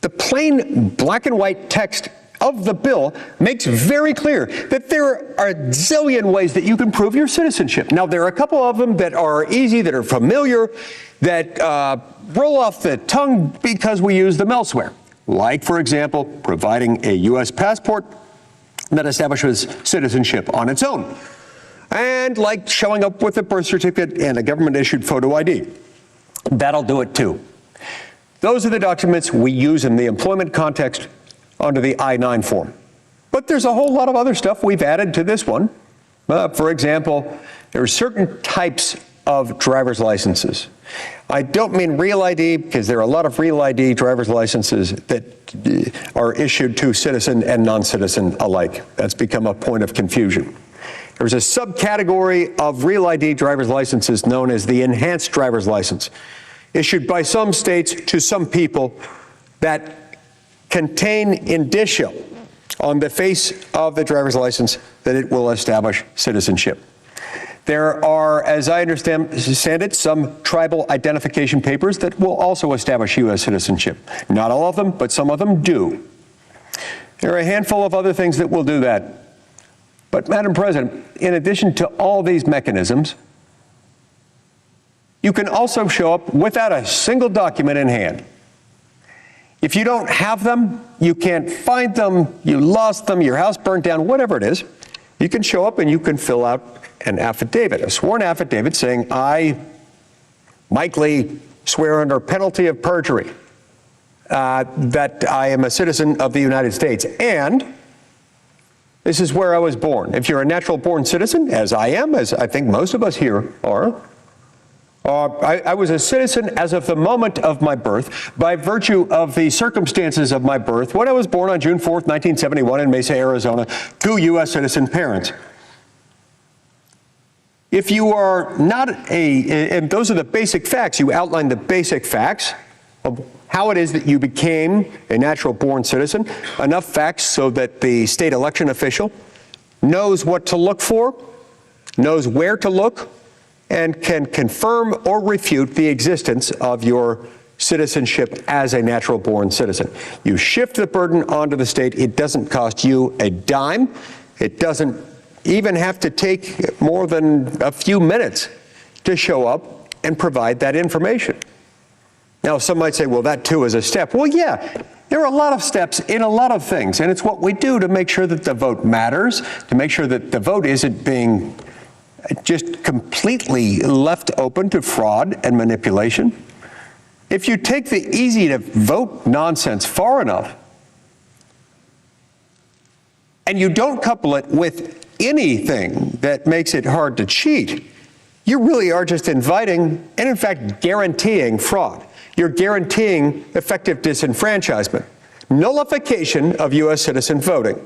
the plain black and white text of the bill makes very clear that there are a zillion ways that you can prove your citizenship. Now, there are a couple of them that are easy, that are familiar, that roll off the tongue because we use them elsewhere. Like, for example, providing a U.S. passport that establishes citizenship on its own. And like showing up with a birth certificate and a government-issued photo ID. That'll do it too. Those are the documents we use in the employment context under the I-9 form. But there's a whole lot of other stuff we've added to this one. For example, there are certain types of driver's licenses. I don't mean real ID, because there are a lot of real ID driver's licenses that are issued to citizen and non-citizen alike. That's become a point of confusion. There's a subcategory of real ID driver's licenses known as the enhanced driver's license, issued by some states to some people that contain indicia on the face of the driver's license that it will establish citizenship. There are, as I understand it, some tribal identification papers that will also establish U.S. citizenship. Not all of them, but some of them do. There are a handful of other things that will do that. But, Madam President, in addition to all these mechanisms, you can also show up without a single document in hand. If you don't have them, you can't find them, you lost them, your house burned down, whatever it is, you can show up and you can fill out an affidavit, a sworn affidavit saying, I, Mike Lee, swear under penalty of perjury that I am a citizen of the United States, and this is where I was born. If you're a natural born citizen, as I am, as I think most of us here are, I was a citizen as of the moment of my birth by virtue of the circumstances of my birth when I was born on June 4th, 1971 in Mesa, Arizona, to U.S. citizen parents. If you are not and those are the basic facts, you outline the basic facts of how it is that you became a natural born citizen, enough facts so that the state election official knows what to look for, knows where to look, and can confirm or refute the existence of your citizenship as a natural born citizen. You shift the burden onto the state. It doesn't cost you a dime. It doesn't even have to take more than a few minutes to show up and provide that information. Now, some might say, well, that too is a step. Well, yeah, there are a lot of steps in a lot of things, and it's what we do to make sure that the vote matters, to make sure that the vote isn't being just completely left open to fraud and manipulation. If you take the easy to vote nonsense far enough, and you don't couple it with anything that makes it hard to cheat, you really are just inviting and in fact guaranteeing fraud. You're guaranteeing effective disenfranchisement, nullification of U.S. citizen voting,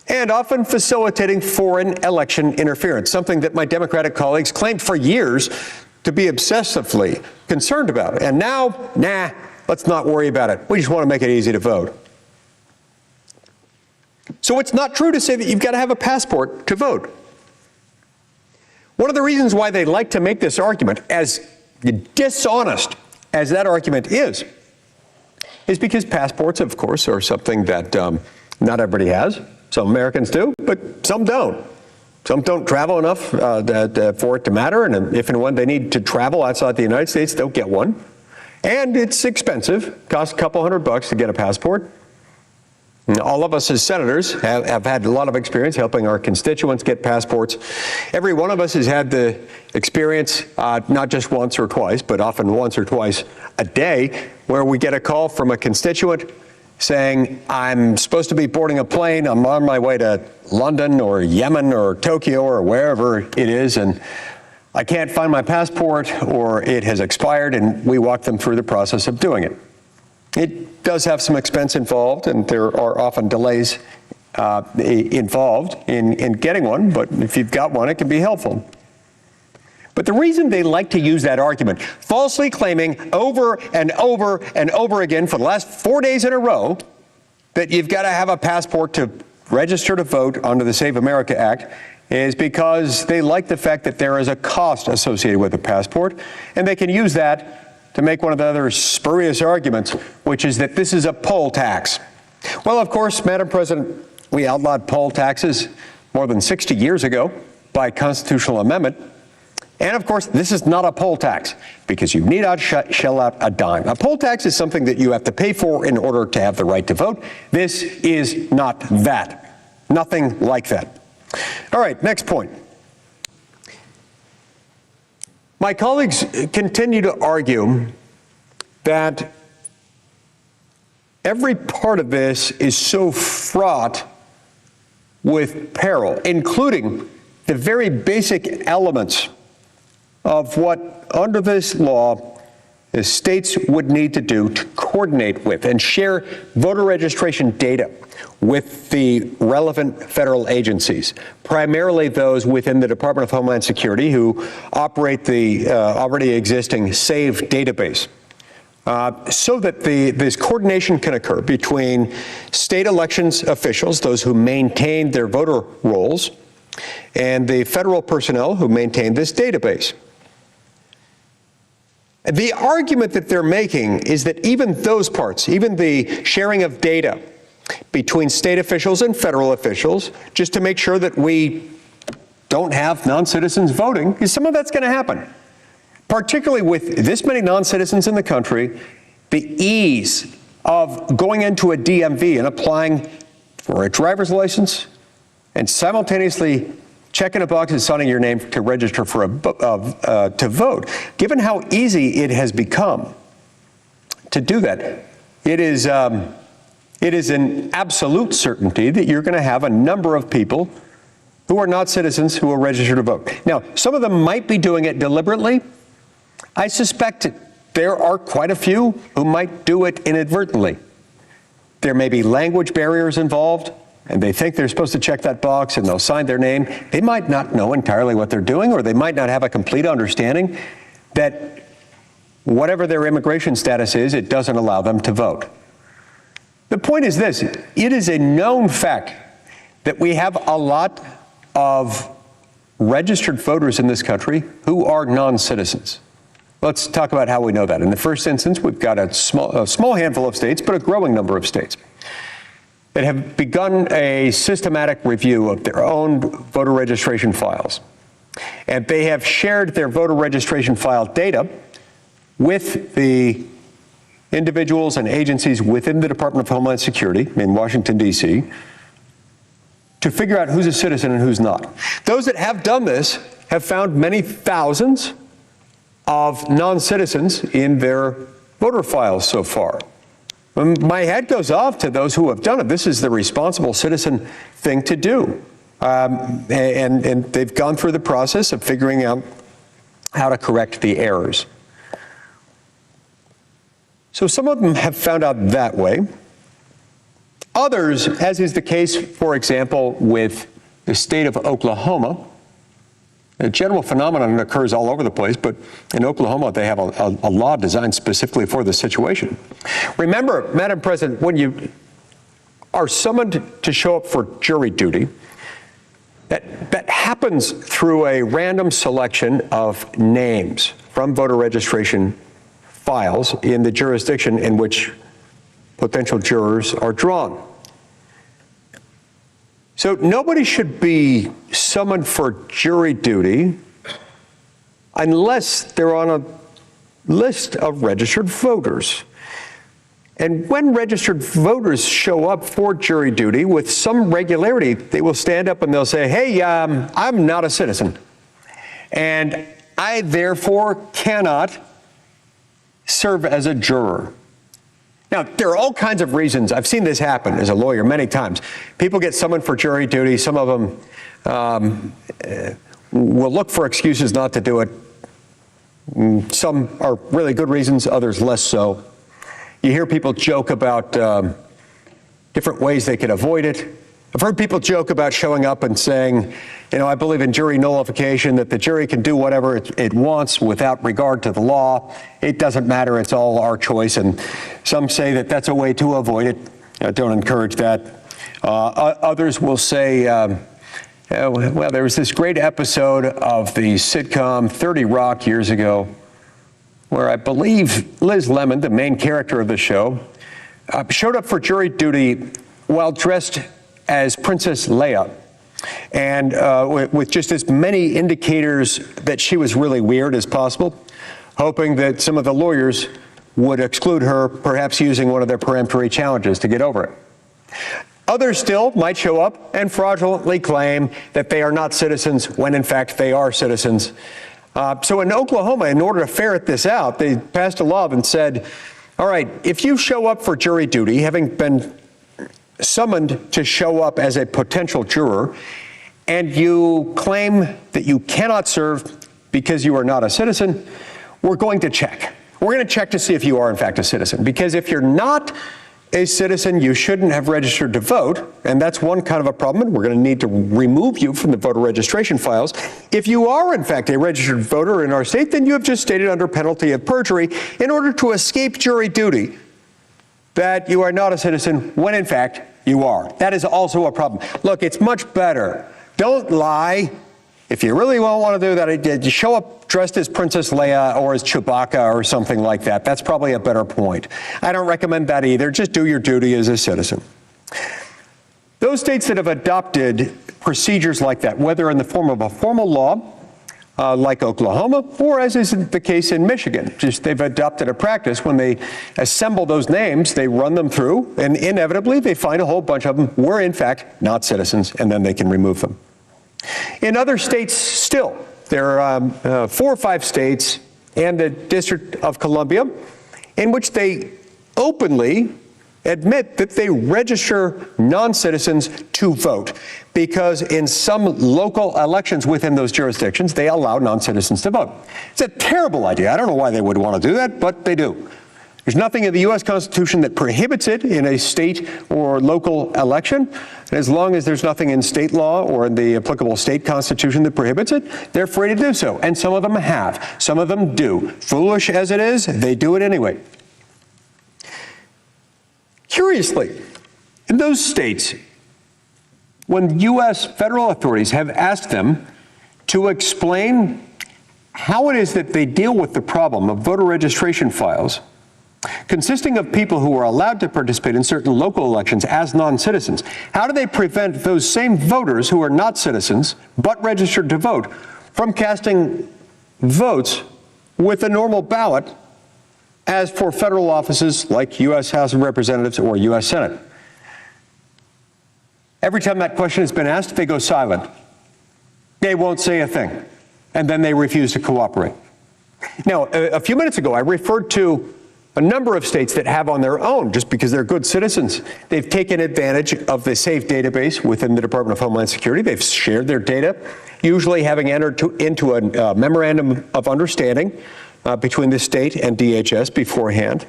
and often facilitating foreign election interference, something that my Democratic colleagues claimed for years to be obsessively concerned about. And now, nah, let's not worry about it. We just want to make it easy to vote. So it's not true to say that you've got to have a passport to vote. One of the reasons why they like to make this argument, as dishonest as that argument is because passports, of course, are something that not everybody has. Some Americans do, but some don't. Some don't travel enough for it to matter, and if and when they need to travel outside the United States, they'll get one. And it's expensive, costs a couple $100 to get a passport. All of us as senators have had a lot of experience helping our constituents get passports. Every one of us has had the experience, not just once or twice, but often once or twice a day, where we get a call from a constituent saying, I'm supposed to be boarding a plane, I'm on my way to London or Yemen or Tokyo or wherever it is, and I can't find my passport or it has expired, and we walk them through the process of doing it. It does have some expense involved, and there are often delays involved in getting one, but if you've got one, it can be helpful. But the reason they like to use that argument, falsely claiming over and over and over again for the last 4 days in a row that you've got to have a passport to register to vote under the Save America Act, is because they like the fact that there is a cost associated with a passport, and they can use that to make one of the other spurious arguments, which is that this is a poll tax. Well, of course, Madam President, we outlawed poll taxes more than 60 years ago by constitutional amendment. And of course, this is not a poll tax, because you need not shell out a dime. A poll tax is something that you have to pay for in order to have the right to vote. This is not that. Nothing like that. All right, next point. My colleagues continue to argue that every part of this is so fraught with peril, including the very basic elements of what, under this law, the states would need to do to coordinate with and share voter registration data with the relevant federal agencies, primarily those within the Department of Homeland Security who operate the already existing SAVE database, so that this coordination can occur between state elections officials, those who maintain their voter rolls, and the federal personnel who maintain this database. The argument that they're making is that even those parts, even the sharing of data between state officials and federal officials, just to make sure that we don't have non-citizens voting, is some of that's going to happen. Particularly with this many non-citizens in the country, the ease of going into a DMV and applying for a driver's license and simultaneously checking a box and signing your name to register for to vote. Given how easy it has become to do that, it is an absolute certainty that you're going to have a number of people who are not citizens who will register to vote. Now, some of them might be doing it deliberately. I suspect there are quite a few who might do it inadvertently. There may be language barriers involved, and they think they're supposed to check that box and they'll sign their name. They might not know entirely what they're doing, or they might not have a complete understanding that whatever their immigration status is, it doesn't allow them to vote. The point is this: it is a known fact that we have a lot of registered voters in this country who are non-citizens. Let's talk about how we know that. In the first instance, we've got a small handful of states, but a growing number of states that have begun a systematic review of their own voter registration files. And they have shared their voter registration file data with the individuals and agencies within the Department of Homeland Security in Washington, D.C., to figure out who's a citizen and who's not. Those that have done this have found many thousands of non-citizens in their voter files so far. My head goes off to those who have done it. This is the responsible citizen thing to do. And they've gone through the process of figuring out how to correct the errors. So some of them have found out that way. Others, as is the case, for example, with the state of Oklahoma, a general phenomenon occurs all over the place, but in Oklahoma, they have a law designed specifically for this situation. Remember, Madam President, when you are summoned to show up for jury duty, that happens through a random selection of names from voter registration files in the jurisdiction in which potential jurors are drawn. So nobody should be summoned for jury duty unless they're on a list of registered voters. And when registered voters show up for jury duty with some regularity, they will stand up and they'll say, hey, I'm not a citizen, and I therefore cannot serve as a juror. Now, there are all kinds of reasons. I've seen this happen as a lawyer many times. People get summoned for jury duty. Some of them will look for excuses not to do it. Some are really good reasons, others less so. You hear people joke about different ways they could avoid it. I've heard people joke about showing up and saying, you know, I believe in jury nullification, that the jury can do whatever it wants without regard to the law. It doesn't matter, it's all our choice. And some say that that's a way to avoid it. I don't encourage that. Others will say, well, there was this great episode of the sitcom 30 Rock years ago, where I believe Liz Lemon, the main character of the show, showed up for jury duty while dressed as Princess Leia, and with just as many indicators that she was really weird as possible, hoping that some of the lawyers would exclude her, perhaps using one of their peremptory challenges to get over it. Others still might show up and fraudulently claim that they are not citizens when in fact they are citizens. So in Oklahoma, in order to ferret this out, they passed a law and said, all right, if you show up for jury duty, having been summoned to show up as a potential juror, and you claim that you cannot serve because you are not a citizen, we're going to check. We're going to check to see if you are in fact a citizen, because if you're not a citizen, you shouldn't have registered to vote, and that's one kind of a problem, and we're going to need to remove you from the voter registration files. If you are in fact a registered voter in our state, then you have just stated under penalty of perjury in order to escape jury duty that you are not a citizen when in fact you are. That is also a problem. Look, it's much better. Don't lie. If you really won't want to do that, you show up dressed as Princess Leia or as Chewbacca or something like that. That's probably a better point. I don't recommend that either. Just do your duty as a citizen. Those states that have adopted procedures like that, whether in the form of a formal law, like Oklahoma, or as is the case in Michigan, just they've adopted a practice when they assemble those names, they run them through, and inevitably they find a whole bunch of them were in fact not citizens, and then they can remove them. In other states still, there are 4 or 5 states and the District of Columbia in which they openly admit that they register non-citizens to vote, because in some local elections within those jurisdictions, they allow non-citizens to vote. It's a terrible idea. I don't know why they would want to do that, but they do. There's nothing in the U.S. Constitution that prohibits it in a state or local election. And as long as there's nothing in state law or in the applicable state constitution that prohibits it, they're free to do so. And some of them have. Some of them do. Foolish as it is, they do it anyway. Curiously, in those states, when U.S. federal authorities have asked them to explain how it is that they deal with the problem of voter registration files consisting of people who are allowed to participate in certain local elections as non-citizens, how do they prevent those same voters who are not citizens but registered to vote from casting votes with a normal ballot as for federal offices like U.S. House of Representatives or U.S. Senate? Every time that question has been asked, they go silent. They won't say a thing, and then they refuse to cooperate. Now, a few minutes ago, I referred to a number of states that have on their own, just because they're good citizens, they've taken advantage of the SAFE database within the Department of Homeland Security. They've shared their data, usually having entered into a memorandum of understanding between the state and DHS beforehand.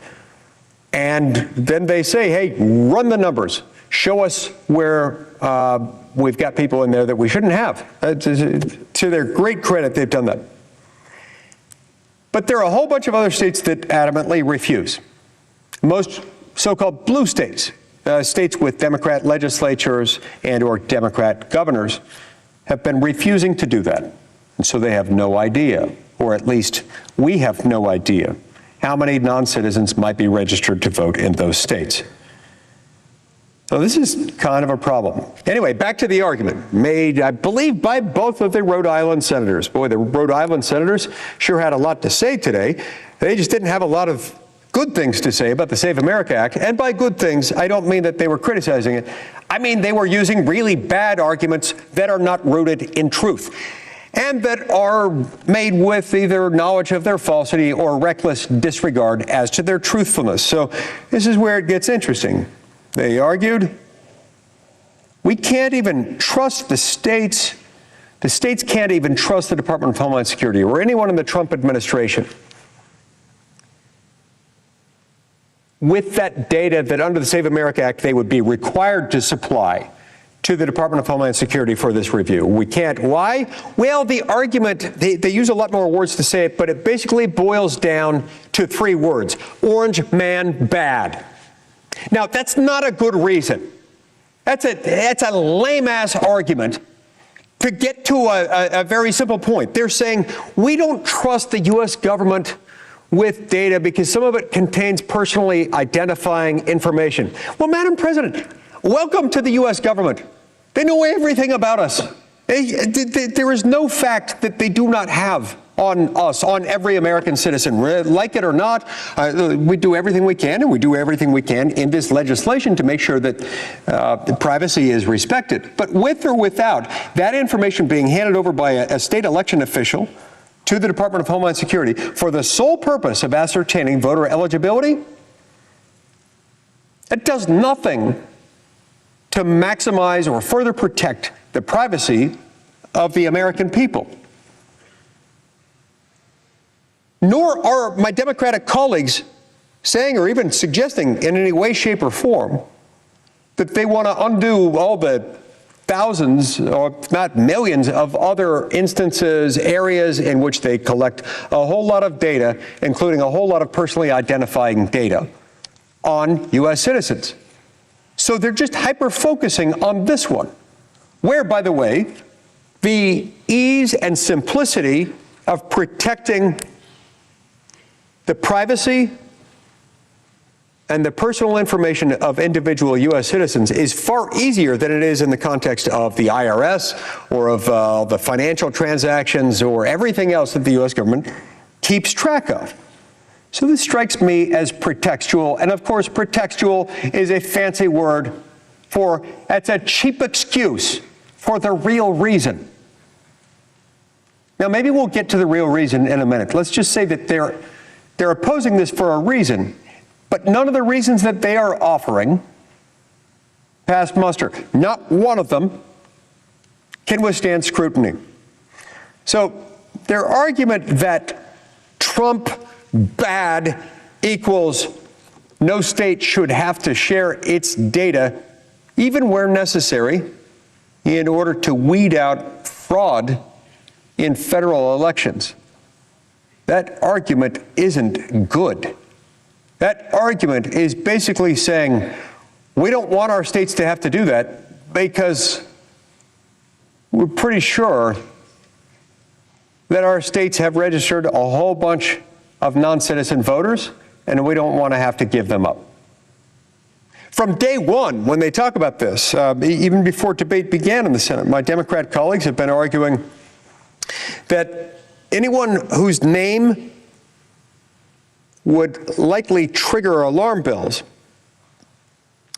And then they say, hey, run the numbers. Show us where we've got people in there that we shouldn't have. To their great credit, they've done that. But there are a whole bunch of other states that adamantly refuse. Most so-called blue states, states with Democrat legislatures and or Democrat governors, have been refusing to do that. And so they have no idea, or at least we have no idea, how many non-citizens might be registered to vote in those states. So this is kind of a problem. Anyway, back to the argument made, I believe, by both of the Rhode Island senators. Boy, the Rhode Island senators sure had a lot to say today. They just didn't have a lot of good things to say about the Save America Act. And by good things, I don't mean that they were criticizing it. I mean they were using really bad arguments that are not rooted in truth, and that are made with either knowledge of their falsity or reckless disregard as to their truthfulness. So this is where it gets interesting. They argued, we can't even trust the states The states can't even trust the Department of Homeland Security or anyone in the Trump administration with that data that under the Save America Act they would be required to supply to the Department of Homeland Security for this review. We can't. Why? Well, the argument, they use a lot more words to say it, but it basically boils down to 3 words: orange man bad. Now, that's not a good reason. That's a lame-ass argument to get to a very simple point. They're saying, we don't trust the U.S. government with data because some of it contains personally identifying information. Well, Madam President, welcome to the U.S. government. They know everything about us. There is no fact that they do not have on us, on every American citizen. Like it or not, we do everything we can, and we do everything we can in this legislation to make sure that privacy is respected. But with or without that information being handed over by a state election official to the Department of Homeland Security for the sole purpose of ascertaining voter eligibility, it does nothing to maximize or further protect the privacy of the American people. Nor are my Democratic colleagues saying or even suggesting in any way, shape, or form that they want to undo all the thousands, or not millions, of other instances, areas in which they collect a whole lot of data, including a whole lot of personally identifying data on U.S. citizens. So they're just hyper-focusing on this one, where, by the way, the ease and simplicity of protecting the privacy and the personal information of individual U.S. citizens is far easier than it is in the context of the IRS or of the financial transactions or everything else that the U.S. government keeps track of. So this strikes me as pretextual, and of course pretextual is a fancy word for, it's a cheap excuse for the real reason. Now maybe we'll get to the real reason in a minute. Let's just say that they're opposing this for a reason, but none of the reasons that they are offering pass muster. Not one of them can withstand scrutiny. So their argument that Trump bad equals no state should have to share its data, even where necessary, in order to weed out fraud in federal elections. That argument isn't good. That argument is basically saying, we don't want our states to have to do that because we're pretty sure that our states have registered a whole bunch of non-citizen voters, and we don't want to have to give them up. From day one, when they talk about this, even before debate began in the Senate, my Democrat colleagues have been arguing that anyone whose name would likely trigger alarm bells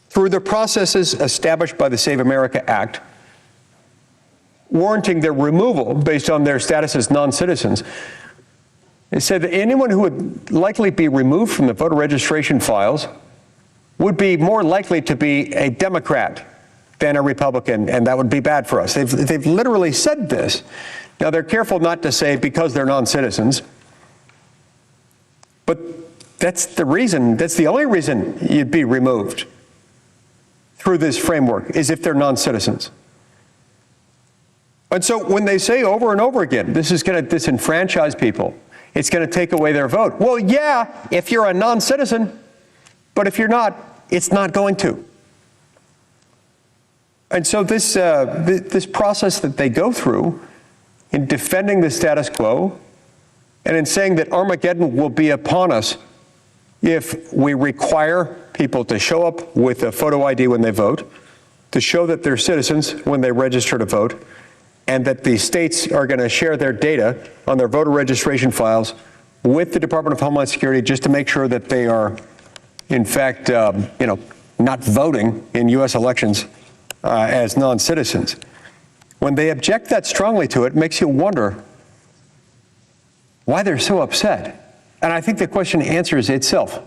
through the processes established by the Save America Act, warranting their removal based on their status as non-citizens. It said that anyone who would likely be removed from the voter registration files would be more likely to be a Democrat than a Republican, and that would be bad for us. They've literally said this. Now, they're careful not to say because they're non-citizens, but that's the reason, that's the only reason you'd be removed through this framework, is if they're non-citizens. And so when they say over and over again, this is going to disenfranchise people, it's going to take away their vote. Well, yeah, if you're a non-citizen, but if you're not, it's not going to. And so this process that they go through in defending the status quo and in saying that Armageddon will be upon us if we require people to show up with a photo ID when they vote, to show that they're citizens when they register to vote, and that the states are going to share their data on their voter registration files with the Department of Homeland Security just to make sure that they are, in fact, not voting in U.S. elections as non-citizens. When they object that strongly to it, it makes you wonder why they're so upset. And I think the question answers itself.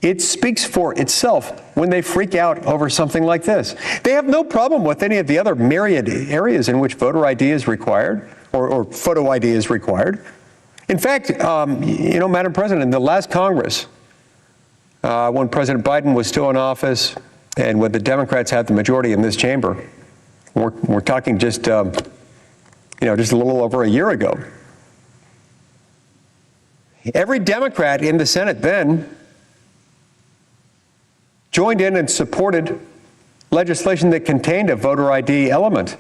It speaks for itself when they freak out over something like this. They have no problem with any of the other myriad areas in which voter ID is required or photo ID is required. In fact, Madam President, in the last Congress, when President Biden was still in office and when the Democrats had the majority in this chamber, we're talking just a little over a year ago. Every Democrat in the Senate then joined in and supported legislation that contained a voter ID element.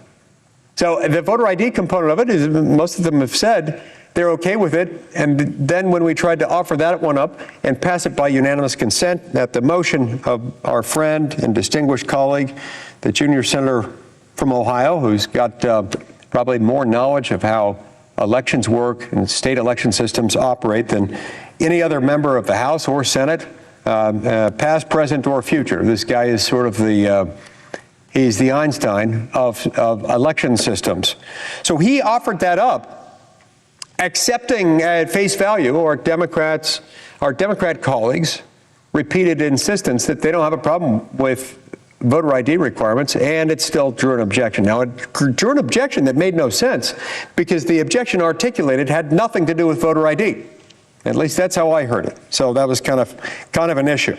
So the voter ID component of it is, most of them have said they're okay with it. And then when we tried to offer that one up and pass it by unanimous consent at the motion of our friend and distinguished colleague, the junior senator from Ohio, who's got probably more knowledge of how elections work and state election systems operate than any other member of the House or Senate, past, present, or future. This guy is sort of he's the Einstein of election systems. So he offered that up, accepting at face value our Democrat colleagues' repeated insistence that they don't have a problem with voter ID requirements, and it still drew an objection. Now, it drew an objection that made no sense because the objection articulated had nothing to do with voter ID. At least that's how I heard it. So that was kind of an issue.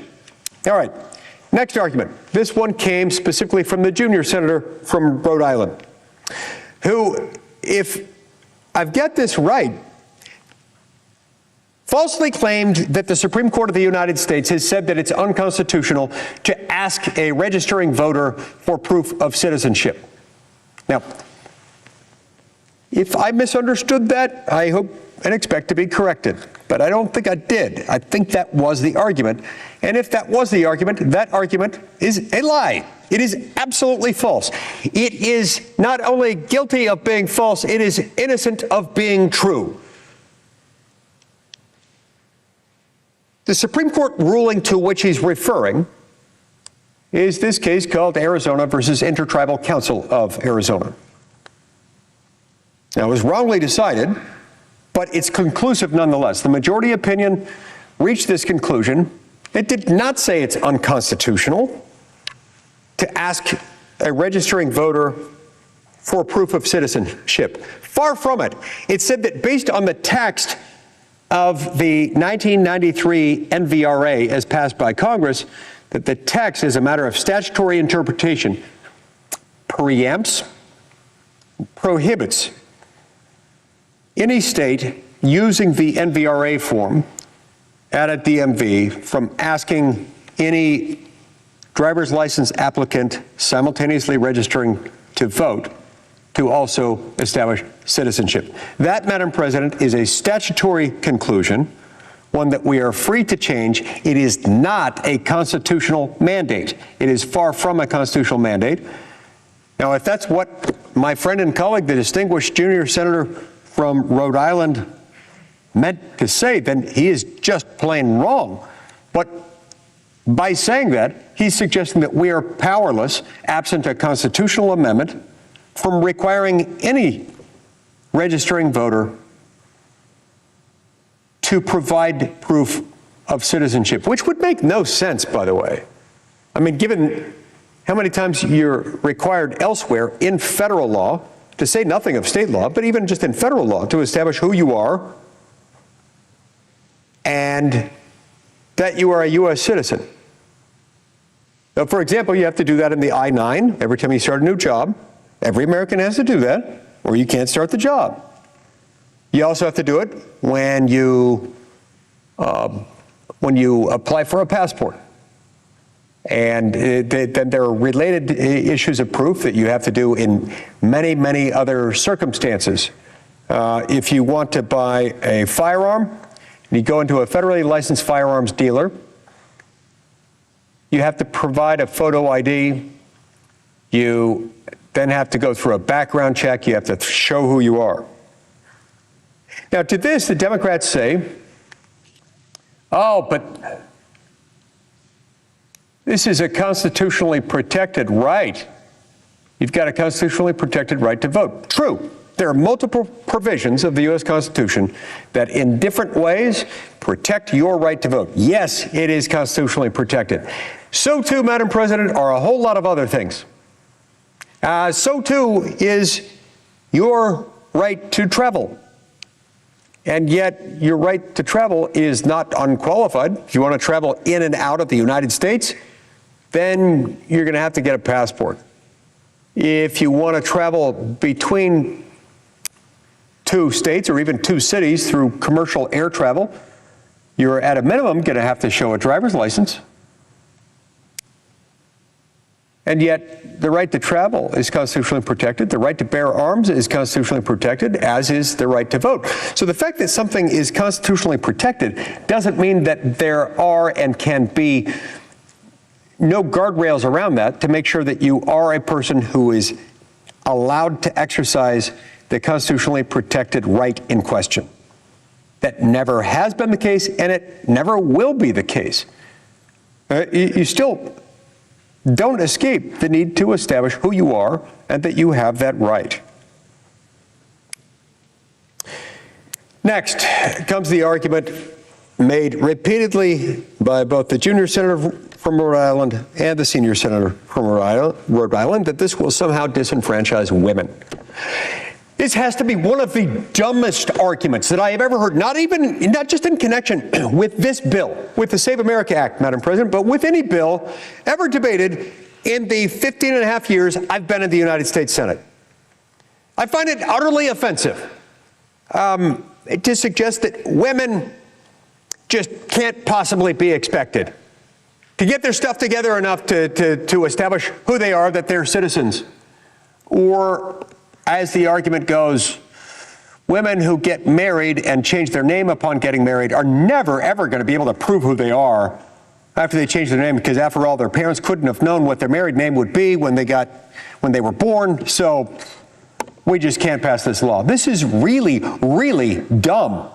All right, next argument. This one came specifically from the junior senator from Rhode Island, who, if I've got this right, falsely claimed that the Supreme Court of the United States has said that it's unconstitutional to ask a registering voter for proof of citizenship. Now, if I misunderstood that, I hope and expect to be corrected. But I don't think I did. I think that was the argument. And if that was the argument, that argument is a lie. It is absolutely false. It is not only guilty of being false, it is innocent of being true. The Supreme Court ruling to which he's referring is this case called Arizona versus Intertribal Council of Arizona. Now, it was wrongly decided, but it's conclusive nonetheless. The majority opinion reached this conclusion. It did not say it's unconstitutional to ask a registering voter for proof of citizenship. Far from it. It said that based on the text of the 1993 NVRA as passed by Congress, that the text, as a matter of statutory interpretation, preempts, prohibits any state using the NVRA form at a DMV from asking any driver's license applicant simultaneously registering to vote to also establish citizenship. That, Madam President, is a statutory conclusion, one that we are free to change. It is not a constitutional mandate. It is far from a constitutional mandate. Now, if that's what my friend and colleague, the distinguished junior senator from Rhode Island, meant to say, then he is just plain wrong. But by saying that, he's suggesting that we are powerless, absent a constitutional amendment, from requiring any registering voter to provide proof of citizenship, which would make no sense, by the way. I mean, given how many times you're required elsewhere in federal law, to say nothing of state law, but even just in federal law, to establish who you are and that you are a U.S. citizen. Now, for example, you have to do that in the I-9 every time you start a new job. Every American has to do that, or you can't start the job. You also have to do it when you apply for a passport. And then there are related issues of proof that you have to do in many, many other circumstances. If you want to buy a firearm, and you go into a federally licensed firearms dealer, you have to provide a photo ID. You then have to go through a background check. You have to show who you are. Now, to this, the Democrats say, oh, but this is a constitutionally protected right. You've got a constitutionally protected right to vote. True. there are multiple provisions of the U.S. Constitution that in different ways protect your right to vote. Yes, it is constitutionally protected. So too, Madam President, are a whole lot of other things. So too is your right to travel. And yet your right to travel is not unqualified. If you want to travel in and out of the United States, then you're going to have to get a passport. If you want to travel between two states or even two cities through commercial air travel, you're at a minimum going to have to show a driver's license. And yet the right to travel is constitutionally protected. The right to bear arms is constitutionally protected, as is the right to vote. So the fact that something is constitutionally protected doesn't mean that there are and can be no guardrails around that to make sure that you are a person who is allowed to exercise the constitutionally protected right in question. That never has been the case, and it never will be the case. You still don't escape the need to establish who you are and that you have that right. Next comes the argument made repeatedly by both the junior senator from Rhode Island and the senior senator from Rhode Island that this will somehow disenfranchise women. This has to be one of the dumbest arguments that I have ever heard, not just in connection with this bill, with the Save America Act, Madam President, but with any bill ever debated in the 15 and a half years I've been in the United States Senate. I find it utterly offensive to suggest that women just can't possibly be expected to get their stuff together enough to establish who they are, that they're citizens. Or, as the argument goes, women who get married and change their name upon getting married are never, ever going to be able to prove who they are after they change their name, because after all, their parents couldn't have known what their married name would be when they were born, so we just can't pass this law. This is really, really dumb.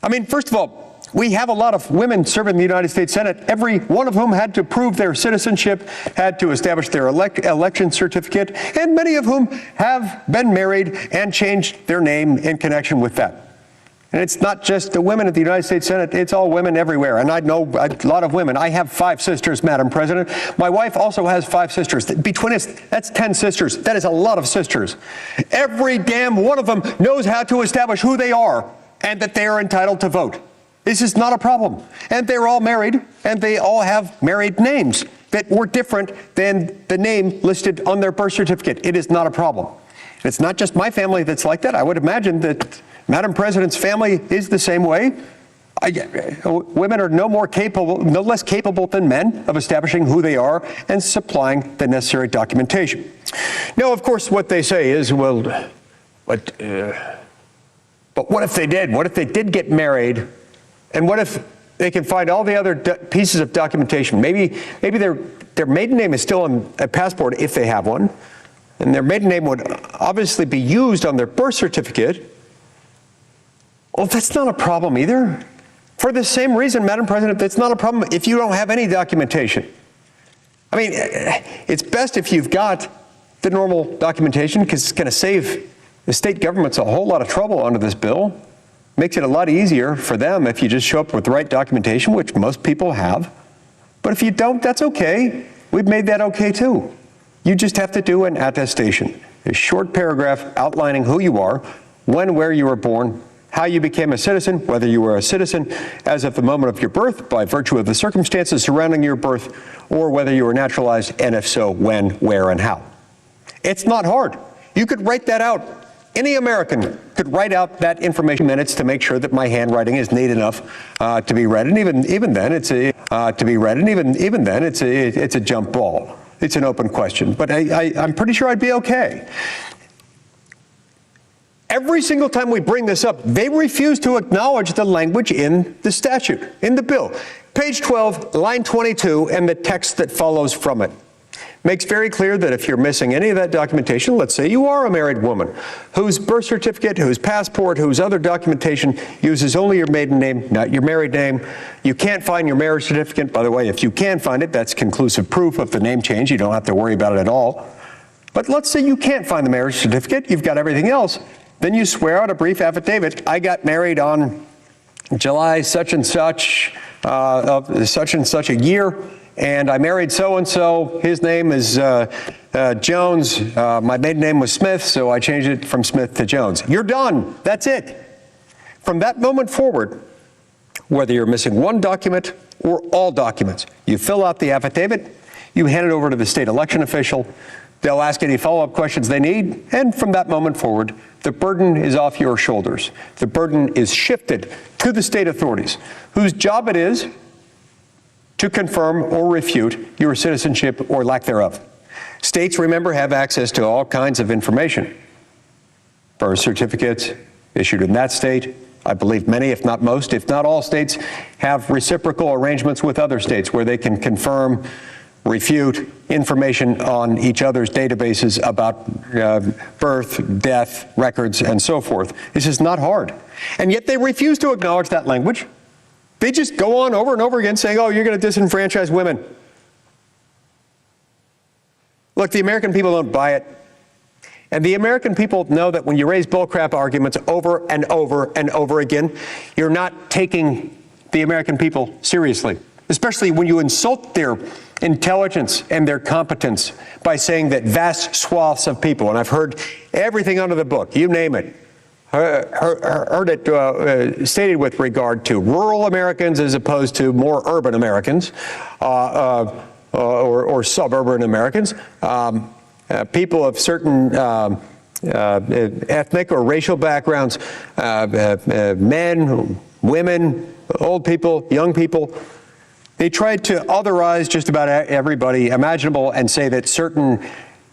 I mean, first of all, we have a lot of women serving in the United States Senate, every one of whom had to prove their citizenship, had to establish their election certificate, and many of whom have been married and changed their name in connection with that. And it's not just the women at the United States Senate, it's all women everywhere. And I know a lot of women. I have 5 sisters, Madam President. My wife also has 5 sisters. Between us, that's 10 sisters. That is a lot of sisters. Every damn one of them knows how to establish who they are and that they are entitled to vote. This is not a problem. And they're all married, and they all have married names that were different than the name listed on their birth certificate. It is not a problem. And it's not just my family that's like that. I would imagine that Madam President's family is the same way. Women are no less capable than men of establishing who they are and supplying the necessary documentation. Now, of course, what they say is, well, but what if they did? What if they did get married? And what if they can find all the other pieces of documentation? Maybe their maiden name is still on a passport if they have one, and their maiden name would obviously be used on their birth certificate. Well, that's not a problem either. For the same reason, Madam President, that's not a problem if you don't have any documentation. I mean, it's best if you've got the normal documentation, because it's going to save the state governments a whole lot of trouble under this bill. Makes it a lot easier for them if you just show up with the right documentation, which most people have. But if you don't, that's okay. We've made that okay too. You just have to do an attestation, a short paragraph outlining who you are, when, where you were born, how you became a citizen, whether you were a citizen as of the moment of your birth by virtue of the circumstances surrounding your birth, or whether you were naturalized, and if so, when, where, and how. It's not hard. You could write that out. Any American could write out that information in minutes to make sure that my handwriting is neat enough to be read, and even then, it's a jump ball. It's an open question, but I'm pretty sure I'd be okay. Every single time we bring this up, they refuse to acknowledge the language in the statute, in the bill. Page 12, line 22, and the text that follows from it makes very clear that if you're missing any of that documentation, let's say you are a married woman whose birth certificate, whose passport, whose other documentation uses only your maiden name, not your married name, you can't find your marriage certificate. By the way, if you can find it, that's conclusive proof of the name change. You don't have to worry about it at all. But let's say you can't find the marriage certificate, you've got everything else, then you swear out a brief affidavit. I got married on July such and such of such and such a year, and I married so-and-so. His name is Jones. My maiden name was Smith, so I changed it from Smith to Jones. You're done. That's it. From that moment forward, whether you're missing one document or all documents, you fill out the affidavit, you hand it over to the state election official, they'll ask any follow-up questions they need, and from that moment forward, the burden is off your shoulders. The burden is shifted to the state authorities, whose job it is to confirm or refute your citizenship or lack thereof. States, remember, have access to all kinds of information. Birth certificates issued in that state. I believe many, if not most, if not all states, have reciprocal arrangements with other states where they can confirm, refute information on each other's databases about birth, death, records, and so forth. This is not hard. And yet they refuse to acknowledge that language. They just go on over and over again saying, oh, you're going to disenfranchise women. Look, the American people don't buy it. And the American people know that when you raise bullcrap arguments over and over and over again, you're not taking the American people seriously, especially when you insult their intelligence and their competence by saying that vast swaths of people, and I've heard everything under the book, you name it, heard it stated with regard to rural Americans as opposed to more urban Americans or suburban Americans, people of certain ethnic or racial backgrounds, men, women, old people, young people. They tried to otherize just about everybody imaginable and say that certain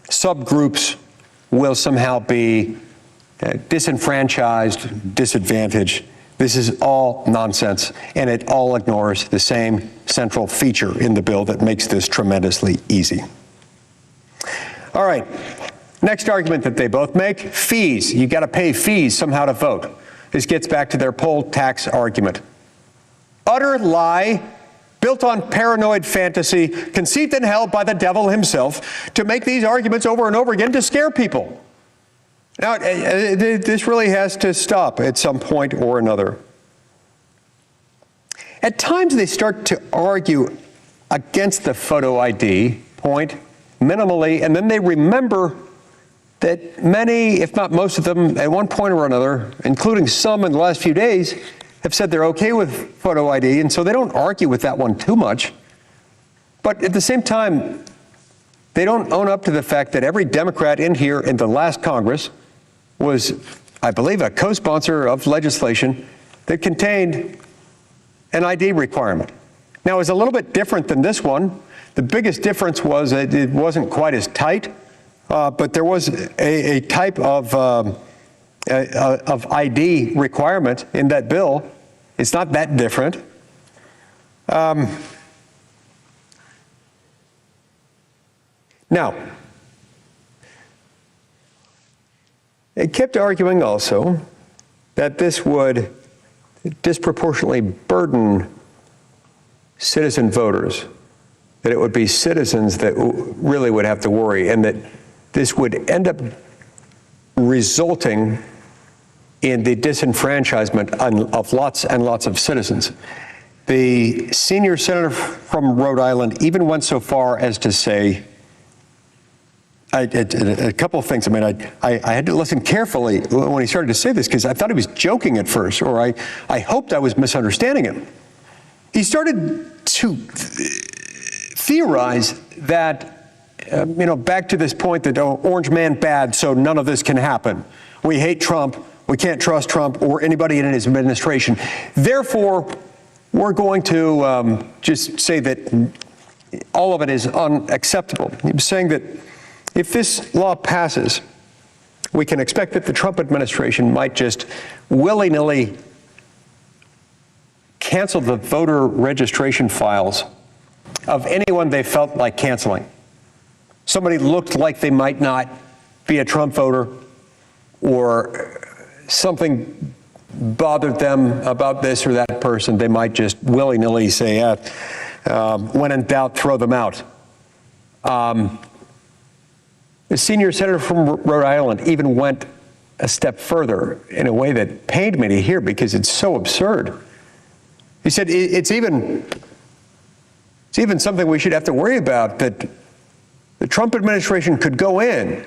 subgroups will somehow be disenfranchised, disadvantaged. This is all nonsense, and it all ignores the same central feature in the bill that makes this tremendously easy. All right, next argument that they both make, fees. You got to pay fees somehow to vote. This gets back to their poll tax argument. Utter lie, built on paranoid fantasy, conceived and held by the devil himself to make these arguments over and over again to scare people. Now, this really has to stop at some point or another. At times they start to argue against the photo ID point minimally, and then they remember that many, if not most of them, at one point or another, including some in the last few days, have said they're okay with photo ID, and so they don't argue with that one too much. But at the same time, they don't own up to the fact that every Democrat in here in the last Congress was, I believe, a co-sponsor of legislation that contained an ID requirement. Now, it was a little bit different than this one. The biggest difference was that it wasn't quite as tight, but there was a type of ID requirement in that bill. It's not that different. Now, it kept arguing also that this would disproportionately burden citizen voters, that it would be citizens that really would have to worry, and that this would end up resulting in the disenfranchisement of lots and lots of citizens. The senior senator from Rhode Island even went so far as to say, a couple of things. I mean, I had to listen carefully when he started to say this, because I thought he was joking at first, or I hoped I was misunderstanding him. He started to theorize that, back to this point that, orange man bad, so none of this can happen. We hate Trump. We can't trust Trump or anybody in his administration. Therefore, we're going to just say that all of it is unacceptable. He was saying that if this law passes, we can expect that the Trump administration might just willy-nilly cancel the voter registration files of anyone they felt like canceling. Somebody looked like they might not be a Trump voter, or something bothered them about this or that person, they might just willy-nilly say, when in doubt, throw them out. The senior senator from Rhode Island even went a step further in a way that pained me to hear because it's so absurd. He said it's even something we should have to worry about, that the Trump administration could go in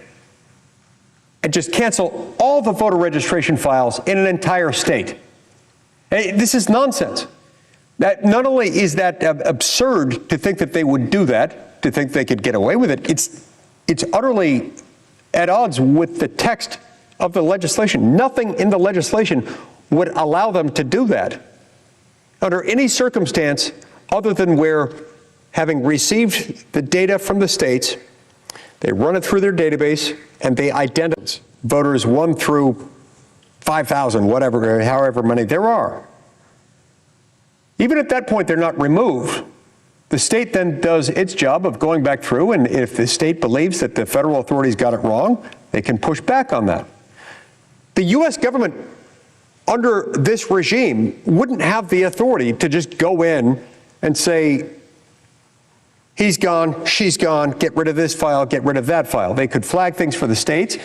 and just cancel all the voter registration files in an entire state. Hey, this is nonsense. That not only is that absurd to think that they would do that, to think they could get away with it, it's utterly at odds with the text of the legislation. Nothing in the legislation would allow them to do that under any circumstance other than where, having received the data from the states, they run it through their database and they identify voters 1 through 5,000, whatever, however many there are. Even at that point, they're not removed. The state then does its job of going back through, and if the state believes that the federal authorities got it wrong, they can push back on that. The U.S. government, under this regime, wouldn't have the authority to just go in and say, he's gone, she's gone, get rid of this file, get rid of that file. They could flag things for the states,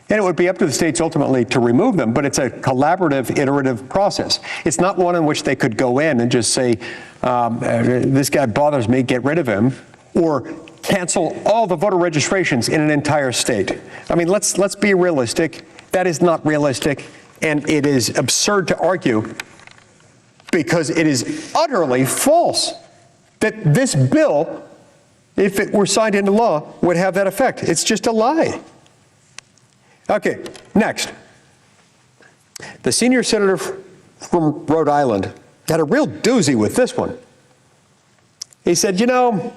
and it would be up to the states ultimately to remove them, but it's a collaborative, iterative process. It's not one in which they could go in and just say, this guy bothers me, get rid of him, or cancel all the voter registrations in an entire state. I mean, let's be realistic. That is not realistic, and it is absurd to argue, because it is utterly false that this bill, if it were signed into law, would have that effect. It's just a lie. Okay, next. The senior senator from Rhode Island had a real doozy with this one. He said, you know,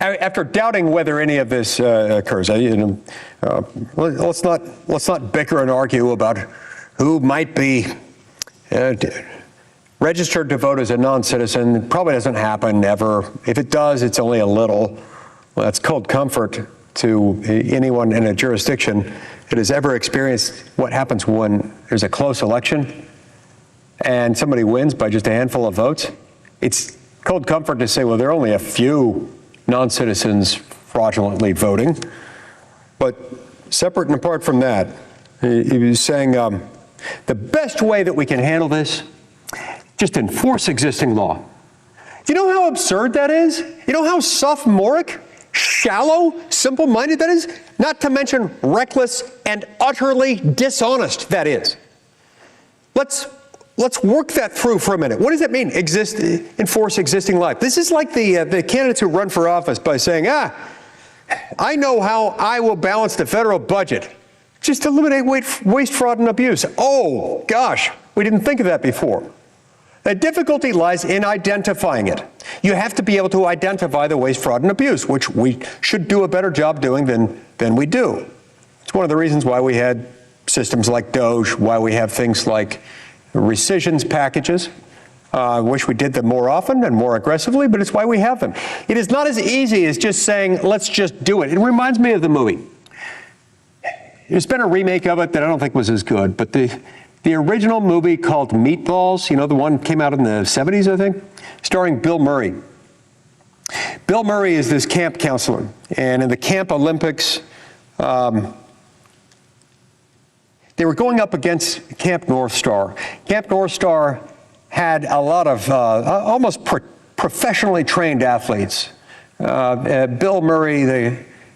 after doubting whether any of this occurs, let's not bicker and argue about who might be registered to vote as a non-citizen. It probably doesn't happen ever. If it does, it's only a little. Well, that's cold comfort to anyone in a jurisdiction that has ever experienced what happens when there's a close election and somebody wins by just a handful of votes. It's cold comfort to say, well, there are only a few non-citizens fraudulently voting. But separate and apart from that, he was saying the best way that we can handle this, just enforce existing law. Do you know how absurd that is? You know how sophomoric, shallow, simple-minded that is? Not to mention reckless and utterly dishonest that is. Let's work that through for a minute. What does that mean, enforce existing law? This is like the candidates who run for office by saying, I know how I will balance the federal budget. Just eliminate waste, fraud, and abuse. Oh, gosh, we didn't think of that before. The difficulty lies in identifying it. You have to be able to identify the waste, fraud, and abuse, which we should do a better job doing than we do. It's one of the reasons why we had systems like Doge, why we have things like rescissions packages. I wish we did them more often and more aggressively, but it's why we have them. It is not as easy as just saying, let's just do it. It reminds me of the movie. There's been a remake of it that I don't think was as good, but the original movie called Meatballs, you know, the one came out in the 70s, I think, starring Bill Murray. Bill Murray is this camp counselor, and in the Camp Olympics, they were going up against Camp North Star. Camp North Star had a lot of almost professionally trained athletes. Bill Murray,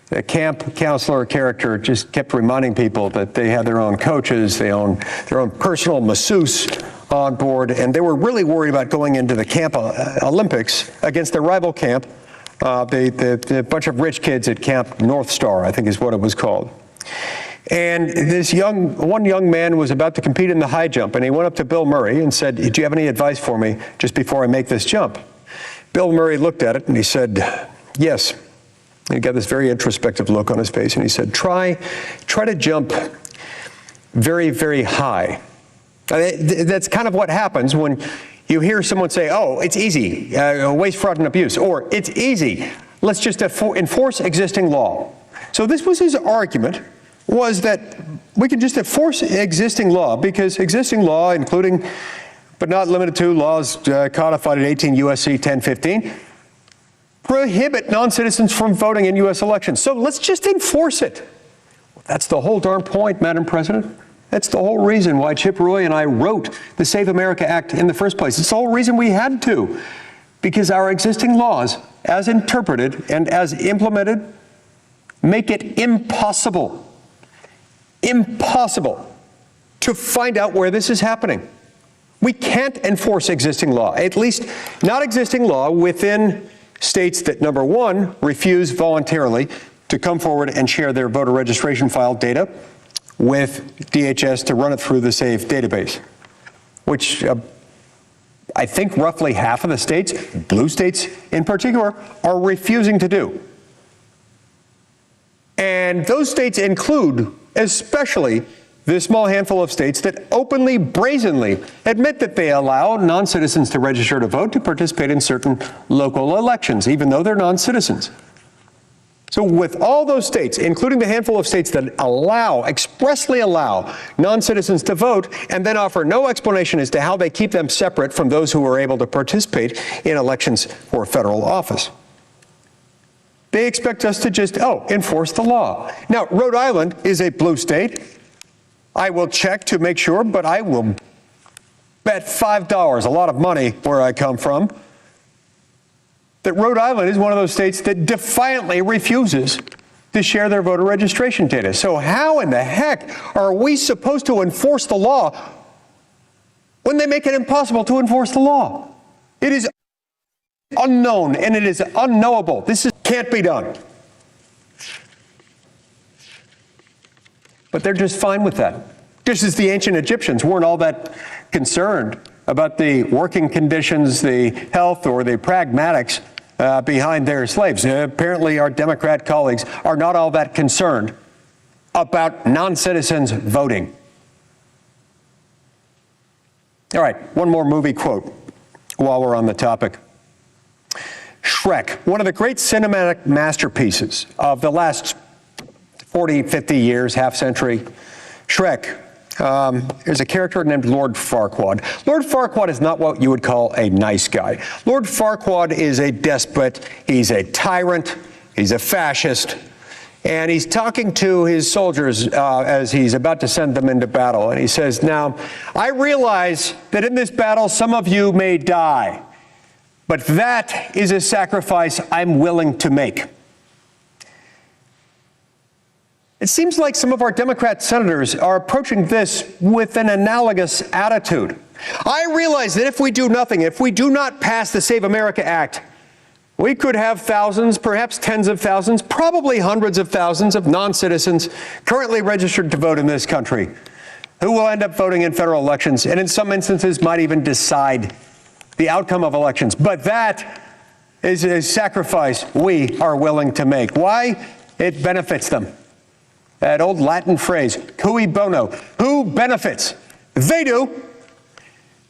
the camp counselor character, just kept reminding people that they had their own coaches, their own personal masseuse on board, and they were really worried about going into the Camp Olympics against their rival camp, the bunch of rich kids at Camp North Star, I think is what it was called. And one young man was about to compete in the high jump, and he went up to Bill Murray and said, do you have any advice for me just before I make this jump? Bill Murray looked at it and he said, yes. And he got this very introspective look on his face, and he said, try to jump very, very high. That's kind of what happens when you hear someone say, oh, it's easy, waste, fraud, and abuse, or it's easy, let's just enforce existing law. So this was his argument, was that we can just enforce existing law because existing law, including but not limited to laws codified in 18 U.S.C. 1015, prohibit non-citizens from voting in U.S. elections. So let's just enforce it. That's the whole darn point, Madam President. That's the whole reason why Chip Roy and I wrote the Save America Act in the first place. It's the whole reason we had to, because our existing laws, as interpreted and as implemented, make it impossible to find out where this is happening. We can't enforce existing law, at least not existing law within states that, number one, refuse voluntarily to come forward and share their voter registration file data with DHS to run it through the SAVE database, which I think roughly half of the states, blue states in particular, are refusing to do. And those states include especially the small handful of states that openly, brazenly admit that they allow non-citizens to register to vote to participate in certain local elections, even though they're non-citizens. So with all those states, including the handful of states that expressly allow non-citizens to vote, and then offer no explanation as to how they keep them separate from those who are able to participate in elections for federal office, they expect us to just, enforce the law. Now, Rhode Island is a blue state. I will check to make sure, but I will bet $5, a lot of money where I come from, that Rhode Island is one of those states that defiantly refuses to share their voter registration data. So how in the heck are we supposed to enforce the law when they make it impossible to enforce the law? It is unknown and it is unknowable. This can't be done. But they're just fine with that. Just as the ancient Egyptians weren't all that concerned about the working conditions, the health, or the pragmatics behind their slaves. Apparently, our Democrat colleagues are not all that concerned about non-citizens voting. All right, one more movie quote while we're on the topic. Shrek, one of the great cinematic masterpieces of the last 40, 50 years, half century. Shrek. There's a character named Lord Farquaad. Lord Farquaad is not what you would call a nice guy. Lord Farquaad is a despot. He's a tyrant. He's a fascist. And he's talking to his soldiers as he's about to send them into battle. And he says, "Now, I realize that in this battle, some of you may die, but that is a sacrifice I'm willing to make." It seems like some of our Democrat senators are approaching this with an analogous attitude. I realize that if we do nothing, if we do not pass the Save America Act, we could have thousands, perhaps tens of thousands, probably hundreds of thousands of non-citizens currently registered to vote in this country who will end up voting in federal elections and in some instances might even decide the outcome of elections. But that is a sacrifice we are willing to make. Why? It benefits them. That old Latin phrase, cui bono. Who benefits? They do.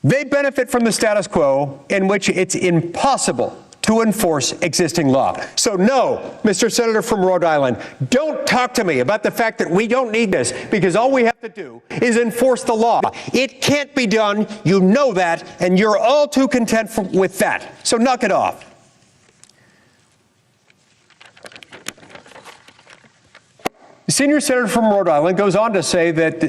They benefit from the status quo in which it's impossible to enforce existing law. So no, Mr. Senator from Rhode Island, don't talk to me about the fact that we don't need this, because all we have to do is enforce the law. It can't be done. You know that, and you're all too content with that. So knock it off. The senior senator from Rhode Island goes on to say that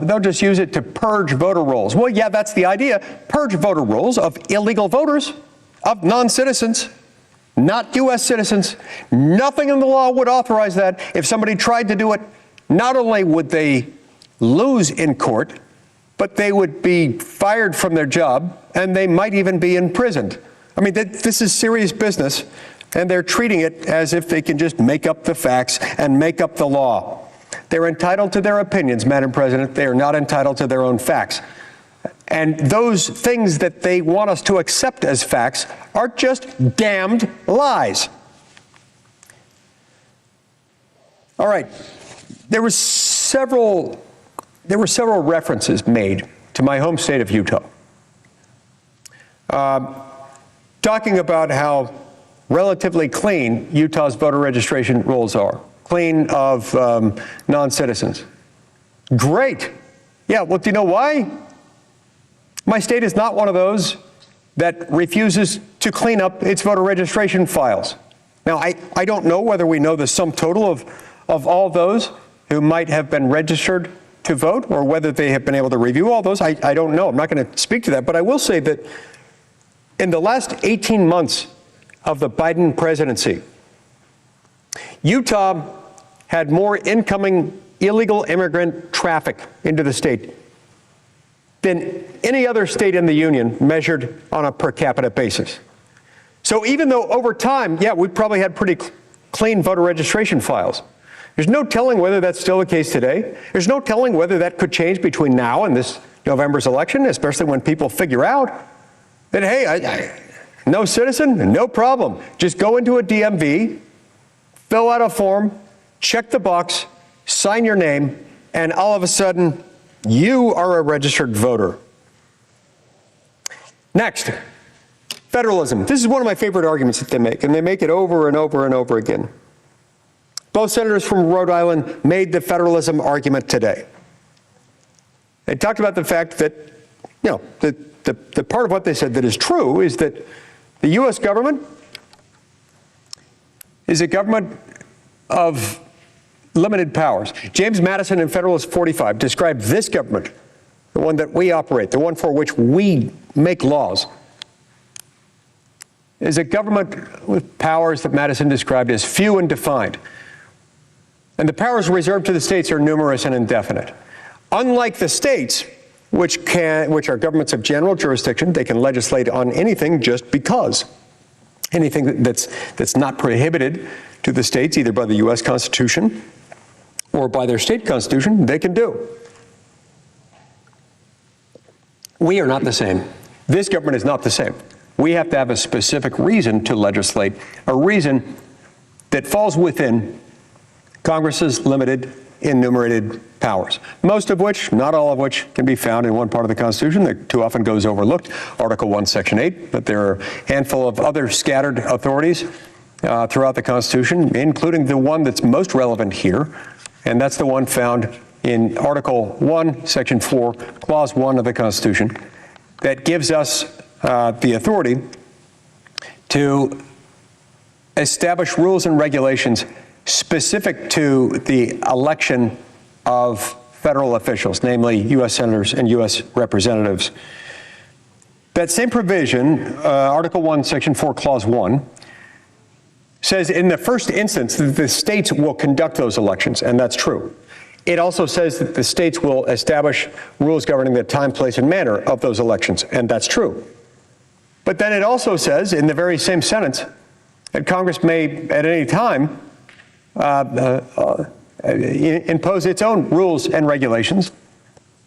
they'll just use it to purge voter rolls. Well, yeah, that's the idea. Purge voter rolls of illegal voters, of non-citizens, not U.S. citizens. Nothing in the law would authorize that. If somebody tried to do it, not only would they lose in court, but they would be fired from their job, and they might even be imprisoned. I mean, this is serious business. And they're treating it as if they can just make up the facts and make up the law. They're entitled to their opinions, Madam President. They are not entitled to their own facts. And those things that they want us to accept as facts are just damned lies. All right. There were several references made to my home state of Utah, talking about how relatively clean Utah's voter registration rolls are, clean of non-citizens. Great. Yeah, well, do you know why? My state is not one of those that refuses to clean up its voter registration files. Now, I don't know whether we know the sum total of all those who might have been registered to vote or whether they have been able to review all those. I don't know. I'm not going to speak to that. But I will say that in the last 18 months of the Biden presidency, Utah had more incoming illegal immigrant traffic into the state than any other state in the union measured on a per capita basis. So even though over time, yeah, we probably had pretty clean voter registration files, there's no telling whether that's still the case today. There's no telling whether that could change between now and this November's election, especially when people figure out that, hey, no citizen, no problem. Just go into a DMV, fill out a form, check the box, sign your name, and all of a sudden, you are a registered voter. Next, federalism. This is one of my favorite arguments that they make, and they make it over and over and over again. Both senators from Rhode Island made the federalism argument today. They talked about the fact that, you know, the part of what they said that is true is that the U.S. government is a government of limited powers. James Madison in Federalist 45 described this government, the one that we operate, the one for which we make laws, is a government with powers that Madison described as few and defined. And the powers reserved to the states are numerous and indefinite. Unlike the states, which are governments of general jurisdiction, they can legislate on anything just because. Anything that's not prohibited to the states, either by the U.S. Constitution or by their state constitution, they can do. We are not the same. This government is not the same. We have to have a specific reason to legislate, a reason that falls within Congress's limited enumerated powers, most of which, not all of which, can be found in one part of the Constitution that too often goes overlooked, Article 1, Section 8, but there are a handful of other scattered authorities throughout the Constitution, including the one that's most relevant here, and that's the one found in Article 1, Section 4, Clause 1 of the Constitution, that gives us the authority to establish rules and regulations specific to the election of federal officials, namely U.S. senators and U.S. representatives. That same provision, Article 1, Section 4, Clause 1, says in the first instance that the states will conduct those elections, and that's true. It also says that the states will establish rules governing the time, place, and manner of those elections, and that's true. But then it also says in the very same sentence that Congress may at any time impose its own rules and regulations,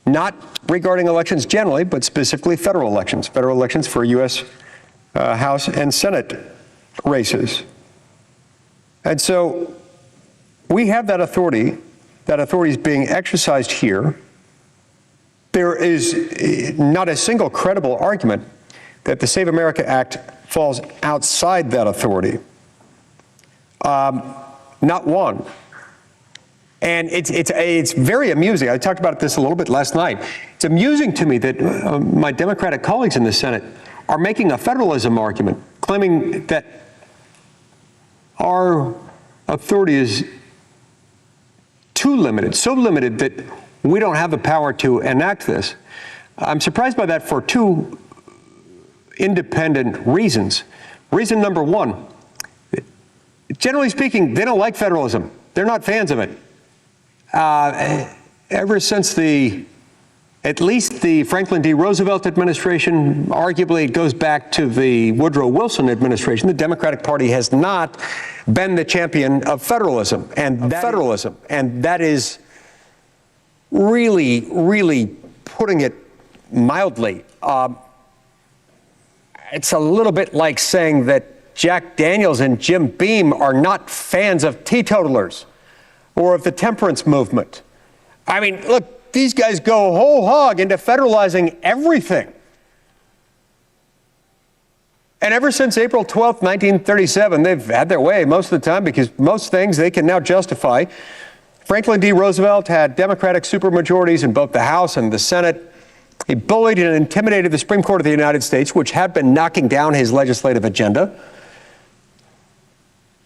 not regarding elections generally, but specifically federal elections for U.S. House and Senate races. And so we have that authority. That authority is being exercised here. There is not a single credible argument that the Save America Act falls outside that authority. Not one. And it's very amusing. I talked about this a little bit last night. It's amusing to me that my Democratic colleagues in the Senate are making a federalism argument, claiming that our authority is too limited, so limited that we don't have the power to enact this. I'm surprised by that for two independent reasons. Reason number one, generally speaking, they don't like federalism. They're not fans of it. Ever since at least the Franklin D. Roosevelt administration, arguably it goes back to the Woodrow Wilson administration, the Democratic Party has not been the champion of federalism. And that is really, really putting it mildly. It's a little bit like saying that Jack Daniels and Jim Beam are not fans of teetotalers or of the temperance movement. I mean, look, these guys go whole hog into federalizing everything. And ever since April 12th, 1937, they've had their way most of the time because most things they can now justify. Franklin D. Roosevelt had Democratic supermajorities in both the House and the Senate. He bullied and intimidated the Supreme Court of the United States, which had been knocking down his legislative agenda.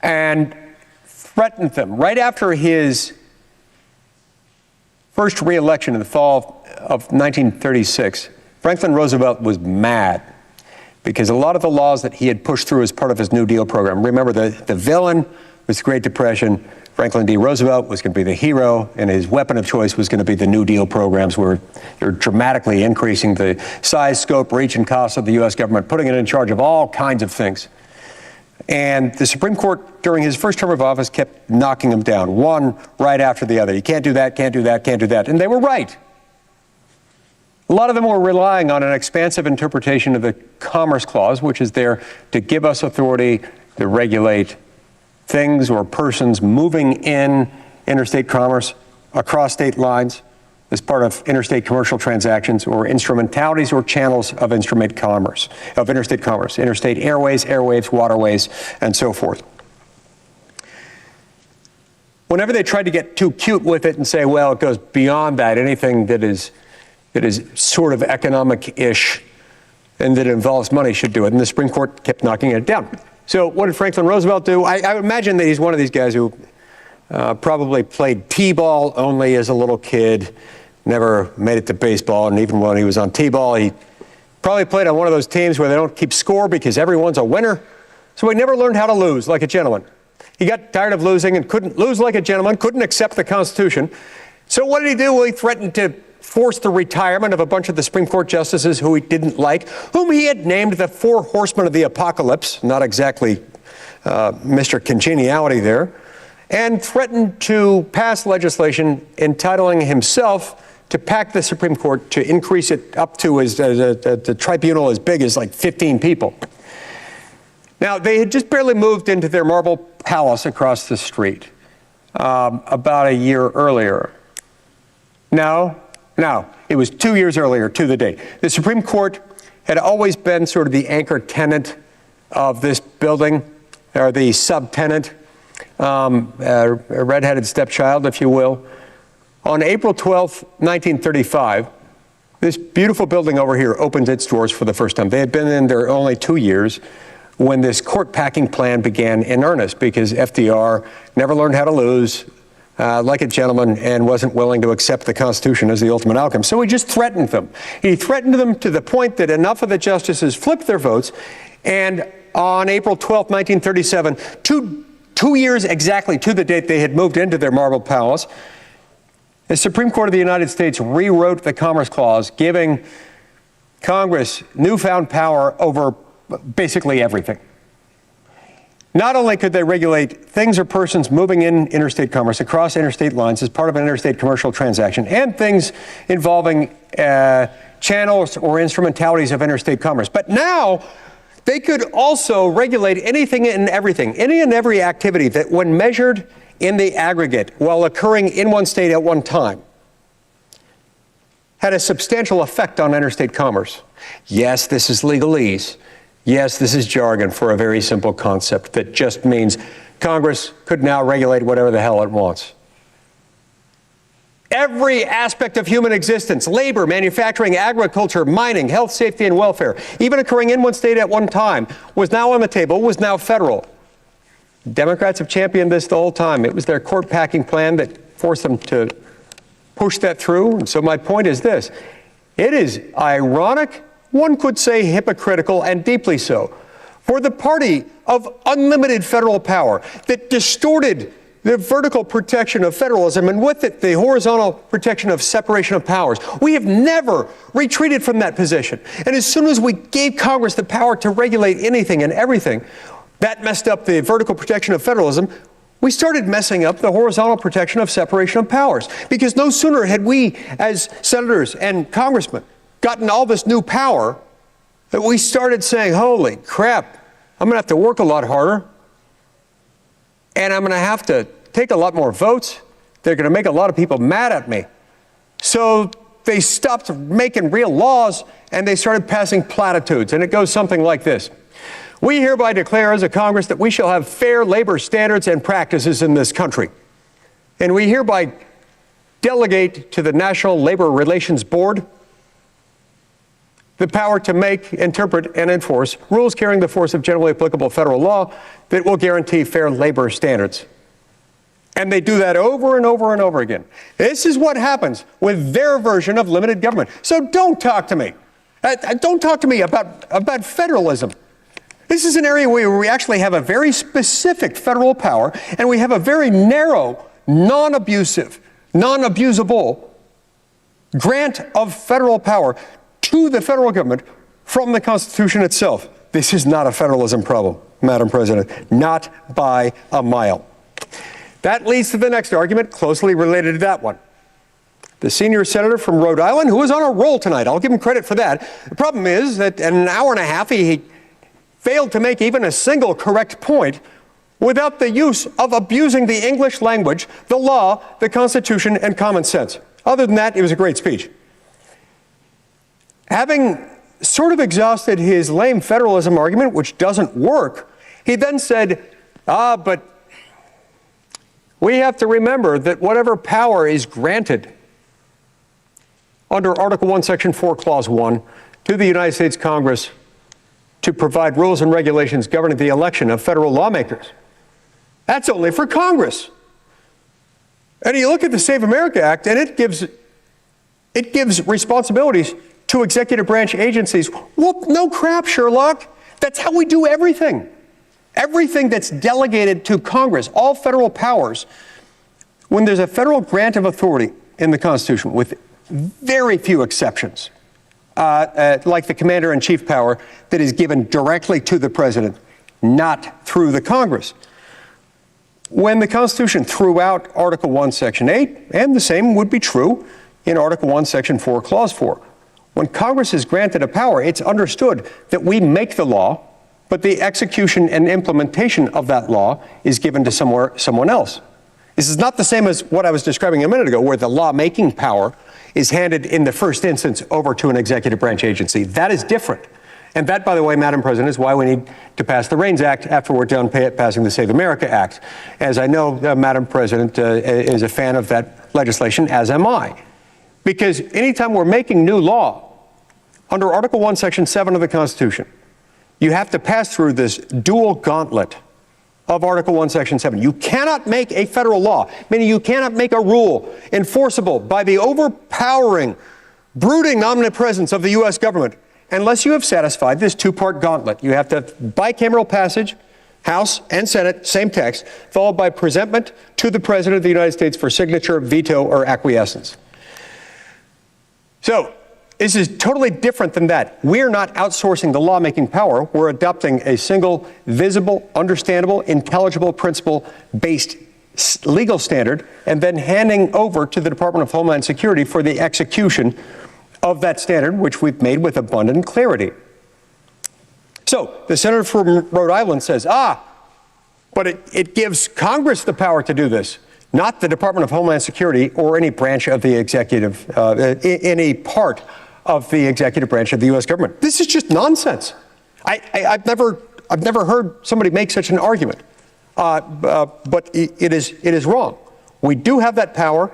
and threatened them. Right after his first re-election in the fall of 1936, Franklin Roosevelt was mad because a lot of the laws that he had pushed through as part of his New Deal program, remember the villain was the Great Depression. Franklin D. Roosevelt was going to be the hero, and his weapon of choice was going to be the New Deal programs, where they're dramatically increasing the size, scope, reach, and cost of the U.S. government, putting it in charge of all kinds of things. And the Supreme Court, during his first term of office, kept knocking him down, one right after the other. You can't do that, can't do that, can't do that. And they were right. A lot of them were relying on an expansive interpretation of the Commerce Clause, which is there to give us authority to regulate things or persons moving in interstate commerce across state lines as part of interstate commercial transactions or instrumentalities or channels of interstate commerce, interstate airways, airwaves, waterways, and so forth. Whenever they tried to get too cute with it and say, well, it goes beyond that, anything that is sort of economic-ish and that involves money should do it. And the Supreme Court kept knocking it down. So what did Franklin Roosevelt do? I imagine that he's one of these guys who probably played t-ball only as a little kid, never made it to baseball, and even when he was on t-ball, he probably played on one of those teams where they don't keep score because everyone's a winner. So he never learned how to lose like a gentleman. He got tired of losing and couldn't lose like a gentleman, couldn't accept the Constitution. So what did he do? Well, he threatened to force the retirement of a bunch of the Supreme Court justices who he didn't like, whom he had named the Four Horsemen of the Apocalypse, not exactly Mr. Congeniality there, and threatened to pass legislation entitling himself to pack the Supreme Court to increase it up to the tribunal as big as like 15 people. Now, they had just barely moved into their marble palace across the street about a year earlier. No, it was 2 years earlier to the day. The Supreme Court had always been sort of the anchor tenant of this building, or the subtenant, a redheaded stepchild, if you will. On April 12th, 1935, this beautiful building over here opened its doors for the first time. They had been in there only 2 years when this court packing plan began in earnest, because FDR never learned how to lose like a gentleman and wasn't willing to accept the Constitution as the ultimate outcome. So he just threatened them. He threatened them to the point that enough of the justices flipped their votes, and on April 12th, 1937, two years exactly to the date they had moved into their marble palace, the Supreme Court of the United States rewrote the Commerce Clause, giving Congress newfound power over basically everything. Not only could they regulate things or persons moving in interstate commerce across interstate lines as part of an interstate commercial transaction, and things involving channels or instrumentalities of interstate commerce, but now they could also regulate anything and everything, any and every activity that, when measured in the aggregate while occurring in one state at one time, had a substantial effect on interstate commerce. Yes, this is legalese. Yes, this is jargon for a very simple concept that just means Congress could now regulate whatever the hell it wants. Every aspect of human existence, labor, manufacturing, agriculture, mining, health, safety, and welfare, even occurring in one state at one time, was now on the table, was now federal. Democrats have championed this the whole time. It was their court packing plan that forced them to push that through. And so my point is this: it is ironic, one could say hypocritical, and deeply so, for the party of unlimited federal power that distorted the vertical protection of federalism, and with it, the horizontal protection of separation of powers. We have never retreated from that position. And as soon as we gave Congress the power to regulate anything and everything, that messed up the vertical protection of federalism. We started messing up the horizontal protection of separation of powers, because no sooner had we, as senators and congressmen, gotten all this new power that we started saying, holy crap, I'm going to have to work a lot harder, and I'm going to have to take a lot more votes. They're going to make a lot of people mad at me. So they stopped making real laws, and they started passing platitudes, and it goes something like this. We hereby declare as a Congress that we shall have fair labor standards and practices in this country. And we hereby delegate to the National Labor Relations Board the power to make, interpret, and enforce rules carrying the force of generally applicable federal law that will guarantee fair labor standards. And they do that over and over and over again. This is what happens with their version of limited government. So don't talk to me. Don't talk to me about federalism. This is an area where we actually have a very specific federal power, and we have a very narrow, non-abusive, non-abusable grant of federal power to the federal government from the Constitution itself. This is not a federalism problem, Madam President, not by a mile. That leads to the next argument closely related to that one. The senior senator from Rhode Island, who was on a roll tonight, I'll give him credit for that. The problem is that in an hour and a half, he failed to make even a single correct point without the use of abusing the English language, the law, the Constitution, and common sense. Other than that, it was a great speech. Having sort of exhausted his lame federalism argument, which doesn't work, he then said, but we have to remember that whatever power is granted under Article 1, Section 4, Clause 1 to the United States Congress to provide rules and regulations governing the election of federal lawmakers, that's only for Congress. And you look at the Save America Act, and it gives responsibilities to executive branch agencies. Well, no crap, Sherlock. That's how we do everything. Everything that's delegated to Congress, all federal powers, when there's a federal grant of authority in the Constitution, with very few exceptions, like the commander-in-chief power that is given directly to the president, not through the Congress. When the Constitution threw out Article 1, Section 8, and the same would be true in Article 1, Section 4, Clause 4. When Congress is granted a power, it's understood that we make the law, but the execution and implementation of that law is given to someone else. This is not the same as what I was describing a minute ago, where the law-making power is handed in the first instance over to an executive branch agency. That is different. And that, by the way, Madam President, is why we need to pass the REINS Act after we're done passing the Save America Act. As I know, Madam President is a fan of that legislation, as am I. Because anytime we're making new law, under Article 1, Section 7 of the Constitution, you have to pass through this dual gauntlet of Article 1, Section 7. You cannot make a federal law, meaning you cannot make a rule enforceable by the overpowering, brooding omnipresence of the U.S. government unless you have satisfied this two-part gauntlet. You have to have bicameral passage, House and Senate, same text, followed by presentment to the President of the United States for signature, veto, or acquiescence. So, this is totally different than that. We're not outsourcing the lawmaking power. We're adopting a single, visible, understandable, intelligible, principle-based legal standard, and then handing over to the Department of Homeland Security for the execution of that standard, which we've made with abundant clarity. So, the senator from Rhode Island says, but it gives Congress the power to do this, not the Department of Homeland Security or any branch of the executive, any part of the executive branch of the U.S. government. This is just nonsense. I've never heard somebody make such an argument, but it is wrong. We do have that power.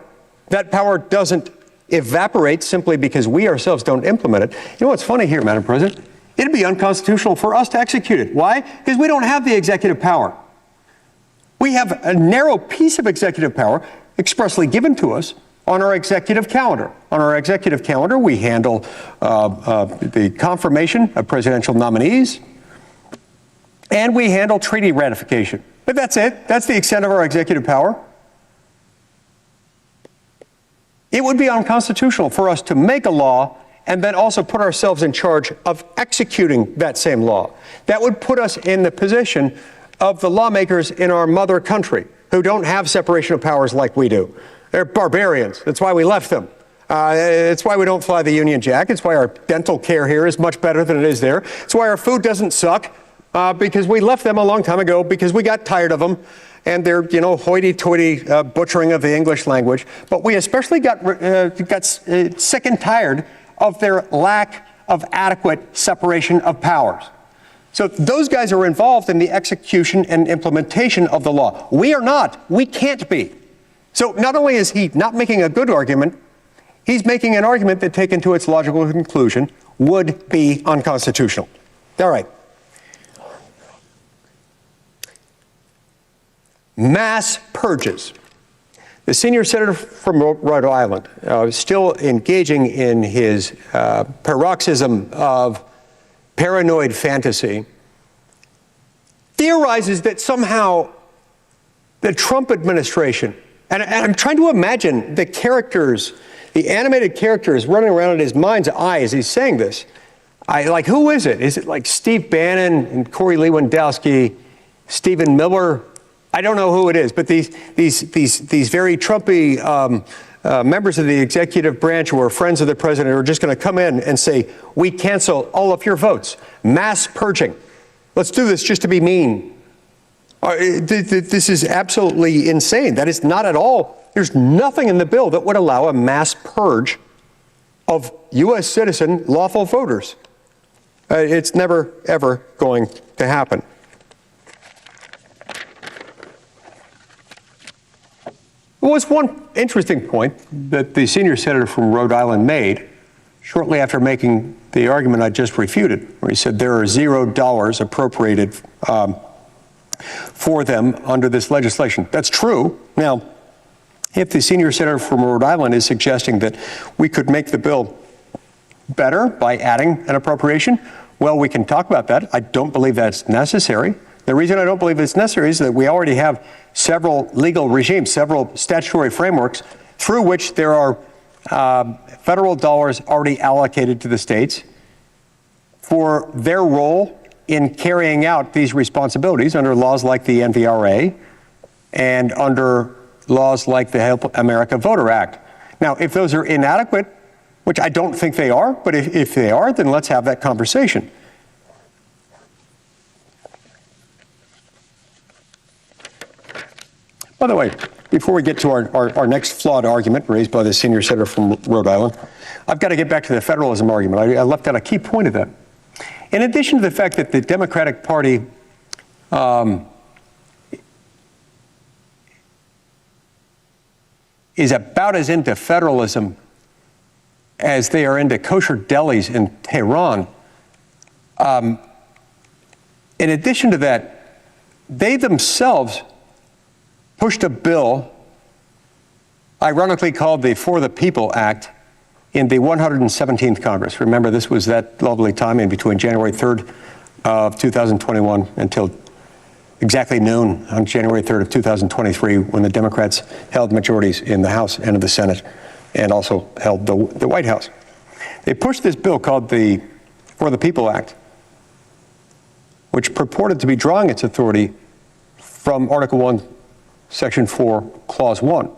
That power doesn't evaporate simply because we ourselves don't implement it. You know what's funny here, Madam President? It'd be unconstitutional for us to execute it. Why? Because we don't have the executive power. We have a narrow piece of executive power expressly given to us on our executive calendar. On our executive calendar, we handle the confirmation of presidential nominees, and we handle treaty ratification. But that's it. That's the extent of our executive power. It would be unconstitutional for us to make a law and then also put ourselves in charge of executing that same law. That would put us in the position of the lawmakers in our mother country who don't have separation of powers like we do. They're barbarians. That's why we left them. It's why we don't fly the Union Jack. It's why our dental care here is much better than it is there. It's why our food doesn't suck, because we left them a long time ago because we got tired of them and their, hoity-toity butchering of the English language. But we especially got sick and tired of their lack of adequate separation of powers. So those guys are involved in the execution and implementation of the law. We are not. We can't be. So not only is he not making a good argument, he's making an argument that, taken to its logical conclusion, would be unconstitutional. All right. Mass purges. The senior senator from Rhode Island, still engaging in his paroxysm of paranoid fantasy, theorizes that somehow the Trump administration, and I'm trying to imagine the characters, the animated characters running around in his mind's eye as he's saying this. Like, who is it? Is it like Steve Bannon and Corey Lewandowski, Stephen Miller? I don't know who it is, but these very Trumpy members of the executive branch who are friends of the president are just going to come in and say, we cancel all of your votes. Mass purging. Let's do this just to be mean. This is absolutely insane. That is not at all. There's nothing in the bill that would allow a mass purge of U.S. citizen lawful voters. It's never, ever going to happen. There was one interesting point that the senior senator from Rhode Island made shortly after making the argument I just refuted, where he said there are $0 appropriated for them under this legislation. That's true. Now, if the senior senator from Rhode Island is suggesting that we could make the bill better by adding an appropriation, well, we can talk about that. I don't believe that's necessary. The reason I don't believe it's necessary is that we already have several legal regimes, several statutory frameworks through which there are federal dollars already allocated to the states for their role in carrying out these responsibilities under laws like the NVRA and under laws like the Help America Voter Act. Now, if those are inadequate, which I don't think they are, but if they are, then let's have that conversation. By the way, before we get to our next flawed argument raised by the senior senator from Rhode Island, I've got to get back to the federalism argument. I left out a key point of that. In addition to the fact that the Democratic Party is about as into federalism as they are into kosher delis in Tehran, in addition to that, they themselves pushed a bill, ironically called the For the People Act, in the 117th Congress. Remember, this was that lovely time in between January 3rd of 2021 until exactly noon on January 3rd of 2023, when the Democrats held majorities in the House and in the Senate, and also held the White House. They pushed this bill called the For the People Act, which purported to be drawing its authority from Article 1, Section 4, Clause 1.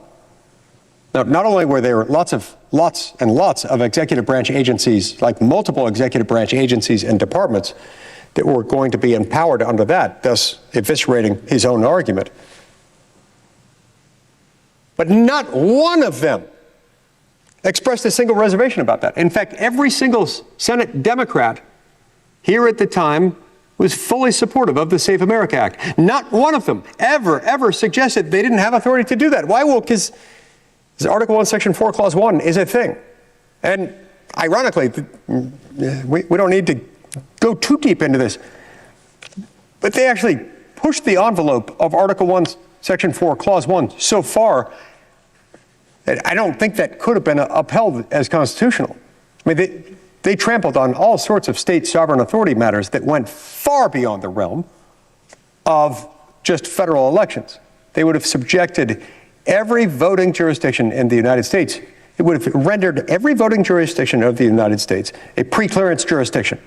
Now, not only were there lots and lots of executive branch agencies, like multiple executive branch agencies and departments, that were going to be empowered under that, thus eviscerating his own argument, but not one of them expressed a single reservation about that. In fact, every single Senate Democrat here at the time was fully supportive of the Safe America Act. Not one of them ever suggested they didn't have authority to do that. Why? Well, because Article 1, Section 4, Clause 1 is a thing. And ironically, we don't need to go too deep into this, but they actually pushed the envelope of Article 1, Section 4, Clause 1 so far that I don't think that could have been upheld as constitutional. I mean, they trampled on all sorts of state sovereign authority matters that went far beyond the realm of just federal elections. They would have subjected every voting jurisdiction in the United States. It would have rendered every voting jurisdiction of the United States a pre-clearance jurisdiction.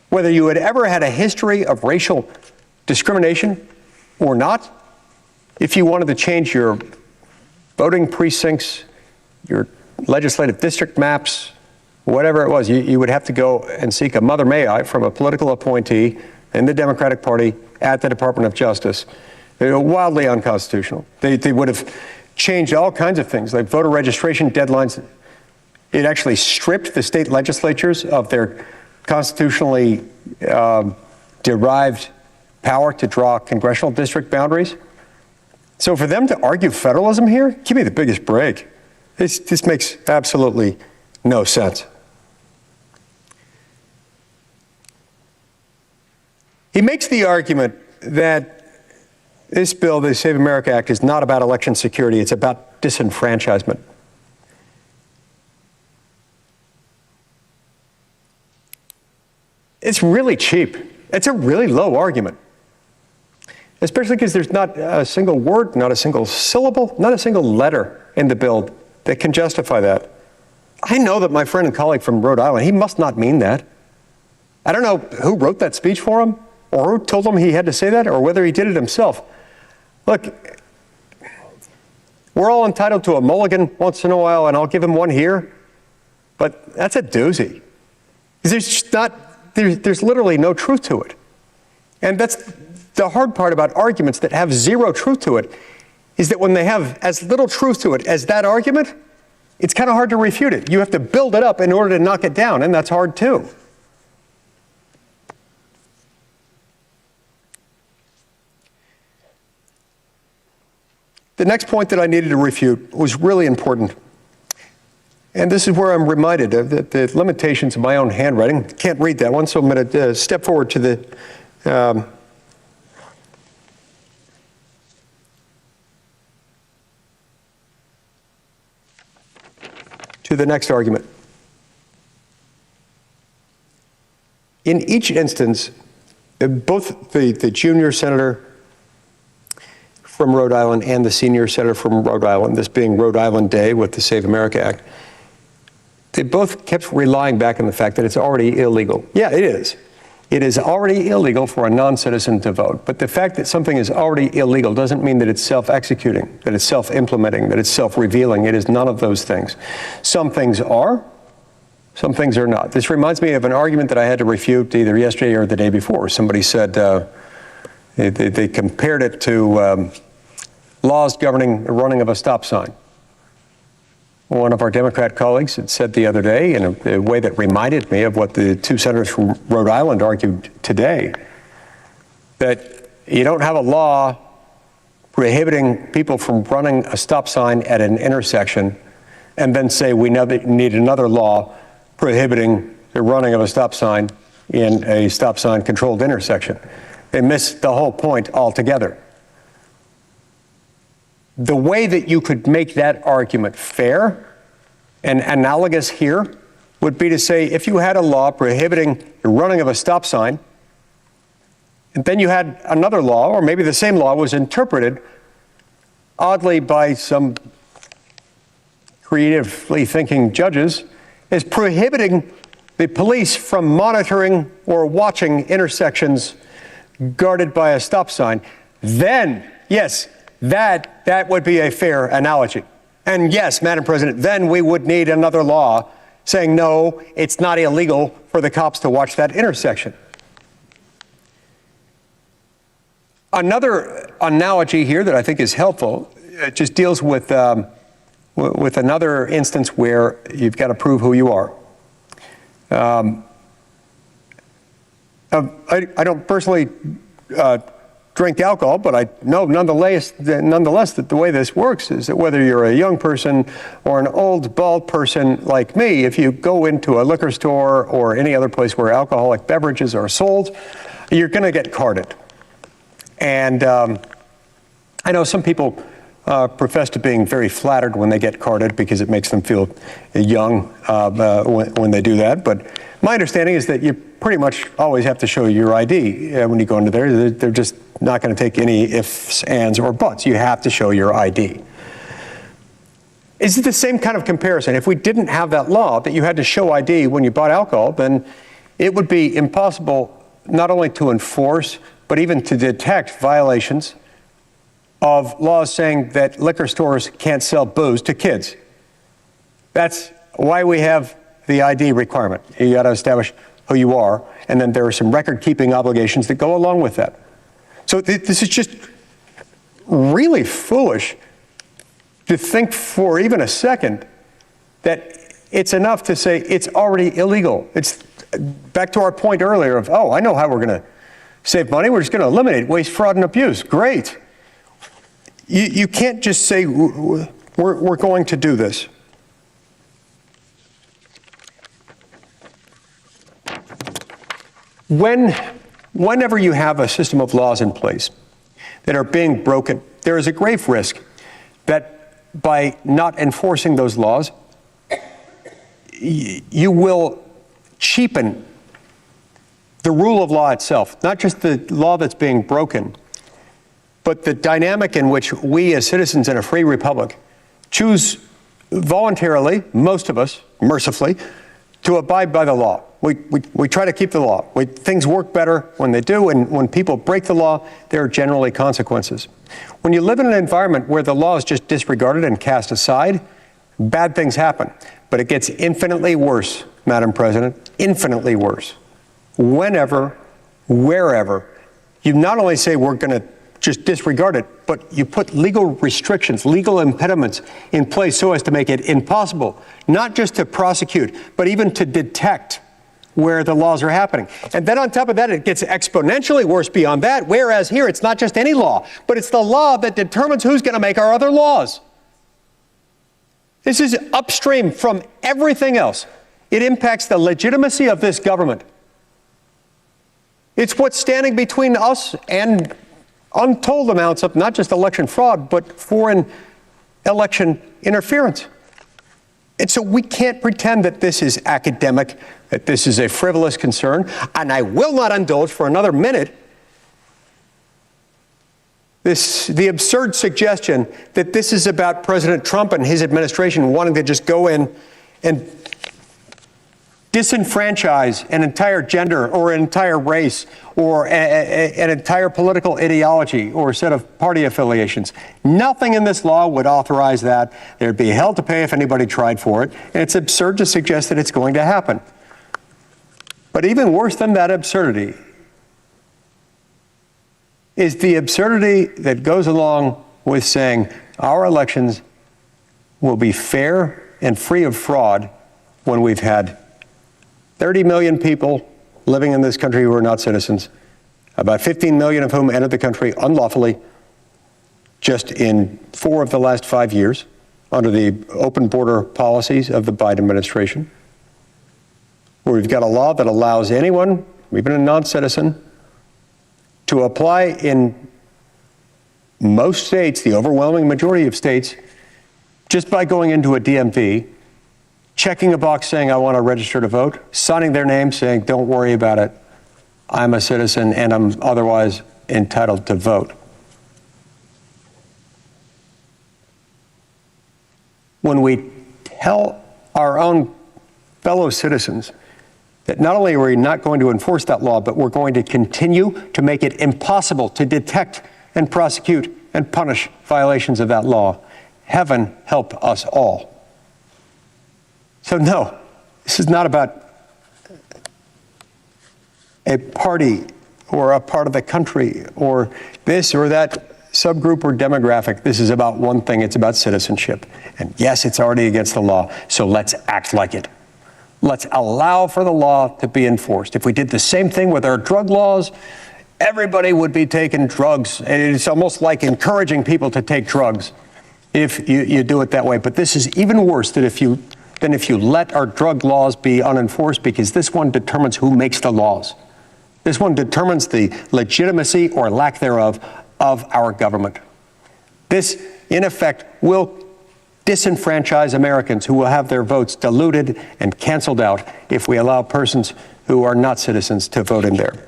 Whether you had ever had a history of racial discrimination or not, if you wanted to change your voting precincts, your legislative district maps, whatever it was, you would have to go and seek a mother may I from a political appointee in the Democratic Party at the Department of Justice. They were wildly unconstitutional. They would have changed all kinds of things, like voter registration deadlines. It actually stripped the state legislatures of their constitutionally derived power to draw congressional district boundaries. So for them to argue federalism here, give me the biggest break. This makes absolutely no sense. He makes the argument that this bill, the Save America Act, is not about election security, it's about disenfranchisement. It's really cheap. It's a really low argument, especially because there's not a single word, not a single syllable, not a single letter in the bill that can justify that. I know that my friend and colleague from Rhode Island, he must not mean that. I don't know who wrote that speech for him or who told him he had to say that or whether he did it himself. Look, we're all entitled to a mulligan once in a while, and I'll give him one here, but that's a doozy. There's just there's literally no truth to it. And that's the hard part about arguments that have zero truth to it, is that when they have as little truth to it as that argument, it's kind of hard to refute it. You have to build it up in order to knock it down, and that's hard too. The next point that I needed to refute was really important. And this is where I'm reminded of the limitations of my own handwriting. Can't read that one, so I'm going to step forward to the next argument. In each instance, both the junior senator from Rhode Island and the senior senator from Rhode Island, this being Rhode Island Day with the Save America Act, they both kept relying back on the fact that it's already illegal. Yeah, it is. It is already illegal for a non-citizen to vote. But the fact that something is already illegal doesn't mean that it's self-executing, that it's self-implementing, that it's self-revealing. It is none of those things. Some things are, some things are not. This reminds me of an argument that I had to refute either yesterday or the day before. Somebody said they compared it to laws governing the running of a stop sign. One of our Democrat colleagues had said the other day, in a way that reminded me of what the two senators from Rhode Island argued today, that you don't have a law prohibiting people from running a stop sign at an intersection and then say we need another law prohibiting the running of a stop sign in a stop sign controlled intersection. They miss the whole point altogether. The way that you could make that argument fair and analogous here would be to say if you had a law prohibiting the running of a stop sign, and then you had another law, or maybe the same law was interpreted oddly by some creatively thinking judges as prohibiting the police from monitoring or watching intersections guarded by a stop sign, then, yes, that would be a fair analogy. And yes, Madam President, then we would need another law saying, no, it's not illegal for the cops to watch that intersection. Another analogy here that I think is helpful just deals with another instance where you've got to prove who you are. I don't personally drink alcohol, but I know nonetheless that the way this works is that whether you're a young person or an old, bald person like me, if you go into a liquor store or any other place where alcoholic beverages are sold, you're going to get carded. And I know some people profess to being very flattered when they get carded because it makes them feel young when they do that. But my understanding is that you pretty much always have to show your ID when you go into there. They're just not going to take any ifs, ands, or buts. You have to show your ID. Is it the same kind of comparison? If we didn't have that law that you had to show ID when you bought alcohol, then it would be impossible not only to enforce, but even to detect violations of laws saying that liquor stores can't sell booze to kids. That's why we have the ID requirement. You got to establish who you are, and then there are some record-keeping obligations that go along with that. So this is just really foolish to think for even a second that it's enough to say it's already illegal. It's back to our point earlier of, oh, I know how we're going to save money. We're just going to eliminate waste, fraud, and abuse. Great. You can't just say we're going to do this. When Whenever you have a system of laws in place that are being broken, there is a grave risk that by not enforcing those laws, you will cheapen the rule of law itself, not just the law that's being broken, but the dynamic in which we as citizens in a free republic choose voluntarily, most of us, mercifully, to abide by the law. We try to keep the law. Things work better when they do, and when people break the law, there are generally consequences. When you live in an environment where the law is just disregarded and cast aside, bad things happen. But it gets infinitely worse, Madam President, infinitely worse. Whenever, wherever, you not only say we're going to just disregard it, but you put legal restrictions, legal impediments in place so as to make it impossible, not just to prosecute, but even to detect where the laws are happening. And then on top of that, it gets exponentially worse beyond that, whereas here it's not just any law, but it's the law that determines who's going to make our other laws. This is upstream from everything else. It impacts the legitimacy of this government. It's what's standing between us and untold amounts of not just election fraud, but foreign election interference. And so we can't pretend that this is academic, that this is a frivolous concern, and I will not indulge for another minute the absurd suggestion that this is about President Trump and his administration wanting to just go in and disenfranchise an entire gender or an entire race or an entire political ideology or set of party affiliations. Nothing in this law would authorize that. There'd be hell to pay if anybody tried for it. And it's absurd to suggest that it's going to happen. But even worse than that absurdity is the absurdity that goes along with saying our elections will be fair and free of fraud when we've had 30 million people living in this country who are not citizens, about 15 million of whom entered the country unlawfully just in 4 of the last 5 years under the open border policies of the Biden administration, where we've got a law that allows anyone, even a non-citizen, to apply in most states, the overwhelming majority of states, just by going into a DMV, checking a box saying, I want to register to vote, signing their name saying, don't worry about it, I'm a citizen and I'm otherwise entitled to vote. When we tell our own fellow citizens that not only are we not going to enforce that law, but we're going to continue to make it impossible to detect and prosecute and punish violations of that law, heaven help us all. So no, this is not about a party or a part of the country or this or that subgroup or demographic. This is about one thing. It's about citizenship. And yes, it's already against the law, so let's act like it. Let's allow for the law to be enforced. If we did the same thing with our drug laws, everybody would be taking drugs. It's almost like encouraging people to take drugs if you do it that way. But this is even worse than if you let our drug laws be unenforced, because this one determines who makes the laws. This one determines the legitimacy or lack thereof of our government. This, in effect, will disenfranchise Americans who will have their votes diluted and canceled out if we allow persons who are not citizens to vote in there.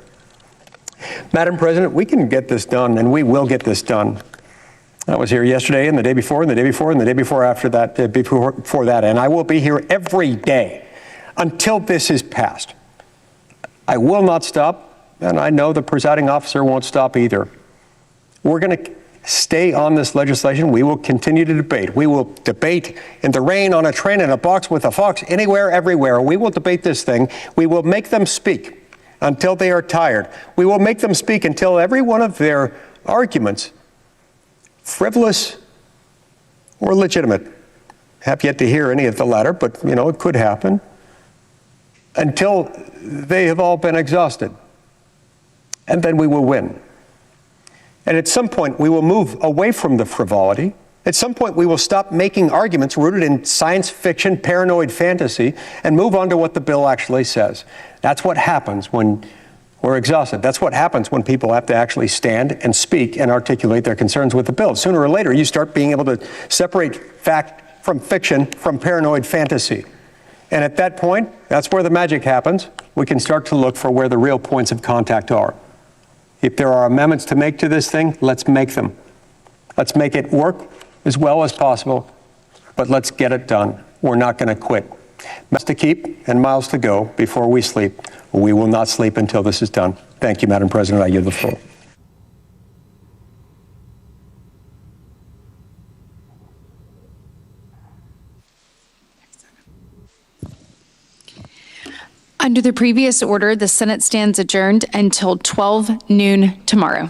Madam President, we can get this done, and we will get this done. I was here yesterday and the day before and the day before and the day before after that, before that, and I will be here every day until this is passed. I will not stop, and I know the presiding officer won't stop either. We're going to stay on this legislation. We will continue to debate. We will debate in the rain, on a train, in a box, with a fox, anywhere, everywhere. We will debate this thing. We will make them speak until they are tired. We will make them speak until every one of their arguments, frivolous or legitimate, have yet to hear any of the latter, but it could happen, until they have all been exhausted. And then we will win. And at some point, we will move away from the frivolity. At some point, we will stop making arguments rooted in science fiction, paranoid fantasy, and move on to what the bill actually says. That's what happens when We're exhausted. That's what happens when people have to actually stand and speak and articulate their concerns with the bill. Sooner or later, you start being able to separate fact from fiction, from paranoid fantasy. And at that point, that's where the magic happens. We can start to look for where the real points of contact are. If there are amendments to make to this thing, let's make them. Let's make it work as well as possible, but let's get it done. We're not going to quit. Miles to keep and miles to go before we sleep. We will not sleep until this is done. Thank you, Madam President. I yield the floor. Under the previous order, the Senate stands adjourned until 12 noon tomorrow.